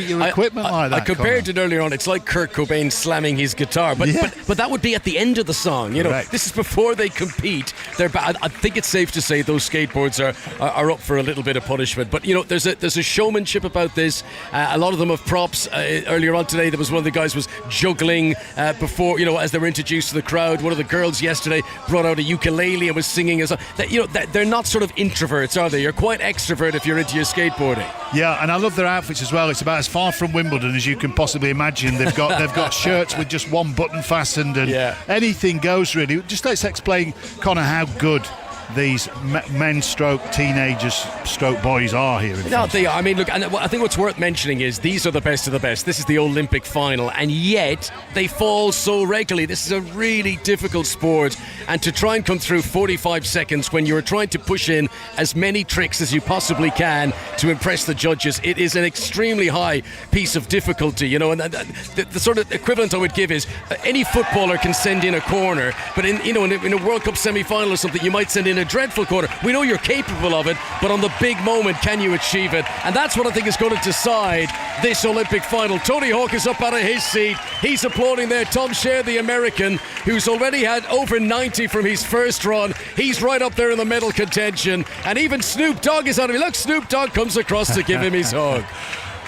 your equipment like that.
I compared it earlier on. It's like Kurt Cobain slamming his guitar, but that would be at the end of the song. You know,
Correct.
This is before they compete. I think it's safe to say those skateboards are up for a little bit of punishment. But you know, there's a showmanship about this. A lot of them have props. Earlier on today, there was one of the guys was juggling before, you know, as they were introduced to the crowd. One of the girls yesterday brought out a ukulele and was singing as they're not sort of introverts, are they? You're quite extrovert if you're into your skateboarding.
Yeah, and I love their outfits as well. It's about as far from Wimbledon as you can possibly imagine. They've got shirts with just one button fastened, and anything goes really. Just let's explain, Connor, how good these men stroke teenagers stroke boys are here in France.
They are. I mean, look, and I think what's worth mentioning is these are the best of the best. This is the Olympic final, and yet they fall so regularly. This is a really difficult sport, and to try and come through 45 seconds when you're trying to push in as many tricks as you possibly can to impress the judges, it is an extremely high piece of difficulty, you know. And the sort of equivalent I would give is any footballer can send in a corner, but in a World Cup semi-final or something, you might send in a dreadful corner. We know you're capable of it, but on the big moment, can you achieve it? And that's what I think is going to decide this Olympic final. Tony Hawk is up out of his seat. He's applauding there. Tom Scher, the American, who's already had over 90 from his first run. He's right up there in the medal contention. And even Snoop Dogg is on him. Look, Snoop Dogg comes across to give him his hug.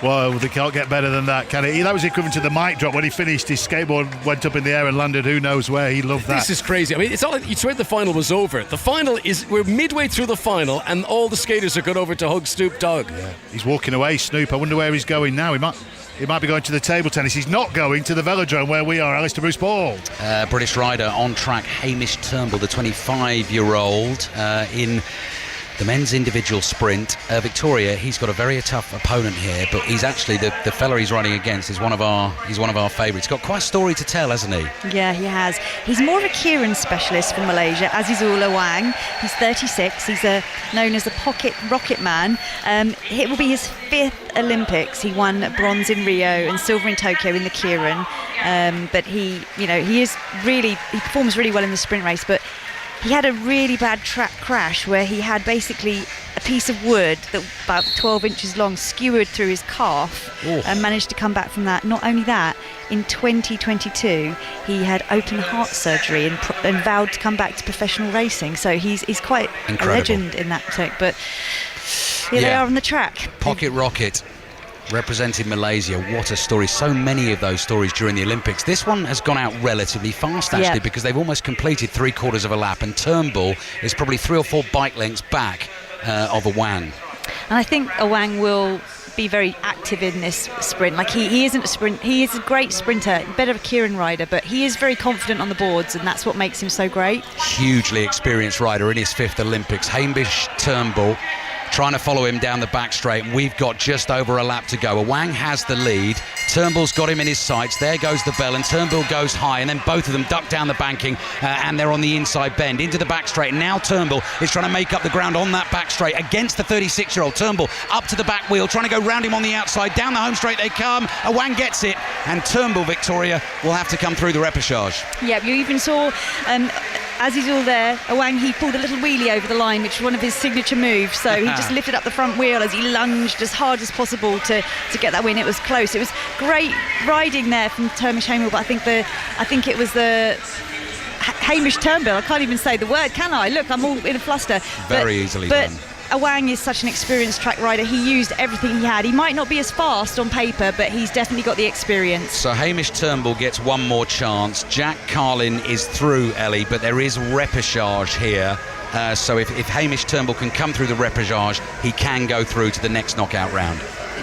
Well, they can't get better than that, can it? That was equivalent to the mic drop when he finished. His skateboard went up in the air and landed who knows where. He loved that.
This is crazy. I mean, it's not like you swear the final was over. The final we're midway through the final, and all the skaters are going over to hug Snoop Dogg.
Yeah. He's walking away, Snoop. I wonder where he's going now. He might be going to the table tennis. He's not going to the velodrome where we are. Alistair Bruce-Ball.
British rider on track, Hamish Turnbull, the 25-year-old, in the men's individual sprint. Victoria, he's got a very tough opponent here, but he's actually the fella he's running against is one of our favourites. Got quite a story to tell, hasn't he?
Yeah, he has. He's more of a keirin specialist from Malaysia, as is Ula Wang. He's 36. He's known as the pocket rocket man. It will be his 5th Olympics. He won bronze in Rio and silver in Tokyo in the keirin. But he performs really well in the sprint race, but he had a really bad track crash where he had basically a piece of wood that about 12 inches long skewered through his calf and managed to come back from that. Not only that, in 2022 he had open heart surgery and vowed to come back to professional racing. So he's quite
incredible.
A legend in that respect. But here they are on the track.
Pocket rocket. Representing Malaysia, what a story. So many of those stories during the Olympics. This one has gone out relatively fast, actually, because they've almost completed 3/4 of a lap, and Turnbull is probably 3 or 4 bike lengths back of a Wang.
And I think a Wang will be very active in this sprint. Like he isn't a sprint. He is a great sprinter, better a keirin rider, but he is very confident on the boards, and that's what makes him so great.
Hugely experienced rider in his 5th Olympics. Hamish Turnbull trying to follow him down the back straight, and we've got just over a lap to go. Wang has the lead. Turnbull's got him in his sights. There goes the bell, and Turnbull goes high, and then both of them duck down the banking, and they're on the inside bend into the back straight. Now Turnbull is trying to make up the ground on that back straight against the 36-year-old. Turnbull up to the back wheel, trying to go round him on the outside. Down the home straight they come. Awang gets it, and Turnbull, Victoria, will have to come through the repechage.
Yeah, you even saw, as he's all there, Awang, he pulled a little wheelie over the line, which was one of his signature moves. So he just lifted up the front wheel as he lunged as hard as possible to get that win. It was close. It was great riding there from Termish Hamill, but I think it was the Hamish Turnbull. I can't even say the word, can I? Look, I'm all in a fluster.
Very easily done.
Awang is such an experienced track rider. He used everything he had. He might not be as fast on paper, but he's definitely got the experience.
So Hamish Turnbull gets one more chance. Jack Carlin is through, Ellie, but there is repechage here. So if Hamish Turnbull can come through the repechage, he can go through to the next knockout round.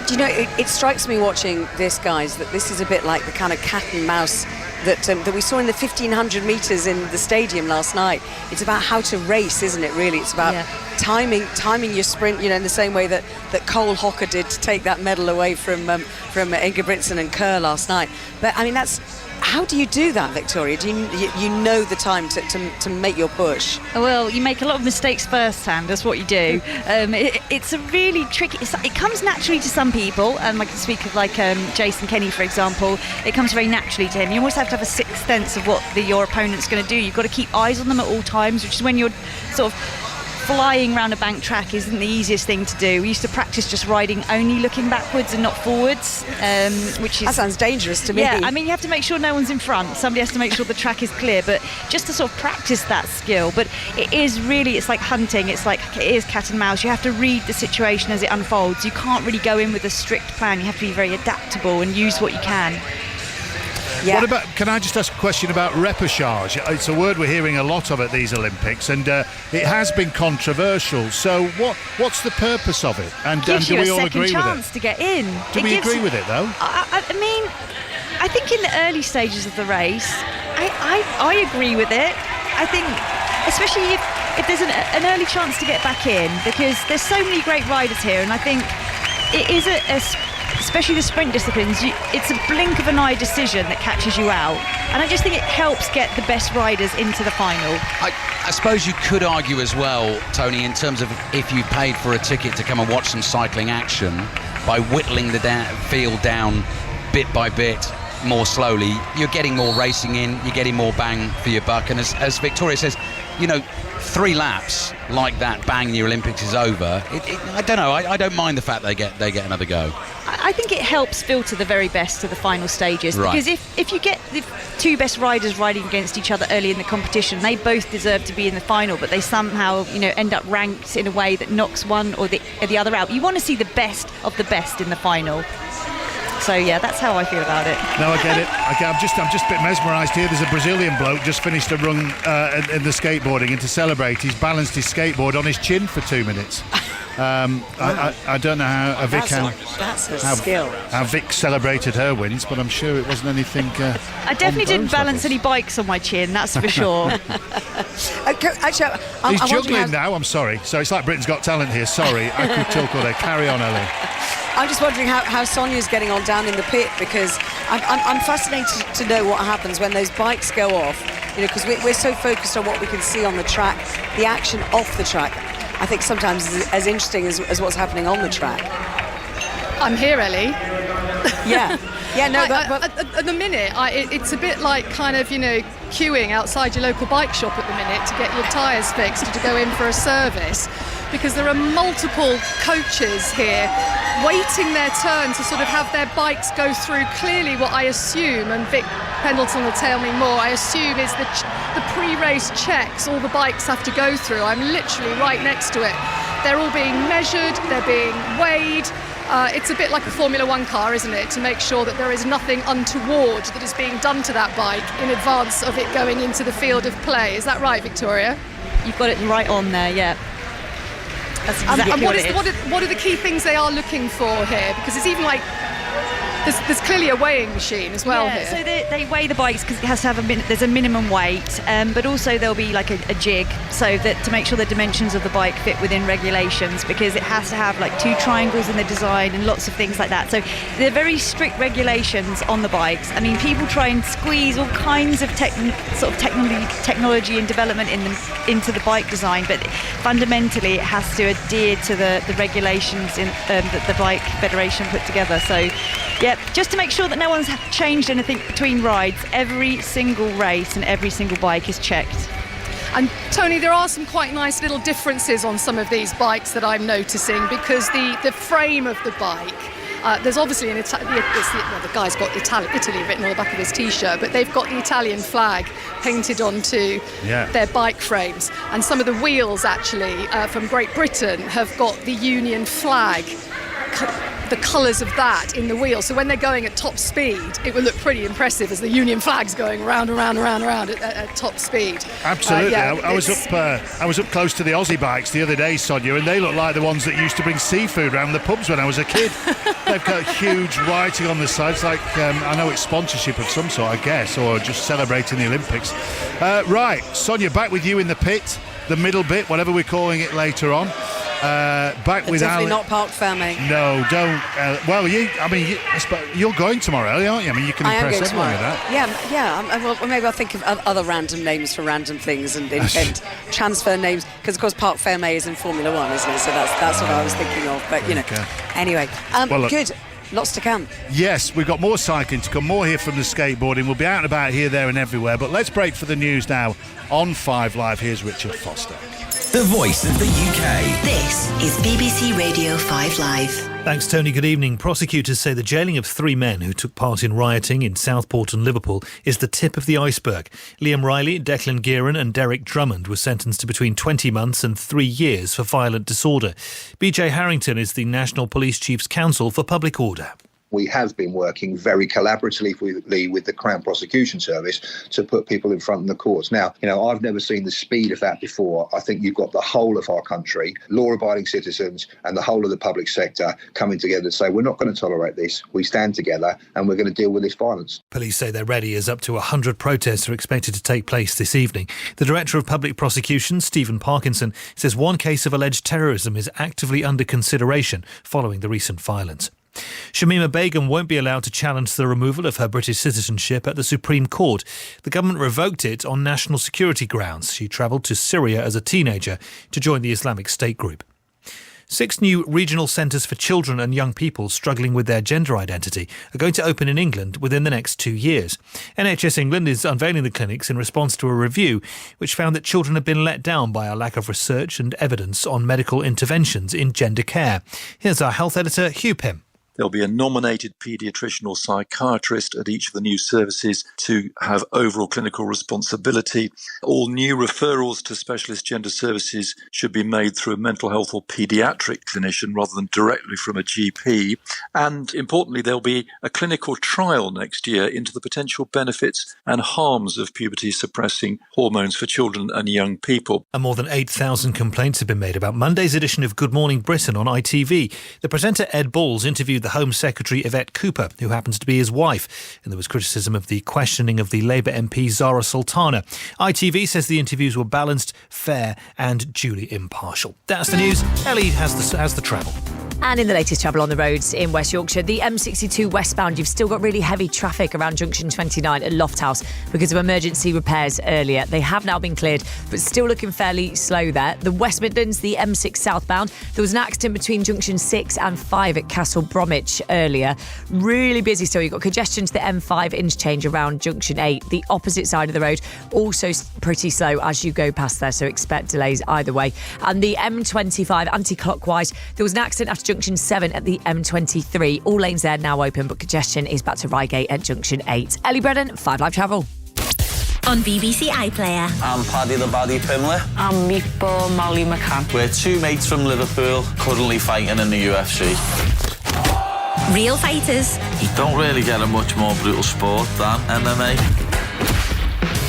Do you know, it strikes me watching this, guys, that this is a bit like the kind of cat and mouse that we saw in the 1,500 metres in the stadium last night. It's about how to race, isn't it, really? It's about timing your sprint, in the same way that Cole Hocker did to take that medal away from Ingebrigtsen and Kerr last night. But, I mean, how do you do that, Victoria? Do you know the time to make your push?
Well, you make a lot of mistakes firsthand. That's what you do. It's a really tricky. It comes naturally to some people. I can speak of Jason Kenny, for example. It comes very naturally to him. You always have to have a sixth sense of what your opponent's going to do. You've got to keep eyes on them at all times, which is when you're sort of flying around a bank track isn't the easiest thing to do. We used to practice just riding only looking backwards and not forwards, which is...
That sounds dangerous to me.
Yeah, I mean, you have to make sure no one's in front. Somebody has to make sure the track is clear, but just to sort of practice that skill. But it's like hunting. It is cat and mouse. You have to read the situation as it unfolds. You can't really go in with a strict plan. You have to be very adaptable and use what you can.
Yeah. Can I just ask a question about repechage? It's a word we're hearing a lot of at these Olympics, and it has been controversial. So what's the purpose of it? And do we all agree with it?
Gives you a second chance to get in.
Do we agree with it, though?
I mean, I think in the early stages of the race, I agree with it. I think, especially if there's an early chance to get back in, because there's so many great riders here, and I think it is especially the sprint disciplines, it's a blink of an eye decision that catches you out, and I just think it helps get the best riders into the final.
I suppose you could argue as well, Tony, in terms of if you paid for a ticket to come and watch some cycling action, by whittling the field down bit by bit more slowly, you're getting more racing in, you're getting more bang for your buck, and as Victoria says, 3 laps like that, bang, the Olympics is over. I don't know. I don't mind the fact they get another go.
I think it helps filter the very best to the final stages,
right.
Because if you get the 2 best riders riding against each other early in the competition, they both deserve to be in the final, but they somehow end up ranked in a way that knocks one or the other out. You want to see the best of the best in the final. So yeah, that's how I feel about it.
No, I get it. I'm just a bit mesmerised here. There's a Brazilian bloke just finished a run in the skateboarding, and to celebrate, he's balanced his skateboard on his chin for 2 minutes. I don't know how
that's a skill.
How Vic celebrated her wins, but I'm sure it wasn't anything.
I definitely didn't balance any bikes on my chin, that's for sure.
Actually,
he's juggling now. I'm sorry. So it's like Britain's Got Talent here. Sorry, I could talk all day. Carry on, Ellie.
I'm just wondering how Sonia's getting on down in the pit, because I'm fascinated to know what happens when those bikes go off, because we're so focused on what we can see on the track. The action off the track, I think, sometimes is as interesting as what's happening on the track.
I'm here, Ellie.
Yeah. Yeah, no,
at the minute, it's a bit like kind of, queuing outside your local bike shop at the minute to get your tyres fixed or to go in for a service, because there are multiple coaches here waiting their turn to sort of have their bikes go through clearly what I assume, and Vic Pendleton will tell me more, I assume is the pre-race checks all the bikes have to go through. I'm literally right next to it. They're all being measured, they're being weighed. It's a bit like a Formula One car, isn't it, to make sure that there is nothing untoward that is being done to that bike in advance of it going into the field of play. Is that right, Victoria?
You've got it right on there, yeah. That's exactly
what are the key things they are looking for here? Because it's even like there's clearly a weighing machine as well here.
So they weigh the bikes because it has to have there's a minimum weight, but also there'll be like a jig, so that to make sure the dimensions of the bike fit within regulations, because it has to have like 2 triangles in the design and lots of things like that. So there are very strict regulations on the bikes. I mean, people try and squeeze all kinds of technology and development into the bike design, but fundamentally it has to adhere to the regulations that the Bike Federation put together. So yeah, just to make sure that no one's changed anything between rides, every single race and every single bike is checked.
And Tony, there are some quite nice little differences on some of these bikes that I'm noticing, because the frame of the bike, there's obviously the guy's got Italy written on the back of his t-shirt, but they've got the Italian flag painted onto their bike frames, and some of the wheels actually from Great Britain have got the Union flag, the colours of that in the wheel. So when they're going at top speed, it will look pretty impressive as the Union flag's going round and round and round and round at top speed.
Absolutely. I was up close to the Aussie bikes the other day, Sonia, and they look like the ones that used to bring seafood around the pubs when I was a kid. They've got huge writing on the sides, like I know it's sponsorship of some sort, I guess, or just celebrating the Olympics. Right, Sonia, back with you in the pit, the middle bit, whatever we're calling it later on. Back with
definitely not Parc Fermé.
No, don't. You're going tomorrow, Ellie, aren't you? I mean, you can impress everyone with that.
Yeah. Well, maybe I'll think of other random names for random things and transfer names, because of course Parc Fermé is in Formula 1, isn't it? So that's what I was thinking of. But anyway, good. Lots to come.
Yes, we've got more cycling to come, more here from the skateboarding. We'll be out and about here, there and everywhere. But let's break for the news now on 5 Live. Here's Richard Foster.
The voice of the UK.
This is BBC Radio 5 Live.
Thanks, Tony. Good evening. Prosecutors say the jailing of 3 men who took part in rioting in Southport and Liverpool is the tip of the iceberg. Liam Riley, Declan Keirin and Derek Drummond were sentenced to between 20 months and 3 years for violent disorder. BJ Harrington is the National Police Chief's Counsel for Public Order.
We have been working very collaboratively with the Crown Prosecution Service to put people in front of the courts. Now, I've never seen the speed of that before. I think you've got the whole of our country, law-abiding citizens and the whole of the public sector coming together to say, we're not going to tolerate this. We stand together and we're going to deal with this violence.
Police say they're ready as up to 100 protests are expected to take place this evening. The Director of Public Prosecution, Stephen Parkinson, says one case of alleged terrorism is actively under consideration following the recent violence. Shamima Begum won't be allowed to challenge the removal of her British citizenship at the Supreme Court. The government revoked it on national security grounds. She travelled to Syria as a teenager to join the Islamic State group. 6 new regional centres for children and young people struggling with their gender identity are going to open in England within the next 2 years. NHS England is unveiling the clinics in response to a review which found that children have been let down by a lack of research and evidence on medical interventions in gender care. Here's our health editor, Hugh Pym.
There'll be a nominated paediatrician or psychiatrist at each of the new services to have overall clinical responsibility. All new referrals to specialist gender services should be made through a mental health or paediatric clinician rather than directly from a GP. And importantly, there'll be a clinical trial next year into the potential benefits and harms of puberty-suppressing hormones for children and young people.
And more than 8,000 complaints have been made about Monday's edition of Good Morning Britain on ITV. The presenter Ed Balls interviewed the Home Secretary Yvette Cooper, who happens to be his wife, and there was criticism of the questioning of the Labour MP Zara Sultana. ITV says the interviews were balanced, fair and duly impartial. That's the news. Ellie has the travel.
And in the latest travel on the roads in West Yorkshire, the M62 westbound, you've still got really heavy traffic around junction 29 at Lofthouse because of emergency repairs earlier. They have now been cleared, but still looking fairly slow there. The West Midlands, the M6 southbound, there was an accident between junction 6 and 5 at Castle Bromwich earlier. Really busy still. You've got congestion to the M5 interchange around junction 8. The opposite side of the road also pretty slow as you go past there, so expect delays either way. And the M25 anti-clockwise, there was an accident after junction 7 at the M23. All lanes there now open, but congestion is back to Reigate at junction 8. Ellie Brennan, 5 Live Travel.
On BBC iPlayer.
I'm Paddy the Baddie Pimler.
I'm Meatball Molly McCann.
We're 2 mates from Liverpool, currently fighting in the UFC.
Real fighters.
You don't really get a much more brutal sport than MMA.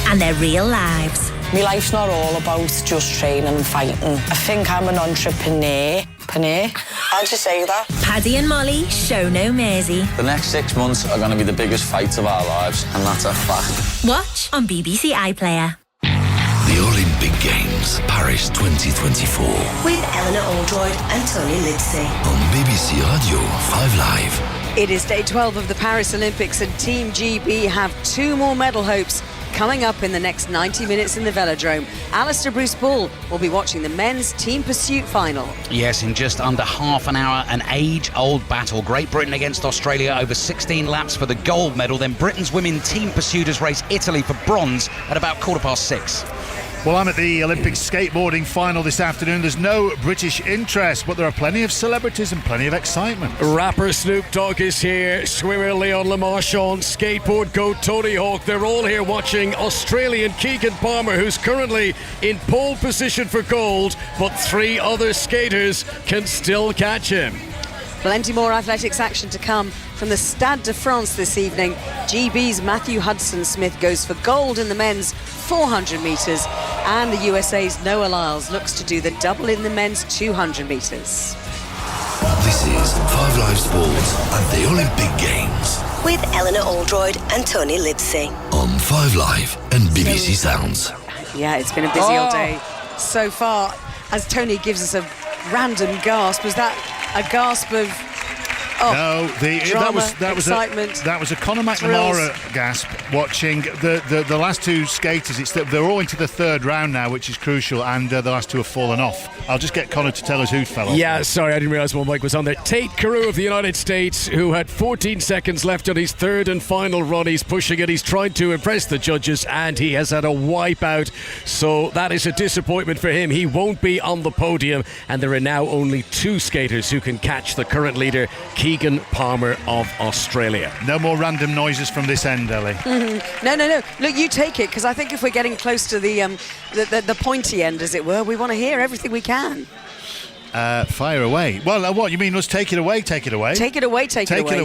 And their real lives.
My life's not all about just training and fighting. I think I'm an entrepreneur.
Paneer. How'd you say that? Paddy and Molly show no mercy.
The next 6 months are going to be the biggest fights of our lives, and that's a fact.
Watch on BBC iPlayer.
The Olympic Games, Paris 2024.
With Eleanor Oldroyd and Tony Livesey.
On BBC Radio 5 Live.
It is day 12 of the Paris Olympics, and Team GB have 2 more medal hopes coming up in the next 90 minutes in the velodrome. Alistair Bruce Ball will be watching the men's team pursuit final.
Yes, in just under half an hour, an age-old battle. Great Britain against Australia over 16 laps for the gold medal. Then Britain's women team pursuiters race Italy for bronze at about 6:15.
Well, I'm at the Olympic skateboarding final this afternoon. There's no British interest, but there are plenty of celebrities and plenty of excitement.
Rapper Snoop Dogg is here, swimmer Leon LeMarchand, skateboard goat Tony Hawk. They're all here watching Australian Keegan Palmer, who's currently in pole position for gold, but 3 other skaters can still catch him.
Plenty more athletics action to come from the Stade de France this evening. GB's Matthew Hudson-Smith goes for gold in the men's 400 metres, and the USA's Noah Lyles looks to do the double in the men's 200 metres.
This is 5 Live Sports and the Olympic Games.
With Eleanor Oldroyd and Tony Livesey.
On 5 Live and BBC Sounds.
Yeah, it's been a busy all day so far. As Tony gives us a random gasp, was that a gasp of
No,
drama,
excitement. That was a Conor McNamara gasp watching the last 2 skaters. They're all into the 3rd round now, which is crucial, and the last 2 have fallen off. I'll just get Conor to tell us who fell off.
Yeah, sorry, I didn't realise my mic was on there. Tate Carew of the United States, who had 14 seconds left on his 3rd and final run. He's pushing it. He's tried to impress the judges, and he has had a wipeout. So that is a disappointment for him. He won't be on the podium, and there are now only 2 skaters who can catch the current leader, Keegan Palmer of Australia.
No more random noises from this end, Ellie.
No. Look, you take it, because I think if we're getting close to the pointy end, as it were, we want to hear everything we can.
Fire away. Well, what you mean? Let's take it away. Take it away.
Take it away.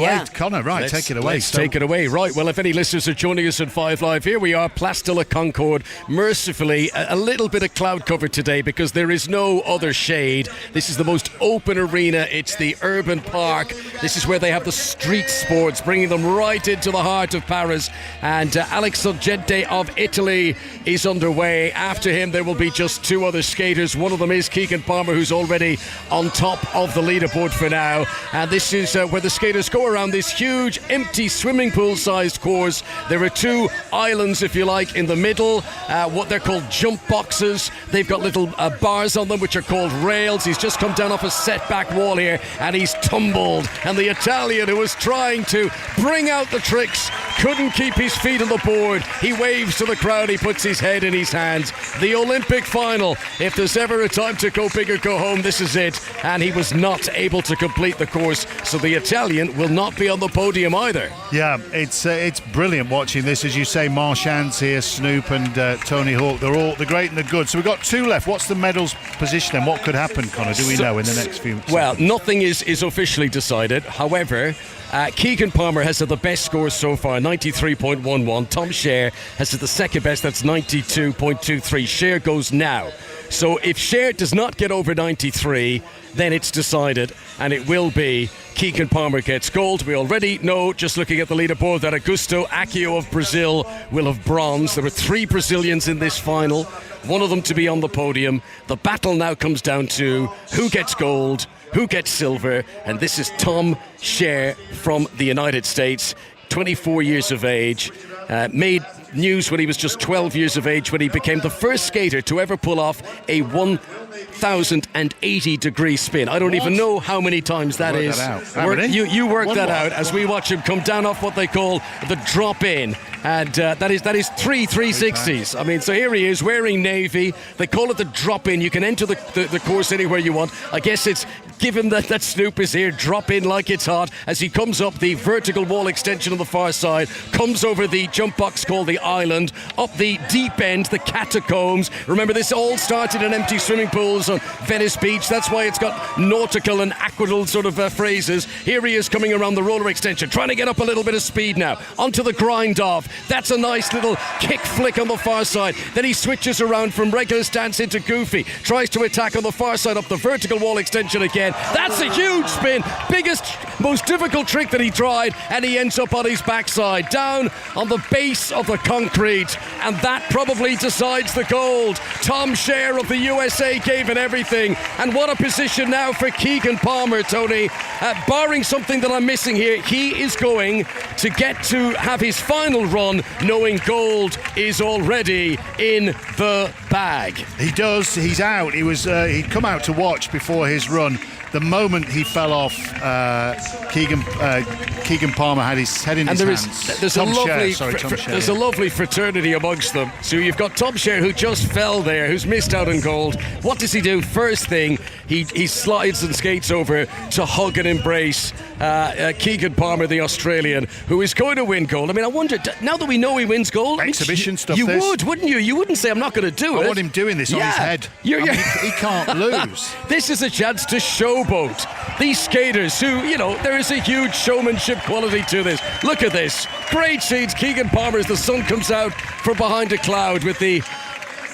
Yeah.
Connor, right? Take it away.
Let's take it away. Right. Well, if any listeners are joining us on 5 Live, here we are, Place de la Concorde. Mercifully, a little bit of cloud cover today because there is no other shade. This is the most open arena. It's the urban park. This is where they have the street sports, bringing them right into the heart of Paris. And Alex Sorgente of Italy is underway. After him, there will be just 2 other skaters. One of them is Keegan Palmer, who's already on top of the leaderboard for now. And this is where the skaters go around this huge empty swimming pool sized course. There are 2 islands, if you like, in the middle, what they're called jump boxes. They've got little bars on them which are called rails. He's just come down off a setback wall here and he's tumbled, and the Italian, who was trying to bring out the tricks, couldn't keep his feet on the board. He waves to the crowd, he puts his head in his hands. The Olympic final, if there's ever a time to go big or go home, this is it. And he was not able to complete the course, so the Italian will not be on the podium either.
Yeah, it's brilliant watching this. As you say, Marchand's here, Snoop and Tony Hawk, they're all the great and the good. So we've got 2 left. What's the medals position and what could happen, Connor? Do we know in the next few seconds?
Well, nothing is officially decided. However, Keegan Palmer has had the best scores so far, 93.11. Tom Scher has had the second best, that's 92.23. Scher goes now. So if Scher does not get over 93, then it's decided, and it will be Keegan Palmer gets gold. We already know, just looking at the leaderboard, that Augusto Accio of Brazil will have bronze. There are 3 Brazilians in this final, one of them to be on the podium. The battle now comes down to who gets gold, who gets silver, and this is Tom Scher from the United States, 24 years of age, made news when he was just 12 years of age, when he became the first skater to ever pull off a 1,080-degree spin. I don't even know how many times that is. You work that out as we watch him come down off what they call the drop-in. And that is 3 360s. I mean, so here he is wearing navy. They call it the drop-in. You can enter the course anywhere you want. I guess it's given that Snoop is here, drop in like it's hot as he comes up the vertical wall extension on the far side, comes over the jump box called the island, up the deep end, the catacombs. Remember, this all started in an empty swimming pool goals on Venice Beach. That's why it's got nautical and aquadal sort of phrases. Here he is coming around the roller extension, trying to get up a little bit of speed now. Onto the grind off. That's a nice little kick flick on the far side. Then he switches around from regular stance into goofy. Tries to attack on the far side up the vertical wall extension again. That's a huge spin. Biggest, most difficult trick that he tried, and he ends up on his backside, down on the base of the concrete, and that probably decides the gold. Tom Scher of the USA gave it everything, and what a position now for Keegan Palmer, Tony. Barring something that I'm missing here, he is going to get to have his final run knowing gold is already in the bag.
He does. He's out. He'd come out to watch before his run. The moment he fell off, Keegan Palmer had his head in his hands.
There's a lovely fraternity amongst them. So you've got Tom Scher, who just fell there, who's missed out on gold. What does he do? First thing, he slides and skates over to hug and embrace Keegan Palmer, the Australian, who is going to win gold. I mean, I wonder, now that we know he wins gold,
exhibition stuff.
You would, wouldn't you? You wouldn't say, I'm not going to do it.
I want him doing this on his head. He can't lose.
This is a chance to showboat these skaters who, there is a huge showmanship quality to this. Look at this. Great scenes. Keegan Palmer as the sun comes out from behind a cloud with the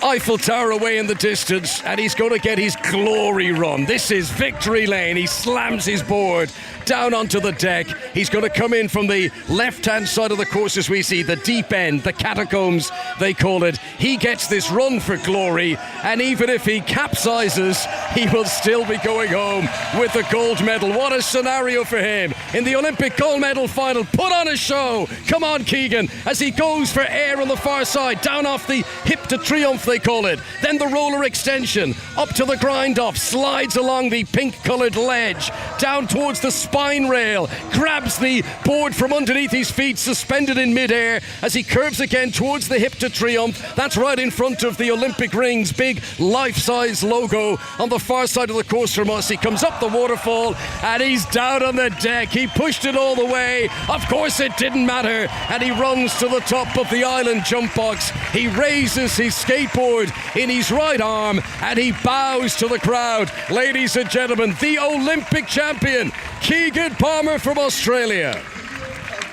Eiffel Tower away in the distance, and he's going to get his glory run. This is victory lane. He slams his board down onto the deck. He's going to come in from the left-hand side of the course, as we see, the deep end, the catacombs, they call it. He gets this run for glory, and even if he capsizes, he will still be going home with the gold medal. What a scenario for him in the Olympic gold medal final. Put on a show. Come on, Keegan, as he goes for air on the far side, down off the hip to triumph, they call it. Then the roller extension, up to the grind off, slides along the pink-coloured ledge, down towards the spine rail, grabs the board from underneath his feet, suspended in midair as he curves again towards the hip to triumph. That's right in front of the Olympic rings, big life-size logo on the far side of the course from us. He comes up the waterfall and he's down on the deck. He pushed it all the way. Of course it didn't matter, and he runs to the top of the island jump box. He raises his skateboard in his right arm and he bows to the crowd. Ladies and gentlemen, the Olympic champion, Keegan Palmer from Australia.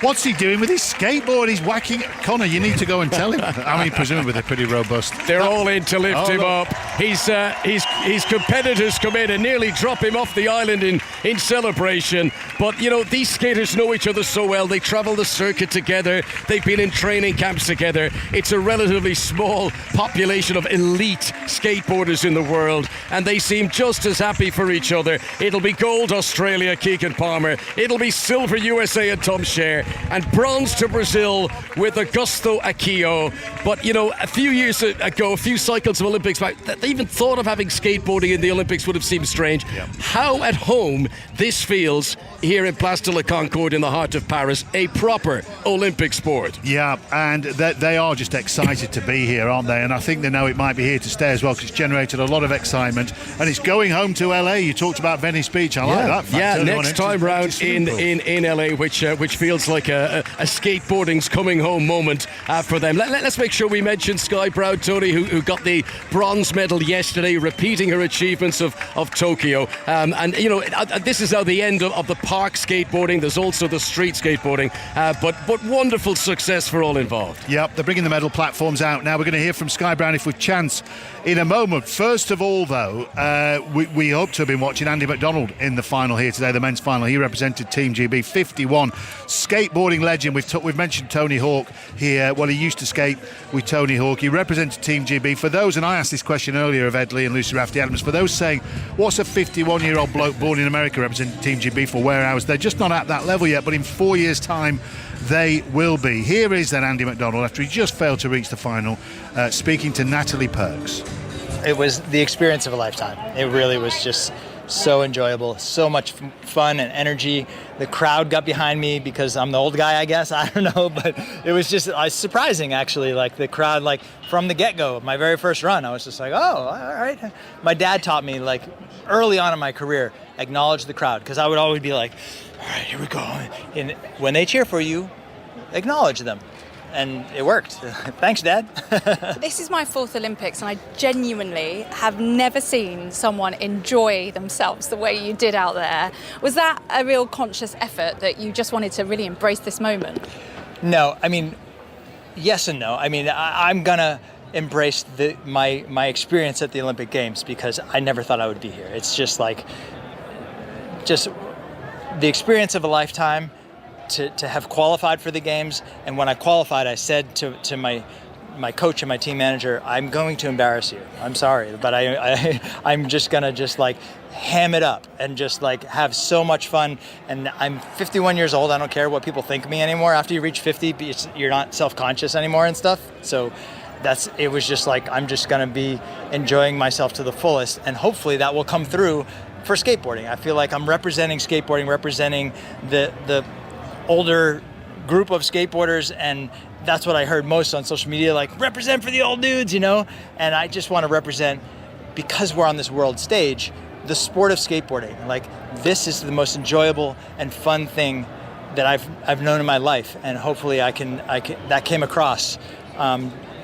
What's he doing with his skateboard? He's whacking. Connor, you need to go and tell him. I mean, presumably they're pretty robust.
They're all in to lift him up. His competitors come in and nearly drop him off the island in celebration. But, these skaters know each other so well. They travel the circuit together. They've been in training camps together. It's a relatively small population of elite skateboarders in the world, and they seem just as happy for each other. It'll be gold Australia, Keegan Palmer. It'll be silver USA and Tom Scher, and bronze to Brazil with Augusto Aquillo. But, a few years ago, a few cycles of Olympics back, they even thought of having skateboarding in the Olympics would have seemed strange. Yep. How at home this feels here in Place de la Concorde in the heart of Paris, a proper Olympic sport.
Yeah, and they are just excited to be here, aren't they? And I think they know it might be here to stay as well, because it's generated a lot of excitement, and it's going home to LA. You talked about Venice Beach. I like that fact.
Yeah, next time round in LA, which feels like a skateboarding's coming home moment for them. Let's make sure we mention Sky Brown, Tony, who got the bronze medal yesterday, repeating her achievements of Tokyo. And this is now the end of the park skateboarding. There's also the street skateboarding, but wonderful success for all involved.
Yep, they're bringing the medal platforms out now. We're going to hear from Sky Brown if we chance in a moment. First of all, though, we hope to have been watching Andy McDonald in the final here today, the men's final. He represented Team GB, 51, skateboarding legend. We've mentioned Tony Hawk here. Well, he used to skate with Tony Hawk. He represented Team GB. For those, and I asked this question earlier of Ed Lee and Lucy Rafferty-Adams, for those saying, what's a 51-year-old bloke born in America representing Team GB for where hours? They're just not at that level yet, but in 4 years' time, they will be. Here is then Andy McDonald, after he just failed to reach the final, speaking to Natalie Perks.
It was the experience of a lifetime. It really was just so enjoyable, so much fun and energy. The crowd got behind me because I'm the old guy, I guess. I don't know, but it was just surprising, actually. Like the crowd, like from the get-go, my very first run, I was just like, oh, all right. My dad taught me, like early on in my career, acknowledge the crowd, because I would always be like, all right, here we go. And when they cheer for you, acknowledge them. and it worked. Thanks, Dad.
This is my 4th Olympics, and I genuinely have never seen someone enjoy themselves the way you did out there. Was that a real conscious effort that you just wanted to really embrace this moment?
No, I mean, yes and no. I mean, I'm gonna embrace my experience at the Olympic Games because I never thought I would be here. It's just like, just the experience of a lifetime to have qualified for the games. And when I qualified, I said to my coach and my team manager, I'm going to embarrass you. I'm sorry, but I'm just gonna just like ham it up and just like have so much fun. And I'm 51 years old. I don't care what people think of me anymore. After you reach 50, you're not self-conscious anymore and stuff. So it was just like, I'm just gonna be enjoying myself to the fullest, and hopefully that will come through for skateboarding. I feel like I'm representing skateboarding, representing the older group of skateboarders, and that's what I heard most on social media, like, represent for the old dudes, you know? And I just want to represent, because we're on this world stage, the sport of skateboarding. Like, this is the most enjoyable and fun thing that I've known in my life, and hopefully I can that came across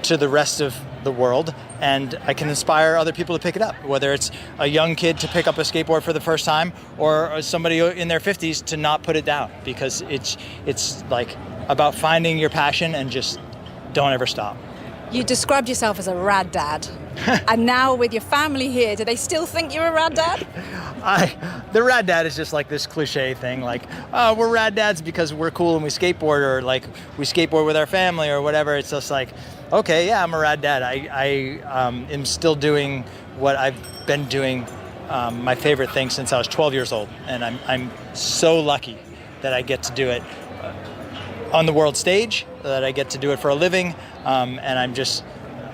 to the rest of the world, and I can inspire other people to pick it up, whether it's a young kid to pick up a skateboard for the first time or somebody in their 50s to not put it down, because it's like about finding your passion and just don't ever stop.
You described yourself as a rad dad. And now with your family here, do they still think you're a rad dad?
The rad dad is just like this cliche thing, like, oh, we're rad dads because we're cool and we skateboard, or like we skateboard with our family or whatever. It's just like, okay, yeah, I'm a rad dad. I am still doing what I've been doing, my favorite thing since I was 12 years old. And I'm so lucky that I get to do it on the world stage, that I get to do it for a living. And I'm just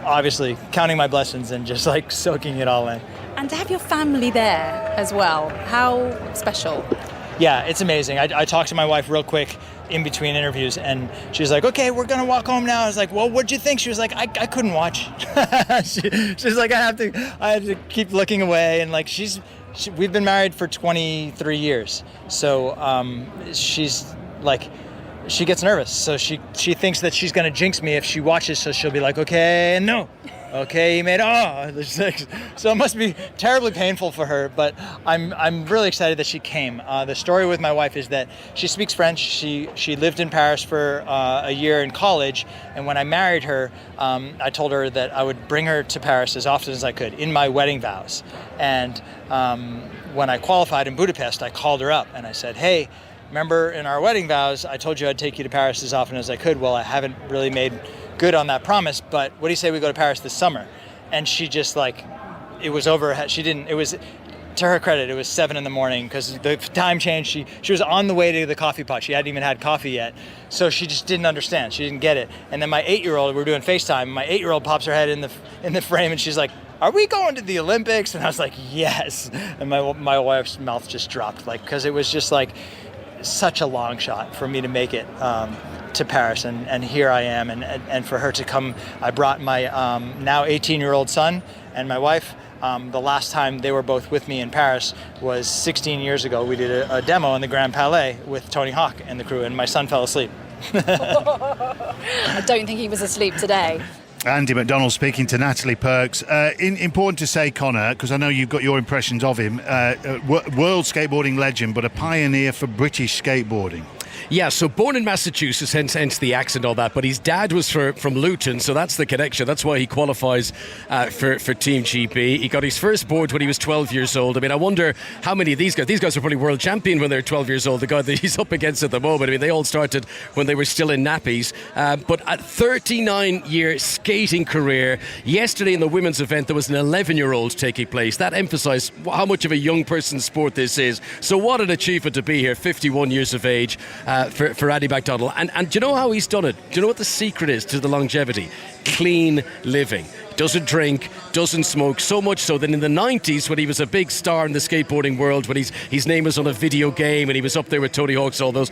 obviously counting my blessings and just like soaking it all in.
And to have your family there as well, how special?
Yeah, it's amazing. I talked to my wife real quick in between interviews, and she's like, okay, we're gonna walk home now. I was like, well, what'd you think? She was like, I couldn't watch. She's like, I have to keep looking away. And like, we've been married for 23 years. So she's like, she gets nervous. So she thinks that she's gonna jinx me if she watches. So she'll be like, okay, no. Okay, he made so it must be terribly painful for her, but I'm really excited that she came. The story with my wife is that she speaks French. She lived in Paris for a year in college, and when I married her, I told her that I would bring her to Paris as often as I could in my wedding vows. And when I qualified in Budapest, I called her up and I said, hey, remember in our wedding vows, I told you I'd take you to Paris as often as I could. Well, I haven't really made good on that promise, but what do you say we go to Paris this summer? And she just like, it was over. It was, to her credit, it was 7 a.m. because the time changed. She was on the way to the coffee pot. She hadn't even had coffee yet. So she just didn't understand. She didn't get it. And then my 8-year-old, we were doing FaceTime, my 8-year-old pops her head in the frame and she's like, are we going to the Olympics? And I was like, yes. And my wife's mouth just dropped, like, because it was just like such a long shot for me to make it to Paris, and here I am, and for her to come. I brought my now 18-year-old son and my wife. The last time they were both with me in Paris was 16 years ago. We did a demo in the Grand Palais with Tony Hawk and the crew, and my son fell asleep.
I don't think he was asleep today.
Andy McDonald speaking to Natalie Perks. Important to say, Connor, because I know you've got your impressions of him, world skateboarding legend, but a pioneer for British skateboarding.
Yeah, so born in Massachusetts, hence the accent, all that. But his dad was from Luton, so that's the connection. That's why he qualifies for Team GP. He got his first board when he was 12 years old. I mean, I wonder how many of these guys are probably world champion when they're 12 years old. The guy that he's up against at the moment, I mean, they all started when they were still in nappies. But a 39-year skating career. Yesterday in the women's event, there was an 11-year-old taking place. That emphasised how much of a young person's sport this is. So what an achievement to be here, 51 years of age. For Andy McDonald. And do you know how he's done it? Do you know what the secret is to the longevity? Clean living. doesn't drink, doesn't smoke, so much so that in the 90s, when he was a big star in the skateboarding world, when his name was on a video game and he was up there with Tony Hawk's, all those,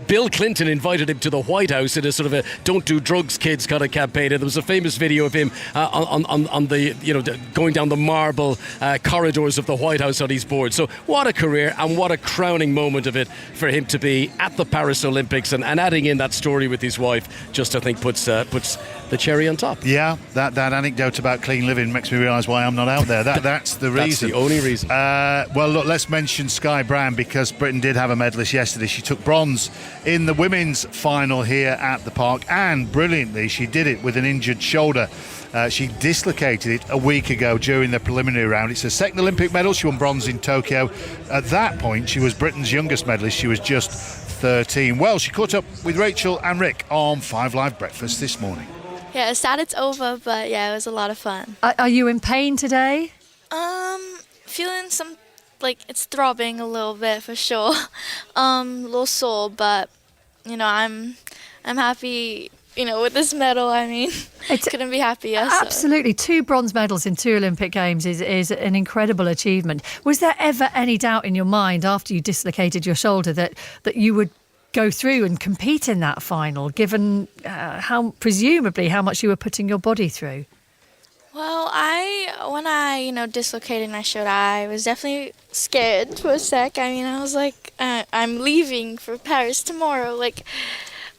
Bill Clinton invited him to the White House in a sort of a "Don't do drugs, kids" kind of campaign. And there was a famous video of him on the, going down the marble corridors of the White House on his board. So what a career, and what a crowning moment of it for him to be at the Paris Olympics, and adding in that story with his wife just, I think, puts the cherry on top.
Yeah, that anecdote about clean living makes me realise why I'm not out there. That's the reason.
That's the only reason.
Well, look, let's mention Sky Brown, because Britain did have a medalist yesterday. She took bronze in the women's final here at the park, and brilliantly, she did it with an injured shoulder. She dislocated it a week ago during the preliminary round. It's her second Olympic medal. She won bronze in Tokyo. At that point, she was Britain's youngest medalist. She was just 13. Well, she caught up with Rachel and Rick on 5 Live Breakfast this morning.
Yeah, it's sad it's over, but yeah, it was a lot of fun.
Are you in pain today?
Feeling some, like, it's throbbing a little bit for sure. A little sore, but, I'm happy, with this medal. I mean, couldn't be happier.
Absolutely. 2 bronze medals in 2 Olympic Games is an incredible achievement. Was there ever any doubt in your mind after you dislocated your shoulder that you would go through and compete in that final, given presumably how much you were putting your body through?
Well, when I dislocated my shoulder, I was definitely scared for a sec. I mean, I was like, I'm leaving for Paris tomorrow. Like,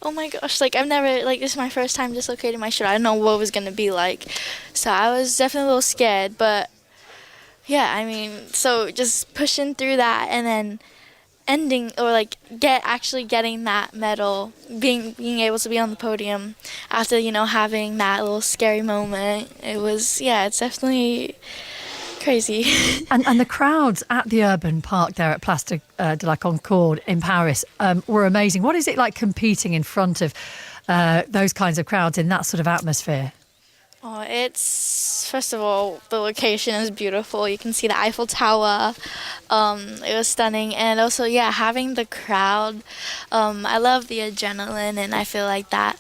oh my gosh, like, I've never, like, this is my first time dislocating my shoulder. I didn't know what it was going to be like. So I was definitely a little scared, but yeah, I mean, so just pushing through that and then ending, or like getting that medal, being able to be on the podium after having that little scary moment, it's definitely crazy.
and the crowds at the urban park there at Place de la Concorde in Paris were amazing. What is it like competing in front of those kinds of crowds in that sort of atmosphere?
Oh, it's, first of all, the location is beautiful. You can see the Eiffel Tower. It was stunning. And also, having the crowd. I love the adrenaline, and I feel like that,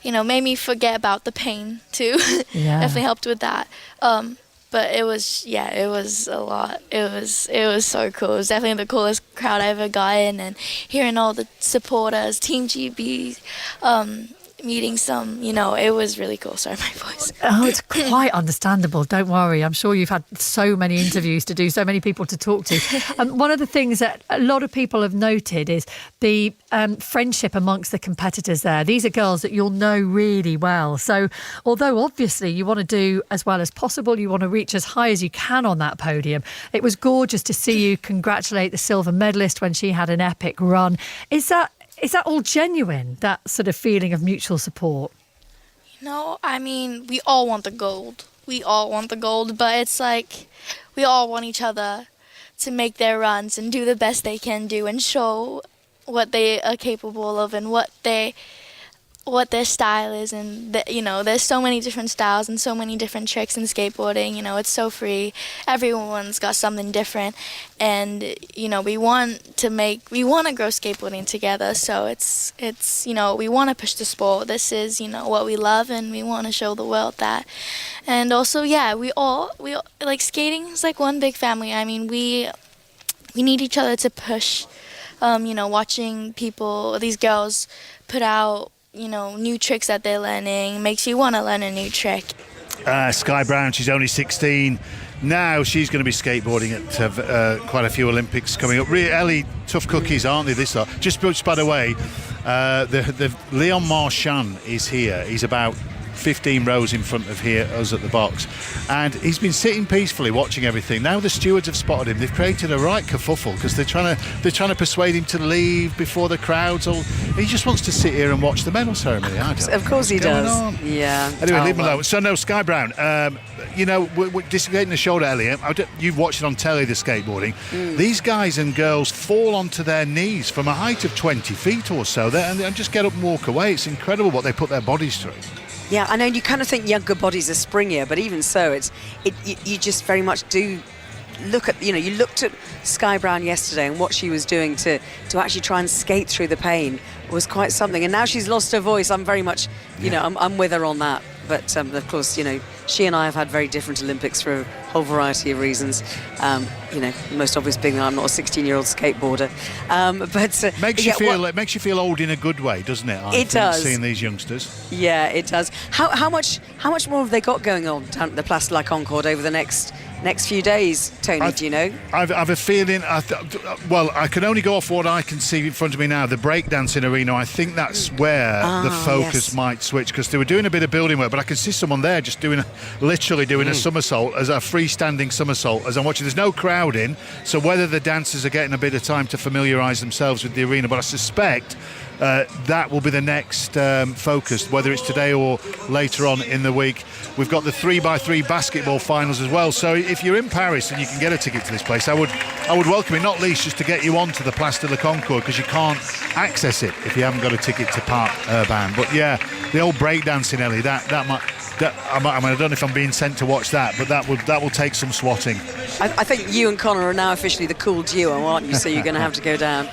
made me forget about the pain, too.
Yeah.
Definitely helped with that. But it was a lot. It was so cool. It was definitely the coolest crowd I ever got in, and hearing all the supporters, Team GB, meeting some, it was really cool. Sorry, my voice.
Oh, it's quite understandable. Don't worry. I'm sure you've had so many interviews to do, so many people to talk to. One of the things that a lot of people have noted is the friendship amongst the competitors there. These are girls that you'll know really well. So although obviously you want to do as well as possible, you want to reach as high as you can on that podium, it was gorgeous to see you congratulate the silver medalist when she had an epic run. Is that all genuine, that sort of feeling of mutual support?
I mean, we all want the gold. But it's like we all want each other to make their runs and do the best they can do and show what they are capable of and what their style is. And there's so many different styles and so many different tricks in skateboarding. It's so free. Everyone's got something different, and we want to grow skateboarding together. So it's we want to push the sport. This is what we love, and we want to show the world that. And also, we all like, skating is like one big family. I mean, we need each other to push. Watching these girls put out new tricks that they're learning makes you want to learn a new trick.
Sky Brown, she's only 16 now. She's going to be skateboarding at quite a few Olympics coming up. Really, Ellie, tough cookies, aren't they, this lot? Just by the way, the Leon Marchand is here. He's about 15 rows in front of us at the box, and he's been sitting peacefully watching everything. Now the stewards have spotted him. They've created a right kerfuffle because they're trying to persuade him to leave before the crowds. He just wants to sit here and watch the medal ceremony.
Of course he does. Yeah.
Anyway, leave him alone. So no, Sky Brown, we're dislocating the shoulder, Elliot. You've watched it on telly, the skateboarding. These guys and girls fall onto their knees from a height of 20 feet or so and just get up and walk away. It's incredible what they put their bodies through.
Yeah, I know you kind of think younger bodies are springier, but even so, you just very much do look at, you looked at Sky Brown yesterday, and what she was doing to actually try and skate through the pain was quite something. And now she's lost her voice. I'm very much, I'm with her on that. But of course, she and I have had very different Olympics for a whole variety of reasons. Most obvious being that I'm not a 16-year-old skateboarder.
Makes you feel old in a good way, doesn't it?
It does.
Seeing these youngsters.
Yeah, it does. How much more have they got going on down at the Place de la Concorde over the next few days, Tony? Do you know?
I have a feeling. I can only go off what I can see in front of me now. The breakdancing arena. I think that's where the focus might switch, because they were doing a bit of building work. But I can see someone there just literally doing a somersault, as a freestanding somersault, as I'm watching. There's no crowd in, so whether the dancers are getting a bit of time to familiarise themselves with the arena, but I suspect that will be the next focus, whether it's today or later on in the week. We've got the 3x3 basketball finals as well. So if you're in Paris and you can get a ticket to this place, I would welcome it, not least just to get you onto the Place de la Concorde, because you can't access it if you haven't got a ticket to Parc Urbain. But yeah, the old breakdancing, Ellie, I don't know if I'm being sent to watch that, but that will take some swatting.
I think you and Connor are now officially the cool duo, aren't you? So you're going to have to go down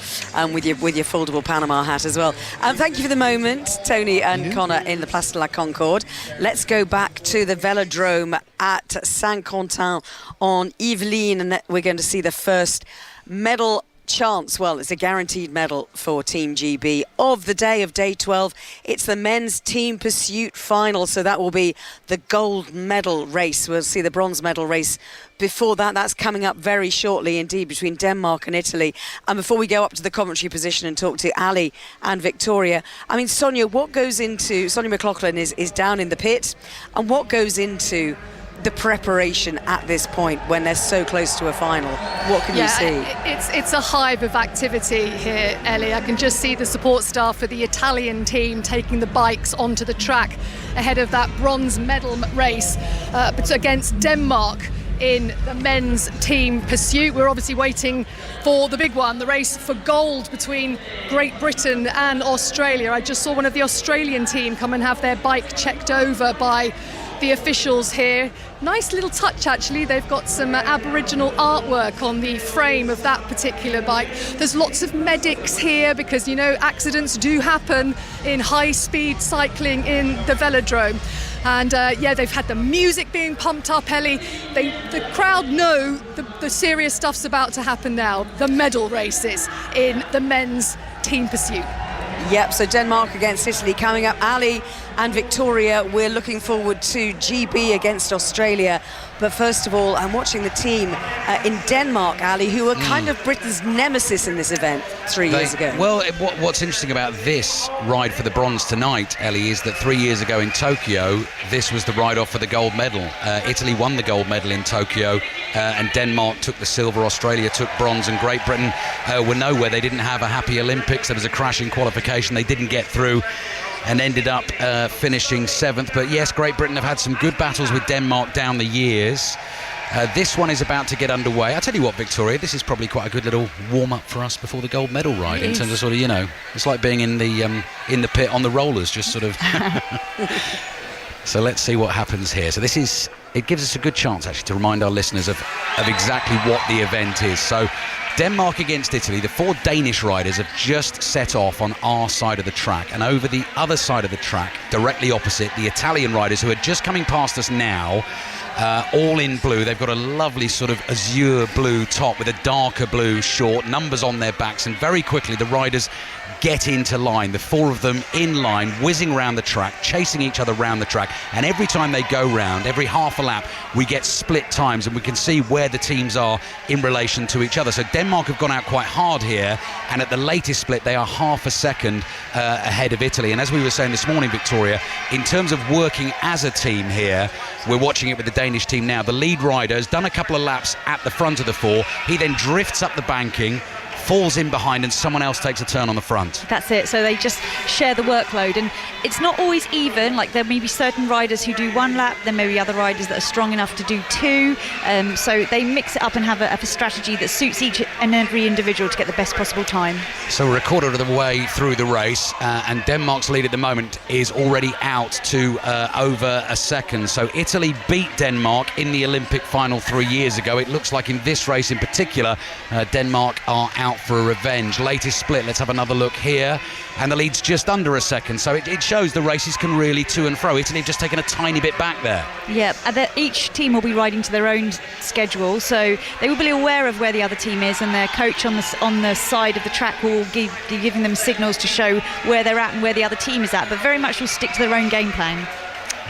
with your foldable Panama hat as well. Thank you for the moment, Tony and Connor in the Place de la Concorde. Let's go back to the Velodrome at Saint-Quentin on Yvelines, and we're going to see the first medal chance. Well, it's a guaranteed medal for Team GB of the day, of day 12. It's the men's team pursuit final, so that will be the gold medal race. We'll see the bronze medal race before that. That's coming up very shortly indeed, between Denmark and Italy. And before we go up to the commentary position and talk to Ali and Victoria, I mean, Sonia McLaughlin is down in the pit, and what goes into the preparation at this point when they're so close to a final? What can you see?
It's a hive of activity here, Ellie. I can just see the support staff for the Italian team taking the bikes onto the track ahead of that bronze medal race, but against Denmark in the men's team pursuit. We're obviously waiting for the big one, the race for gold between Great Britain and Australia. I just saw one of the Australian team come and have their bike checked over by the officials here. Nice little touch, actually. They've got some Aboriginal artwork on the frame of that particular bike. There's lots of medics here because, accidents do happen in high-speed cycling in the velodrome. And they've had the music being pumped up, Ellie. The crowd know the serious stuff's about to happen now. The medal races in the men's team pursuit.
Yep, so Denmark against Italy coming up. Ali and Victoria, we're looking forward to GB against Australia. But first of all, I'm watching the team in Denmark, Ali, who were kind of Britain's nemesis in this event 3 years ago.
Well, what's interesting about this ride for the bronze tonight, Ellie, is that 3 years ago in Tokyo, this was the ride-off for the gold medal. Italy won the gold medal in Tokyo, and Denmark took the silver, Australia took bronze, and Great Britain were nowhere. They didn't have a happy Olympics. There was a crash in qualification. They didn't get through and ended up finishing 7th. But yes, Great Britain have had some good battles with Denmark down the years. This one is about to get underway. I'll tell you what, Victoria, this is probably quite a good little warm-up for us before the gold medal ride, in terms of sort of, it's like being in the pit on the rollers, just sort of... So let's see what happens here. So it gives us a good chance, actually, to remind our listeners of exactly what the event is. So Denmark against Italy. The 4 Danish riders have just set off on our side of the track, and over the other side of the track, directly opposite, the Italian riders, who are just coming past us now, all in blue. They've got a lovely sort of azure blue top with a darker blue short, numbers on their backs, and very quickly the riders get into line. The 4 of them in line, whizzing around the track, chasing each other around the track, and every time they go round, every half a lap, we get split times, and we can see where the teams are in relation to each other. So Denmark have gone out quite hard here, and at the latest split they are half a second ahead of Italy. And as we were saying this morning, Victoria, in terms of working as a team here, we're watching it with the Danish team now. The lead rider has done a couple of laps at the front of the 4. He then drifts up the banking, falls in behind, and someone else takes a turn on the front.
That's it. So they just share the workload, and it's not always even. Like, there may be certain riders who do 1 lap, there may be other riders that are strong enough to do 2. So they mix it up and have a strategy that suits each and every individual to get the best possible time.
So we're a quarter of the way through the race, and Denmark's lead at the moment is already out to over a second. So Italy beat Denmark in the Olympic final 3 years ago. It looks like in this race in particular, Denmark are out out for a revenge. Latest split, let's have another look here. And the lead's just under a second, so it shows the races can really to and fro. Italy have just taken a tiny bit back there.
Yeah, each team will be riding to their own schedule, so they will be aware of where the other team is, and their coach on the side of the track will be giving them signals to show where they're at and where the other team is at, but very much will stick to their own game plan.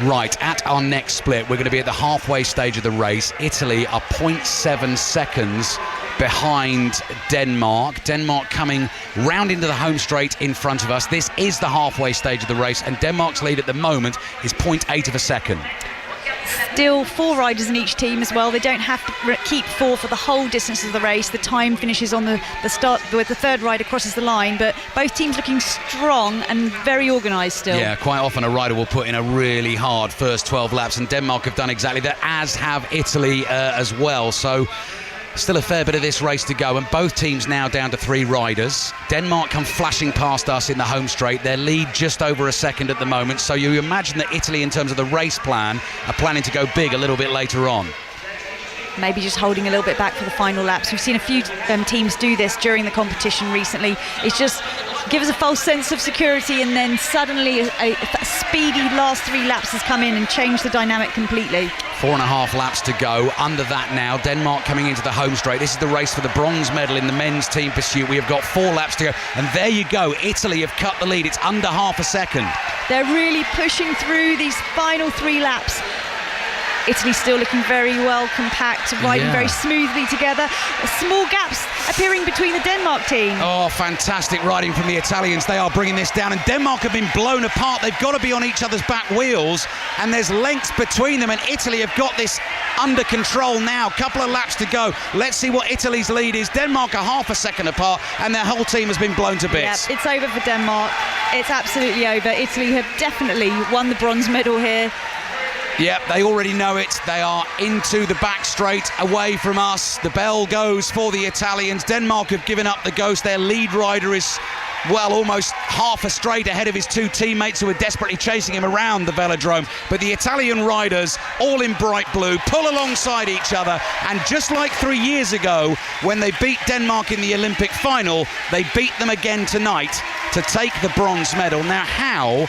Right, at our next split, we're going to be at the halfway stage of the race. Italy are 0.7 seconds behind Denmark. Denmark coming round into the home straight in front of us. This is the halfway stage of the race, and Denmark's lead at the moment is 0.8 of a second.
Still 4 riders in each team as well. They don't have to keep 4 for the whole distance of the race. The time finishes on the start with the third rider crosses the line, but both teams looking strong and very organised still.
Yeah, quite often a rider will put in a really hard first 12 laps, and Denmark have done exactly that, as have Italy as well. So still a fair bit of this race to go, and both teams now down to 3 riders. Denmark come flashing past us in the home straight. Their lead just over a second at the moment, so you imagine that Italy, in terms of the race plan, are planning to go big a little bit later on.
Maybe just holding a little bit back for the final laps. We've seen a few teams do this during the competition recently. It's just gives a false sense of security, and then suddenly a speedy last 3 laps has come in and changed the dynamic completely.
4.5 laps to go. Under that now, Denmark coming into the home straight. This is the race for the bronze medal in the men's team pursuit. We have got 4 laps to go, and there you go. Italy have cut the lead. It's under half a second.
They're really pushing through these final 3 laps. Italy still looking very well compact, riding very smoothly together. Small gaps appearing between the Denmark team.
Oh, fantastic riding from the Italians. They are bringing this down, and Denmark have been blown apart. They've got to be on each other's back wheels, and there's lengths between them, and Italy have got this under control now. Couple of laps to go. Let's see what Italy's lead is. Denmark are half a second apart, and their whole team has been blown to bits.
Yeah, it's over for Denmark. It's absolutely over. Italy have definitely won the bronze medal here.
Yep, they already know it. They are into the back straight, away from us. The bell goes for the Italians. Denmark have given up the ghost. Their lead rider is, well, almost half a straight ahead of his 2 teammates who are desperately chasing him around the velodrome. But the Italian riders, all in bright blue, pull alongside each other. And just like 3 years ago, when they beat Denmark in the Olympic final, they beat them again tonight to take the bronze medal. Now, how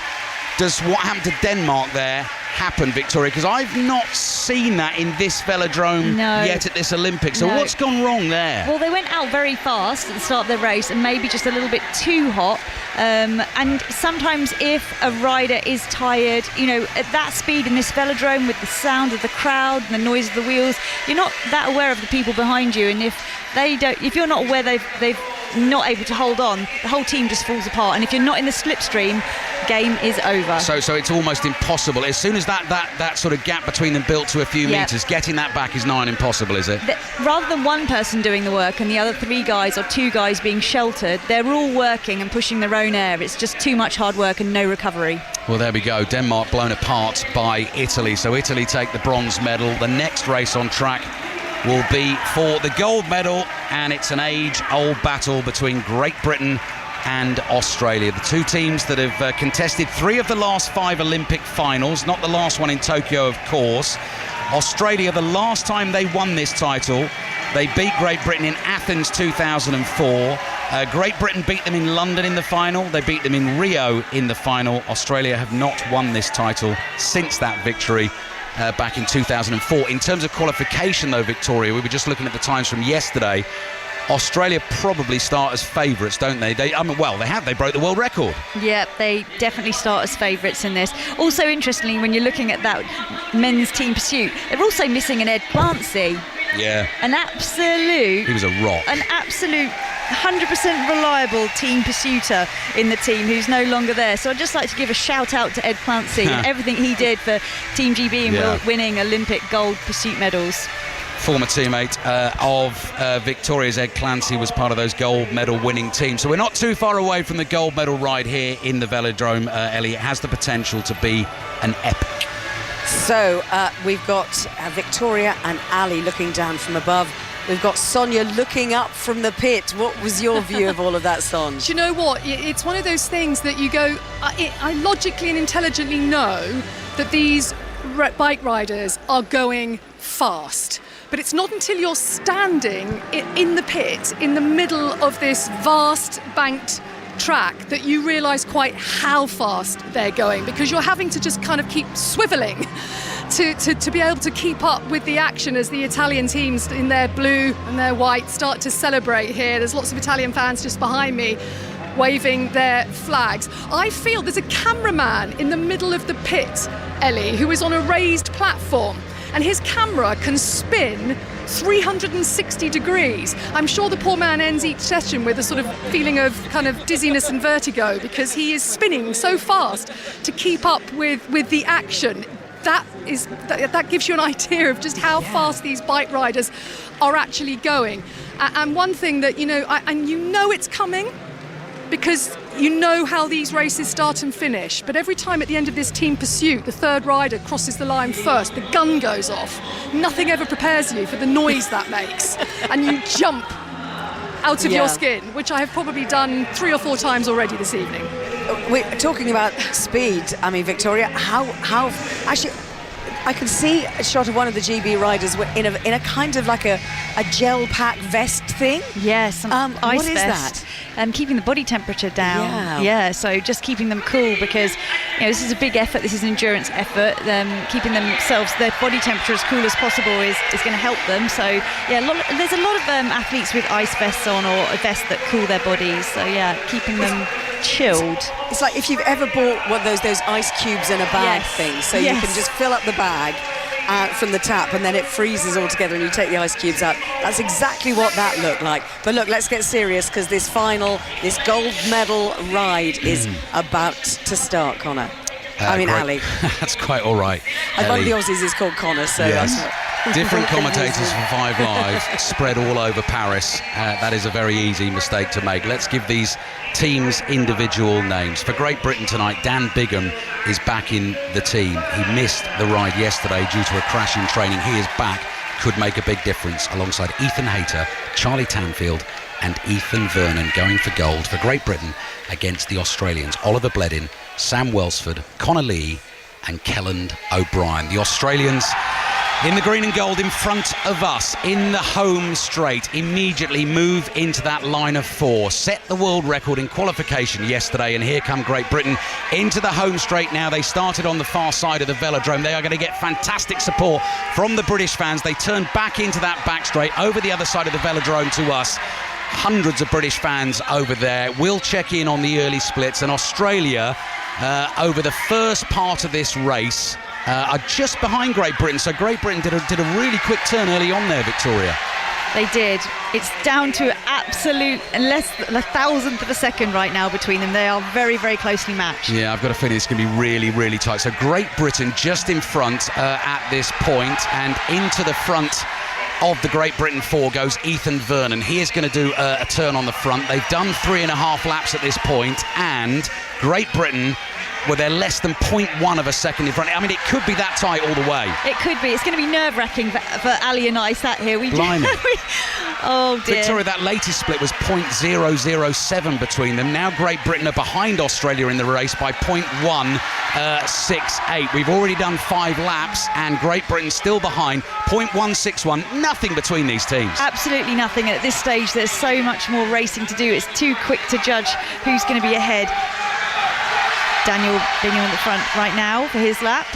does what happened to Denmark there happen, Victoria? Because I've not seen that in this velodrome yet at this Olympics. So what's gone wrong there?
Well, they went out very fast at the start of their race and maybe just a little bit too hot. And sometimes if a rider is tired, you know, at that speed in this velodrome with the sound of the crowd and the noise of the wheels, you're not that aware of the people behind you. And if you're not aware they've not able to hold on, the whole team just falls apart. And if you're not in the slipstream, game is over.
So it's almost impossible. As soon as that sort of gap between them built to a few metres, getting that back is nigh on impossible, is it?
Rather than one person doing the work and the other 3 guys or 2 guys being sheltered, they're all working and pushing their own air. It's just too much hard work and no recovery.
Well, there we go. Denmark blown apart by Italy. So Italy take the bronze medal. The next race on track will be for the gold medal, and it's an age-old battle between Great Britain and Australia. The 2 teams that have contested 3 of the last 5 Olympic finals, not the last one in Tokyo, of course. Australia, the last time they won this title, they beat Great Britain in Athens 2004. Great Britain beat them in London in the final. They beat them in Rio in the final. Australia have not won this title since that victory back in 2004. In terms of qualification, though, Victoria, we were just looking at the times from yesterday. Australia probably start as favourites, don't they? They broke the world record.
Yeah, they definitely start as favourites in this. Also, interestingly, when you're looking at that men's team pursuit, they're also missing an Ed Clancy.
Yeah.
He
was a rock.
An absolute 100% reliable team pursuiter in the team who's no longer there. So I'd just like to give a shout out to Ed Clancy and everything he did for Team GB and winning Olympic gold pursuit medals.
Former teammate of Victoria's Ed Clancy was part of those gold medal winning teams. So we're not too far away from the gold medal ride here in the velodrome, Ellie. It has the potential to be an epic.
So we've got Victoria and Ali looking down from above. We've got Sonia looking up from the pit. What was your view of all of that, Son?
Do you know what? It's one of those things that you go, I logically and intelligently know that these bike riders are going fast. But it's not until you're standing in the pit, in the middle of this vast banked track, that you realise quite how fast they're going, because you're having to just kind of keep swivelling to be able to keep up with the action as the Italian teams in their blue and their white start to celebrate here. There's lots of Italian fans just behind me waving their flags. I feel there's a cameraman in the middle of the pit, Ellie, who is on a raised platform, and his camera can spin 360 degrees. I'm sure the poor man ends each session with a sort of feeling of kind of dizziness and vertigo, because he is spinning so fast to keep up with the action. That gives you an idea of just how fast these bike riders are actually going. And one thing that, and you know it's coming, because you know how these races start and finish. But every time at the end of this team pursuit, the third rider crosses the line first, the gun goes off. Nothing ever prepares you for the noise that makes. And you jump out of your skin, which I have probably done 3 or 4 times already this evening.
We're talking about speed. I mean, Victoria, how actually, I can see a shot of one of the GB riders in a kind of like a gel pack vest thing.
Yes, ice
what is
vest.
that?
Keeping the body temperature down. Yeah, so just keeping them cool, because this is a big effort. This is an endurance effort. Keeping themselves, their body temperature as cool as possible is going to help them. So there's a lot of athletes with ice vests on, or a vest that cool their bodies. So keeping them chilled.
It's like if you've ever bought one of those ice cubes in a bag thing, so you can just fill up the bag from the tap, and then it freezes all together and you take the ice cubes out. That's exactly what that looked like. But look, let's get serious, because this gold medal ride is about to start, Connor. Ali.
That's quite all right.
One of the Aussies is called Connor, so
different commentators from 5 Live spread all over Paris. That is a very easy mistake to make. Let's give these teams individual names. For Great Britain tonight, Dan Bigham is back in the team. He missed the ride yesterday due to a crash in training. He is back, could make a big difference, alongside Ethan Hayter, Charlie Tanfield and Ethan Vernon going for gold for Great Britain against the Australians. Oliver Bledin, Sam Welsford, Connor Lee and Kelland O'Brien. The Australians in the green and gold in front of us in the home straight, immediately move into that line of 4, set the world record in qualification yesterday, and here come Great Britain into the home straight now. They started on the far side of the velodrome. They are going to get fantastic support from the British fans. They turn back into that back straight over the other side of the velodrome to us. Hundreds of British fans over there. We'll check in on the early splits, and Australia over the first part of this race are just behind Great Britain. So Great Britain did a really quick turn early on there, Victoria.
They did. It's down to absolute less than a thousandth of a second right now between them. They are very, very closely matched.
Yeah, I've got a feeling it's going to be really, really tight. So Great Britain just in front at this point, and into the front of the Great Britain 4 goes Ethan Vernon. He is going to do a turn on the front. They've done 3.5 laps at this point, and Great Britain, well, they're less than 0.1 of a second in front. I mean, it could be that tight all the way.
It could be. It's going to be nerve-wracking for Ali and I sat here. Oh, dear.
Victoria, that latest split was 0.007 between them. Now Great Britain are behind Australia in the race by 0.168. We've already done 5 laps, and Great Britain still behind, 0.161. Nothing between these teams.
Absolutely nothing. At this stage, there's so much more racing to do. It's too quick to judge who's going to be ahead. Daniel Bingham at the front right now for his lap.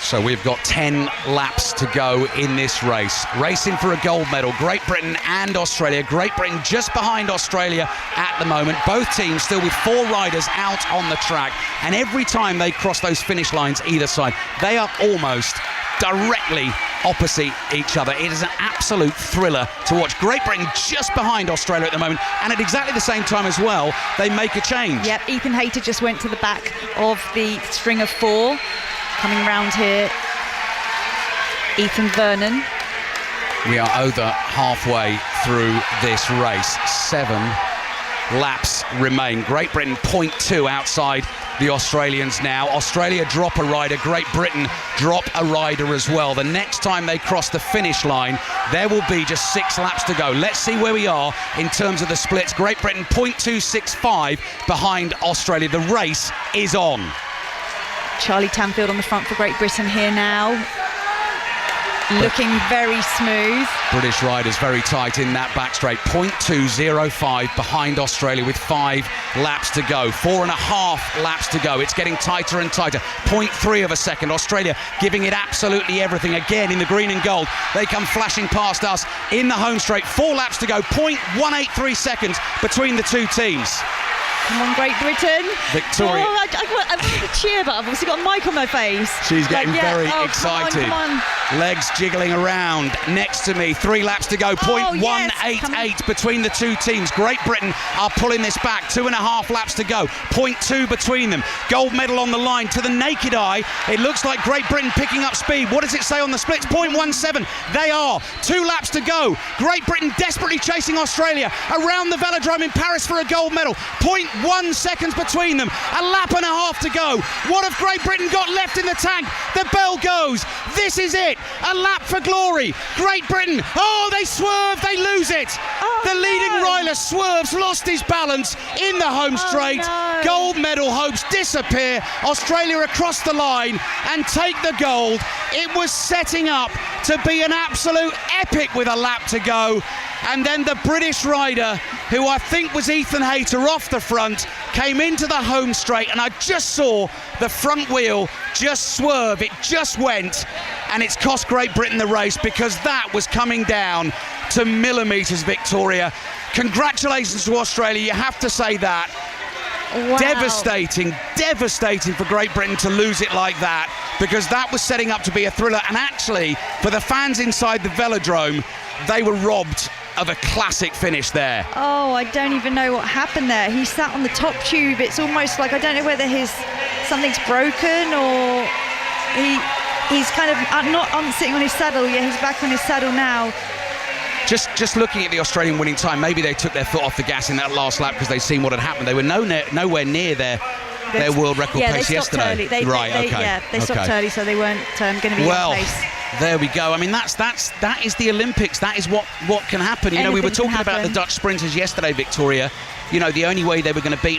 So we've got 10 laps to go in this race. Racing for a gold medal, Great Britain and Australia. Great Britain just behind Australia at the moment. Both teams still with 4 riders out on the track. And every time they cross those finish lines either side, they are almost directly opposite each other. It is an absolute thriller to watch. Great Britain just behind Australia at the moment, and at exactly the same time as well, they make a change.
Yep, Ethan Hayter just went to the back of the string of 4. Coming round here, Ethan Vernon.
We are over halfway through this race. 7 laps remain. Great Britain 0.2 outside the Australians now. Australia drop a rider. Great Britain drop a rider as well. The next time they cross the finish line, there will be just 6 laps to go. Let's see where we are in terms of the splits. Great Britain 0.265 behind Australia. The race is on.
Charlie Tanfield on the front for Great Britain here now. looking very smooth.
British riders very tight in that back straight. 0.205 behind Australia with 5 laps to go. 4.5 laps to go. It's getting tighter and tighter. 0.3 of a second. Australia giving it absolutely everything again in the green and gold. They come flashing past us in the home straight. 4 laps to go. 0.183 seconds between the two teams.
Come on, Great Britain.
Victoria.
Oh, I wanted to cheer, but I've obviously got a mic on my face.
She's getting very
Come
excited.
on.
Legs jiggling around next to me. 3 laps to go. 0.188 between the two teams. Great Britain are pulling this back. 2.5 laps to go. 0.2 between them. Gold medal on the line. To the naked eye, it looks like Great Britain picking up speed. What does it say on the splits? 0.17. They are. 2 laps to go. Great Britain desperately chasing Australia around the velodrome in Paris for a gold medal. 0.1 seconds between them. A lap and a half to go. What have Great Britain got left in the tank? The bell goes. This is it. A lap for glory. Great Britain. Oh, they swerve. They lose it. The leading rider swerves, lost his balance in the home straight. Gold medal hopes disappear. Australia across the line and take the gold. It was setting up to be an absolute epic with a lap to go. And then the British rider, who I think was Ethan Hayter off the front, came into the home straight, and I just saw the front wheel just swerve. It just went, and it's cost Great Britain the race because that was coming down to millimetres, Victoria. Congratulations to Australia, you have to say that.
Wow.
Devastating for Great Britain to lose it like that, because that was setting up to be a thriller. And actually, for the fans inside the velodrome, they were robbed of a classic finish there.
Oh, I don't even know what happened there. He sat on the top tube. It's almost like, I don't know whether something's broken or he's kind of not sitting on his saddle. Yeah, he's back on his saddle now.
Just looking at the Australian winning time, maybe they took their foot off the gas in that last lap because they'd seen what had happened. They were nowhere near their world record pace yesterday.
Early. They stopped early, so they weren't going to be in pace.
There we go. I mean, that is the Olympics. That is what can happen. You know, we were talking about the Dutch sprinters yesterday, Victoria. You know, the only way they were going to be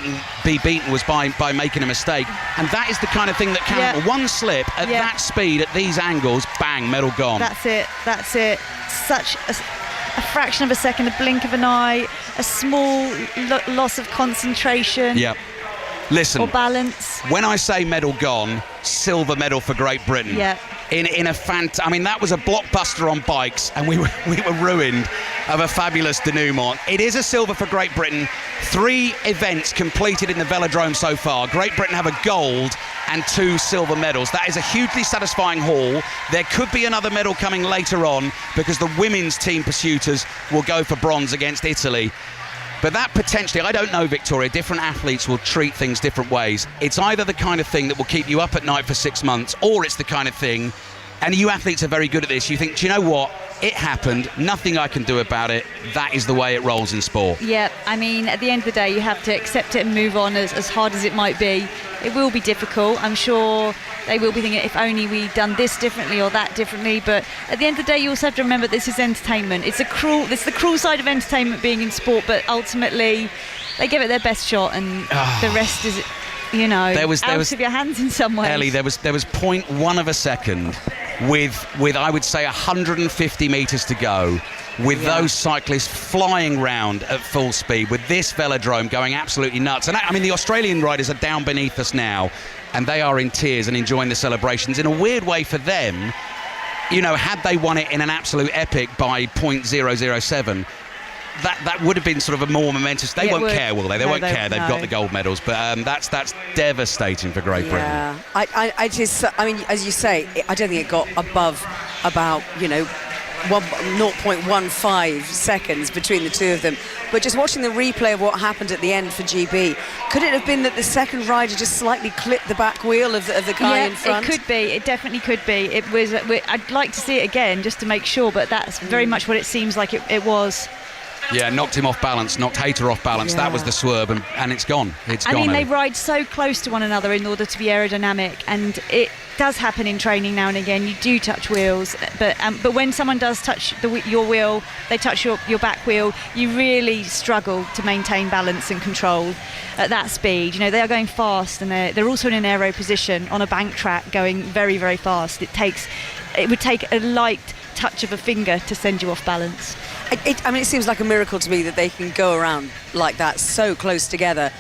beaten was by making a mistake, and that is the kind of thing that can happen. One slip at that speed, at these angles, bang, medal gone.
That's it. Such a fraction of a second, a blink of an eye, a small loss of concentration.
Yep. Listen,
or balance.
When I say medal gone, silver medal for Great Britain.
Yeah.
I mean, that was a blockbuster on bikes, and we were ruined of a fabulous denouement. It is a silver for Great Britain. 3 events completed in the velodrome so far. Great Britain have a gold and 2 silver medals. That is a hugely satisfying haul. There could be another medal coming later on because the women's team pursuiters will go for bronze against Italy. But that potentially, I don't know, Victoria, different athletes will treat things different ways. It's either the kind of thing that will keep you up at night for 6 months, or it's the kind of thing, and you athletes are very good at this, you think, do you know what? It happened, nothing I can do about it. That is the way it rolls in sport.
Yeah, I mean, at the end of the day, you have to accept it and move on as hard as it might be. It will be difficult. I'm sure they will be thinking, if only we'd done this differently or that differently. But at the end of the day, you also have to remember this is entertainment. It's the cruel side of entertainment being in sport, but ultimately they give it their best shot, and the rest is, out of your hands in some ways.
Ellie, there was 0.1 of a second with I would say 150 metres to go, with those cyclists flying round at full speed, with this velodrome going absolutely nuts. And I mean, the Australian riders are down beneath us now, and they are in tears and enjoying the celebrations. In a weird way for them, you know, had they won it in an absolute epic by 0.007, that would have been sort of a more momentous. They won't care, will they? They won't care. They've got the gold medals, but that's devastating for Great Britain.
Yeah, I mean, as you say, I don't think it got above about 0.15 seconds between the two of them. But just watching the replay of what happened at the end for GB, could it have been that the second rider just slightly clipped the back wheel of the guy in front?
It could be. It definitely could be. It was. I'd like to see it again just to make sure, but that's very much what it seems like it was.
Yeah, knocked him off balance, knocked Hayter off balance. That was the swerve, and it's gone. I
mean, they ride so close to one another in order to be aerodynamic, and it does happen in training now and again. You do touch wheels, but when someone does touch your wheel, they touch your back wheel, you really struggle to maintain balance and control at that speed. You know, they are going fast, and they're also in an aero position on a bank track going very, very fast. It would take a light touch of a finger to send you off balance.
It seems like a miracle to me that they can go around like that, so close together,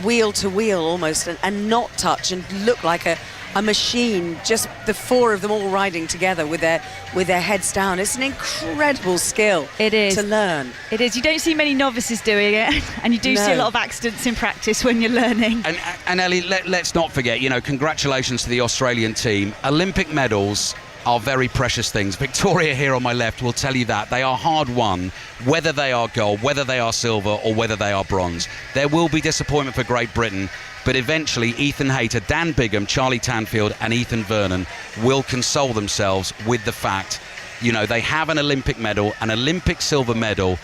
wheel to wheel almost, and not touch and look like a machine, just the four of them all riding together with their heads down. It's an incredible skill.
It is
to learn.
It is. You don't see many novices doing it, and you do see a lot of accidents in practice when you're learning.
And Ellie, let's not forget, congratulations to the Australian team. Olympic medals are very precious things. Victoria here on my left will tell you that. They are hard won, whether they are gold, whether they are silver, or whether they are bronze. There will be disappointment for Great Britain, but eventually Ethan Hayter, Dan Bigham, Charlie Tanfield and Ethan Vernon will console themselves with the fact, they have an Olympic medal, an Olympic silver medal,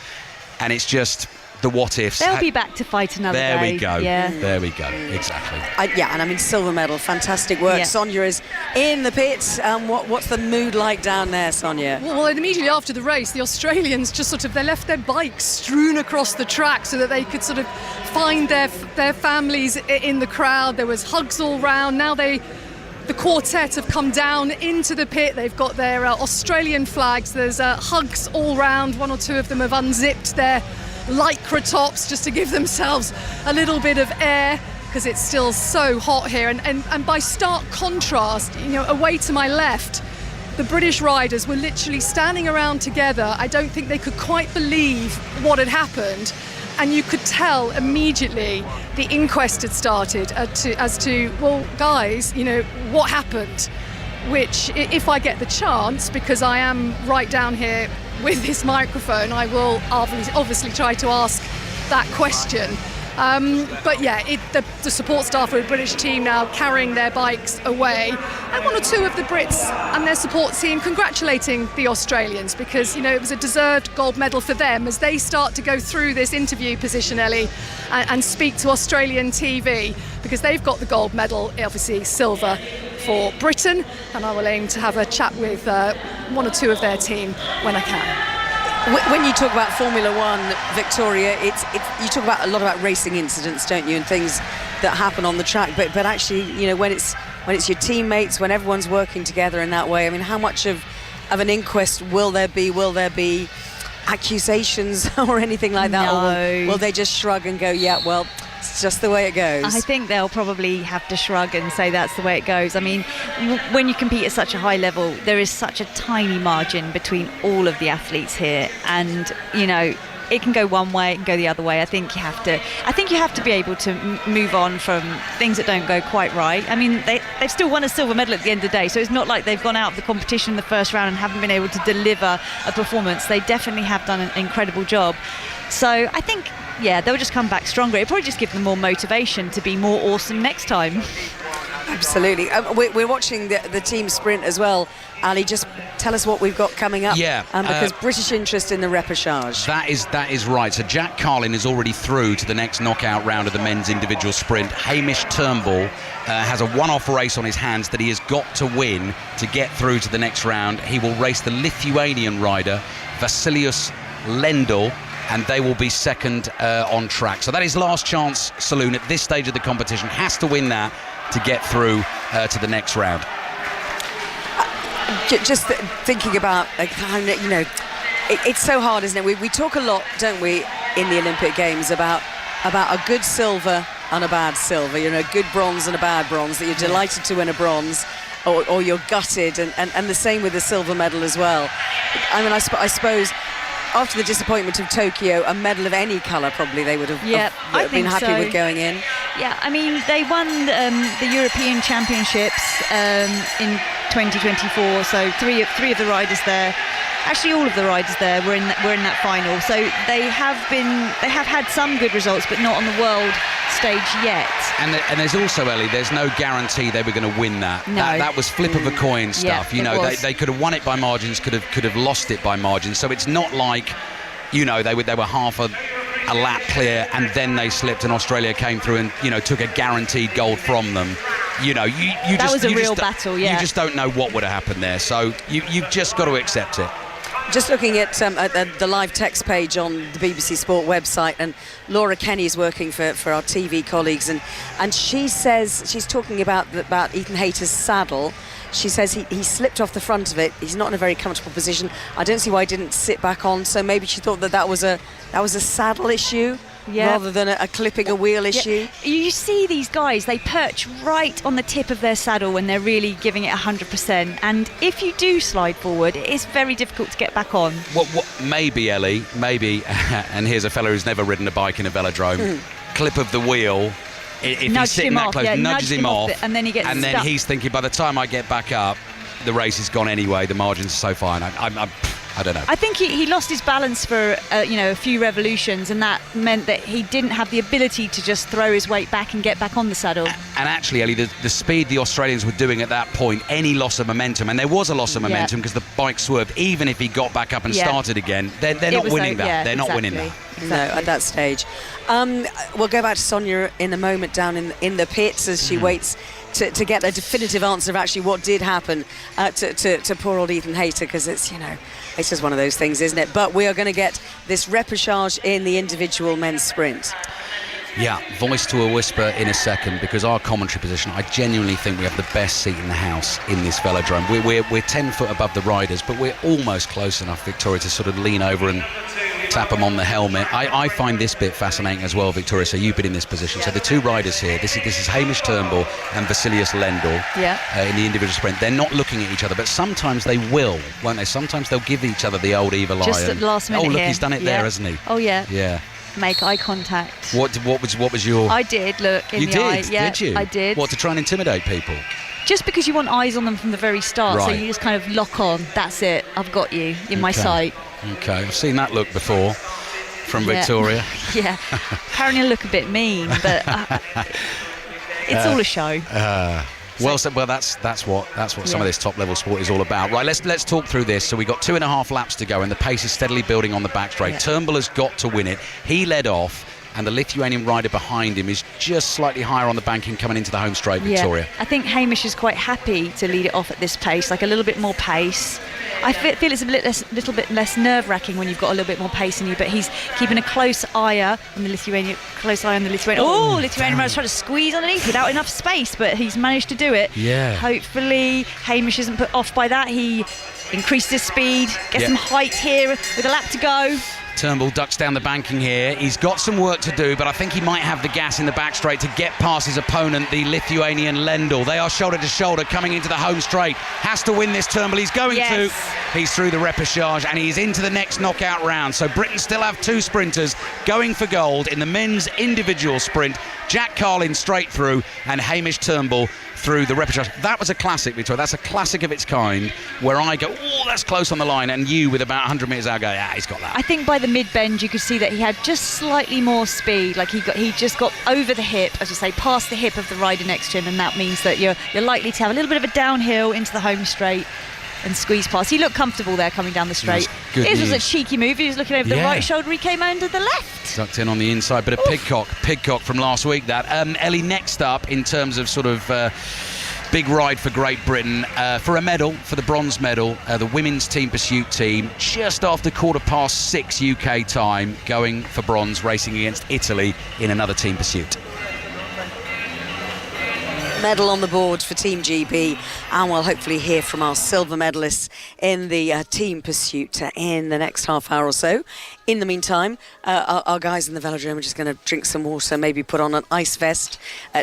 and it's just the what ifs.
They'll be back to fight another day.
There we go.
Yeah.
There we go. Exactly.
Silver medal, fantastic work.
Yeah.
Sonia is in the pit. What's the mood like down there, Sonia?
Well, immediately after the race, the Australians just they left their bikes strewn across the track so that they could sort of find their families in the crowd. There was hugs all round. Now the quartet have come down into the pit. They've got their Australian flags. There's hugs all round. One or two of them have unzipped their lycra tops just to give themselves a little bit of air, because it's still so hot here. And by stark contrast, away to my left, the British riders were literally standing around together. I don't think they could quite believe what had happened. And you could tell immediately the inquest had started as to, well, guys, what happened? Which, if I get the chance, because I am right down here with this microphone, I will obviously try to ask that question. But yeah, the support staff of the British team now carrying their bikes away, and one or two of the Brits and their support team congratulating the Australians, because it was a deserved gold medal for them as they start to go through this interview position, Ellie, and speak to Australian TV, because they've got the gold medal, obviously silver for Britain, and I will aim to have a chat with one or two of their team when I can.
When you talk about Formula One, Victoria, you talk about a lot about racing incidents, don't you, and things that happen on the track. But actually, when it's your teammates, when everyone's working together in that way. I mean, how much of an inquest will there be? Will there be accusations or anything like that?
No.
Or will they just shrug and go, yeah, well, it's just the way it goes?
I think they'll probably have to shrug and say that's the way it goes. I mean, when you compete at such a high level, there is such a tiny margin between all of the athletes here, and it can go one way, it can go the other way. I think you have to be able to move on from things that don't go quite right. I mean, they've still won a silver medal at the end of the day, so it's not like they've gone out of the competition in the first round and haven't been able to deliver a performance. They definitely have done an incredible job. So I think, they'll just come back stronger. It'll probably just give them more motivation to be more awesome next time.
Absolutely. We're watching the team sprint as well. Ali, just tell us what we've got coming up.
Yeah.
Because British interest in the repechage.
That is right. So Jack Carlin is already through to the next knockout round of the men's individual sprint. Hamish Turnbull has a one-off race on his hands that he has got to win to get through to the next round. He will race the Lithuanian rider, Vasilius Lendl, and they will be second on track. So that is last chance saloon at this stage of the competition. Has to win that to get through to the next round.
Just thinking about, it's so hard, isn't it? We talk a lot, don't we, in the Olympic Games about a good silver and a bad silver, a good bronze and a bad bronze, that you're delighted to win a bronze or you're gutted, and the same with the silver medal as well. I mean, I suppose after the disappointment of Tokyo, a medal of any colour probably they would have been happy with going in.
Yeah, I mean, they won the European Championships in 2024, so three of the riders there, actually all of the riders there were in that final. So they have had some good results, but not on the world stage yet.
And there's also, Ellie, there's no guarantee they were going to win that.
No.
That was flip of a coin stuff. They could have won it by margins, could have lost it by margins. So it's not like, they were half a lap clear and then they slipped and Australia came through and took a guaranteed gold from them.
That was a real battle. Yeah,
you just don't know what would have happened there. So you've just got to accept it.
Just looking at the live text page on the BBC Sport website, and Laura Kenny is working for our TV colleagues, and she says, she's talking about Ethan Hayter's saddle. She says he slipped off the front of it. He's not in a very comfortable position. I don't see why he didn't sit back on. So maybe she thought that was a saddle issue. Yeah. Rather than a clipping a wheel issue.
You see these guys, they perch right on the tip of their saddle when they're really giving it 100%. And if you do slide forward, it is very difficult to get back on.
Maybe, Ellie, and here's a fellow who's never ridden a bike in a velodrome, clip of the wheel. If he's sitting that close, nudges him off,
and then he gets
and
stuck.
then he's thinking, by the time I get back up, the race is gone anyway. The margins are so fine. I don't know.
I think he lost his balance for a few revolutions, and that meant that he didn't have the ability to just throw his weight back and get back on the saddle.
And actually, Ellie, the speed the Australians were doing at that point, any loss of momentum, and there was a loss of momentum because the bike swerved, even if he got back up and started again, they're not winning that. They're not winning that.
Exactly. No, at that stage. We'll go back to Sonia in a moment down in the pits as she waits to get a definitive answer of actually what did happen to poor old Ethan Hayter, because it's just one of those things, isn't it? But we are going to get this repechage in the individual men's sprint.
Yeah, voice to a whisper in a second, because our commentary position, I genuinely think we have the best seat in the house in this velodrome. We're 10 foot above the riders, but we're almost close enough, Victoria, to sort of lean over and tap them on the helmet. I find this bit fascinating as well, Victoria, so you've been in this position. So the two riders here, this is Hamish Turnbull and Vasilius Lendl in the individual sprint. They're not looking at each other, but sometimes they will, won't they? Sometimes they'll give each other the old evil eye.
Just at the last minute.
Oh, look,
here.
he's done it there, hasn't he?
Oh, yeah.
Yeah.
Make eye contact.
What was your...
I did look in the eye. Yeah,
did you?
I did.
What, to try and intimidate people?
Just because you want eyes on them from the very start, so
Right.
you just kind of lock on. That's it. I've got you in my sight.
Okay, I've seen that look before from Victoria.
Yeah. Apparently I look a bit mean, but it's all a show.
Well, that's what some of this top level sport is all about. Right, let's talk through this. So we got 2.5 laps to go, and the pace is steadily building on the back straight. Turnbull has got to win it. He led off, and the Lithuanian rider behind him is just slightly higher on the banking coming into the home straight, Victoria.
Yeah. I think Hamish is quite happy to lead it off at this pace, like a little bit more pace. I feel it's a little bit less nerve-wracking when you've got a little bit more pace in you, but he's keeping a close eye on the Lithuanian. Oh, Lithuanian rider's trying to squeeze underneath without enough space, but he's managed to do it.
Yeah.
Hopefully Hamish isn't put off by that. He increased his speed, gets some height here with a lap to go.
Turnbull ducks down the banking here. He's got some work to do, but I think he might have the gas in the back straight to get past his opponent, the Lithuanian Lendl. They are shoulder to shoulder coming into the home straight. Has to win this, Turnbull. He's going to. He's through the repechage and he's into the next knockout round. So Britain still have two sprinters going for gold in the men's individual sprint. Jack Carlin straight through and Hamish Turnbull through the repechage. That was a classic, Victoria. That's a classic of its kind, where I go, oh, that's close on the line, and you, with about 100 metres out, go, yeah, he's got that.
I think by the mid-bend you could see that he had just slightly more speed. Like he just got over the hip, as you say, past the hip of the rider next to him, and that means that you're likely to have a little bit of a downhill into the home straight and squeeze past. He looked comfortable there coming down the straight. It was a cheeky move. He was looking over the right shoulder. He came under the left.
Tucked in on the inside, bit of pigcock from last week. That Ellie, next up in terms of sort of big ride for Great Britain for a medal, for the bronze medal, the women's team pursuit team, just after 6:15 UK time, going for bronze, racing against Italy in another team pursuit.
Medal on the board for Team GB, and we'll hopefully hear from our silver medalists in the team pursuit in the next half hour or so. In the meantime, our guys in the velodrome are just going to drink some water, maybe put on an ice vest.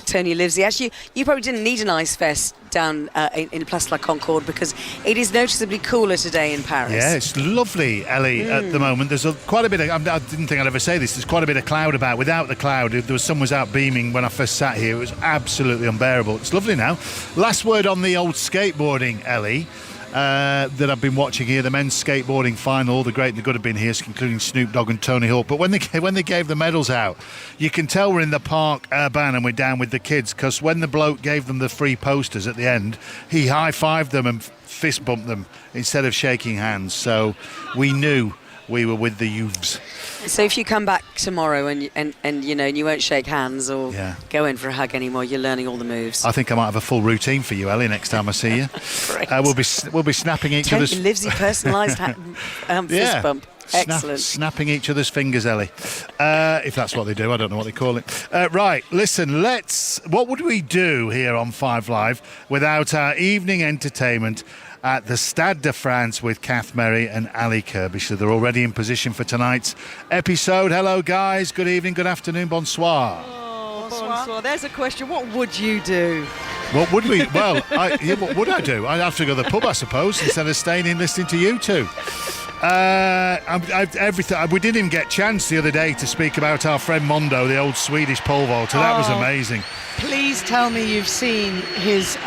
Tony Livesey, actually, you probably didn't need an ice vest down in Place La Concorde, because it is noticeably cooler today in Paris.
Yeah, it's lovely, Ellie, at the moment. There's quite a bit of, I didn't think I'd ever say this, there's quite a bit of cloud about. Without the cloud, the sun was out beaming when I first sat here. It was absolutely unbearable. It's lovely now. Last word on the old skateboarding, Ellie. That I've been watching here, the men's skateboarding final. All the great and the good have been here, including Snoop Dogg and Tony Hawk. But when they gave the medals out, you can tell we're in the Parc Urban and we're down with the kids, because when the bloke gave them the free posters at the end, he high-fived them and fist bumped them instead of shaking hands. So we knew we were with the youths.
So if you come back tomorrow and you won't shake hands or go in for a hug anymore, you're learning all the moves.
I think I might have a full routine for you, Ellie, next time I see you. We'll be snapping each other's...
Livesey personalised fist bump. Excellent.
Snapping each other's fingers, Ellie. If that's what they do, I don't know what they call it. Right, listen, what would we do here on 5 Live without our evening entertainment at the Stade de France with Kath Merry and Ali Kirby? So they're already in position for tonight's episode. Hello, guys. Good evening, good afternoon, bonsoir.
Oh, bonsoir. There's a question. What would you do?
What would we? Well, what would I do? I'd have to go to the pub, I suppose, instead of staying in listening to you two. Everything. We didn't even get a chance the other day to speak about our friend Mondo, the old Swedish pole vaulter. That was amazing.
Please tell me you've seen his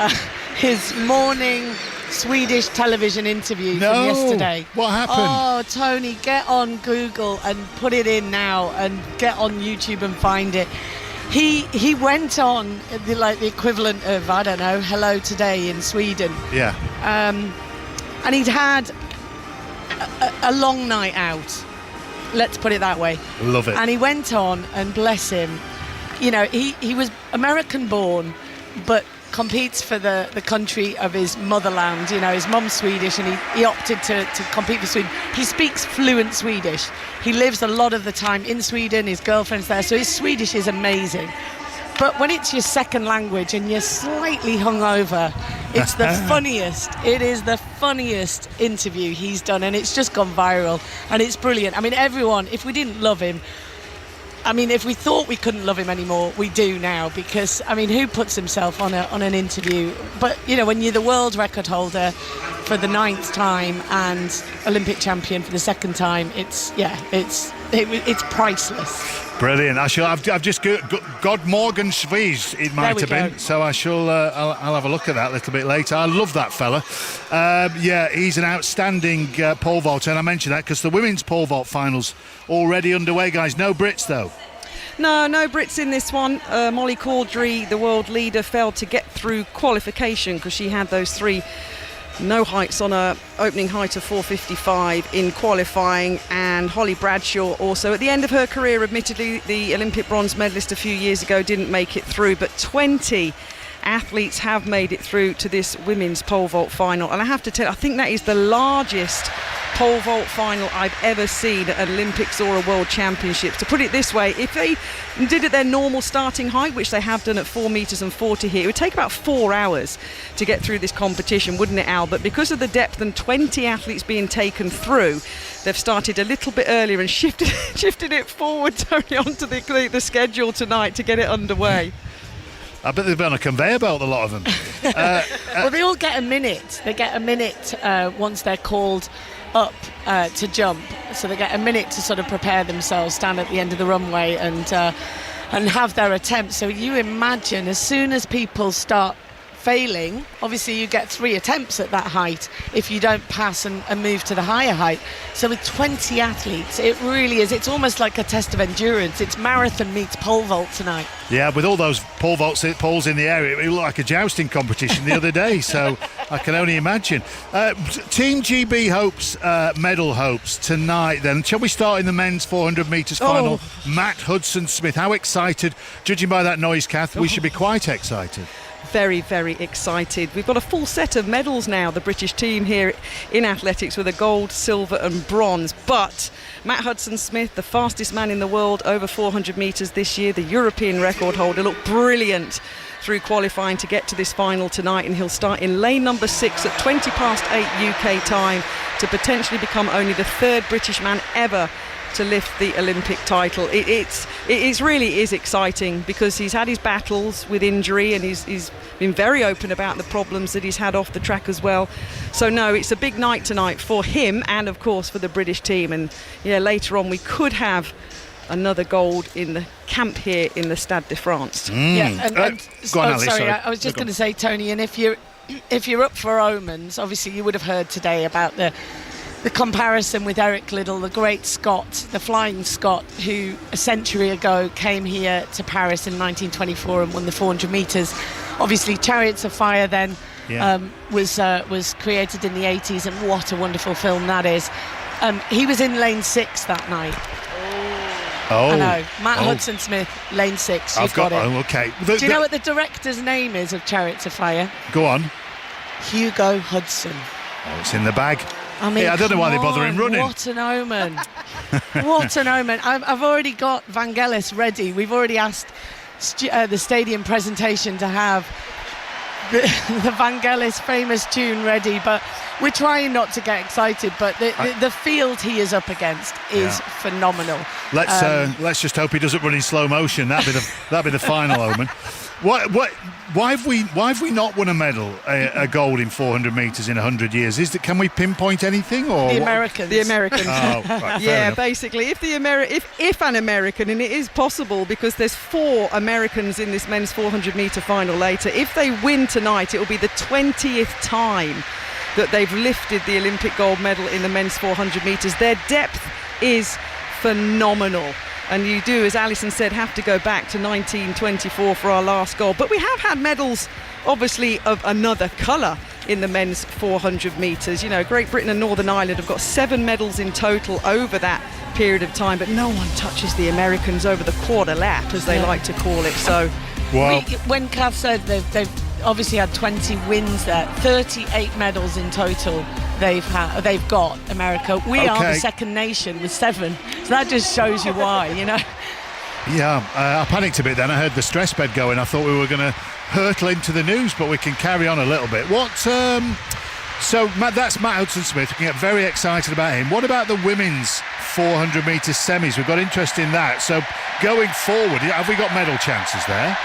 morning Swedish television interview from yesterday.
What happened?
Oh, Tony, get on Google and put it in now, and get on YouTube and find it. He went on the equivalent of, I don't know, Hello Today in Sweden.
Yeah.
And he'd had a long night out. Let's put it that way.
Love it.
And he went on, and bless him, he was American born, but competes for the country of his motherland. His mum's Swedish, and he opted to compete for Sweden. He speaks fluent Swedish. He lives a lot of the time in Sweden. His girlfriend's there, so his Swedish is amazing. But when it's your second language and you're slightly hungover, it's the funniest. It is the funniest interview he's done, and it's just gone viral, and it's brilliant. I mean, everyone, if we didn't love him, if we thought we couldn't love him anymore, we do now, because, who puts himself on an interview? But, when you're the world record holder for the 9th time and Olympic champion for the 2nd time, it's priceless.
Brilliant. I've just got Morgan Schwiz, it might have been. So I'll have a look at that a little bit later. I love that fella. He's an outstanding pole vaulter, and I mention that because the women's pole vault finals already underway, guys. No Brits though.
No Brits in this one. Molly Caudry, the world leader, failed to get through qualification because she had those 3 no heights on a opening height of 4:55 in qualifying, and Holly Bradshaw also at the end of her career, admittedly the Olympic bronze medalist a few years ago, didn't make it through, but 20 athletes have made it through to this women's pole vault final, and I have to tell you, I think that is the largest pole vault final I've ever seen at an Olympics or a World Championships. To put it this way, if they did it their normal starting height, which they have done at 4 metres and 40 here, it would take about 4 hours to get through this competition, wouldn't it, Al? But because of the depth and 20 athletes being taken through, they've started a little bit earlier and shifted it forward, Tony, onto the schedule tonight to get it underway.
I bet they've been on a conveyor belt, a lot of them.
Well, they all get a minute. They get a minute once they're called up to jump, so they get a minute to sort of prepare themselves, stand at the end of the runway and have their attempt. So you imagine, as soon as people start failing, obviously you get 3 attempts at that height if you don't pass and move to the higher height. So with 20 athletes, it really is, it's almost like a test of endurance. It's marathon meets pole vault tonight.
Yeah, with all those poles in the area, it looked like a jousting competition the other day, so I can only imagine. Team GB hopes, medal hopes tonight then. Shall we start in the men's 400 metres final? Matt Hudson-Smith, how excited? Judging by that noise, Kath, we should be quite excited.
Very, very excited. We've got a full set of medals now, the British team here in athletics, with a gold, silver and bronze. But Matt Hudson-Smith, the fastest man in the world over 400 metres this year, the European record holder, looked brilliant through qualifying to get to this final tonight, and he'll start in lane number 6 at 20 past 8 UK time to potentially become only the 3rd British man ever to lift the Olympic title. It really is exciting because he's had his battles with injury, and he's been very open about the problems that he's had off the track as well. So no, it's a big night tonight for him and of course for the British team. And later on we could have another gold in the camp here in the Stade de France.
Go on, Ali, sorry.
I was just going to say, Tony, and if you're up for omens, obviously you would have heard today about the comparison with Eric Liddell, the great Scot, the flying Scot, who a century ago came here to Paris in 1924 and won the 400 metres. Obviously, Chariots of Fire then was created in the 80s, and what a wonderful film that is. He was in lane 6 that night.
Oh,
I know. Matt Hudson-Smith, lane 6. You've got it.
Oh, okay.
Do you know what the director's name is of Chariots of Fire?
Go on.
Hugo Hudson.
Oh, it's in the bag.
I mean,
I don't know why they bother him running.
What an omen. What an omen. I've already got Vangelis ready. We've already asked the stadium presentation to have the Vangelis famous tune ready, but we're trying not to get excited, but the field he is up against is phenomenal.
Let's just hope he doesn't run in slow motion. That'd be the final omen. Why have we not won a medal, a gold in 400 metres in 100 years? Can we pinpoint anything? Or
the Americans.
The Americans.
Oh, right,
yeah,
enough.
basically, if an American, and it is possible because there's 4 Americans in this men's 400 metre final later, if they win tonight, it will be the 20th time that they've lifted the Olympic gold medal in the men's 400 metres. Their depth is phenomenal. And you do, as Alison said, have to go back to 1924 for our last gold. But we have had medals, obviously, of another colour in the men's 400 metres. You know, Great Britain and Northern Ireland have got 7 medals in total over that period of time, but no one touches the Americans over the quarter lap, as they like to call it. So,
when Kath said they've obviously had 20 wins there, 38 medals in total they've got, America. We are the second nation with 7, so that just shows you why, you know.
Yeah, I panicked a bit then. I heard the stress bed going. I thought we were going to hurtle into the news, but we can carry on a little bit. So that's Matt Hudson-Smith. We can get very excited about him. What about the women's 400 metre semis? We've got interest in that. So going forward, have we got medal chances there?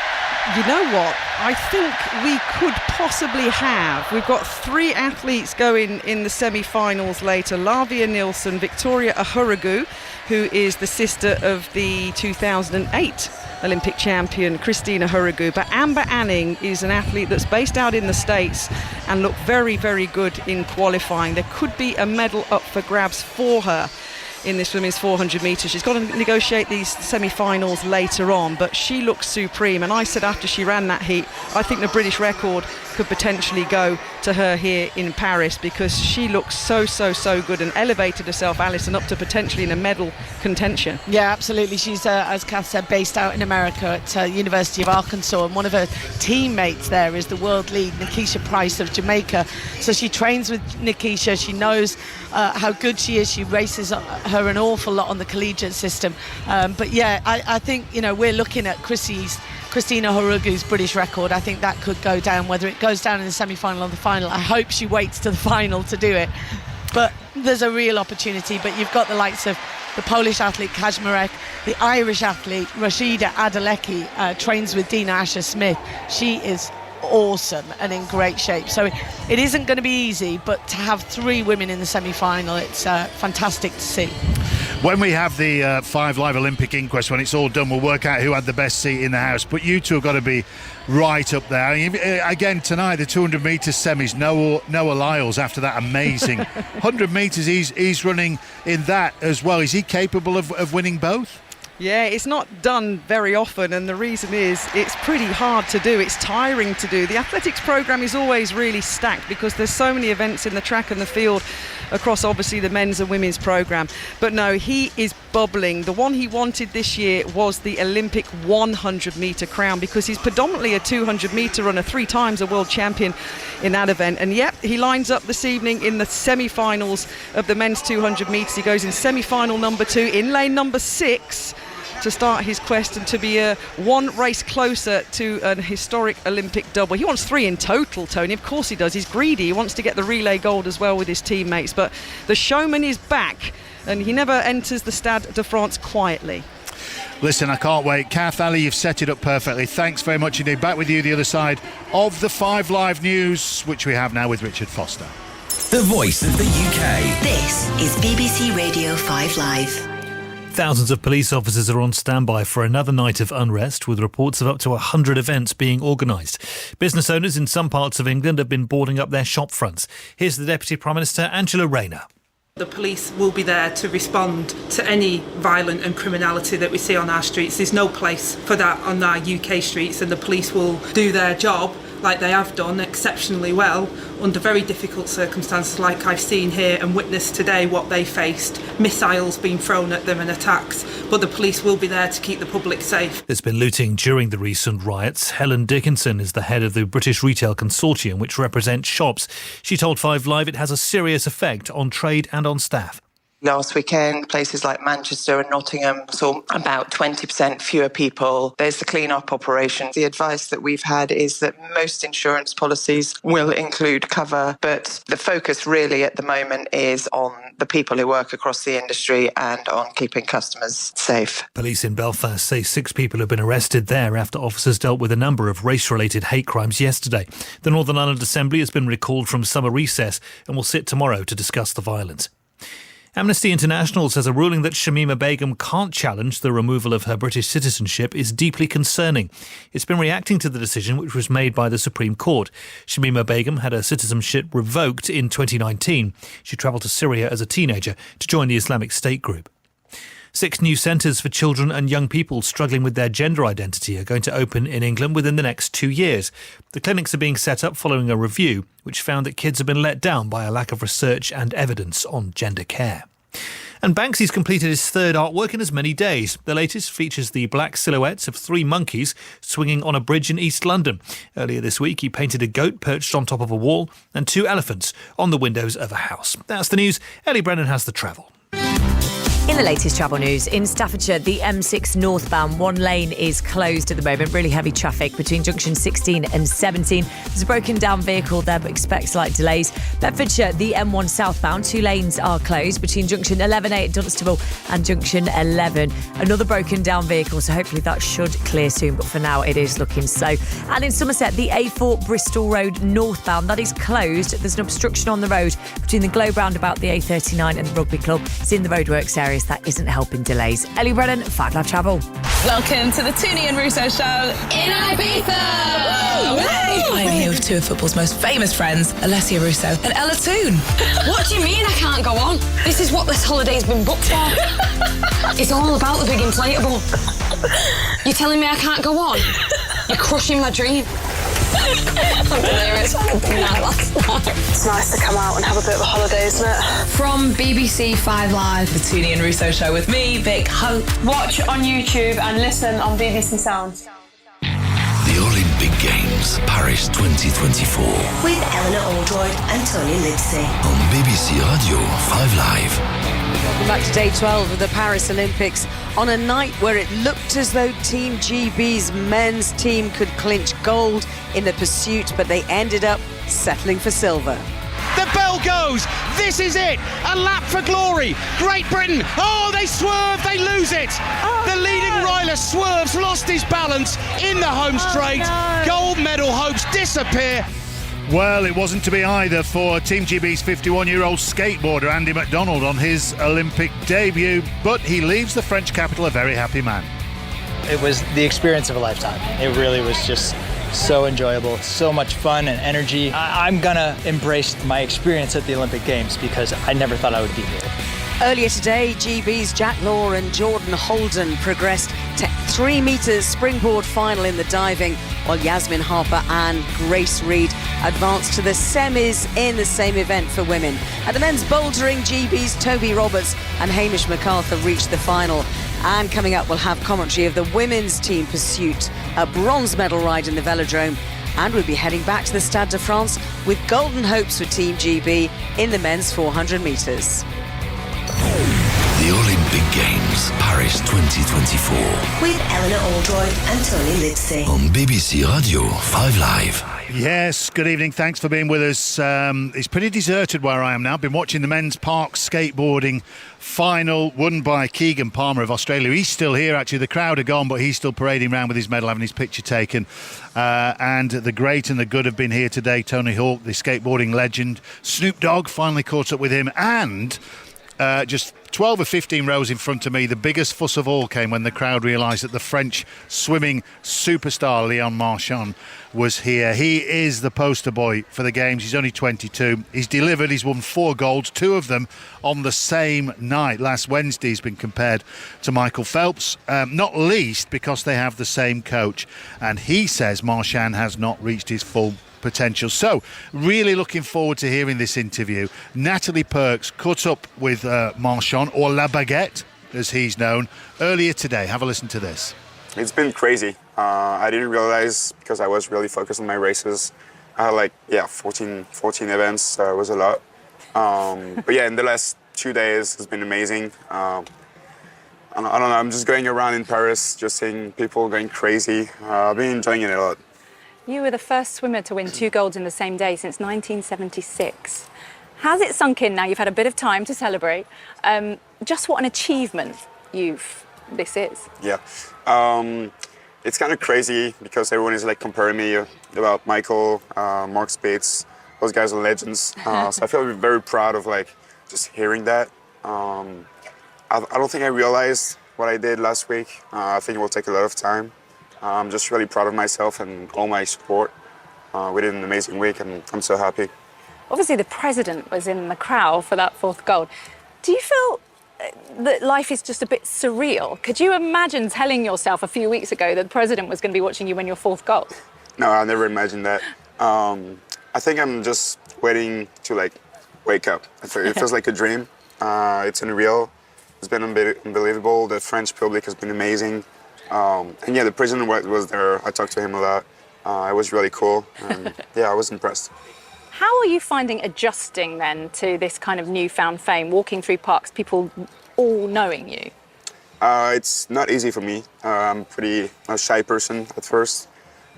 You know what? I think we could possibly have. We've got 3 athletes going in the semi-finals later. Lavia Nilsson, Victoria Ahuragu, who is the sister of the 2008 Olympic champion Christina Ahuragu. But Amber Anning is an athlete that's based out in the States and looked very, very good in qualifying. There could be a medal up for grabs for her in this women's 400 metres. She's got to negotiate these semi-finals later on, but she looks supreme. And I said after she ran that heat, I think the British record could potentially go to her here in Paris, because she looks so good and elevated herself, Alison, up to potentially in a medal contention.
Yeah, absolutely. She's, as Kath said, based out in America at University of Arkansas, and one of her teammates there is the world lead, Nikisha Price of Jamaica. So she trains with Nikisha. She knows how good she is. She races her an awful lot on the collegiate system. But yeah, I think, you know, we're looking at Christina Ahuragu's British record. I think that could go down, whether it goes down in the semi-final or the final. I hope she waits to the final to do it. But there's a real opportunity. But you've got the likes of the Polish athlete Kaczmarek, the Irish athlete Rashida Adeleke, trains with Dina Asher-Smith. She is awesome and in great shape. So it isn't going to be easy, but to have 3 women in the semi-final, it's fantastic to see.
When we have the 5 Live Olympic inquest, when it's all done, we'll work out who had the best seat in the house. But you two have got to be right up there. Again, tonight, the 200 metres semis, Noah Lyles, after that amazing 100 metres, he's running in that as well. Is he capable of winning both?
Yeah, it's not done very often, and the reason is it's pretty hard to do. It's tiring to do. The athletics programme is always really stacked because there's so many events in the track and the field across obviously the men's and women's programme. But no, he is bubbling. The one he wanted this year was the Olympic 100 metre crown, because he's predominantly a 200 metre runner, 3 times a world champion in that event. And yep, he lines up this evening in the semi-finals of the men's 200 metres. He goes in semi-final number 2 in lane number 6 to start his quest and to be 1 race closer to an historic Olympic double. He wants 3 in total, Tony. Of course he does. He's greedy. He wants to get the relay gold as well with his teammates. But the showman is back, and he never enters the Stade de France quietly.
Listen, I can't wait. Kath, Ali, you've set it up perfectly. Thanks very much indeed. Back with you the other side of the 5 Live News, which we have now with Richard Foster.
The voice of the UK.
This is BBC Radio 5 Live.
Thousands of police officers are on standby for another night of unrest, with reports of up to 100 events being organised. Business owners in some parts of England have been boarding up their shop fronts. Here's the Deputy Prime Minister, Angela Rayner.
The police will be there to respond to any violent and criminality that we see on our streets. There's no place for that on our UK streets, and the police will do their job like they have done exceptionally well under very difficult circumstances like I've seen here and witnessed today what they faced, missiles being thrown at them and attacks, but the police will be there to keep the public safe.
There's been looting during the recent riots. Helen Dickinson is the head of the British Retail Consortium, which represents shops. She told 5 Live it has a serious effect on trade and on staff.
Last weekend, places like Manchester and Nottingham saw about 20% fewer people. There's the clean-up operation. The advice that we've had is that most insurance policies will include cover, but the focus really at the moment is on the people who work across the industry and on keeping customers safe.
Police in Belfast say 6 people have been arrested there after officers dealt with a number of race-related hate crimes yesterday. The Northern Ireland Assembly has been recalled from summer recess and will sit tomorrow to discuss the violence. Amnesty International says a ruling that Shamima Begum can't challenge the removal of her British citizenship is deeply concerning. It's been reacting to the decision which was made by the Supreme Court. Shamima Begum had her citizenship revoked in 2019. She travelled to Syria as a teenager to join the Islamic State group. 6 new centres for children and young people struggling with their gender identity are going to open in England within the next 2 years. The clinics are being set up following a review which found that kids have been let down by a lack of research and evidence on gender care. And Banksy's completed his 3rd artwork in as many days. The latest features the black silhouettes of 3 monkeys swinging on a bridge in East London. Earlier this week, he painted a goat perched on top of a wall and 2 elephants on the windows of a house. That's the news. Ellie Brennan has the travel.
In the latest travel news, in Staffordshire, the M6 northbound, one lane is closed at the moment. Really heavy traffic between junction 16 and 17. There's a broken down vehicle there, but expect slight delays. Bedfordshire, the M1 southbound, 2 lanes are closed between junction 11A at Dunstable and junction 11. Another broken down vehicle, so hopefully that should clear soon, but for now it is looking slow. And in Somerset, the A4 Bristol Road northbound, that is closed. There's an obstruction on the road between the Globe roundabout, the A39 and the Rugby Club. It's in the roadworks areas. That isn't helping delays. Ellie Brennan, 5 Live Travel.
Welcome to the Tooney and Russo show in Ibiza. I'm here with 2 of football's most famous friends, Alessia Russo and Ella Toon.
What do you mean I can't go on? This is what this holiday's been booked for. It's all about the big inflatable. You're telling me I can't go on? You're crushing my dream. I'm delirious. I had a big night last night.
It's nice to come out and have a bit of a holiday, isn't it?
From BBC 5 Live, the Tooney and Russo show with me, Vic Hope.
Watch on YouTube and listen on BBC Sounds.
The Olympic Games, Paris 2024.
With Eleanor Oldroyd and Tony Livesey.
On BBC Radio 5 Live.
Welcome back to day 12 of the Paris Olympics on a night where it looked as though Team GB's men's team could clinch gold in the pursuit, but they ended up settling for silver.
The bell goes. This is it. A lap for glory. Great Britain. Oh, they swerve. They lose it. The leading rider swerves, lost his balance in the home straight. Gold medal hopes disappear.
Well, it wasn't to be either for Team GB's 51-year-old skateboarder Andy McDonald on his Olympic debut, but he leaves the French capital a very happy man.
It was the experience of a lifetime. It really was just so enjoyable, so much fun and energy. I'm gonna embrace my experience at the Olympic Games because I never thought I would be here.
Earlier today, GB's Jack Law and Jordan Holden progressed to 3 metres springboard final in the diving, while Yasmin Harper and Grace Reed advanced to the semis in the same event for women. At the men's bouldering, GB's Toby Roberts and Hamish MacArthur reached the final. And coming up, we'll have commentary of the women's team pursuit, a bronze medal ride in the velodrome, and we'll be heading back to the Stade de France with golden hopes for Team GB in the men's 400 metres.
The Olympic Games, Paris 2024.
With Eleanor Oldroyd and Tony Livesey.
On BBC Radio 5 Live.
Yes, good evening. Thanks for being with us. It's pretty deserted where I am now. Been watching the men's park skateboarding final won by Keegan Palmer of Australia. He's still here, actually. The crowd are gone, but he's still parading around with his medal, having his picture taken. And the great and the good have been here today. Tony Hawk, the skateboarding legend. Snoop Dogg, finally caught up with him. And just 12 or 15 rows in front of me. The biggest fuss of all came when the crowd realised that the French swimming superstar Leon Marchand was here. He is the poster boy for the Games. He's only 22. He's delivered. He's won 4 golds, 2 of them on the same night. Last Wednesday he's been compared to Michael Phelps, not least because they have the same coach. And he says Marchand has not reached his full potential. So, really looking forward to hearing this interview. Natalie Perks caught up with Marchand, or La Baguette, as he's known, earlier today. Have a listen to this.
It's been crazy. I didn't realize because I was really focused on my races. I had 14 events, so it was a lot. But yeah, in the last 2 days, it's been amazing. I don't know, I'm just going around in Paris, just seeing people going crazy. I've been enjoying it a lot.
You were the first swimmer to win 2 golds in the same day since 1976. Has it sunk in now? You've had a bit of time to celebrate. Just what an achievement this is.
Yeah. It's kind of crazy because everyone is comparing me about Michael, Mark Spitz. Those guys are legends. So I feel very proud of just hearing that. I don't think I realized what I did last week. I think it will take a lot of time. I'm just really proud of myself and all my support. We did an amazing week and I'm so happy.
Obviously, the president was in the crowd for that 4th gold. Do you feel that life is just a bit surreal? Could you imagine telling yourself a few weeks ago that the president was going to be watching you win your 4th gold?
No, I never imagined that. I think I'm just waiting to wake up. It feels like a dream. It's unreal. It's been unbelievable. The French public has been amazing. And yeah, the president was there. I talked to him a lot. It was really cool. And yeah, I was impressed.
How are you finding adjusting then to this kind of newfound fame, walking through parks, people all knowing you?
It's not easy for me. I'm a shy person at first.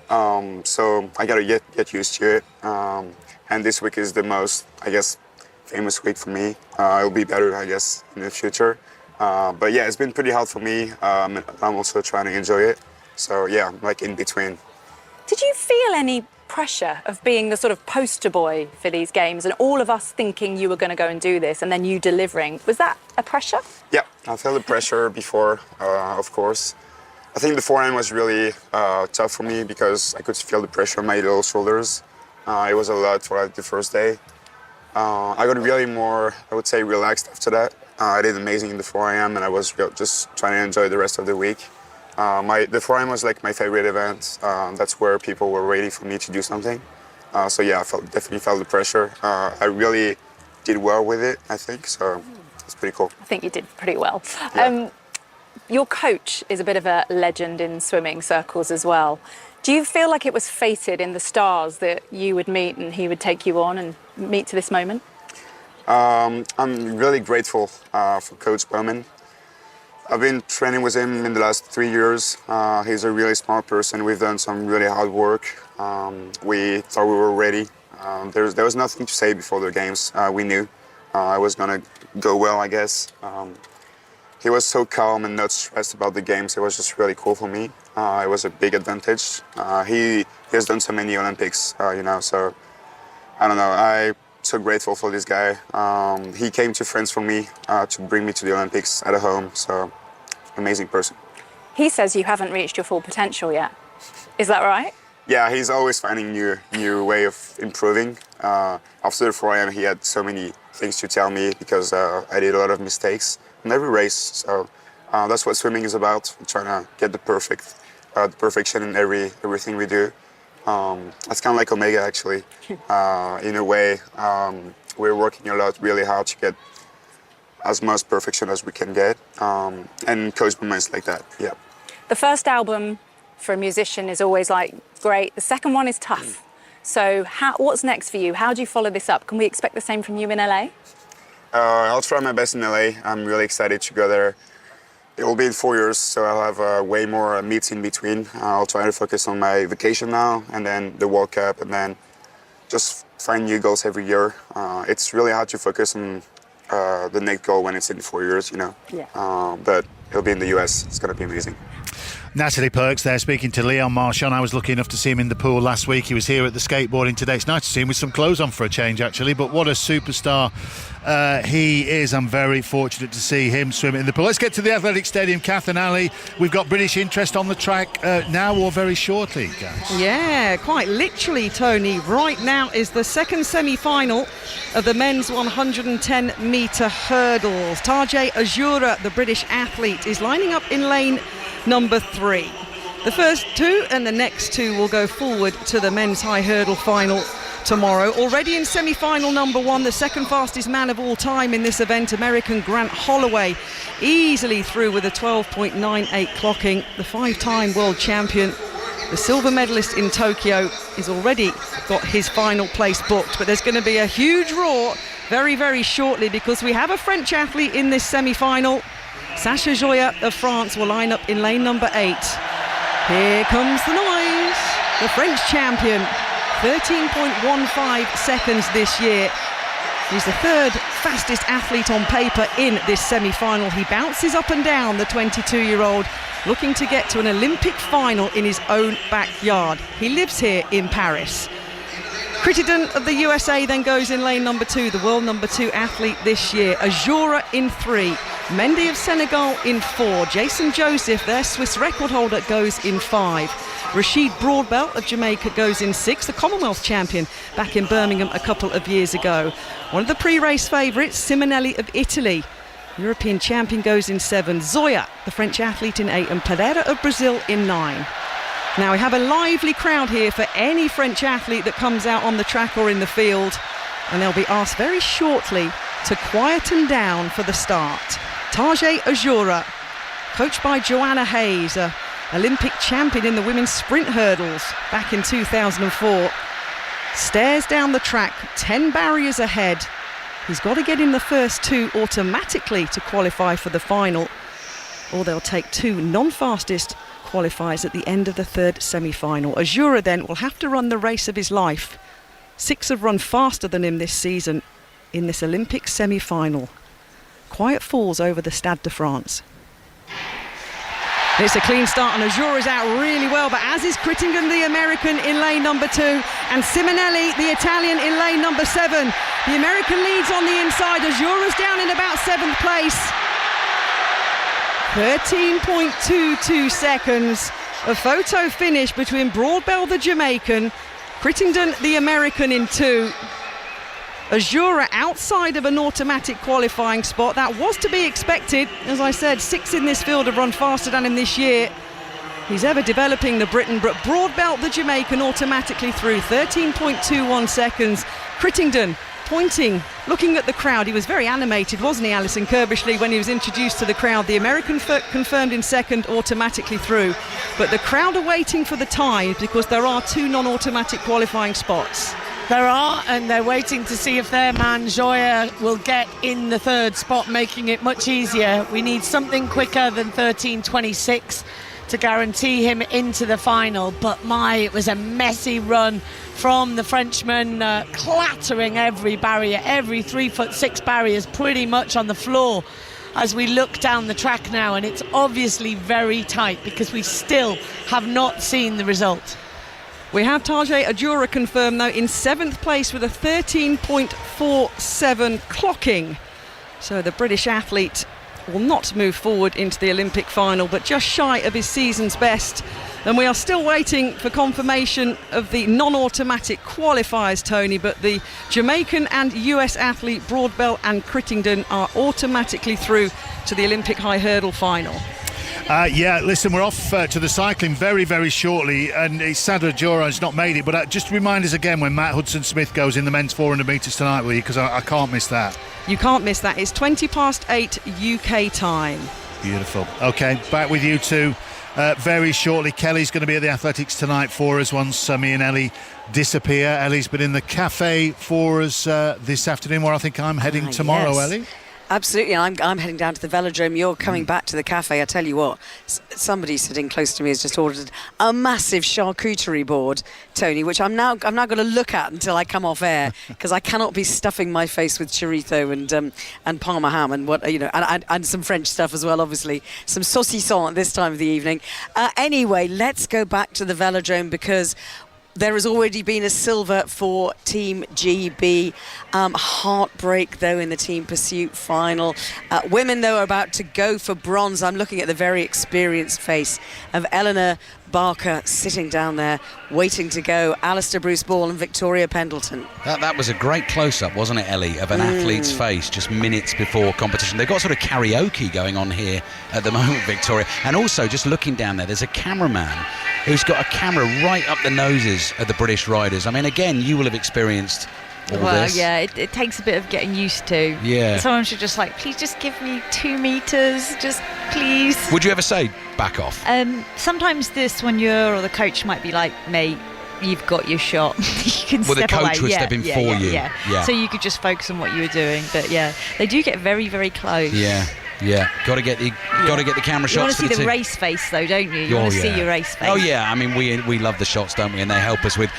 So I got to get used to it. And this week is the most, I guess, famous week for me. It'll be better, I guess, in the future. But yeah, it's been pretty hard for me. I'm also trying to enjoy it. So yeah, in between.
Did you feel any pressure of being the sort of poster boy for these games and all of us thinking you were going to go and do this and then you delivering? Was that a pressure?
Yeah, I felt the pressure before, of course. I think the forehand was really tough for me because I could feel the pressure on my little shoulders. It was a lot for the first day. I got really more, I would say, relaxed after that. I did amazing in the 4 a.m. and I was just trying to enjoy the rest of the week. The 4 a.m. was my favorite event. That's where people were waiting for me to do something. So yeah, I definitely felt the pressure. I really did well with it, I think, so it's pretty cool.
I think you did pretty well.
Yeah.
Your coach is a bit of a legend in swimming circles as well. Do you feel like it was fated in the stars that you would meet and he would take you on and meet to this moment?
I'm really grateful for Coach Bowman. I've been training with him in the last 3 years. He's a really smart person. We've done some really hard work. We thought we were ready. There was nothing to say before the games. We knew I was going to go well, I guess. He was so calm and not stressed about the games. It was just really cool for me. It was a big advantage. He has done so many Olympics, so I don't know. I'm so grateful for this guy. He came to France for me to bring me to the Olympics at home, so amazing person.
He says you haven't reached your full potential yet. Is that right?
Yeah, he's always finding new way of improving. After the 4 a.m., he had so many things to tell me because I did a lot of mistakes in every race. So that's what swimming is about. We're trying to get the perfection in everything we do. That's kind of like Omega, actually. In a way, we're working a lot, really hard to get as much perfection as we can get. And Coach Bowman is like that, yeah.
The first album for a musician is always great. The second one is tough. So what's next for you? How do you follow this up? Can we expect the same from you in LA?
I'll try my best in LA. I'm really excited to go there. It will be in 4 years, so I'll have way more meets in between. I'll try to focus on my vacation now, and then the World Cup, and then just find new goals every year. It's really hard to focus on the next goal when it's in 4 years,
Yeah.
But it'll be in the US. It's going to be amazing.
Natalie Perks there speaking to Leon Marchand. I was lucky enough to see him in the pool last week. He was here at the skateboarding today. It's nice to see him with some clothes on for a change, actually. But what a superstar he is. I'm very fortunate to see him swimming in the pool. Let's get to the Athletic Stadium, Kath and Ali. We've got British interest on the track now or very shortly, guys.
Yeah, quite literally, Tony. Right now is the second semi-final of the men's 110-metre hurdles. Tajay Ajura, the British athlete, is lining up in lane number 3. The first two and the next two will go forward to the men's high hurdle final tomorrow. Already in semi-final number 1, the second fastest man of all time in this event, American Grant Holloway, easily through with a 12.98 clocking. The 5-time world champion, the silver medalist in Tokyo, is already got his final place booked. But there's going to be a huge roar very, very shortly, because we have a French athlete in this semi-final. Sacha Joya of France will line up in lane number 8. Here comes the noise. The French champion, 13.15 seconds this year. He's the third fastest athlete on paper in this semi-final. He bounces up and down, the 22-year-old, looking to get to an Olympic final in his own backyard. He lives here in Paris. Crittenden of the USA then goes in lane number 2, the world number 2 athlete this year. Ajura in 3, Mendy of Senegal in 4, Jason Joseph, their Swiss record holder, goes in 5. Rashid Broadbelt of Jamaica goes in 6, the Commonwealth champion back in Birmingham a couple of years ago. One of the pre-race favourites, Simonelli of Italy, European champion, goes in 7. Zoya, the French athlete, in 8, and Pereira of Brazil in 9. Now we have a lively crowd here for any French athlete that comes out on the track or in the field, and they'll be asked very shortly to quieten down for the start. Tajay Ajura, coached by Joanna Hayes, a Olympic champion in the women's sprint hurdles back in 2004, stares down the track, 10 barriers ahead. He's got to get in the first 2 automatically to qualify for the final, or they'll take 2 non-fastest qualifiers at the end of the third semi-final. Ajura then will have to run the race of his life. 6 have run faster than him this season in this Olympic semi-final. Quiet falls over the Stade de France. It's a clean start, and Ajura's out really well, but as is Crittenden, the American, in lane number 2, and Simonelli, the Italian, in lane number 7. The American leads on the inside. Ajura's down in about 7th place. 13.22 seconds. A photo finish between Broadbell, the Jamaican, Crittenden, the American, in 2. Ajura outside of an automatic qualifying spot. That was to be expected. As I said, 6 in this field have run faster than him this year. He's ever developing, the Briton, but Broadbelt, the Jamaican, automatically through, 13.21 seconds. Crittenden pointing, looking at the crowd. He was very animated, wasn't he, Alison Kirbishley, when he was introduced to the crowd. The American confirmed in second, automatically through. But the crowd are waiting for the times, because there are 2 non-automatic qualifying spots.
There are, and they're waiting to see if their man Joya will get in the third spot, making it much easier. We need something quicker than 13.26 to guarantee him into the final. But it was a messy run from the Frenchman, clattering every barrier, every 3'6" barriers pretty much on the floor as we look down the track now, and it's obviously very tight because we still have not seen the result.
We have Tajay Ajura confirmed, though, in 7th place with a 13.47 clocking. So the British athlete will not move forward into the Olympic final, but just shy of his season's best. And we are still waiting for confirmation of the non-automatic qualifiers, Tony, but the Jamaican and US athlete Broadbell and Crittenden are automatically through to the Olympic high hurdle final.
Listen, we're off to the cycling very, very shortly, and it's sad Ajura has not made it, but just remind us again when Matt Hudson-Smith goes in the men's 400 metres tonight, will you? Because I can't miss that.
You can't miss that. It's 8:20 UK time.
Beautiful. OK, back with you two very shortly. Kelly's going to be at the Athletics tonight for us once me and Ellie disappear. Ellie's been in the cafe for us this afternoon, where I think I'm heading tomorrow,
yes.
Ellie.
Absolutely, and I'm heading down to the velodrome. You're coming back to the cafe. I tell you what, somebody sitting close to me has just ordered a massive charcuterie board, Tony, which I'm now going to look at until I come off air, because I cannot be stuffing my face with chorizo and Parma ham and and some French stuff as well. Obviously, some saucisson at this time of the evening. Anyway, let's go back to the velodrome, because there has already been a silver for Team GB. Heartbreak, though, in the team pursuit final. Women, though, are about to go for bronze. I'm looking at the very experienced face of Eleanor Barker sitting down there, waiting to go. Alistair Bruce Ball and Victoria Pendleton.
That was a great close-up, wasn't it, Ellie, of an athlete's face just minutes before competition. They've got sort of karaoke going on here at the moment, Victoria. And also, just looking down there, there's a cameraman who's got a camera right up the noses of the British riders. I mean, again, you will have experienced all this.
Yeah, it takes a bit of getting used to.
Yeah.
Someone should just please just give me 2 meters, just please.
Would you ever say, back off?
Sometimes the soigneur or the coach might be like, mate, you've got your shot. You can
well,
step
the coach
away.
was stepping for you.
Yeah. So you could just focus on what you were doing. But yeah, they do get very, very close.
Yeah, got to get the camera shots.
You want to
for
see
the
the race face, though, don't you? You want to see your race face.
Oh yeah, I mean we love the shots, don't we? And they help us with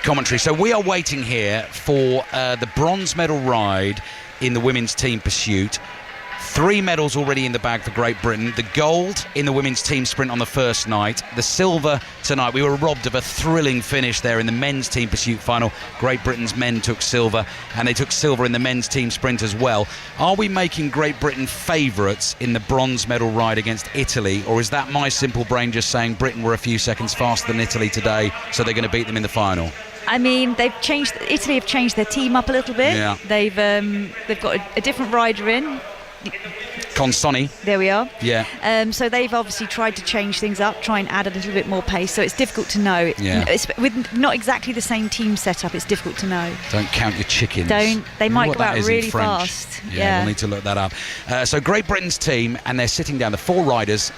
commentary. So we are waiting here for the bronze medal ride in the women's team pursuit. 3 medals already in the bag for Great Britain. The gold in the women's team sprint on the first night. The silver tonight. We were robbed of a thrilling finish there in the men's team pursuit final. Great Britain's men took silver, and they took silver in the men's team sprint as well. Are we making Great Britain favourites in the bronze medal ride against Italy, or is that my simple brain just saying Britain were a few seconds faster than Italy today, so they're going to beat them in the final?
I mean, Italy have changed their team up a little bit.
Yeah.
They've got a different rider in.
Consoni.
There we are.
Yeah.
So they've obviously tried to change things up, try and add a little bit more pace. So it's difficult to know. It's with not exactly the same team setup. It's difficult to know.
Don't count your chickens.
They might go out really fast.
Yeah, we'll need to look that up. So Great Britain's team, and they're sitting down. The 4 riders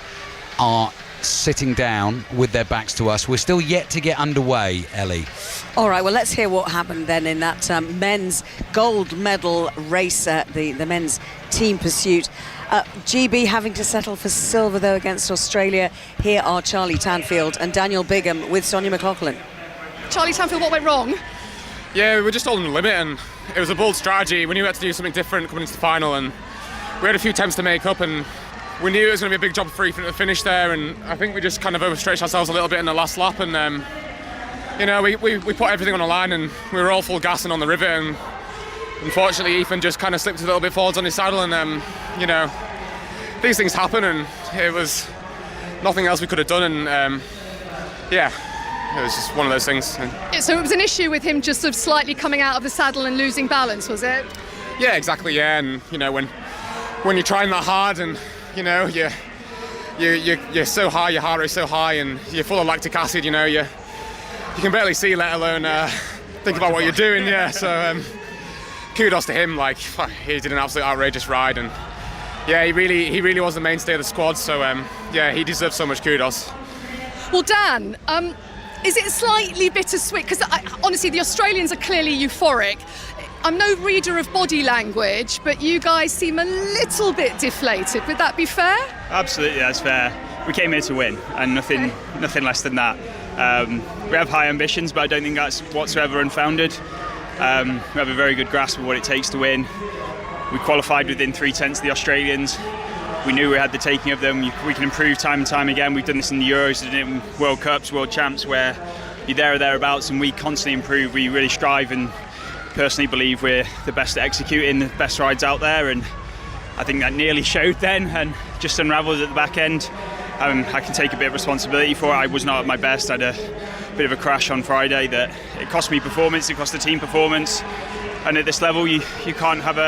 are sitting down with their backs to us. We're still yet to get underway, Ellie.
All right, well, let's hear what happened then in that men's gold medal race, the men's team pursuit. GB having to settle for silver, though, against Australia. Here are Charlie Tanfield and Daniel Bigham with Sonia McLaughlin.
Charlie Tanfield, what went wrong?
Yeah, we were just holding the limit, and it was a bold strategy. We knew we had to do something different coming into the final, and we had a few attempts to make up, and we knew it was going to be a big job for Ethan at the finish there, and I think we just kind of overstretched ourselves a little bit in the last lap, and we put everything on the line, and we were all full gassing on the rivet, and unfortunately Ethan just kind of slipped a little bit forwards on his saddle, and these things happen, and it was nothing else we could have done, and it was just one of those things.
So it was an issue with him just sort of slightly coming out of the saddle and losing balance, was it?
Yeah, exactly. Yeah, and when you're trying that hard, and you're so high, your heart rate's so high, and you're full of lactic acid. You can barely see, let alone think about what you're doing. Yeah, so kudos to him. He did an absolute outrageous ride, and he really was the mainstay of the squad. So he deserves so much kudos.
Well, Dan, is it slightly bittersweet? Because honestly, the Australians are clearly euphoric. I'm no reader of body language, but you guys seem a little bit deflated. Would that be fair?
Absolutely, that's fair. We came here to win, and nothing less than that. We have high ambitions, but I don't think that's whatsoever unfounded. We have a very good grasp of what it takes to win. We qualified within 3/10 of the Australians. We knew we had the taking of them. We can improve time and time again. We've done this in the Euros, done it in World Cups, World Champs, where you're there or thereabouts, and we constantly improve. We really strive, and personally believe we're the best at executing, the best rides out there, and I think that nearly showed then and just unravelled at the back end. I can take a bit of responsibility for it. I was not at my best. I had a bit of a crash on Friday that it cost me performance, it cost the team performance, and at this level you can't have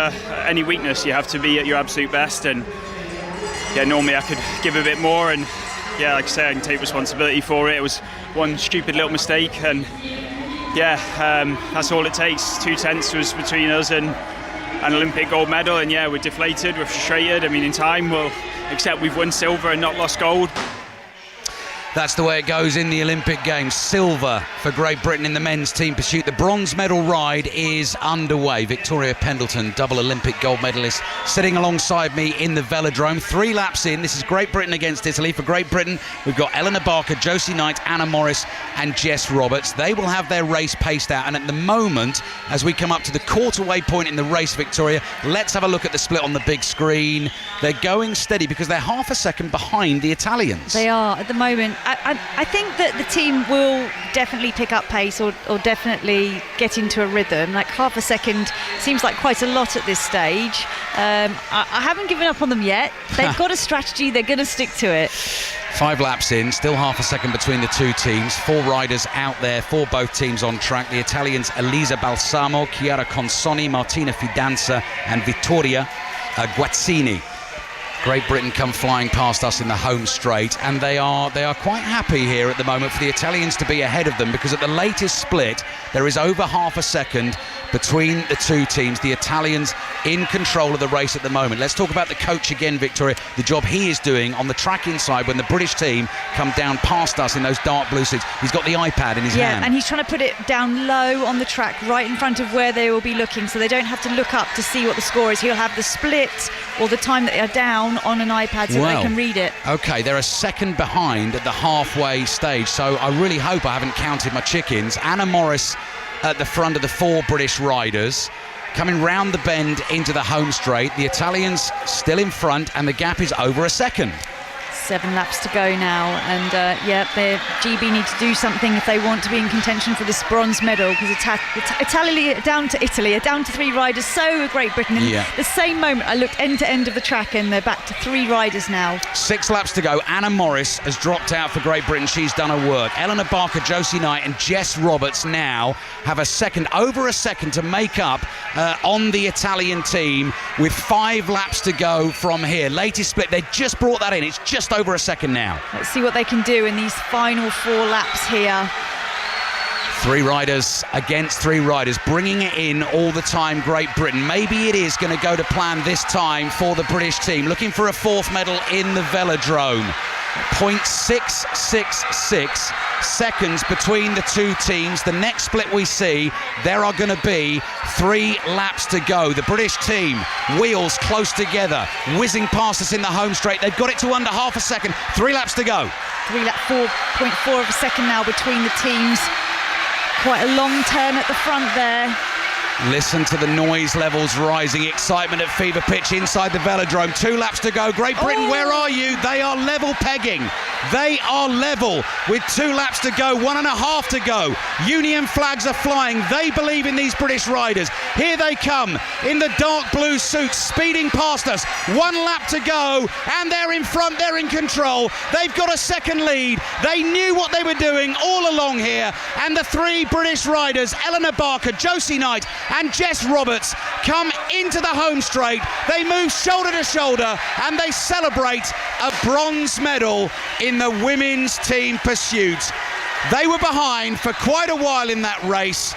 any weakness. You have to be at your absolute best, and normally I could give a bit more, and like I say, I can take responsibility for it. It was one stupid little mistake, and that's all it takes. 2/10 was between us and an Olympic gold medal, and we're deflated, we're frustrated. I mean, in time we'll accept we've won silver and not lost gold.
That's the way it goes in the Olympic Games. Silver for Great Britain in the men's team pursuit. The bronze medal ride is underway. Victoria Pendleton, double Olympic gold medalist, sitting alongside me in the velodrome. 3 laps in. This is Great Britain against Italy. For Great Britain, we've got Eleanor Barker, Josie Knight, Anna Morris and Jess Roberts. They will have their race paced out. And at the moment, as we come up to the quarterway point in the race, Victoria, let's have a look at the split on the big screen. They're going steady because they're half a second behind the Italians.
They are at the moment. I think that the team will definitely pick up pace or definitely get into a rhythm. Like half a second seems like quite a lot at this stage. I haven't given up on them yet. They've got a strategy. They're going to stick to it.
5 laps in, still half a second between the two teams. 4 riders out there for both teams on track. The Italians Elisa Balsamo, Chiara Consoni, Martina Fidanza and Vittoria Guazzini. Great Britain come flying past us in the home straight, and they are quite happy here at the moment for the Italians to be ahead of them, because at the latest split there is over half a second between the two teams. The Italians in control of the race at the moment. Let's talk about the coach again, Victoria, the job he is doing on the track inside when the British team come down past us in those dark blue suits. He's got the iPad in his hand.
Yeah, and he's trying to put it down low on the track, right in front of where they will be looking, so they don't have to look up to see what the score is. He'll have the split or the time that they are down on an iPad so they can read it.
Okay, they're a second behind at the halfway stage, so I really hope I haven't counted my chickens. Anna Morris at the front of the 4 British riders, coming round the bend into the home straight. The Italians still in front, and the gap is over a second.
7 laps to go now, and the GB need to do something if they want to be in contention for this bronze medal, because Italy are down to 3 riders, so are Great Britain. In the same moment I looked end to end of the track and they're back to 3 riders now.
6 laps to go. Anna Morris has dropped out for Great Britain. She's done her work. Eleanor Barker, Josie Knight and Jess Roberts now have over a second to make up on the Italian team with 5 laps to go from here. Latest split, they just brought that in. It's just over a second now.
Let's see what they can do in these final 4 laps here.
3 riders against 3 riders, bringing it in all the time, Great Britain. Maybe it is going to go to plan this time for the British team, looking for a 4th medal in the velodrome. 0.666 seconds between the two teams. The next split we see, there are going to be 3 laps to go. The British team, wheels close together, whizzing past us in the home straight. They've got it to under half a second. 3 laps to go.
4.4 of a second now between the teams. Quite a long turn at the front there.
Listen to the noise levels rising. Excitement at fever pitch inside the velodrome. 2 laps to go. Great Britain, where are you? They are level pegging. They are level with 2 laps to go, 1.5 to go. Union flags are flying. They believe in these British riders. Here they come in the dark blue suits, speeding past us. 1 lap to go, and they're in front. They're in control. They've got a second lead. They knew what they were doing all along here. And the 3 British riders, Eleanor Barker, Josie Knight and Jess Roberts, come into the home straight. They move shoulder to shoulder and they celebrate a bronze medal in the women's team pursuit. They were behind for quite a while in that race.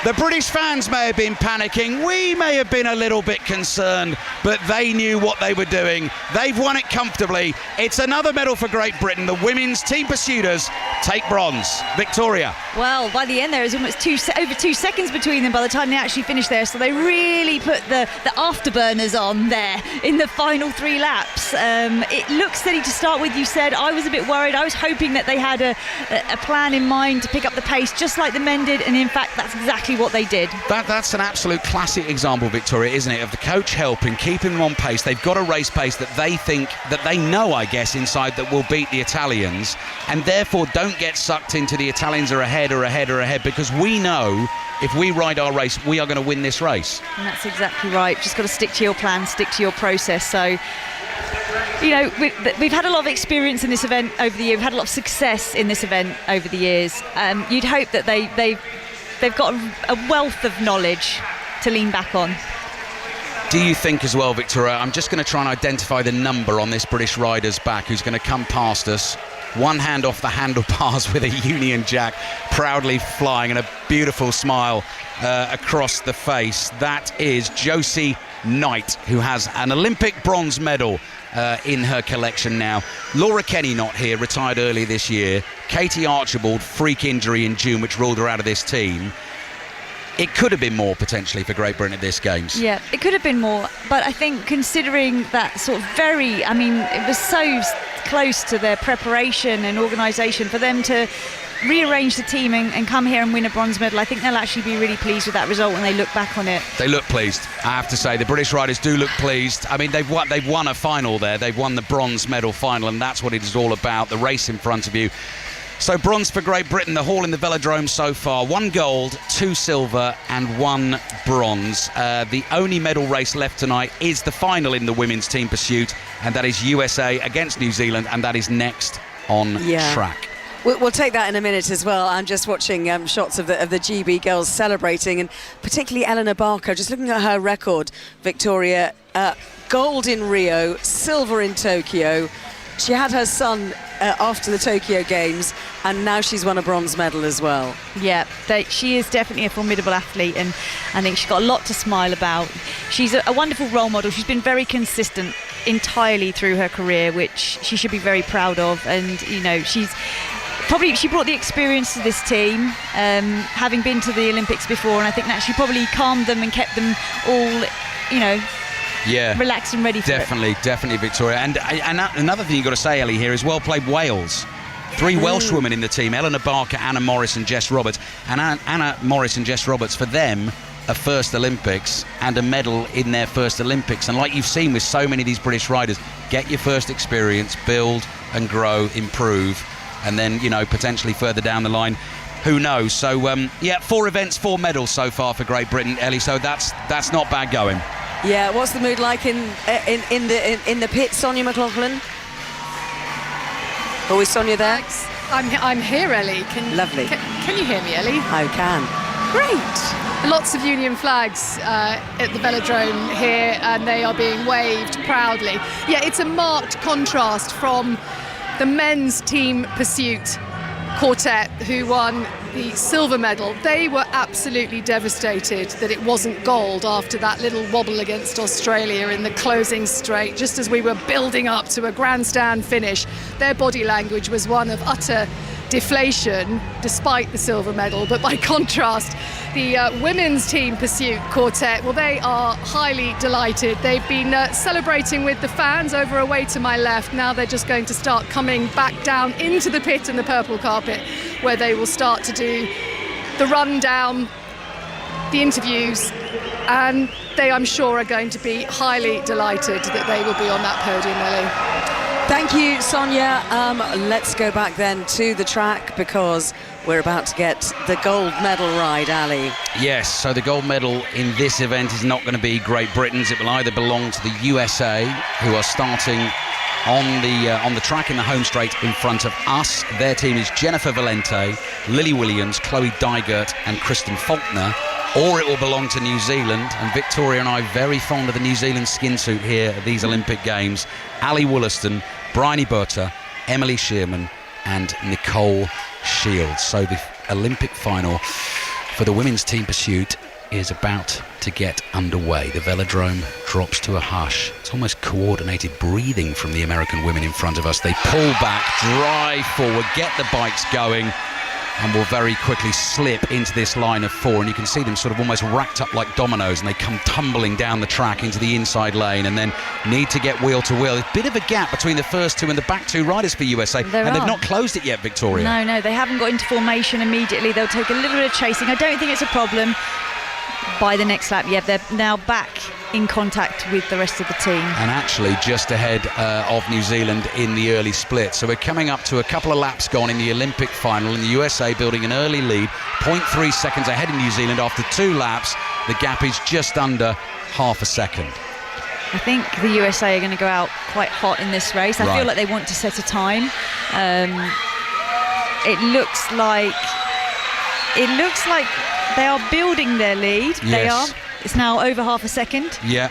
The British fans may have been panicking. We may have been a little bit concerned, but they knew what they were doing. They've won it comfortably. It's another medal for Great Britain. The women's team pursuiters take bronze. Victoria.
Well, by the end there is almost over 2 seconds between them by the time they actually finish there, so they really put the afterburners on there in the final 3 laps. It looked steady to start with, you said. I was a bit worried. I was hoping that they had a plan in mind to pick up the pace just like the men did, and in fact that's exactly what they did.
That's an absolute classic example, Victoria, isn't it, of the coach helping, keeping them on pace. They've got a race pace that they think, that they know, I guess, inside that will beat the Italians, and therefore don't get sucked into the Italians are ahead, because we know if we ride our race, we are going to win this race.
And that's exactly right. Just got to stick to your plan, stick to your process. So, you know, we've had a lot of experience in this event over the year. We've had a lot of success in this event over the years. You'd hope that they've got a wealth of knowledge to lean back on.
Do you think as well, Victoria, I'm just going to try and identify the number on this British rider's back who's going to come past us. One hand off the handlebars with a Union Jack proudly flying and a beautiful smile across the face. That is Josie Knight, who has an Olympic bronze medal in her collection now. Laura Kenny not here, retired early this year. Katie Archibald, freak injury in June, which ruled her out of this team. It could have been more potentially for Great Britain at this Games.
Yeah, it could have been more, but I think considering that sort of it was so close to their preparation and organisation, for them to rearrange the team and come here and win a bronze medal, I think they'll actually be really pleased with that result when they look back on it.
They look pleased, I have to say. The British riders do look pleased. I mean, they've won a final there. They've won the bronze medal final, and that's what it is all about, the race in front of you. So bronze for Great Britain, the haul in the velodrome so far. 1 gold, 2 silver and 1 bronze. The only medal race left tonight is the final in the women's team pursuit, and that is USA against New Zealand, and that is next on track.
We'll take that in a minute as well. I'm just watching shots of the GB girls celebrating, and particularly Eleanor Barker. Just looking at her record, Victoria, gold in Rio, silver in Tokyo. She had her son after the Tokyo Games, and now she's won a bronze medal as well.
Yeah, she is definitely a formidable athlete, and I think she's got a lot to smile about. She's a wonderful role model. She's been very consistent entirely through her career, which she should be very proud of. And she brought the experience to this team, having been to the Olympics before, and I think that she probably calmed them and kept them all, relaxed and ready for it.
Definitely, Victoria. And another thing you've got to say, Ellie, here is well played Wales. 3 Welsh women in the team, Eleanor Barker, Anna Morris and Jess Roberts. And Anna Morris and Jess Roberts, for them, a first Olympics and a medal in their first Olympics. And like you've seen with so many of these British riders, get your first experience, build and grow, improve, and then, potentially further down the line, who knows? So, 4 events, 4 medals so far for Great Britain, Ellie, so that's not bad going.
Yeah, what's the mood like in the pit, Sonia McLaughlin? Always Sonia there?
I'm here, Ellie.
Lovely.
Can you hear me, Ellie?
I can.
Great. Lots of Union flags at the velodrome here, and they are being waved proudly. Yeah, it's a marked contrast from the men's team pursuit quartet, who won the silver medal. They were absolutely devastated that it wasn't gold after that little wobble against Australia in the closing straight, just as we were building up to a grandstand finish. Their body language was one of utter deflation despite the silver medal. But by contrast, the women's team pursuit quartet, well, they are highly delighted. They've been celebrating with the fans over away to my left. Now they're just going to start coming back down into the pit and the purple carpet, where they will start to do the rundown, the interviews, and they, I'm sure, are going to be highly delighted that they will be on that podium, Ellie.
Thank you, Sonia. Let's go back then to the track, because we're about to get the gold medal ride, Ali.
Yes, so the gold medal in this event is not going to be Great Britain's. It will either belong to the USA, who are starting on the track in the home straight in front of us. Their team is Jennifer Valente, Lily Williams, Chloe Dygert and Kristen Faulkner. Or it will belong to New Zealand, and Victoria and I are very fond of the New Zealand skin suit here at these Olympic Games. Ali Wollaston, Bryony Butter, Emily Shearman and Nicole Shields. So the Olympic final for the women's team pursuit is about to get underway. The velodrome drops to a hush. It's almost coordinated breathing from the American women in front of us. They pull back, drive forward, get the bikes going, and will very quickly slip into this line of 4, and you can see them sort of almost racked up like dominoes, and they come tumbling down the track into the inside lane and then need to get wheel to wheel. There's a bit of a gap between the first 2 and the back 2 riders for USA, and they've not closed it yet, Victoria.
No, they haven't got into formation immediately. They'll take a little bit of chasing. I don't think it's a problem. By the next lap, they're now back in contact with the rest of the team. And
actually just ahead of New Zealand in the early split. So we're coming up to a couple of laps gone in the Olympic final, and the USA building an early lead, 0.3 seconds ahead of New Zealand after 2 laps. The gap is just under half a second.
I think the USA are going to go out quite hot in this race. I feel like they want to set a time. It looks like they are building their lead.
Yes.
They are. It's now over half a second.
Yeah.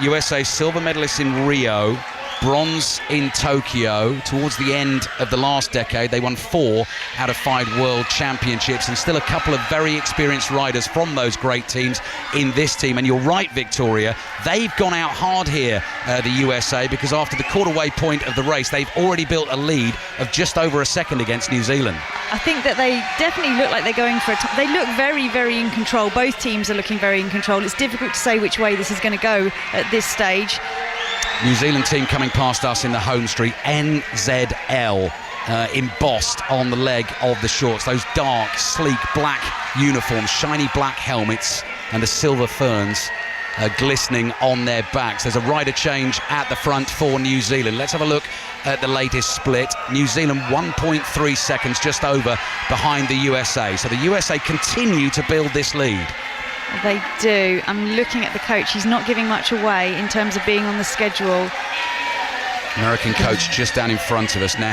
USA silver medalists in Rio, bronze in Tokyo. Towards the end of the last decade, they won 4 out of 5 world championships, and still a couple of very experienced riders from those great teams in this team. And you're right, Victoria, they've gone out hard here, the USA, because after the quarter-way point of the race, they've already built a lead of just over a second against New Zealand.
I think that they definitely look like they're going for they look very, very in control. Both teams are looking very in control. It's difficult to say which way this is going to go at this stage.
New Zealand team coming past us in the home street, NZL. Embossed on the leg of the shorts, those dark, sleek black uniforms, shiny black helmets, and the silver ferns glistening on their backs. There's a rider change at the front for New Zealand. Let's have a look at the latest split. New Zealand 1.3 seconds just over behind the USA. So the USA continue to build this lead.
They do. I'm looking at the coach. He's not giving much away in terms of being on the schedule.
American coach just down in front of us. Now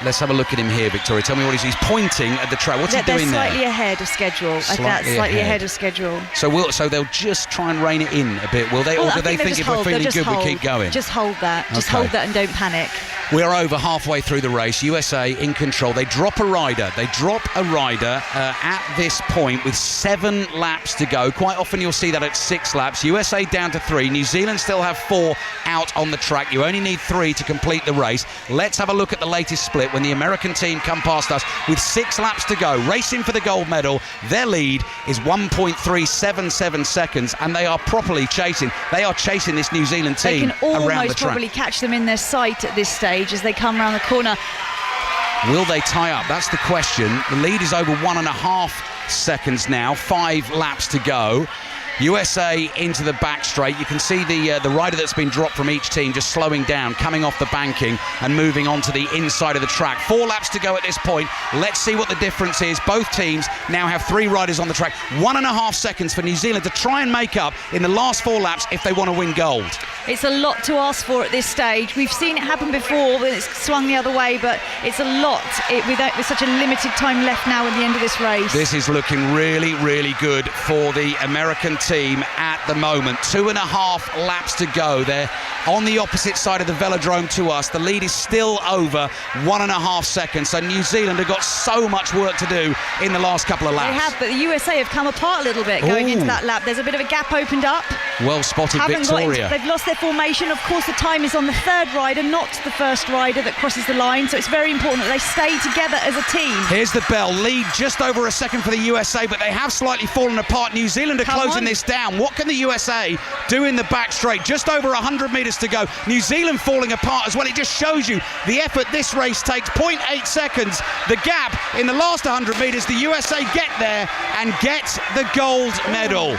let's have a look at him here, Victoria. Tell me what he's pointing at the track. What's he doing there?
They're slightly ahead of schedule. Slightly ahead of schedule.
So they'll just try and rein it in a bit, will they? Or do they think if we're feeling good, we keep going?
Just hold that. Just hold that and don't panic.
We're over halfway through the race. USA in control. They drop a rider. At this point with 7 laps to go. Quite often you'll see that at 6 laps. USA down to 3. New Zealand still have 4 out on the track. You only need 3 to complete the race. Let's have a look at the latest split when the American team come past us with 6 laps to go, racing for the gold medal. Their lead is 1.377 seconds, and they are properly chasing. They are chasing this New Zealand team
they can
around the
almost
track.
Probably catch them in their sight at this stage as they come around the corner.
Will they tie up? That's the question. The lead is over 1.5 seconds now. 5 laps to go. USA into the back straight. You can see the rider that's been dropped from each team just slowing down, coming off the banking and moving on to the inside of the track. 4 laps to go at this point. Let's see what the difference is. Both teams now have 3 riders on the track. 1.5 seconds for New Zealand to try and make up in the last 4 laps if they want to win gold.
It's a lot to ask for at this stage. We've seen it happen before when it's swung the other way, but it's a lot with such a limited time left now at the end of this race.
This is looking really, really good for the American team at the moment. 2.5 laps to go. They're on the opposite side of the velodrome to us. The lead is still over 1.5 seconds. So New Zealand have got so much work to do in the last couple of laps.
They have, but the USA have come apart a little bit going into that lap. There's a bit of a gap opened up.
Well spotted, Victoria.
They've lost their formation. Of course, the time is on the 3rd rider, not the 1st rider that crosses the line. So it's very important that they stay together as a team.
Here's the bell. Lead just over a second for the USA, but they have slightly fallen apart. New Zealand are closing this down. What can the USA do in the back straight? Just over 100 metres to go. New Zealand falling apart as well. It just shows you the effort this race takes. 0.8 seconds. The gap in the last 100 metres. The USA get there and get the gold medal.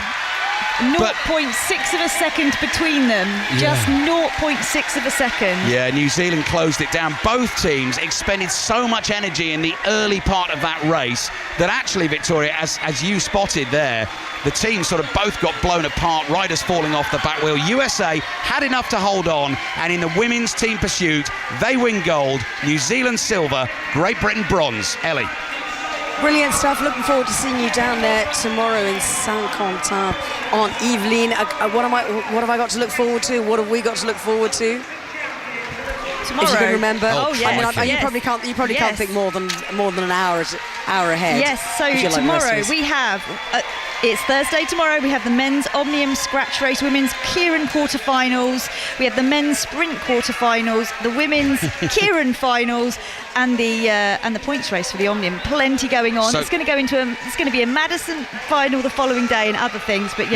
0.6 of a second between them. Just 0.6 of a second.
Yeah, New Zealand closed it down. Both teams expended so much energy in the early part of that race that actually, Victoria, as you spotted there, the teams sort of both got blown apart, riders falling off the back wheel. USA had enough to hold on, and in the women's team pursuit, they win gold. New Zealand silver, Great Britain bronze. Ellie.
Brilliant stuff. Looking forward to seeing you down there tomorrow in Saint-Quentin on Yvelines. What have I got to look forward to? What have we got to look forward to?
Tomorrow.
If you can remember.
Oh, yes.
I mean, you probably can't think more than an hour ahead.
Yes. So tomorrow we have. It's Thursday tomorrow. We have the men's Omnium Scratch Race, women's keirin quarterfinals. We have the men's sprint quarterfinals, the women's keirin finals, and the points race for the Omnium. Plenty going on. So it's going to be a Madison final the following day and other things. But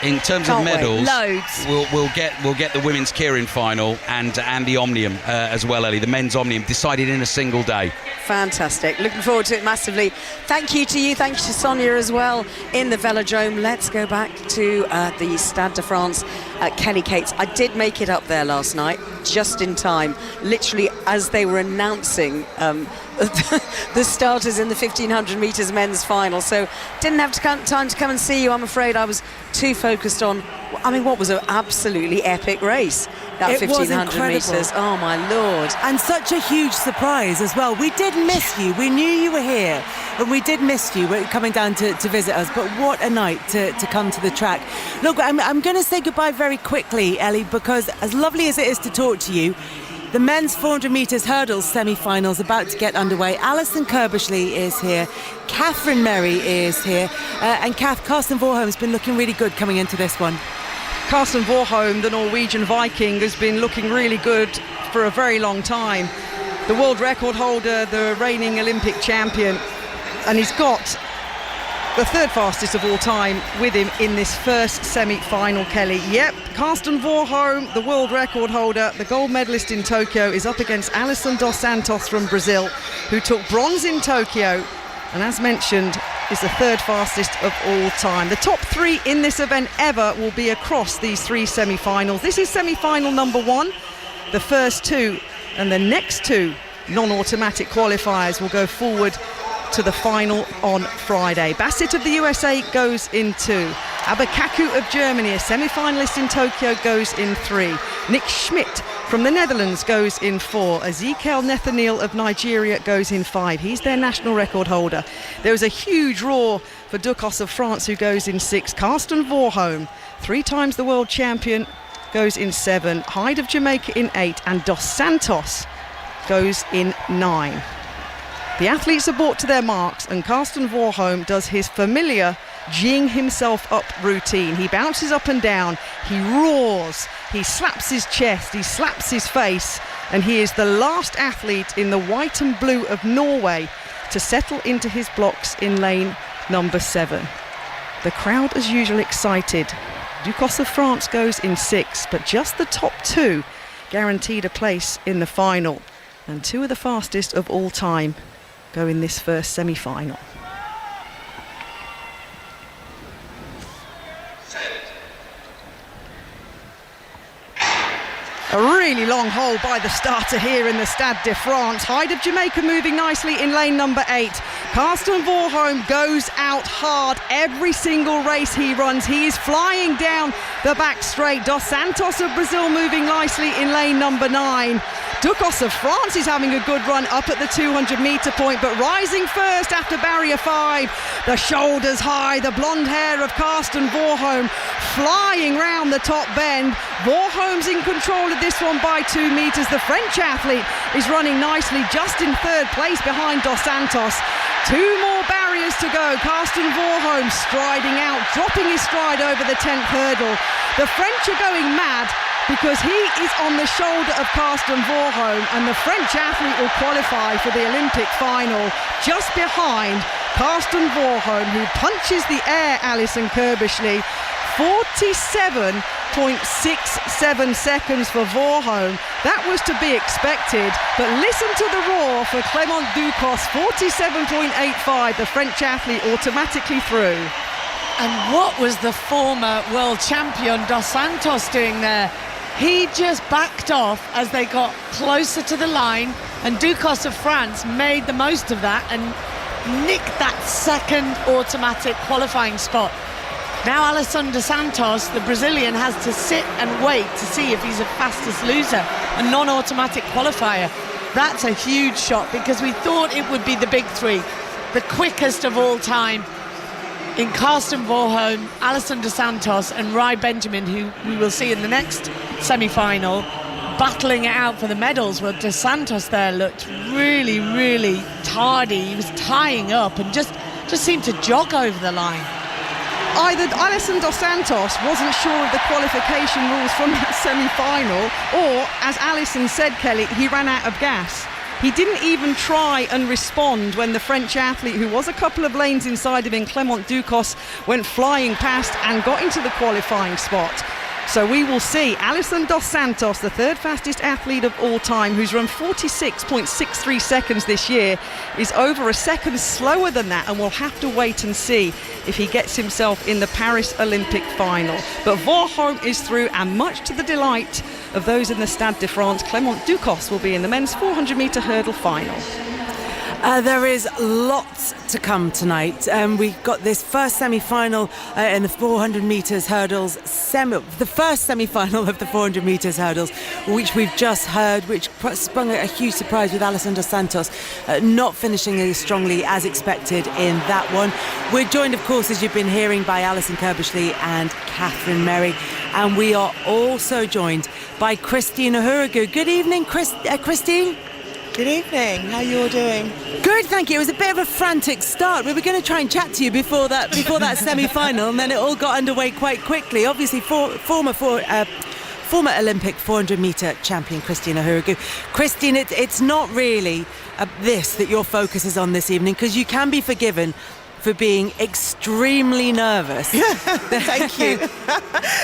in terms of medals,
loads.
We'll get the women's keirin final and the Omnium as well, Ellie. The men's Omnium decided in a single day.
Fantastic. Looking forward to it massively. Thank you to you. Thank you to Sonia as well in the velodrome. Let's go back to the Stade de France at Kelly Cates. I did make it up there last night, just in time, literally as they were announcing the starters in the 1500 metres men's final. So didn't have time to come and see you. I'm afraid I was too focused on, what was an absolutely epic race. That 1500 metres. Oh my lord.
And such a huge surprise as well. We did miss you. We knew you were here. And we did miss you coming down to visit us, but what a night to come to the track. Look, I'm going to say goodbye very quickly, Ellie, because as lovely as it is to talk to you, the men's 400 metres hurdles semi-finals about to get underway. Alison Kirbishley is here, Catherine Merry is here, and Karsten Warholm's been looking really good coming into this one.
Karsten Warholm, the Norwegian Viking, has been looking really good for a very long time. The world record holder, the reigning Olympic champion, and he's got the third fastest of all time with him in this first semi-final, Kelly. Yep, Karsten Warholm, the world record holder, the gold medalist in Tokyo, is up against Alison dos Santos from Brazil, who took bronze in Tokyo, and as mentioned, is the third fastest of all time. The top three in this event ever will be across these three semi-finals. This is semi-final number one. The first two and the next two non-automatic qualifiers will go forward to the final on Friday. Bassett of the USA goes in 2. Abakaku of Germany, a semi-finalist in Tokyo, goes in 3. Nick Schmidt from the Netherlands goes in 4. Ezekiel Nathaniel of Nigeria goes in 5. He's their national record holder. There was a huge roar for Ducos of France, who goes in 6. Karsten Warholm, 3 times the world champion, goes in 7. Hyde of Jamaica in 8. And Dos Santos goes in 9. The athletes are brought to their marks, and Karsten Warholm does his familiar geeing himself up routine. He bounces up and down, he roars, he slaps his chest, he slaps his face, and he is the last athlete in the white and blue of Norway to settle into his blocks in lane number 7. The crowd, as usual, excited. Ducos of France goes in 6, but just the top 2 guaranteed a place in the final, and 2 of the fastest of all time go in this first semi-final. A really long hole by the starter here in the Stade de France. Hyde of Jamaica moving nicely in lane number 8. Karsten Warholm goes out hard every single race he runs. He is flying down the back straight. Dos Santos of Brazil moving nicely in lane number 9. Ducos of France is having a good run up at the 200-metre point, but rising first after barrier 5. The shoulders high, the blonde hair of Karsten Warholm flying round the top bend. Warholm's in control of this one by 2 metres. The French athlete is running nicely, just in 3rd place behind Dos Santos. 2 more barriers to go. Karsten Warholm striding out, dropping his stride over the 10th hurdle. The French are going mad because he is on the shoulder of Karsten Warholm, and the French athlete will qualify for the Olympic final just behind Karsten Warholm, who punches the air. Alison Kirbishley, 47.67 seconds for Warholm. That was to be expected, but listen to the roar for Clément Ducos, 47.85. The French athlete automatically through.
And what was the former world champion Dos Santos doing there? He just backed off as they got closer to the line, and Ducos of France made the most of that and nicked that second automatic qualifying spot. Now Alison dos Santos, the Brazilian, has to sit and wait to see if he's a fastest loser, a non-automatic qualifier. That's a huge shot, because we thought it would be the big 3, the quickest of all time in Karsten Warholm, Alison dos Santos and Rai Benjamin, who we will see in the next semi-final, battling it out for the medals. Well, dos Santos there looked really, really tardy. He was tying up and just seemed to jog over the line.
Either Alison dos Santos wasn't sure of the qualification rules from that semi-final, or, as Alison said, Kelly, he ran out of gas. He didn't even try and respond when the French athlete, who was a couple of lanes inside of him, Clément Ducos, went flying past and got into the qualifying spot. So we will see Alison dos Santos, the 3rd fastest athlete of all time, who's run 46.63 seconds this year, is over a second slower than that, and we'll have to wait and see if he gets himself in the Paris Olympic final. But Warholm is through, and much to the delight of those in the Stade de France, Clément Ducos will be in the men's 400-metre hurdle final.
There is lots to come tonight. We've got this first semi-final in the 400 metres hurdles, the first semi-final of the 400 metres hurdles, which we've just heard, which sprung a huge surprise with Alison dos Santos not finishing as strongly as expected in that one. We're joined, of course, as you've been hearing, by Alison Kirbishley and Catherine Merry, and we are also joined by Christine Uhuragu. Good evening, Christine.
Good evening. How are you all doing?
Good, thank you. It was a bit of a frantic start. We were going to try and chat to you before that semi-final, and then it all got underway quite quickly. Obviously, former Olympic 400-metre champion Christine Uhuragu. Christine, it's not really this that your focus is on this evening, because you can be forgiven for being extremely nervous.
Thank you.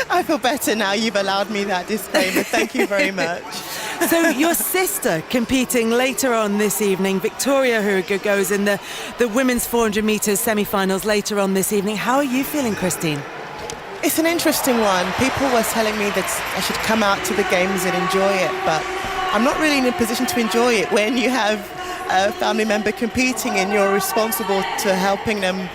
I feel better now you've allowed me that disclaimer. Thank you very much.
So your sister competing later on this evening, Victoria Uhuragu, goes in the women's 400 metres semi-finals later on this evening. How are you feeling, Christine?
It's an interesting one. People were telling me that I should come out to the games and enjoy it, but I'm not really in a position to enjoy it when you have a family member competing and you're responsible to helping them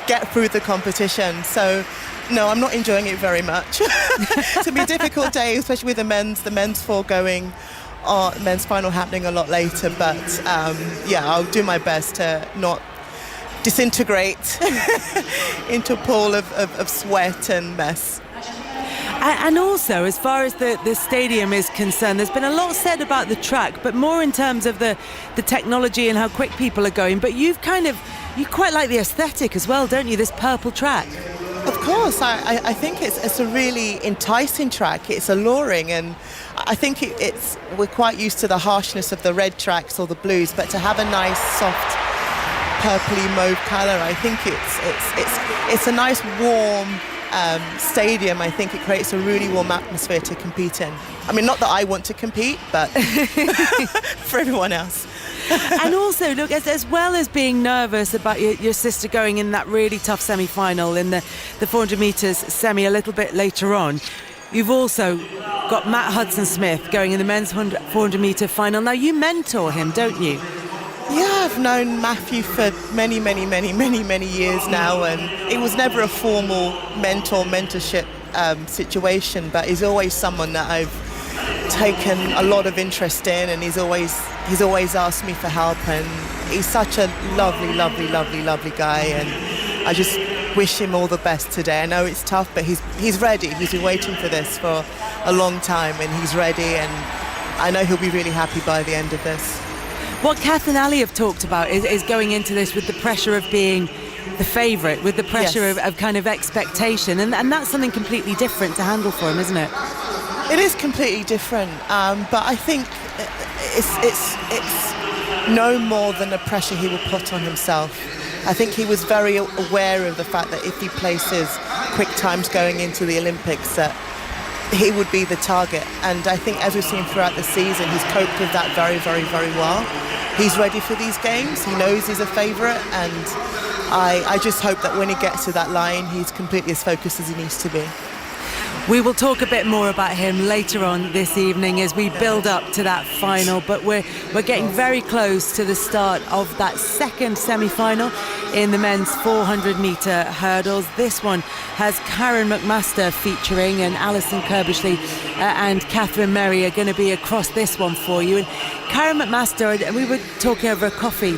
get through the competition. So no, I'm not enjoying it very much. It's going to be a difficult day, especially with the men's foregoing, men's final happening a lot later. But yeah, I'll do my best to not disintegrate into a pool of sweat and mess.
And also, as far as the stadium is concerned, there's been a lot said about the track, but more in terms of the technology and how quick people are going. But you quite like the aesthetic as well, don't you, this purple track?
Of course, I think it's a really enticing track. It's alluring, and I think we're quite used to the harshness of the red tracks or the blues, but to have a nice, soft, purpley mauve colour, I think it's a nice, warm stadium. I think it creates a really warm atmosphere to compete in. I mean, not that I want to compete, but for everyone else.
And also, look, as well as being nervous about your sister going in that really tough semi-final in the 400 metres semi a little bit later on, you've also got Matt Hudson-Smith going in the men's 400 metre final. Now, you mentor him, don't you?
Yeah, I've known Matthew for many years now, and it was never a formal mentorship situation, but he's always someone that I've taken a lot of interest in, and he's always asked me for help, and he's such a lovely guy, and I just wish him all the best today. I know it's tough, but he's ready. He's been waiting for this for a long time, and he's ready, and I know he'll be really happy by the end of this.
What Kath and Ali have talked about is going into this with the pressure of being the favourite, with the pressure of kind of expectation, and that's something completely different to handle for him, isn't it?
It is completely different, but I think it's no more than a pressure he will put on himself. I think he was very aware of the fact that if he places quick times going into the Olympics, that he would be the target. And I think, as we've seen throughout the season, he's coped with that very well. He's ready for these games. He knows he's a favourite, and I just hope that when he gets to that line, he's completely as focused as he needs to be.
We will talk a bit more about him later on this evening as we build up to that final, but we're getting very close to the start of that second semi-final in the men's 400 metre hurdles. This one has Keirin McMaster featuring, and Alison Kirbishley and Catherine Merry are going to be across this one for you. And Keirin McMaster, and we were talking over a coffee,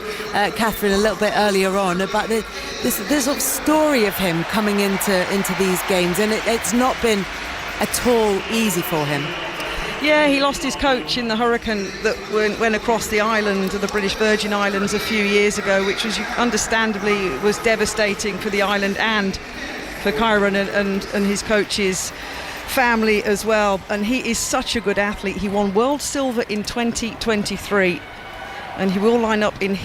Catherine, a little bit earlier on about this sort of story of him coming into these games, and it's not been at all easy for him.
Yeah, he lost his coach in the hurricane that went across the island, the British Virgin Islands, a few years ago, which was understandably was devastating for the island and for Keirin and his coach's family as well. And he is such a good athlete. He won world silver in 2023, and he will line up in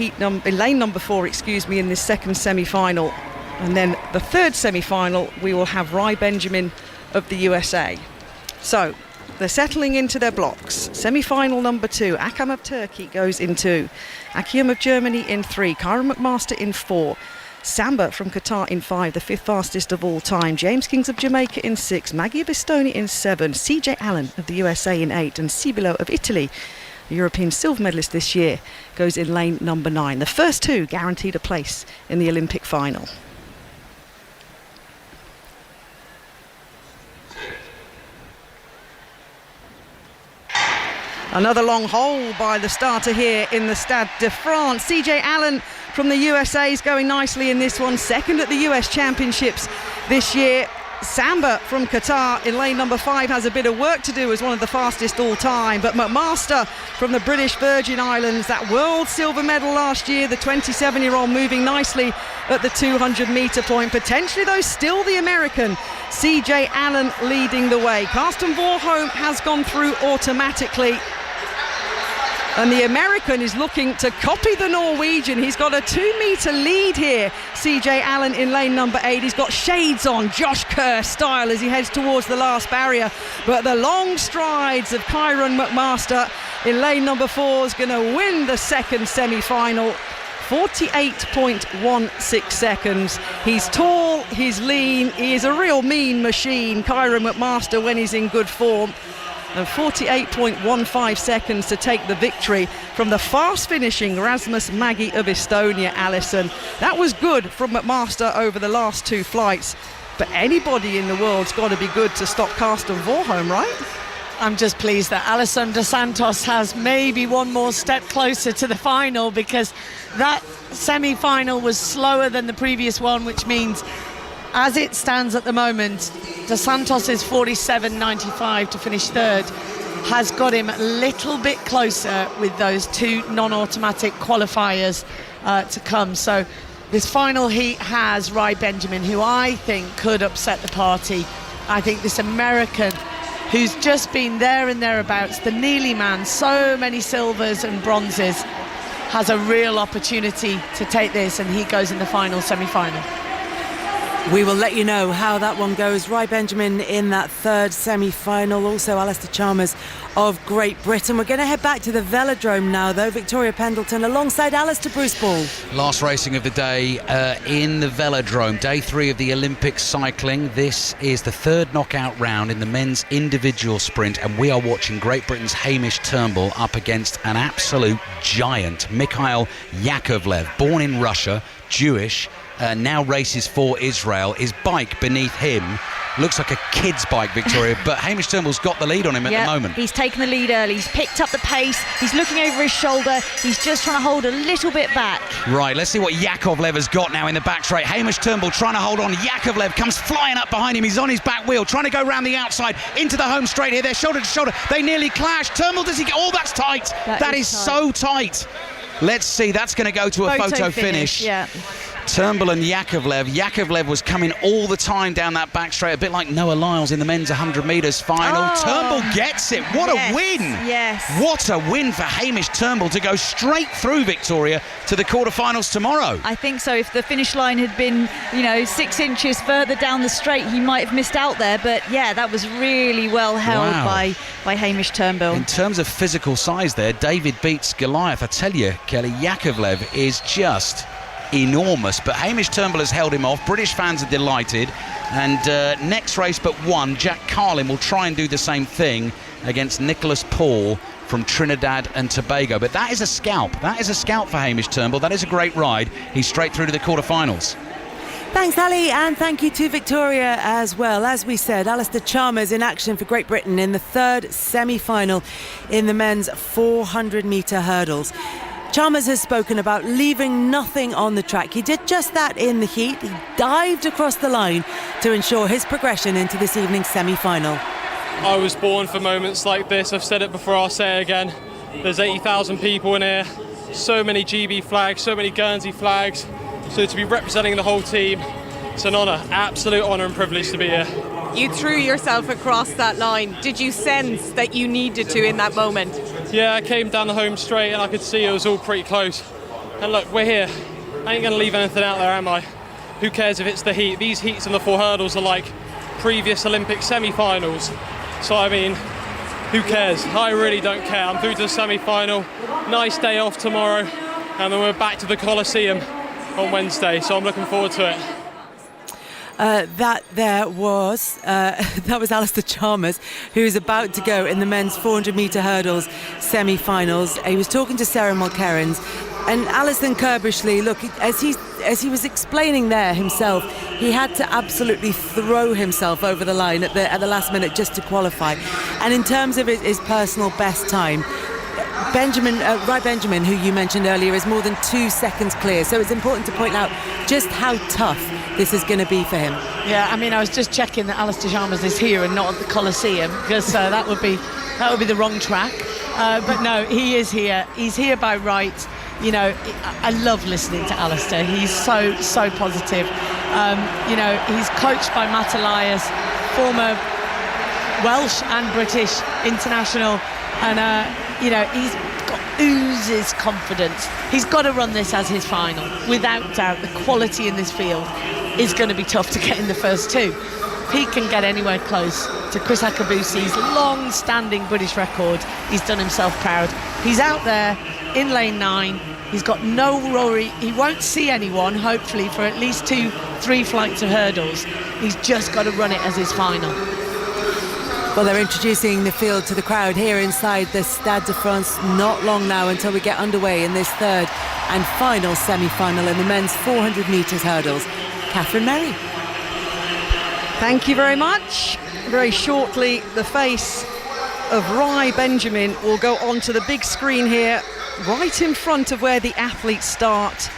lane number 4, in this second semi-final. And then the third semi-final, we will have Rai Benjamin of the USA. So they're settling into their blocks. Semi-final number 2, Akam of Turkey goes in 2, Akyem of Germany in 3, Keirin McMaster in 4, Samba from Qatar in 5, the 5th fastest of all time, James Kings of Jamaica in 6, Maggie of Estonia in 7, CJ Allen of the USA in 8, and Sibilo of Italy European silver medalist this year, goes in lane number 9. The first two guaranteed a place in the Olympic final. Another long hole by the starter here in the Stade de France. CJ Allen from the USA is going nicely in this one. Second at the US Championships this year. Samba from Qatar in lane number 5 has a bit of work to do as one of the fastest all time. But McMaster from the British Virgin Islands, that world silver medal last year, the 27-year-old moving nicely at the 200-metre point. Potentially, though, still the American CJ Allen leading the way. Karsten Warholm has gone through automatically. And the American is looking to copy the Norwegian. He's got a 2-metre lead here. CJ Allen in lane number 8. He's got shades on, Josh Kerr style, as he heads towards the last barrier. But the long strides of Keirin McMaster in lane number 4 is going to win the second semi-final. 48.16 seconds. He's tall, he's lean, he is a real mean machine, Keirin McMaster, when he's in good form. And 48.15 seconds to take the victory from the fast-finishing Rasmus Maggi of Estonia, Alison. That was good from McMaster over the last 2 flights. But anybody in the world's got to be good to stop Karsten Warholm, right?
I'm just pleased that Alison dos Santos has maybe one more step closer to the final, because that semi-final was slower than the previous one, which means, as it stands at the moment, dos Santos' 47.95 to finish third has got him a little bit closer with those 2 non-automatic qualifiers to come. So this final heat has Rai Benjamin, who I think could upset the party. I think this American, who's just been there and thereabouts, the Neely man, so many silvers and bronzes, has a real opportunity to take this, and he goes in the final semi-final.
We will let you know how that one goes. Rai Benjamin in that third semi-final. Also Alistair Chalmers of Great Britain. We're going to head back to the velodrome now, though. Victoria Pendleton alongside Alistair Bruce Ball.
Last racing of the day in the velodrome. Day 3 of the Olympic cycling. This is the third knockout round in the men's individual sprint, and we are watching Great Britain's Hamish Turnbull up against an absolute giant, Mikhail Yakovlev, born in Russia, Jewish, now races for Israel. His bike beneath him looks like a kid's bike, Victoria, but Hamish Turnbull's got the lead on him at the moment.
He's taken the lead early. He's picked up the pace. He's looking over his shoulder. He's just trying to hold a little bit back.
Right, let's see what Yakovlev has got now in the back straight. Hamish Turnbull trying to hold on. Yakovlev comes flying up behind him. He's on his back wheel, trying to go round the outside into the home straight here. They're shoulder to shoulder. They nearly clash. Turnbull, does he get... Oh, that's tight. That is tight. So tight. Let's see. That's going to go to a photo finish.
Yeah.
Turnbull and Yakovlev. Yakovlev was coming all the time down that back straight, a bit like Noah Lyles in the men's 100 metres final. Turnbull gets it. What a win.
Yes.
What a win for Hamish Turnbull to go straight through, Victoria, to the quarterfinals tomorrow.
I think so. If the finish line had been, 6 inches further down the straight, he might have missed out there. But yeah, that was really well held by Hamish Turnbull.
In terms of physical size there, David beats Goliath. I tell you, Kelly, Yakovlev is just enormous, but Hamish Turnbull has held him off. British fans are delighted, and next race but one, Jack Carlin will try and do the same thing against Nicholas Paul from Trinidad and Tobago. But that is a scalp. That is a scalp for Hamish Turnbull. That is a great ride. He's straight through to the quarterfinals.
Thanks, Ali, and thank you to Victoria as well. As we said, Alistair Chalmers in action for Great Britain in the third semi-final in the men's 400-metre hurdles. Chalmers has spoken about leaving nothing on the track. He did just that in the heat. He dived across the line to ensure his progression into this evening's semi-final.
I was born for moments like this. I've said it before, I'll say it again. There's 80,000 people in here, so many GB flags, so many Guernsey flags. So to be representing the whole team, it's an honour, absolute honour and privilege to be here.
You threw yourself across that line. Did you sense that you needed to in that moment?
Yeah, I came down the home straight and I could see it was all pretty close. And look, we're here. I ain't going to leave anything out there, am I? Who cares if it's the heat? These heats and the 4 hurdles are like previous Olympic semi-finals. So, I mean, who cares? I really don't care. I'm through to the semi-final. Nice day off tomorrow. And then we're back to the Coliseum on Wednesday. So I'm looking forward to it.
That was Alistair Chalmers, who's about to go in the men's 400-metre hurdles semi-finals. He was talking to Sarah Mulkerrins, and Alison Kirbishley, look, as he was explaining there himself, he had to absolutely throw himself over the line at the last minute just to qualify. And in terms of his personal best time, Rai Benjamin, who you mentioned earlier, is more than 2 seconds clear. So it's important to point out just how tough this is going to be for him.
Yeah, I mean, I was just checking that Alistair Chalmers is here and not at the Coliseum, because that would be the wrong track. But no, he is here. He's here by right. You know, I love listening to Alistair. He's so positive. You know, he's coached by Matt Elias, former Welsh and British international, and you know, he's got oozes confidence. He's got to run this as his final. Without doubt, the quality in this field is going to be tough to get in the first two. If he can get anywhere close to Chris Akabusi's long-standing British record, he's done himself proud. He's out there in lane 9. He's got no worry. He won't see anyone, hopefully, for at least 2-3 flights of hurdles. He's just got to run it as his final.
Well, they're introducing the field to the crowd here inside the Stade de France. Not long now until we get underway in this third and final semi-final in the men's 400 metres hurdles. Catherine Merry.
Thank you very much. Very shortly, the face of Rai Benjamin will go onto the big screen here, right in front of where the athletes start.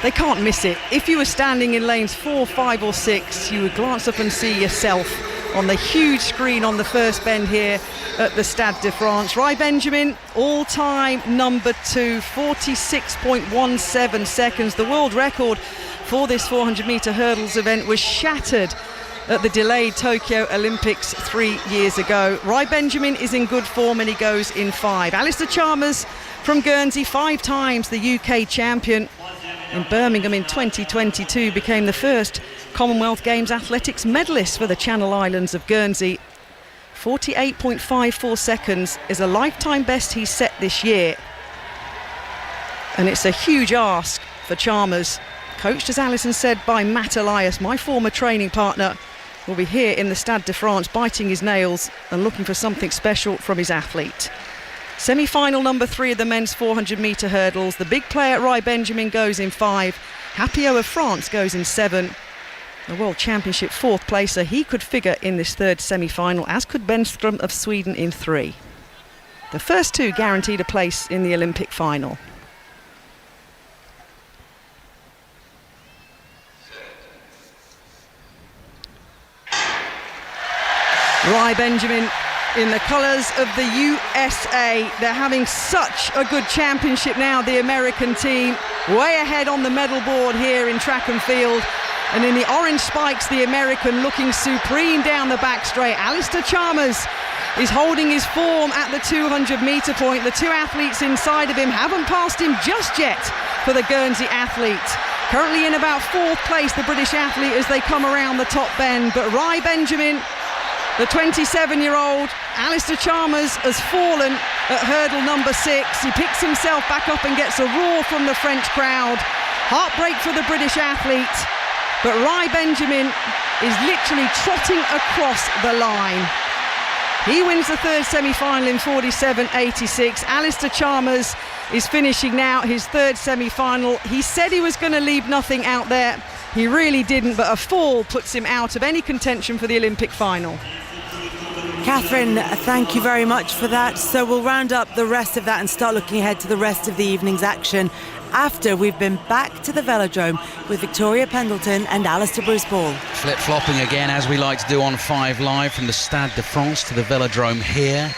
They can't miss it. If you were standing in lanes 4, 5 or 6, you would glance up and see yourself on the huge screen on the first bend here at the Stade de France. Rai Benjamin, all-time number 2, 46.17 seconds. The world record for this 400-metre hurdles event was shattered at the delayed Tokyo Olympics 3 years ago. Rai Benjamin is in good form and he goes in 5. Alistair Chalmers from Guernsey, 5 times the UK champion in Birmingham in 2022, became the first Commonwealth Games athletics medalist for the Channel Islands of Guernsey. 48.54 seconds is a lifetime best he set this year. And it's a huge ask for Chalmers. Coached, as Alison said, by Matt Elias, my former training partner, will be here in the Stade de France biting his nails and looking for something special from his athlete. Semi-final number 3 of the men's 400-metre hurdles. The big player Rai Benjamin goes in 5. Hapio of France goes in 7. The World Championship 4th placer, he could figure in this third semi-final, as could Benstrom of Sweden in 3. The first 2 guaranteed a place in the Olympic final. Rai Benjamin in the colours of the USA. They're having such a good championship now, the American team. Way ahead on the medal board here in track and field. And in the orange spikes, the American looking supreme down the back straight. Alistair Chalmers is holding his form at the 200-metre point. The 2 athletes inside of him haven't passed him just yet for the Guernsey athlete. Currently in about 4th place, the British athlete, as they come around the top bend. But Rai Benjamin, the 27-year-old, Alistair Chalmers, has fallen at hurdle number 6. He picks himself back up and gets a roar from the French crowd. Heartbreak for the British athlete. But Rai Benjamin is literally trotting across the line. He wins the third semi-final in 47.86. Alistair Chalmers is finishing now his third semi-final. He said he was going to leave nothing out there. He really didn't, but a fall puts him out of any contention for the Olympic final.
Catherine, thank you very much for that. So we'll round up the rest of that and start looking ahead to the rest of the evening's action after we've been back to the velodrome with Victoria Pendleton and Alistair Bruce-Ball.
Flip-flopping again, as we like to do on 5 Live, from the Stade de France to the velodrome here.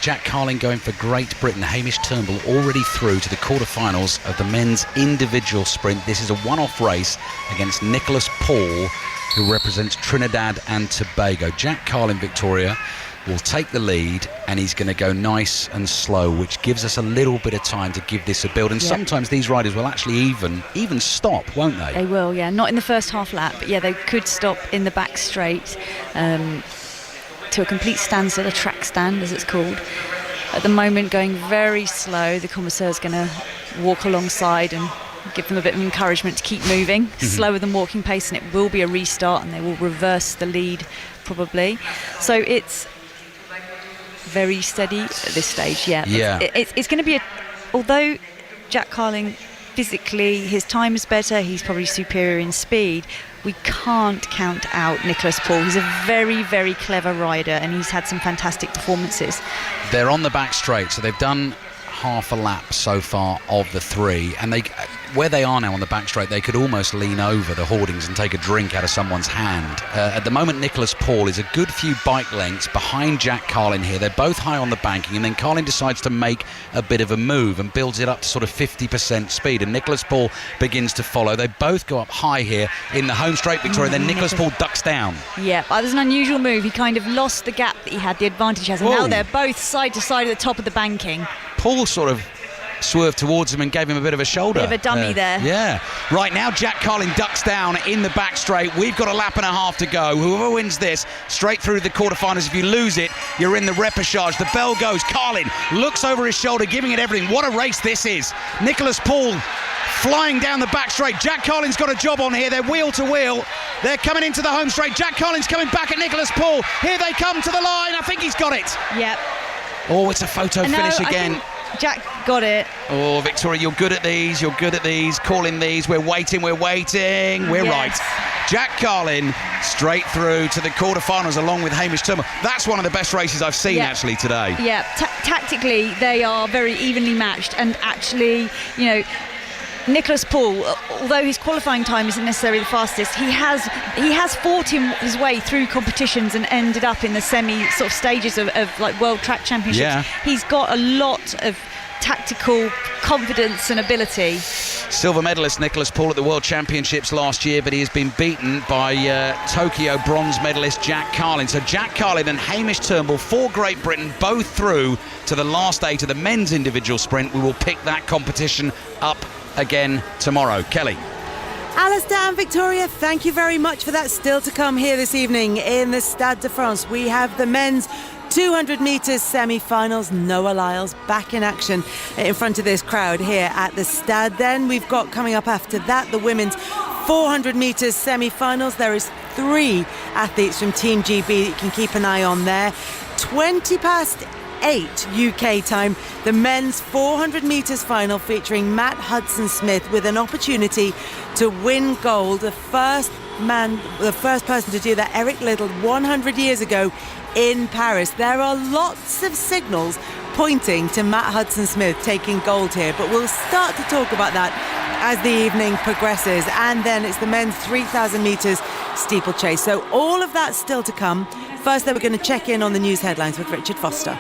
Jack Carling going for Great Britain. Hamish Turnbull already through to the quarterfinals of the men's individual sprint. This is a one-off race against Nicholas Paul, who represents Trinidad and Tobago. Jack Carling, Victoria, will take the lead, and he's going to go nice and slow, which gives us a little bit of time to give this a build. And sometimes these riders will actually even stop, won't they?
They will, yeah. Not in the first half lap, but yeah, they could stop in the back straight to a complete standstill, a track stand as it's called. At the moment, going very slow. The commissaire's going to walk alongside and give them a bit of encouragement to keep moving, slower than walking pace, and it will be a restart, and they will reverse the lead probably. So it's very steady at this stage. It's going to be although Jack Carling physically, his time is better, he's probably superior in speed, we can't count out Nicholas Paul. He's a very, very clever rider, and he's had some fantastic performances.
They're on the back straight, so they've done half a lap so far of the 3, and where they are now on the back straight, they could almost lean over the hoardings and take a drink out of someone's hand. At the moment, Nicholas Paul is a good few bike lengths behind Jack Carling here. They're both high on the banking, and then Carling decides to make a bit of a move and builds it up to sort of 50% speed, and Nicholas Paul begins to follow. They both go up high here in the home straight, Victoria, then Nicholas Paul ducks down.
Yeah, that was an unusual move. He kind of lost the gap that he had, the advantage he has, and now they're both side to side at the top of the banking.
Paul sort of swerved towards him and gave him a bit of a shoulder.
Bit of a dummy there.
Yeah. Right now, Jack Carling ducks down in the back straight. We've got a lap and a half to go. Whoever wins this, straight through the quarterfinals. If you lose it, you're in the repechage. The bell goes. Carling looks over his shoulder, giving it everything. What a race this is. Nicholas Paul flying down the back straight. Jack Carling's got a job on here. They're wheel to wheel. They're coming into the home straight. Jack Carling's coming back at Nicholas Paul. Here they come to the line. I think he's got it.
Yep.
Oh, it's a photo finish again.
Jack got it.
Oh, Victoria, you're good at these. You're good at these. Calling these. We're waiting. We're right. Jack Carling straight through to the quarterfinals along with Hamish Turnbull. That's one of the best races I've seen actually today.
Yeah, tactically they are very evenly matched, and actually, Nicholas Paul, although his qualifying time isn't necessarily the fastest, he has fought his way through competitions and ended up in the semi sort of stages of like World Track Championships.
Yeah.
He's got a lot of tactical confidence and ability.
Silver medalist Nicholas Paul at the World Championships last year, but he has been beaten by Tokyo bronze medalist Jack Carling. So Jack Carling and Hamish Turnbull for Great Britain, both through to the last 8 of the men's individual sprint. We will pick that competition up again tomorrow. Kelly.
Alistair and Victoria, thank you very much for that. Still to come here this evening in the Stade de France. We have the men's 200 metres semi-finals. Noah Lyles back in action in front of this crowd here at the Stade. Then we've got coming up after that the women's 400 metres semi-finals. There is 3 athletes from Team GB that you can keep an eye on there. 8 UK time, the men's 400 metres final featuring Matt Hudson-Smith with an opportunity to win gold. The first person to do that, Eric Liddell, 100 years ago in Paris. There are lots of signals pointing to Matt Hudson-Smith taking gold here, but we'll start to talk about that as the evening progresses. And then it's the men's 3,000 metres steeplechase. So all of that's still to come. First, though, we're going to check in on the news headlines with Richard Foster.